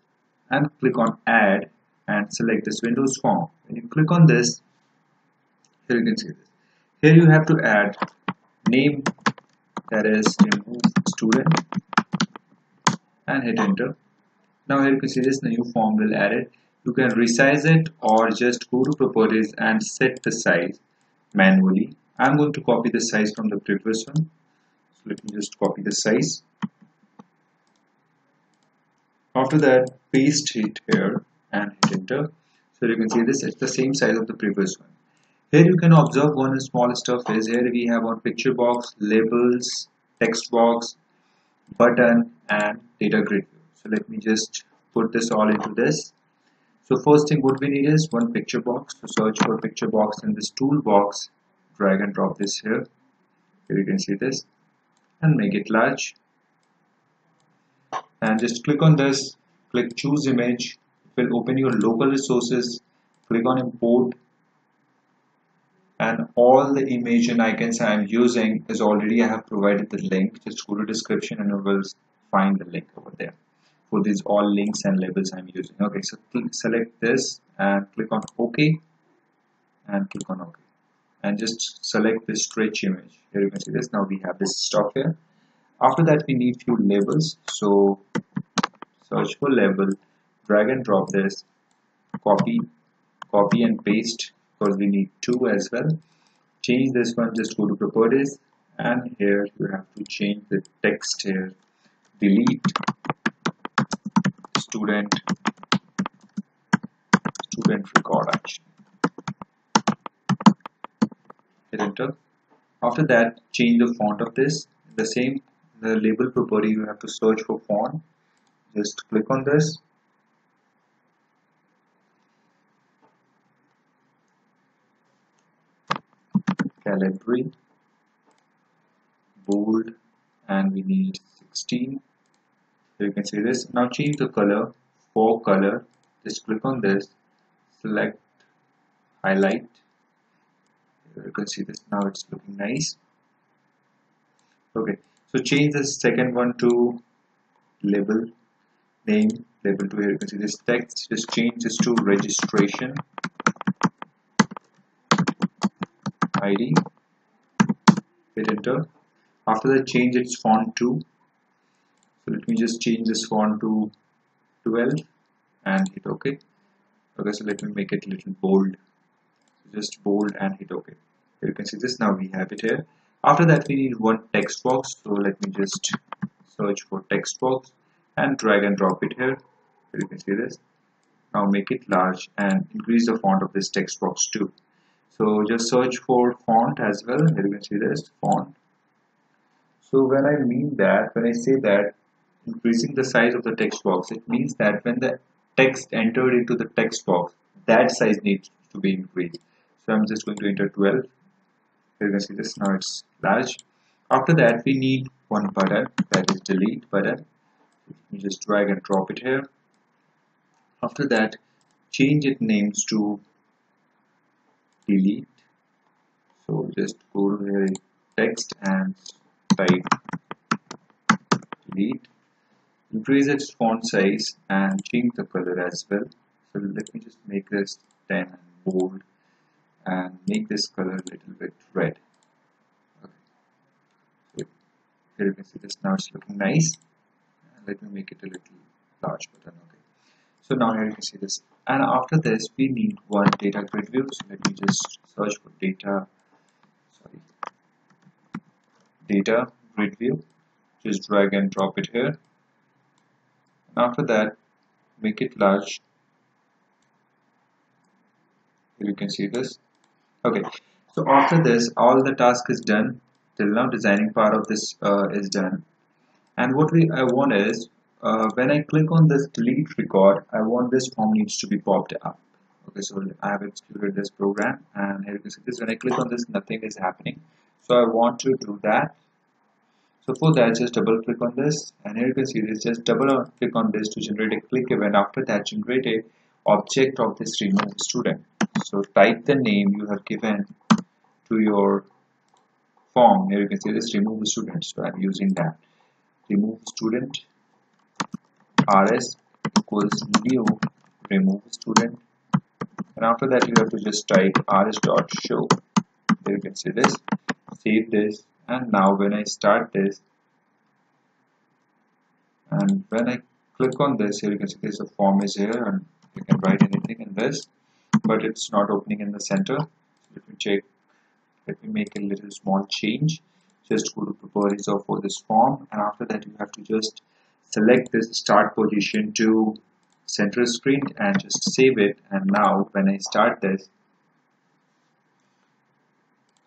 and click on Add and select this Windows form. When you click on this, here you can see this. Here you have to add name, that is remove student, and hit enter. Now here you can see this new form will add it. You can resize it or just go to properties and set the size manually. I'm going to copy the size from the previous one. So let me just copy the size. After that, paste it here and hit enter. So you can see this, it's the same size of the previous one. Here you can observe one small stuff is here we have one picture box, labels, text box, button, and data grid view. So let me just put this all into this. So first thing what we need is one picture box. So search for picture box in this toolbox. Drag and drop this here. Here you can see this and make it large. And just click on this. Click choose image. It will open your local resources. Click on import. And all the image and icons I am using is already I have provided the link. Just go to description and you will find the link over there for these all links and labels I'm using. Okay, so select this and click on OK and click on OK. And just select the stretch image. Here you can see this. Now we have this stuff here. After that, we need few labels. So search for label, drag and drop this, copy and paste because we need two as well. Change this one. Just go to properties, and here you have to change the text here. Delete student record action. hit enter. After that, change the font of this. The same, the label property, you have to search for font. Just click on this. Calibri, bold, and we need 16. So you can see this. Now change the color for color. Just click on this, select highlight. You can see this. Now it's looking nice. Okay, so change the second one to label name, label to, here you can see this text. Just change this to registration ID. Hit enter. After that, change its font to, so let me just change this font to 12 and hit OK. Okay, so let me make it a little bold. So just bold and hit OK. Here you can see this. Now we have it here. After that, we need one text box. So let me just search for text box and drag and drop it here. Here you can see this. Now make it large and increase the font of this text box too. So just search for font as well. Here you can see this font. So when I say that increasing the size of the text box, it means that when the text entered into the text box, that size needs to be increased. So I'm just going to enter 12. Here you can see this. Now it's large. After that, we need one button, that is delete button. You just drag and drop it here. After that, change its names to delete. So just go to here, text, and type delete. Increase its font size and change the color as well. So let me just make this 10 and bold and make this color a little bit red. Okay. So here you can see this. Now it's looking nice. Let me make it a little large button. Okay. So now here you can see this. And after this, we need one data grid view. So let me just search for data grid view. Just drag and drop it here. And after that, make it large. Here you can see this. Okay, so after this, all the task is done. Till now, designing part of this is done. And what I want is, when I click on this delete record, I want this form needs to be popped up. Okay, so I have executed this program, and here you can see this. When I click on this, nothing is happening. So I want to do that. So for that, just double click on this, and here you can see this. Just double click on this to generate a click event. After that, generate a object of this remove student. So type the name you have given to your form. Here you can see this remove student. So I'm using that. Remove student rs equals new remove student, and after that you have to just type rs.show. There you can see this. Save this, and now when I start this and when I click on this, here you can see this, a form is here and you can write anything in this, but it's not opening in the center. So let me check. Let me make a little small change. Just go to properties of for this form, and after that you have to just select this start position to center screen and just save it. And now when I start this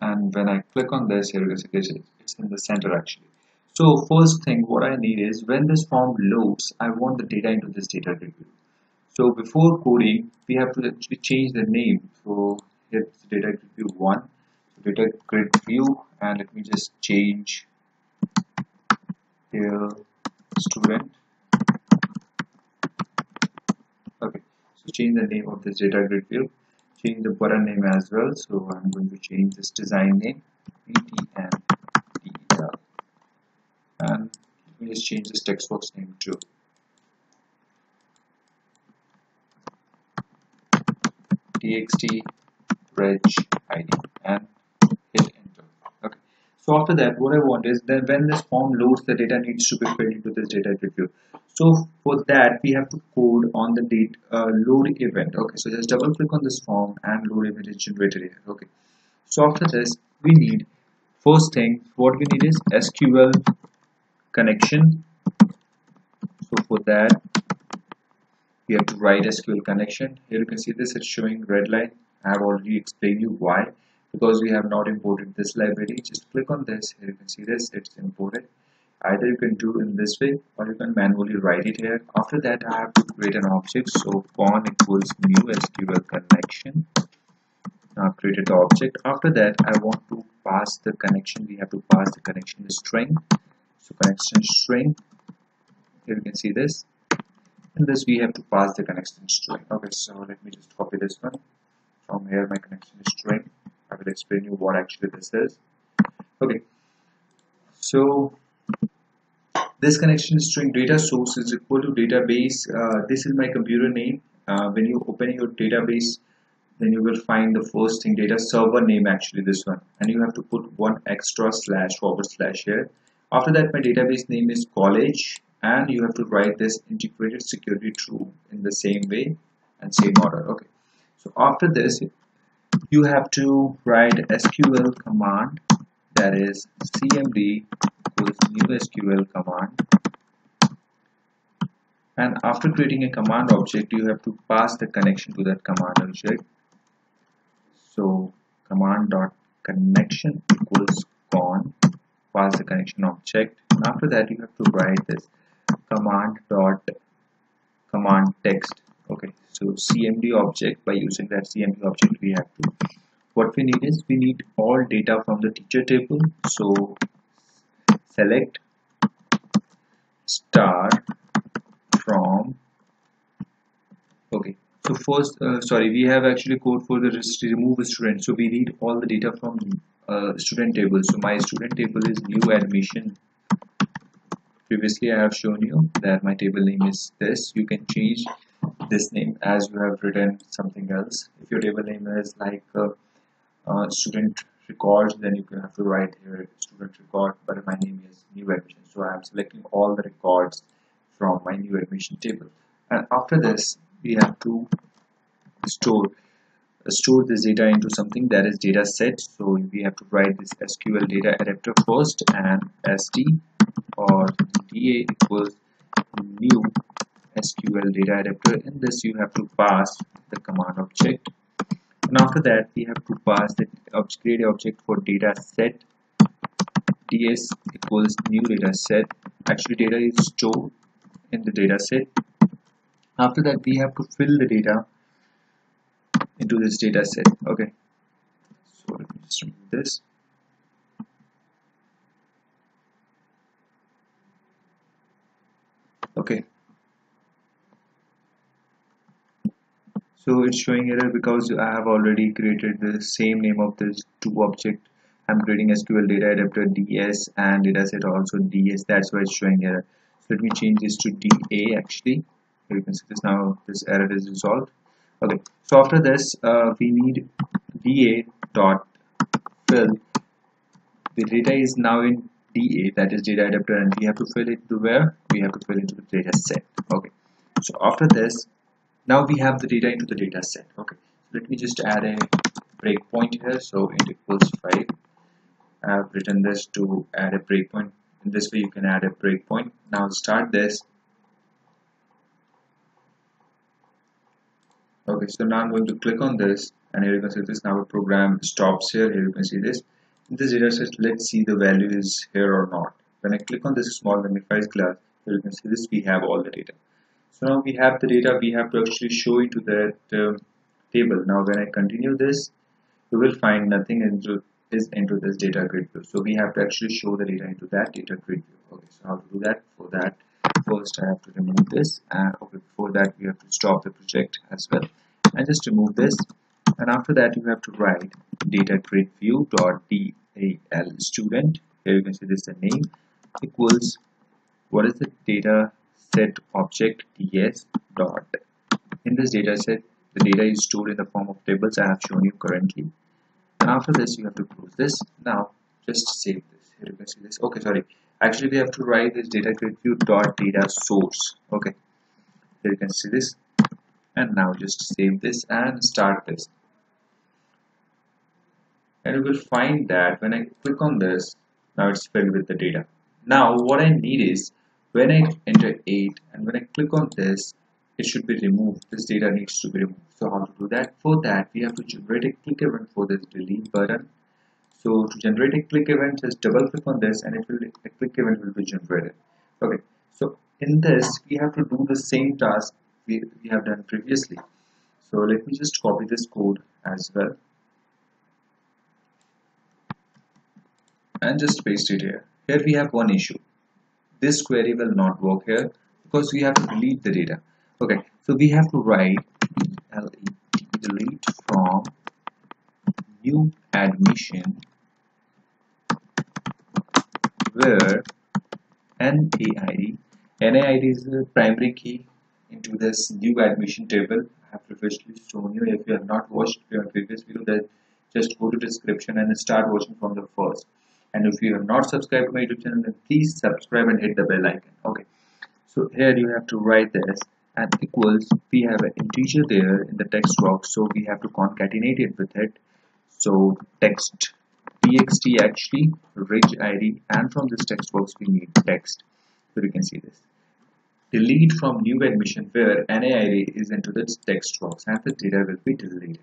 and when I click on this, here you can see this, it's in the center actually. So first thing what I need is, when this form loads, I want the data into this data grid view. So before coding, we have to actually change the name. So here's data grid view 1, data grid view, and let me just change here student. Okay, so change the name of this data grid view, change the button name as well. So I'm going to change this design name btendel, and let me just change this text box name too. txt reg id, and hit enter. Okay, so after that what I want is that when this form loads, the data needs to be filled into this data grid view. So for that we have to code on the load event. Okay, so just double click on this form and load event is generated here. Okay, so after this we need, first thing what we need is SQL connection. So for that we have to write SQL connection. Here you can see this, it's showing red line. I have already explained you why. because we have not imported this library. Just click on this. Here you can see this, it's imported. Either you can do in this way or you can manually write it here. After that I have to create an object. So con equals new SQL connection. Now I've created the object. After that I want to pass the connection. We have to pass the connection string. So connection string, here you can see this. In this we have to pass the connection string. Okay, so let me just copy this one from here, my connection string. I will explain you what actually this is. Okay, so this connection string data source is equal to database. This is my computer name. When you open your database, then you will find the first thing, data server name, actually this one, and you have to put one extra slash / here. After that my database name is college, and you have to write this integrated security true in the same way and same order. Okay, so after this you have to write SQL command, that is cmd equals new SQL command, and after creating a command object you have to pass the connection to that command object. So command dot connection equals con, pass the connection object, and after that you have to write this command dot command text. Okay, so cmd object, by using that cmd object we have to, what we need is we need all data from the teacher table. So select star from, okay, so first sorry, we have actually code for the remove student, so we need all the data from student table. So my student table is new admission. Previously I have shown you that my table name is this. You can change this name as you have written something else. If your table name is like student records, then you can have to write here student record, but my name is new admission, so I am selecting all the records from my new admission table. And after this we have to store this data into something, that is data set. So we have to write this SQL data adapter first, and st or da equals new SQL data adapter. In this you have to pass the command object, and after that we have to pass the create object for data set. ds equals new data set. Actually data is stored in the data set. After that we have to fill the data into this data set. Okay, so let me just remove this. Okay, so it's showing error because I have already created the same name of this two object. I'm creating SQL data adapter ds and dataset also ds, that's why it's showing error. So let me change this to da. Actually here you can see this, now this error is resolved. Okay, so after this we need da dot fill. The data is now in da, that is data adapter, and we have to fill it to where? We have to fill into the data set. Okay, so after this now we have the data into the data set. Okay, so let me just add a breakpoint here. So int equals 5. I have written this to add a breakpoint. In this way you can add a breakpoint. Now start this. Okay, so now I'm going to click on this, and here you can see this. Now the program stops here. Here you can see this. In this data set, let's see the value is here or not. When I click on this small magnified glass, here you can see this, we have all the data. So now we have the data, we have to actually show it to that table. Now when I continue this, you will find nothing is into this data grid view. So we have to actually show the data into that data grid view. Okay, so how to do that? For that, first I have to remove this, and okay, before that we have to stop the project as well, and just remove this. And after that you have to write data grid view dot dal student. Here you can see this, the name equals, what is the data set object ds dot, in this data set the data is stored in the form of tables I have shown you currently. And after this you have to close this. Now just save this. Here you can see this. Okay, sorry, actually we have to write this data grid view dot data source. Okay, here you can see this, and now just save this and start this, and you will find that when I click on this, now it's filled with the data. Now what I need is, when I enter 8 and when I click on this, it should be removed. This data needs to be removed. So how to do that? For that, we have to generate a click event for this delete button. So to generate a click event, just double click on this and a click event will be generated. Okay, so in this we have to do the same task we have done previously. So let me just copy this code as well and just paste it here. Here we have one issue. This query will not work here because we have to delete the data. Okay, so we have to write delete from new admission where NAID is the primary key into this new admission table. I have previously shown you. If you have not watched your previous video, then just go to description and start watching from the first. And if you have not subscribed to my YouTube channel, then please subscribe and hit the bell icon. Okay, so here you have to write this and equals, we have an integer there in the text box, so we have to concatenate it with it. So text txt actually rich id, and from this text box we need text. So you can see this delete from new admission where NAID is into this text box and the data will be deleted.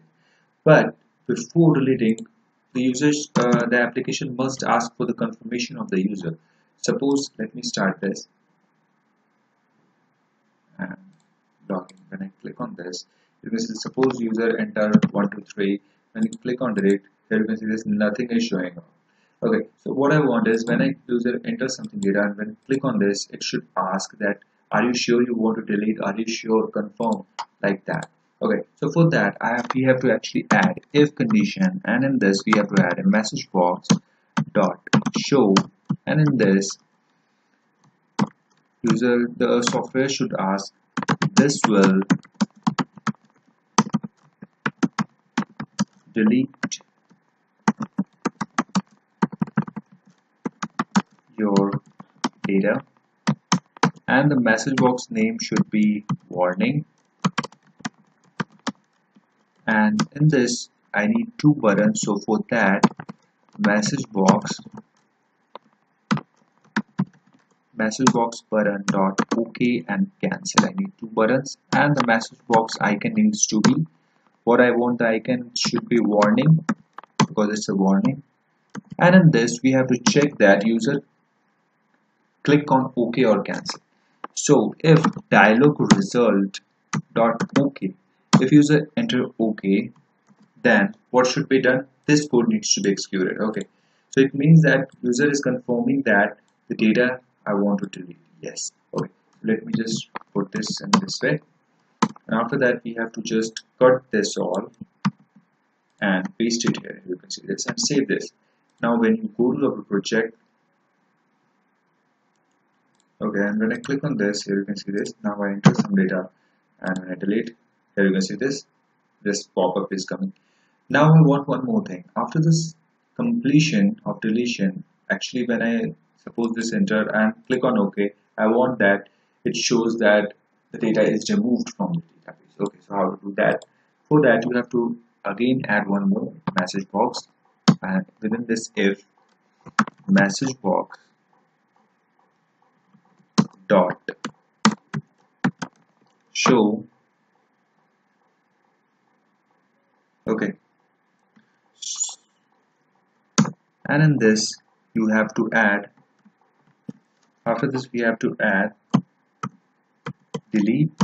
But before deleting, the application must ask for the confirmation of the user. Suppose, let me start this and login. When I click on this, you can see suppose user enter 123. When you click on delete, here you can see this nothing is showing up. Okay, so what I want is when a user enters something data and when you click on this, it should ask that are you sure you want to delete? Are you sure? Confirm, like that. Okay, so for that we have to actually add if condition, and in this we have to add a message box dot show, and in this the software should ask this will delete your data, and the message box name should be warning, and in this I need two buttons. So for that message box button dot OK and cancel. I need two buttons, and the message box icon needs to be what I want. The icon should be warning because it's a warning, and in this we have to check that user click on OK or cancel. So if dialog result dot OK, if user enter OK, then what should be done? This code needs to be executed. Okay, so it means that user is confirming that the data I want to delete. Yes. Okay, let me just put this in this way, and after that we have to just cut this all and paste it here. You can see this and save this. Now when you go to the project, okay, and when I click on this, here you can see this. Now I enter some data, and when I delete, here you can see this pop-up is coming. Now I want one more thing. After this completion of deletion, actually when I suppose this enter and click on OK, I want that it shows that the data is removed from the database. Okay, so how to do that? For that you have to again add one more message box, and within this if message box dot show. Okay, and in this you have to add, after this we have to add deletion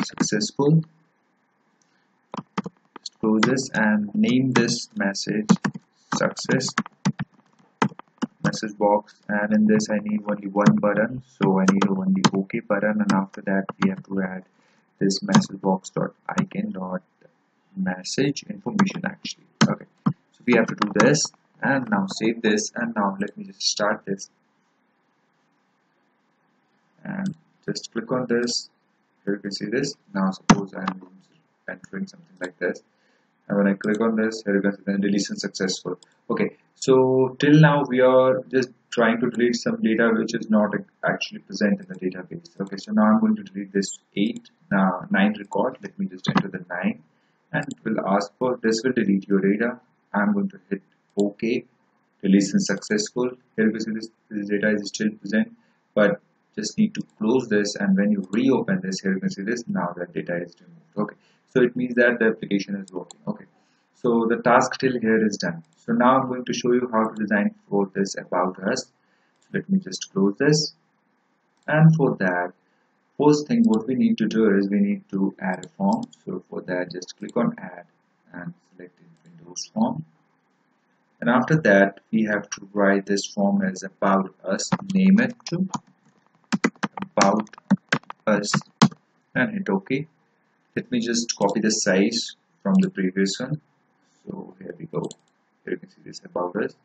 successful. Just close this and name this message success message box, and in this I need only one button, so I need only OK button, and after that we have to add this message box dot icon dot message information actually. Okay, so we have to do this, and now save this, and now let me just start this and just click on this. Here you can see this. Now suppose I'm entering something like this, and when I click on this, here you can see the deletion successful. Okay, so till now we are just trying to delete some data which is not actually present in the database. Okay, so now I'm going to delete this 9 record. Let me just enter the 9, and it will ask for this will delete your data. I'm going to hit OK. Deletion successful. Here you can see this data is still present, but just need to close this, and when you reopen this, here you can see this, now the data is removed. Okay, so it means that the application is working. Okay, so the task till here is done. So now I'm going to show you how to design for this about us. So let me just close this, and for that, first thing what we need to do is we need to add a form. So for that, just click on add and select Windows form. And after that, we have to write this form as about us, name it to about us, and hit OK. Let me just copy the size from the previous one. So here we go. Here you can see this about us.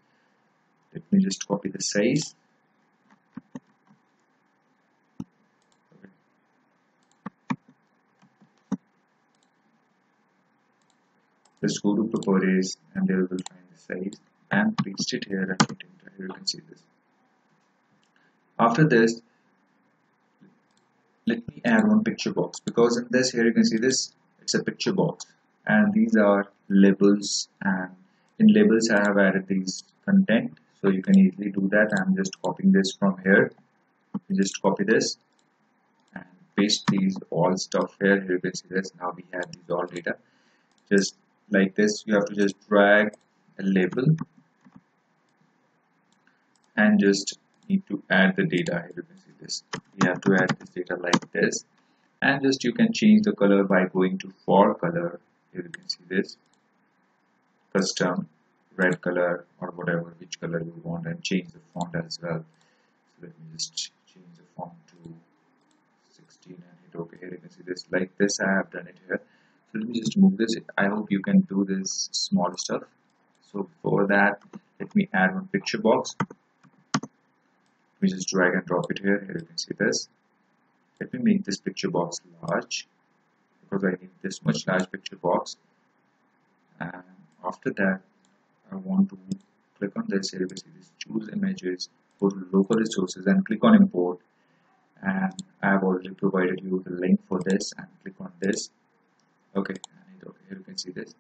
Let me just copy the size. Okay. Just go to properties and there we will find the size and paste it here and hit enter. Here you can see this. After this, let me add one picture box, because in this here you can see this, it's a picture box and these are labels, and in labels I have added these content, so you can easily do that. I'm just copying this from here. You just copy this and paste these all stuff here. Here you can see this. Now we have these all data just like this. You have to just drag a label and just need to add the data. Here you can see this. You have to add this data like this, and just you can change the color by going to for color. Here you can see this, custom red color or whatever, which color you want, and change the font as well. So let me just change the font to 16 and hit OK. Here you can see this, like this I have done it here. So let me just move this. I hope you can do this small stuff. So for that, let me add one picture box. We just drag and drop it here. Here you can see this. Let me make this picture box large, because I need this much large picture box. And after that, I want to click on this. Here you can see this, choose images, go to local resources and click on import. And I have already provided you the link for this, and click on this. Okay, and okay, here you can see this.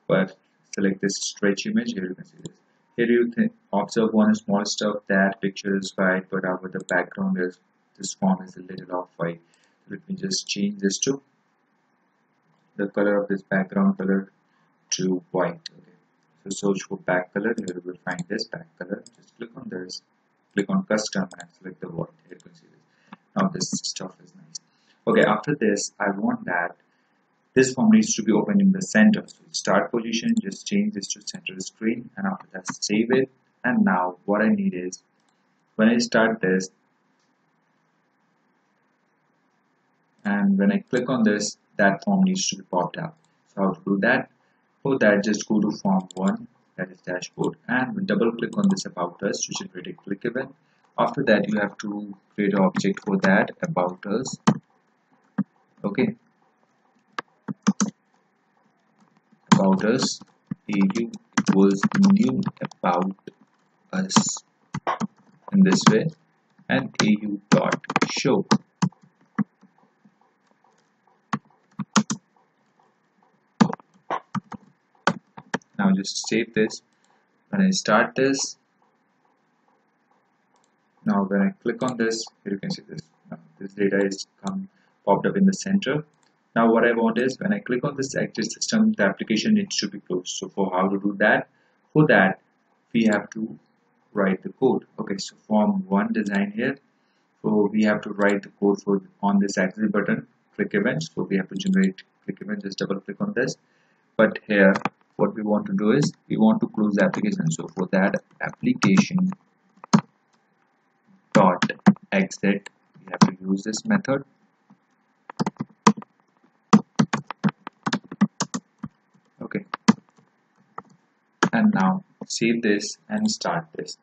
But select this stretch image. Here you can see this. Here you can observe one small stuff, that picture is white, but our the background is, this form is a little off white. Let me just change this to the color of this background color to white. Okay, so search for back color. Here you will find this back color. Just click on this, click on custom and select the white. Here you can see this. Now this stuff is nice. Okay, after this, I want that this form needs to be open in the center. So start position, just change this to center screen, and after that save it. And now what I need is, when I start this and when I click on this, that form needs to be popped up. So how to do that? For that, just go to form 1, that is dashboard, and double click on this about us to generate a click event. After that, you have to create an object for that about us. Okay, about us au equals new about us in this way, and au dot show. Now just save this. When I start this, now when I click on this, here you can see this. Now this data is popped up in the center. Now what I want is, when I click on this active system, the application needs to be closed. So for how to do that? For that, we have to write the code. Okay, so form 1 design here. So we have to write the code for on this axis button, click event. So we have to generate click event. Just double click on this. But here, what we want to do is, we want to close the application. So for that, application dot exit, we have to use this method. Okay, and now save this and start this.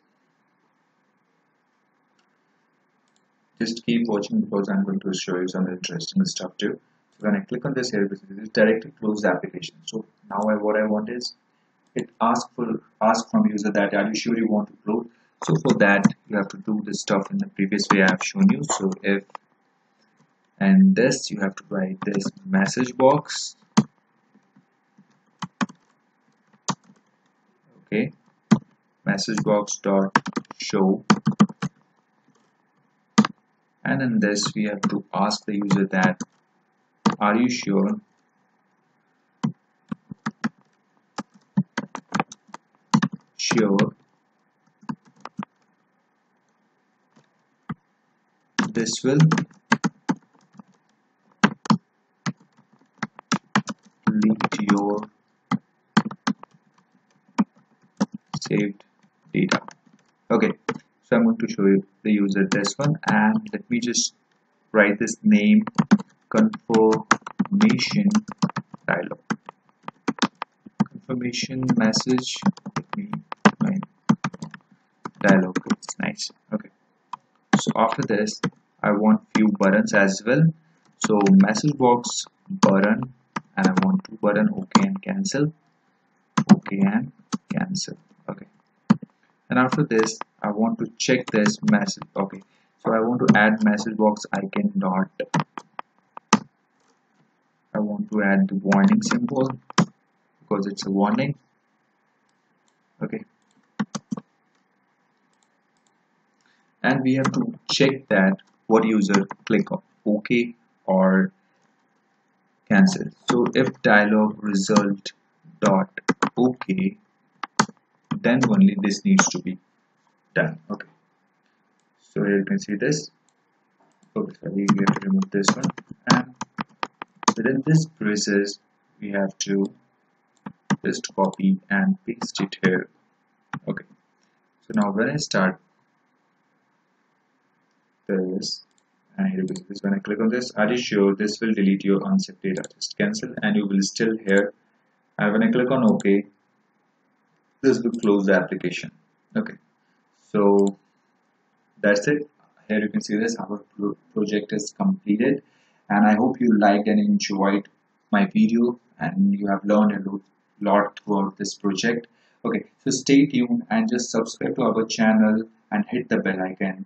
Just keep watching, because I'm going to show you some interesting stuff too. So when I click on this here, it directly close the application. So now what I want is, it ask from user that, are you sure you want to close? So for that, you have to do this stuff in the previous way I have shown you. So if, and this, you have to write this message box. Okay, message box dot show And in this we have to ask the user that, are you sure this will delete your saved data. Okay, so I'm going to show you the user this one, and let me just write this name confirmation dialog, confirmation message. Let me my dialog, it's nice. Okay, so after this I want few buttons as well. So message box button, and I want two button, okay and cancel, okay and cancel. Okay, and after this I want to check this message. Okay, so I want to add message box icon dot, I want to add the warning symbol because it's a warning. Okay, and we have to check that what user click on OK or cancel. So if dialog result dot OK, then only this needs to be done. Okay, so here you can see this. Okay, sorry, we have to remove this one, and within this process we have to just copy and paste it here. Okay, so now when I start this, and here it is, when I click on this, are you sure this will delete your unset data? Just cancel and you will still here. And when I click on OK, this will close the application. Okay, so that's it. Here you can see this, our project is completed, and I hope you liked and enjoyed my video and you have learned a lot throughout this project. Okay, so stay tuned and just subscribe to our channel and hit the bell icon.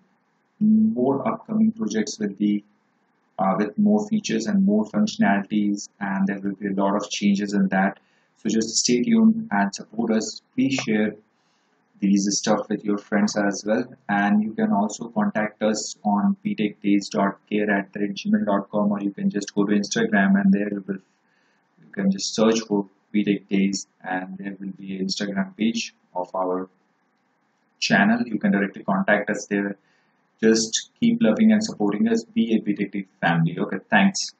More upcoming projects will be with more features and more functionalities, and there will be a lot of changes in that. So just stay tuned and support us. Please share these stuff with your friends as well, and you can also contact us on btechdays.care @gmail.com, or you can just go to Instagram, and there you can just search for btechdays, and there will be an Instagram page of our channel. You can directly contact us there. Just keep loving and supporting us. Be a btech family. Okay, thanks.